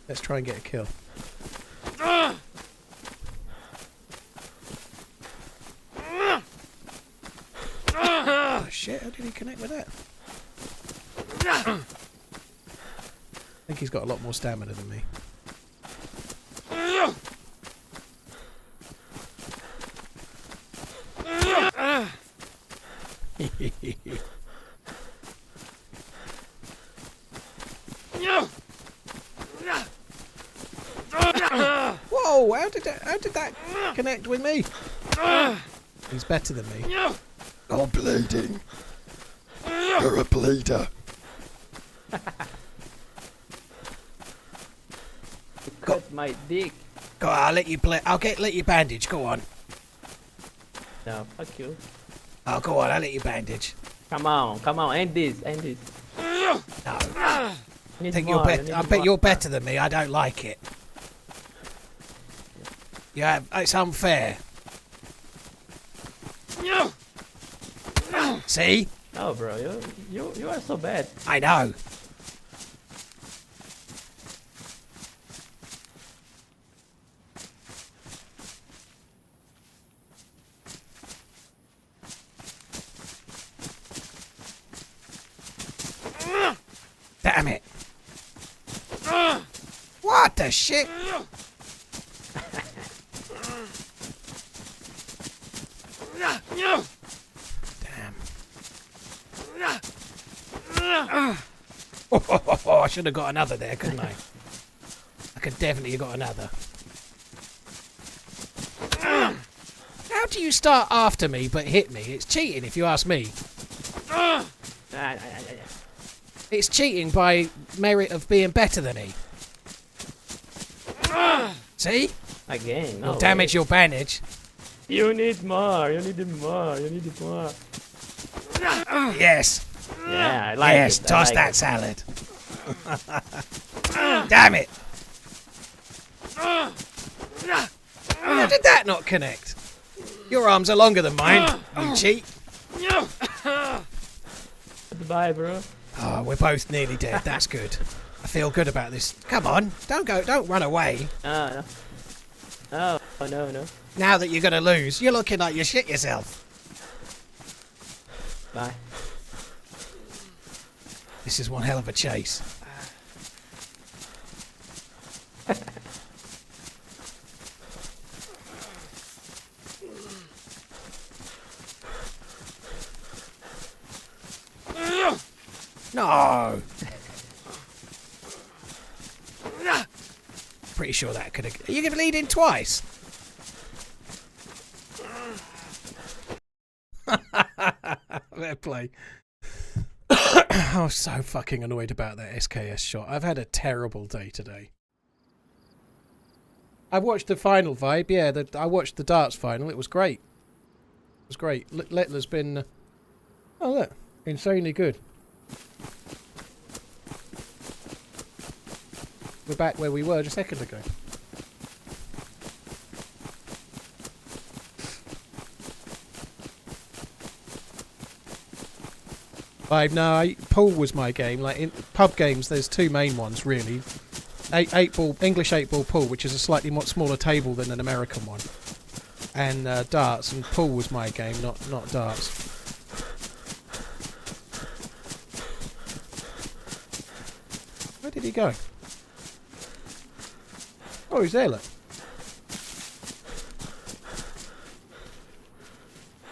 Let's try and get a kill. Oh shit, how did he connect with that? I think he's got a lot more stamina than me. Whoa, how did that connect with me? He's better than me. I'm bleeding. You're a bleeder. Cut my dick. Go on, I'll let you play. Let you bandage. Go on. No, fuck you. Oh, go on. I'll let you bandage. Come on, end this. No. Need Think more, you're better. I bet you're better than me. I don't like it. Yeah, it's unfair. See? No, bro, you are so bad. I know. Damn it. What the shit? Damn. Oh, I should have got another there, couldn't I? I could definitely have got another. How do you start after me but hit me? It's cheating if you ask me. It's cheating by merit of being better than me. See? Again, no You'll damage your bandage. You need more, you need more. Yes. Yeah, I like yes, it. toss that salad. Damn it. How did that not connect? Your arms are longer than mine, you cheat. Goodbye, bro. Oh, we're both nearly dead. That's good. I feel good about this. Come on, don't run away. No. No. Now that you're gonna lose, you're looking like you shit yourself. Bye. This is one hell of a chase. No. Pretty sure that could have. Are you bleeding twice? Fair play. I was so fucking annoyed about that SKS shot. I've had a terrible day today. I watched the final vibe. Yeah, I watched the darts final. It was great. It was great. Littler's been... oh, look. Insanely good. We're back where we were just a second ago. Pool was my game. Like in pub games, there's two main ones really. English 8-ball pool, which is a slightly more smaller table than an American one, and darts. And pool was my game, not darts. Where did he go? Oh, he's there. Look.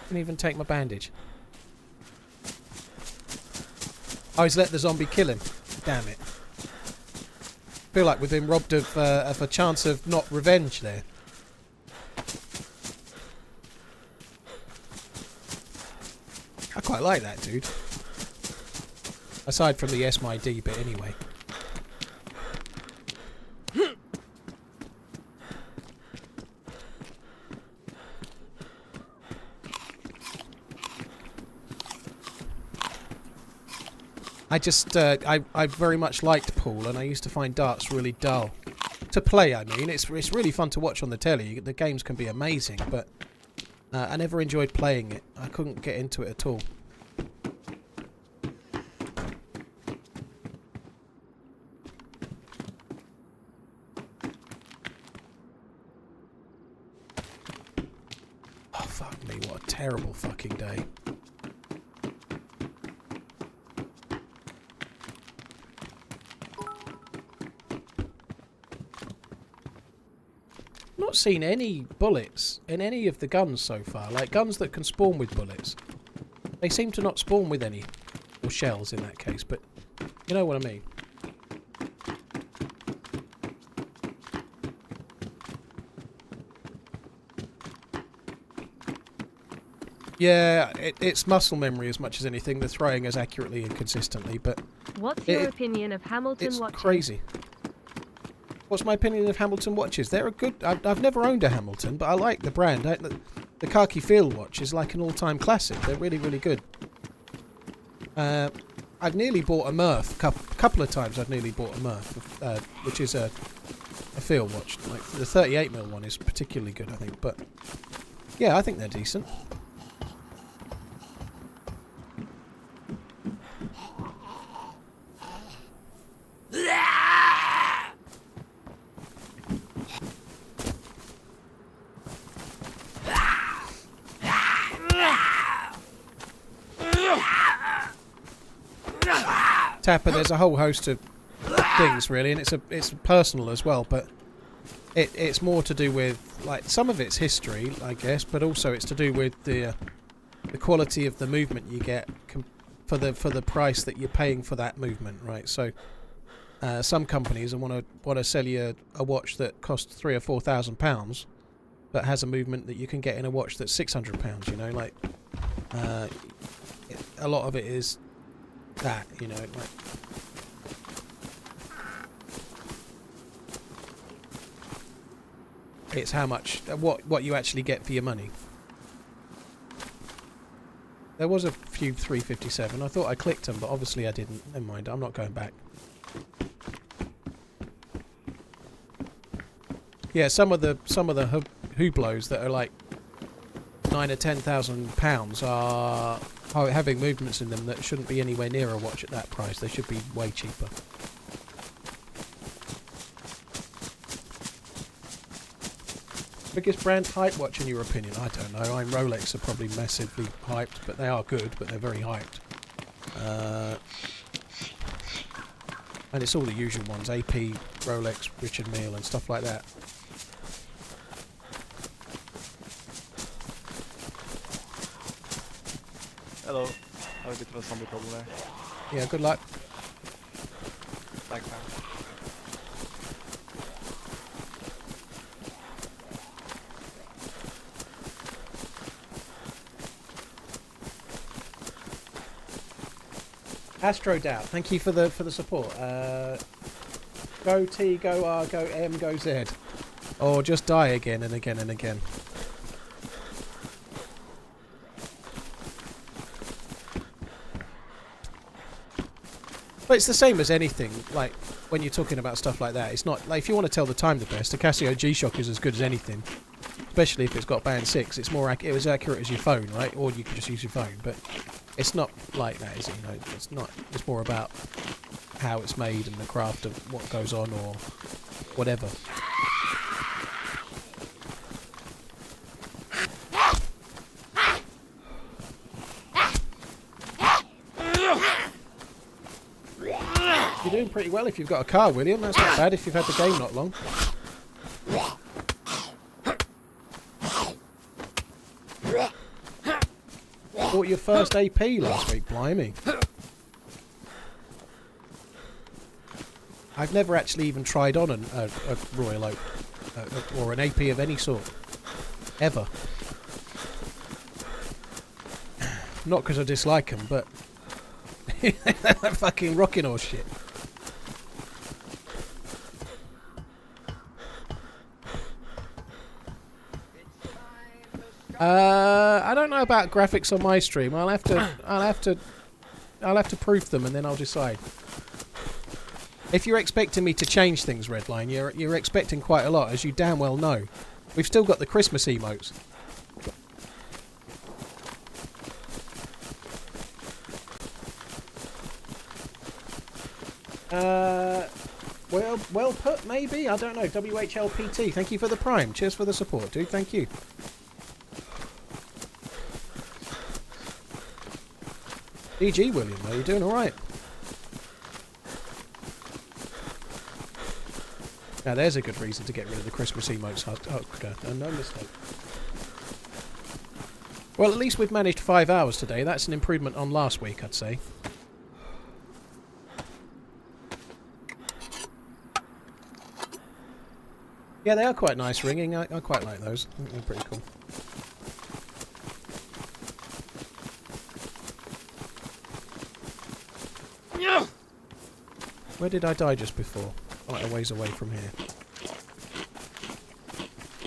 Didn't even take my bandage. Oh, he's let the zombie kill him. Damn it. Feel like we've been robbed of a chance of not revenge there. I quite like that, dude. Aside from the SMID bit, anyway. I very much liked pool, and I used to find darts really dull to play. I mean, it's really fun to watch on the telly. The games can be amazing, but I never enjoyed playing it. I couldn't get into it at all. Oh fuck me! What a terrible fucking day. Not seen any bullets in any of the guns so far, like guns that can spawn with bullets. They seem to not spawn with any, or shells in that case, but you know what I mean. Yeah, it's muscle memory as much as anything. They're throwing as accurately and consistently, but... What's your opinion of Hamilton watches? It's crazy. What's my opinion of Hamilton watches? They're a good... I've never owned a Hamilton, but I like the brand. The Khaki Field watch is like an all-time classic. They're really, really good. I've nearly bought a Murph. A couple of times I've nearly bought a Murph, which is a field watch. Like the 38mm one is particularly good, I think. But yeah, I think they're decent. Tapper, there's a whole host of things really, and it's personal as well, but it's more to do with, like, some of it's history, I guess, but also it's to do with the quality of the movement you get for the price that you're paying for that movement, right? So some companies want to sell you a watch that costs £3,000 or £4,000, but has a movement that you can get in a watch that's £600. You know, like a lot of it is that, you know, like, it's how much what you actually get for your money. There was a few 357. I thought I clicked them, but obviously I didn't. Never mind. I'm not going back. Yeah, some of the Hublots that are like £9,000 or £10,000 are having movements in them that shouldn't be anywhere near a watch at that price. They should be way cheaper. Biggest brand hype watch in your opinion? I don't know. Rolex are probably massively hyped, but they are good, but they're very hyped. And it's all the usual ones: AP, Rolex, Richard Mille, and stuff like that. Hello. Have a bit of a zombie problem there. Yeah, good luck. Thanks, man. Astro Doubt, thank you for the support. Go T, go R, go M, go Z. Or just die again and again and again. But it's the same as anything, like, when you're talking about stuff like that. It's not, like, if you want to tell the time the best, a Casio G-Shock is as good as anything. Especially if it's got band 6. It's more it was accurate as your phone, right? Or you can just use your phone. But it's not like that, is it? You know, it's not. It's more about how it's made and the craft of what goes on or whatever. You're doing pretty well if you've got a car, William. That's not bad if you've had the game not long. Bought your first AP last week, blimey. I've never actually even tried on a Royal Oak or an AP of any sort. Ever. Not because I dislike them, but they're fucking rocking horse shit. I don't know about graphics on my stream. I'll have to proof them and then I'll decide. If you're expecting me to change things, Redline, you're expecting quite a lot, as you damn well know. We've still got the Christmas emotes. Well put, maybe? I don't know. WHLPT, thank you for the Prime. Cheers for the support, dude. Thank you. GG, William, though. You're doing alright. Now, there's a good reason to get rid of the Christmas emotes. Oh, no mistake. Well, at least we've managed 5 hours today. That's an improvement on last week, I'd say. Yeah, they are quite nice ringing. I quite like those. I think they're pretty cool. Where did I die just before? Quite a ways away from here.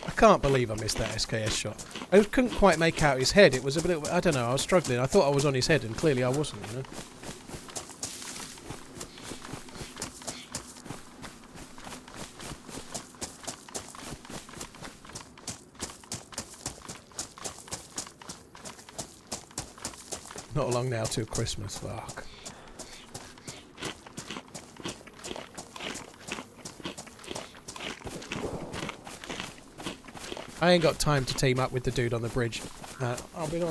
I can't believe I missed that SKS shot. I couldn't quite make out his head. It was a bit... I don't know, I was struggling. I thought I was on his head and clearly I wasn't, you know? Not long now till Christmas, fuck. I ain't got time to team up with the dude on the bridge. I've been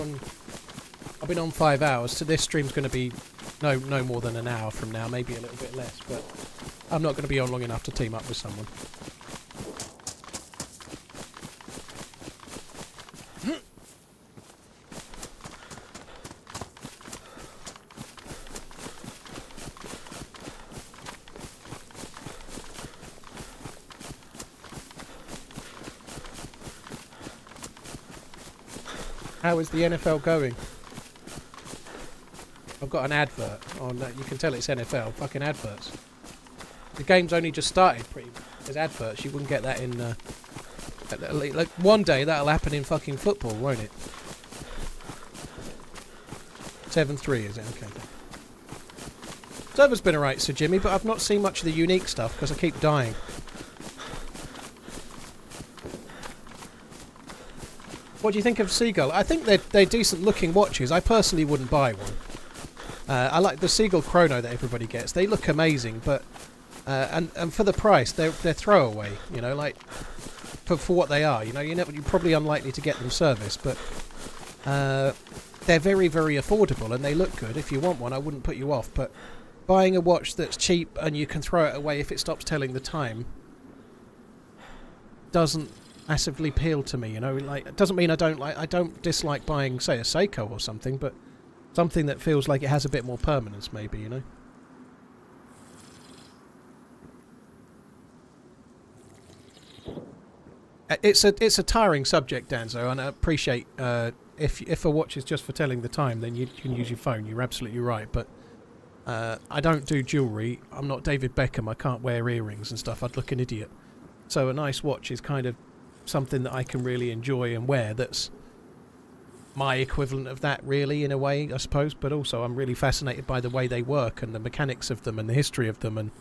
on 5 hours, so this stream's going to be no more than an hour from now, maybe a little bit less, but I'm not going to be on long enough to team up with someone. How is the NFL going? I've got an advert on that. You can tell it's NFL. Fucking adverts. The game's only just started. Pretty. There's adverts. You wouldn't get that in. Like one day that'll happen in fucking football, won't it? 7-3 is it? Okay. Server's been alright, Sir Jimmy, but I've not seen much of the unique stuff because I keep dying. What do you think of Seagull? I think they're decent looking watches. I personally wouldn't buy one. I like the Seagull Chrono that everybody gets. They look amazing, but and for the price, they're throwaway. You know, like for what they are. You know, you're probably unlikely to get them serviced, but they're very, very affordable and they look good. If you want one, I wouldn't put you off. But buying a watch that's cheap and you can throw it away if it stops telling the time doesn't massively appeal to me, you know. Like, it doesn't mean I don't dislike buying, say, a Seiko or something, but something that feels like it has a bit more permanence, maybe, you know. It's a tiring subject, Danzo, and I appreciate if a watch is just for telling the time, then you can use your phone. You're absolutely right, but I don't do jewellery. I'm not David Beckham. I can't wear earrings and stuff. I'd look an idiot. So a nice watch is kind of something that I can really enjoy and wear. That's my equivalent of that, really, in a way, I suppose. But also, I'm really fascinated by the way they work and the mechanics of them and the history of them and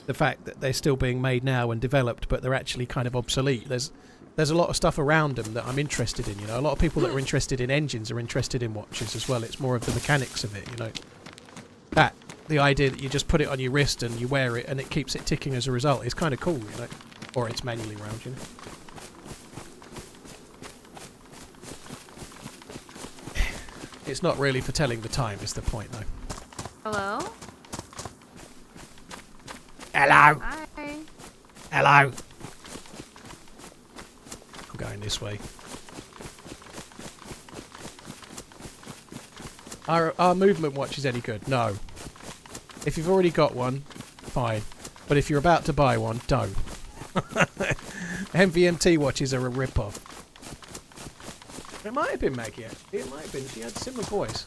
the fact that they're still being made now and developed, but they're actually kind of obsolete. There's a lot of stuff around them that I'm interested in. You know, a lot of people that are interested in engines are interested in watches as well. It's more of the mechanics of it. You know, the idea that you just put it on your wrist and you wear it and it keeps it ticking as a result is kind of cool. You know, or it's manually wound. You know. It's not really for telling the time, is the point, though. Hello? Hello! Hi. Hello! I'm going this way. Are movement watches any good? No. If you've already got one, fine. But if you're about to buy one, don't. MVMT watches are a rip-off. It might have been Maggie, actually. It might have been. She had a similar voice.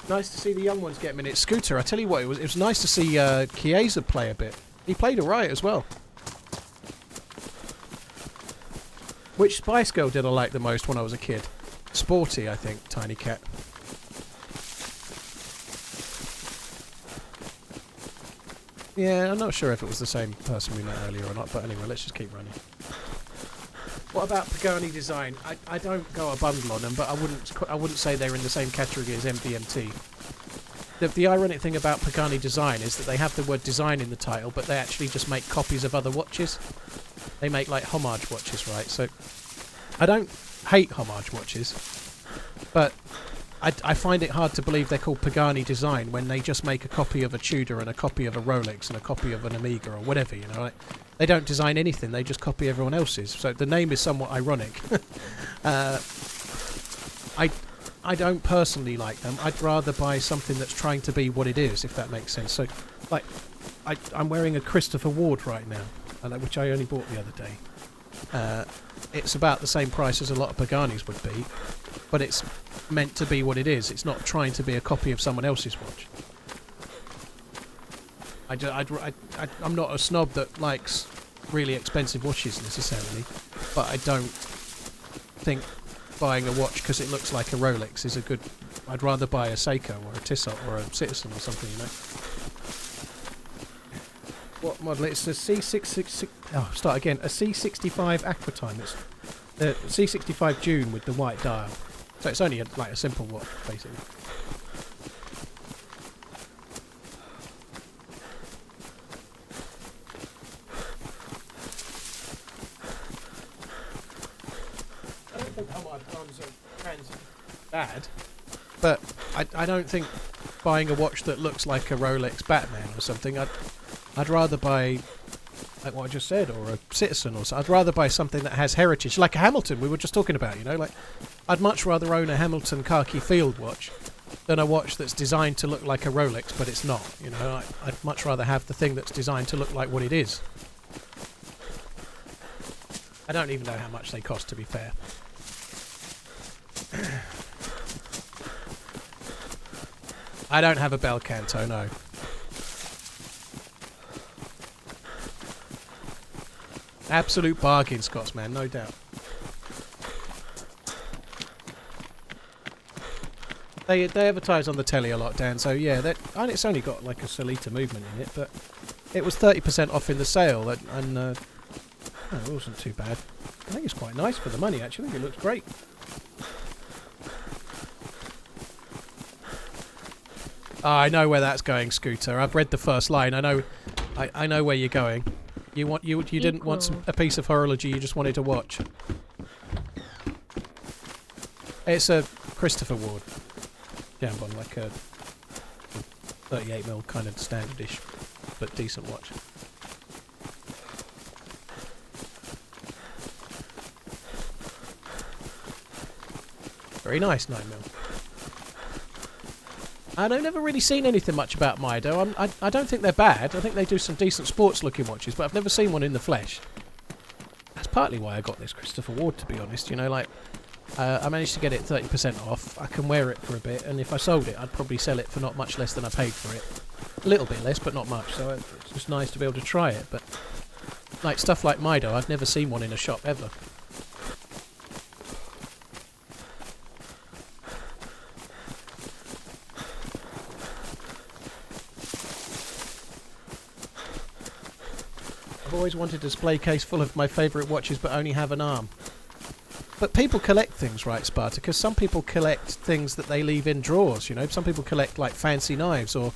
Nice to see the young ones get minutes. Scooter, I tell you what, it was nice to see Chiesa play a bit. He played alright as well. Which Spice Girl did I like the most when I was a kid? Sporty, I think, Tiny Cat. Yeah, I'm not sure if it was the same person we met earlier or not, but anyway, let's just keep running. What about Pagani Design? I don't go a bundle on them, but I wouldn't say they're in the same category as MVMT. The ironic thing about Pagani Design is that they have the word design in the title, but they actually just make copies of other watches. They make like homage watches, right? So I don't hate homage watches, but I find it hard to believe they're called Pagani Design when they just make a copy of a Tudor and a copy of a Rolex and a copy of an Omega or whatever, you know. Like, they don't design anything, they just copy everyone else's. So the name is somewhat ironic. I don't personally like them. I'd rather buy something that's trying to be what it is, if that makes sense. So, like, I'm wearing a Christopher Ward right now, which I only bought the other day. It's about the same price as a lot of Paganis would be, but it's meant to be what it is. It's not trying to be a copy of someone else's watch. I'm not a snob that likes really expensive watches necessarily, but I don't think buying a watch because it looks like a Rolex is a good... I'd rather buy a Seiko or a Tissot or a Citizen or something, you know. What model? It's a C666... Oh, start again. A C65 Aquatime. It's the C65 June with the white dial. So it's only like a simple watch, basically. I don't think homage brands are bad, but I don't think buying a watch that looks like a Rolex Batman or something. I'd rather buy, like what I just said, or a Citizen or so. I'd rather buy something that has heritage, like a Hamilton we were just talking about, you know. Like, I'd much rather own a Hamilton khaki field watch than a watch that's designed to look like a Rolex, but it's not, you know. I'd much rather have the thing that's designed to look like what it is. I don't even know how much they cost, to be fair. I don't have a Bel Canto, no. Absolute bargain, Scotsman, no doubt. They advertise on the telly a lot, Dan, so yeah, and it's only got like a Solita movement in it, but it was 30% off in the sale, and it wasn't too bad. I think it's quite nice for the money, actually. I think it looks great. I know where that's going, Scooter. I've read the first line. I know where you're going. You didn't want a piece of horology. You just wanted to watch. It's a Christopher Ward jambon, like a 38mm kind of standardish but decent watch. Very nice 9mm. And I've never really seen anything much about Mido. I don't think they're bad. I think they do some decent sports-looking watches, but I've never seen one in the flesh. That's partly why I got this Christopher Ward, to be honest. You know, like, I managed to get it 30% off. I can wear it for a bit, and if I sold it, I'd probably sell it for not much less than I paid for it. A little bit less, but not much. So it's just nice to be able to try it. But like stuff like Mido, I've never seen one in a shop ever. I've always wanted a display case full of my favourite watches, but only have an arm. But people collect things, right, Spartacus? Some people collect things that they leave in drawers, you know? Some people collect, like, fancy knives, or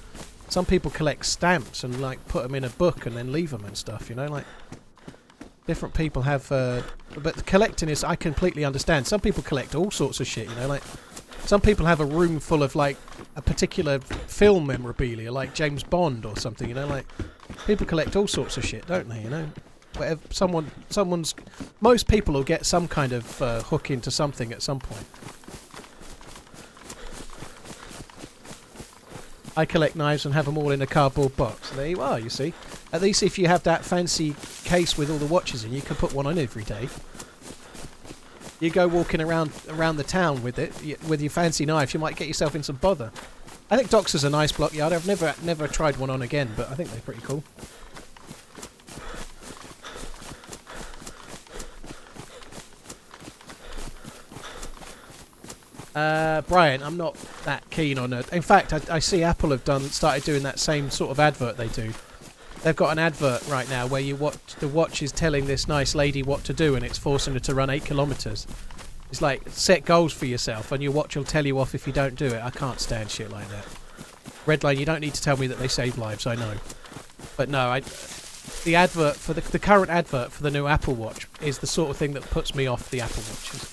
some people collect stamps and, like, put them in a book and then leave them and stuff, you know? Like, different people have... but collecting is... I completely understand. Some people collect all sorts of shit, you know? Like, some people have a room full of, like, a particular film memorabilia, like James Bond or something, you know? Like, people collect all sorts of shit, don't they, you know? Whatever, someone's... Most people will get some kind of hook into something at some point. I collect knives and have them all in a cardboard box. There you are, you see. At least if you have that fancy case with all the watches in, you can put one on every day. You go walking around the town with it, with your fancy knife, you might get yourself in some bother. I think Doxer's a nice block yard. I've never tried one on again, but I think they're pretty cool. Brian, I'm not that keen on it. In fact, I see Apple have started doing that same sort of advert they do. They've got an advert right now where the watch is telling this nice lady what to do, and it's forcing her to run 8 kilometres. It's like, set goals for yourself, and your watch will tell you off if you don't do it. I can't stand shit like that. Redline, you don't need to tell me that they save lives, I know. But no, the advert for the current advert for the new Apple Watch is the sort of thing that puts me off the Apple Watches.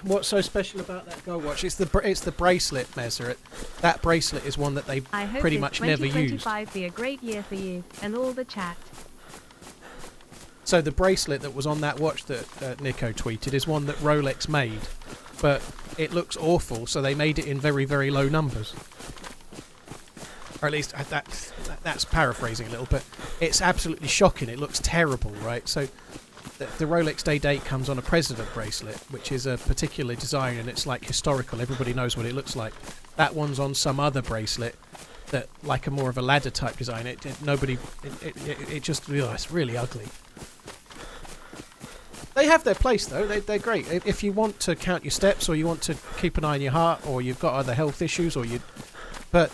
What's so special about that Gold Watch? It's the bracelet, Meseret. That bracelet is one that they pretty much never used. I hope 2025 be a great year for you and all the chat. So the bracelet that was on that watch that Nico tweeted is one that Rolex made, but it looks awful, so they made it in very, very low numbers. Or at least that's paraphrasing a little, but it's absolutely shocking. It looks terrible, right? So the Rolex Day Date comes on a president bracelet, which is a particular design, and it's like historical. Everybody knows what it looks like. That one's on some other bracelet that, like a more of a ladder type design. It just, it's really ugly. They have their place though. They're great. If you want to count your steps, or you want to keep an eye on your heart, or you've got other health issues, but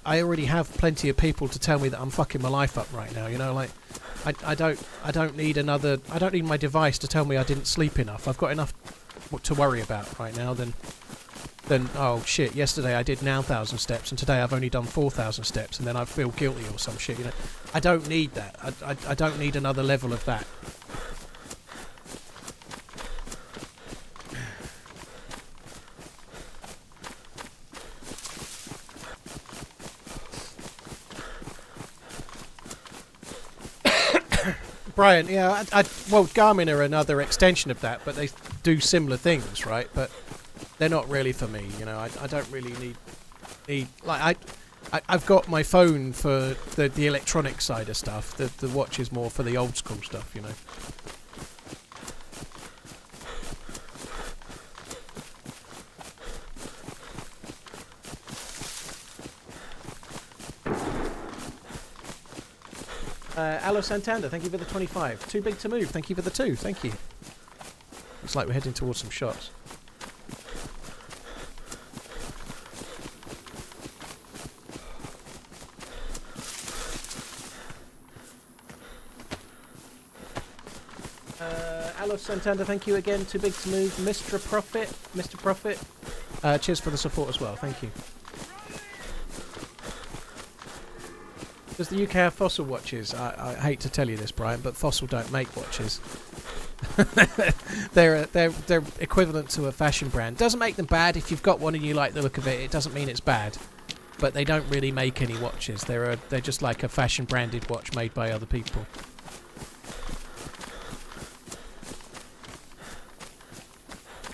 I already have plenty of people to tell me that I'm fucking my life up right now. You know, like. I don't need my device to tell me I didn't sleep enough. I've got enough to worry about right now than oh shit, yesterday I did 9,000 steps and today I've only done 4,000 steps and then I feel guilty or some shit, you know. I don't need that. I don't need another level of that. Brian, yeah, well, Garmin are another extension of that, but they do similar things, right? But they're not really for me, you know. I don't really need like I've got my phone for the electronic side of stuff. The watch is more for the old school stuff, you know. Alo Santander, thank you for the 25. Too big to move, thank you for the 2. Thank you. Looks like we're heading towards some shots. Alo Santander, thank you again. Too big to move. Mr. Prophet. Cheers for the support as well, thank you. Does the UK have Fossil watches? I hate to tell you this, Brian, but Fossil don't make watches. they're equivalent to a fashion brand. Doesn't make them bad. If you've got one and you like the look of it, it doesn't mean it's bad. But they don't really make any watches. They're just like a fashion branded watch made by other people.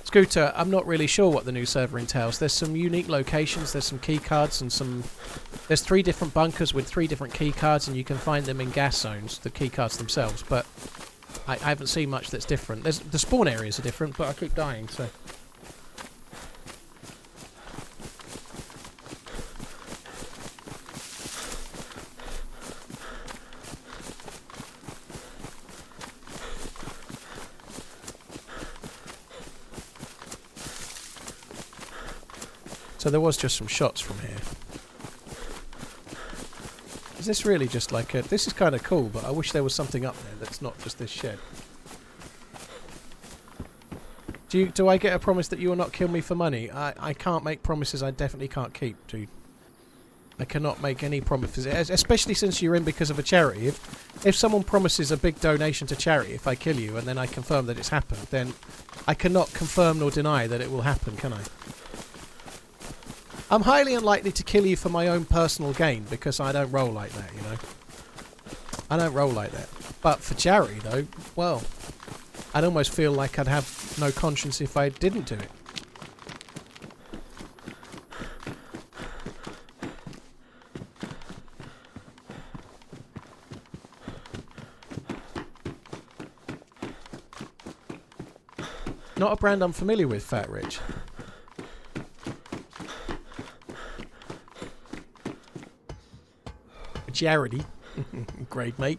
Scooter, I'm not really sure what the new server entails. There's some unique locations, there's some key cards and there's 3 different bunkers with 3 different key cards, and you can find them in gas zones, the key cards themselves, but I haven't seen much that's different. The spawn areas are different, but I keep dying, so... So there was just some shots from here. Is this really just like a... This is kind of cool, but I wish there was something up there that's not just this shed. Do I get a promise that you will not kill me for money? I can't make promises I definitely can't keep, dude. I cannot make any promises, especially since you're in because of a charity. If someone promises a big donation to charity if I kill you and then I confirm that it's happened, then I cannot confirm nor deny that it will happen, can I? I'm highly unlikely to kill you for my own personal gain because I don't roll like that, you know. I don't roll like that. But for charity, though, well, I'd almost feel like I'd have no conscience if I didn't do it. Not a brand I'm familiar with, Fat Rich. Charity. Great, mate.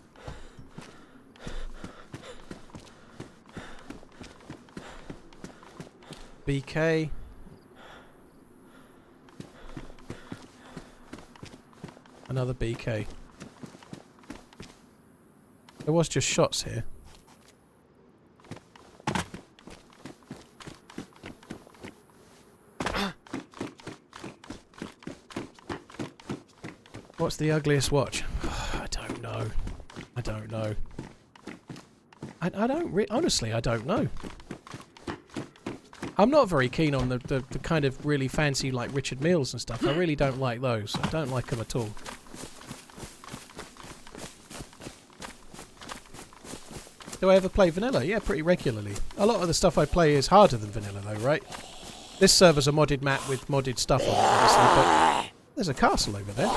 BK. Another BK. There was just shots here. What's the ugliest watch? I don't know. I don't know. I don't honestly, I don't know. I'm not very keen on the kind of really fancy like Richard Milles and stuff. I really don't like those. I don't like them at all. Do I ever play vanilla? Yeah, pretty regularly. A lot of the stuff I play is harder than vanilla though, right? This server's a modded map with modded stuff on it, obviously, but there's a castle over there.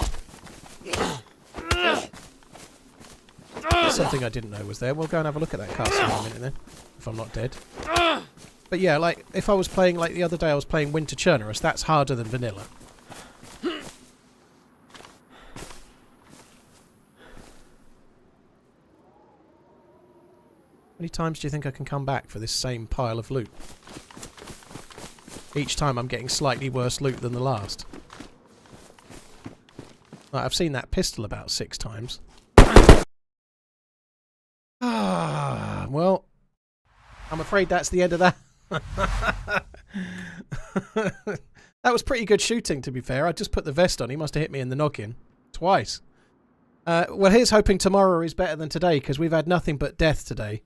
Something I didn't know was there. We'll go and have a look at that castle in a minute then, if I'm not dead. But yeah, like, if I was playing, like the other day I was playing Winter Churnerus, that's harder than vanilla. How many times do you think I can come back for this same pile of loot? Each time I'm getting slightly worse loot than the last. Like, I've seen that pistol about 6 times. Ah, well, I'm afraid that's the end of that. That was pretty good shooting, to be fair. I just put the vest on. He must have hit me in the noggin twice. Well, here's hoping tomorrow is better than today, because we've had nothing but death today.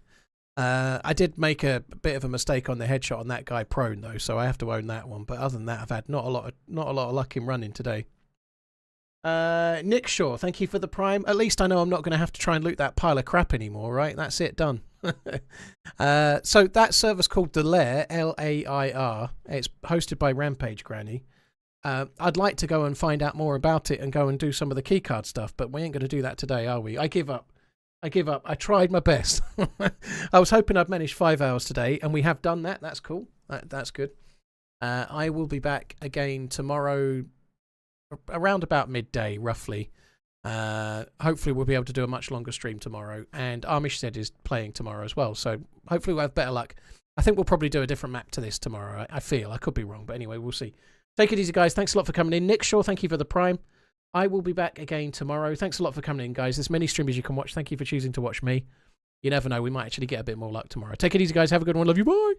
I did make a bit of a mistake on the headshot on that guy prone, though, so I have to own that one. But other than that, I've had not a lot of luck in running today. Nick Shaw, thank you for the prime. At least I know I'm not going to have to try and loot that pile of crap anymore, right? That's it, done. So that server's called The Lair, L-A-I-R. It's hosted by Rampage Granny. I'd like to go and find out more about it and go and do some of the keycard stuff, but we ain't going to do that today, are we? I give up. I tried my best. I was hoping I'd manage 5 hours today, and we have done that. That's cool. That's good. I will be back again tomorrow around about midday, roughly. Hopefully we'll be able to do a much longer stream tomorrow, and Amish said is playing tomorrow as well, so hopefully we'll have better luck. I think we'll probably do a different map to this tomorrow. I feel. I could be wrong, but anyway, we'll see. Take it easy, guys. Thanks a lot for coming in. Nick Shaw, thank you for the prime. I will be back again tomorrow. Thanks a lot for coming in, guys. There's many streamers you can watch. Thank you for choosing to watch me. You never know, we might actually get a bit more luck tomorrow. Take it easy, guys. Have a good one. Love you. Bye.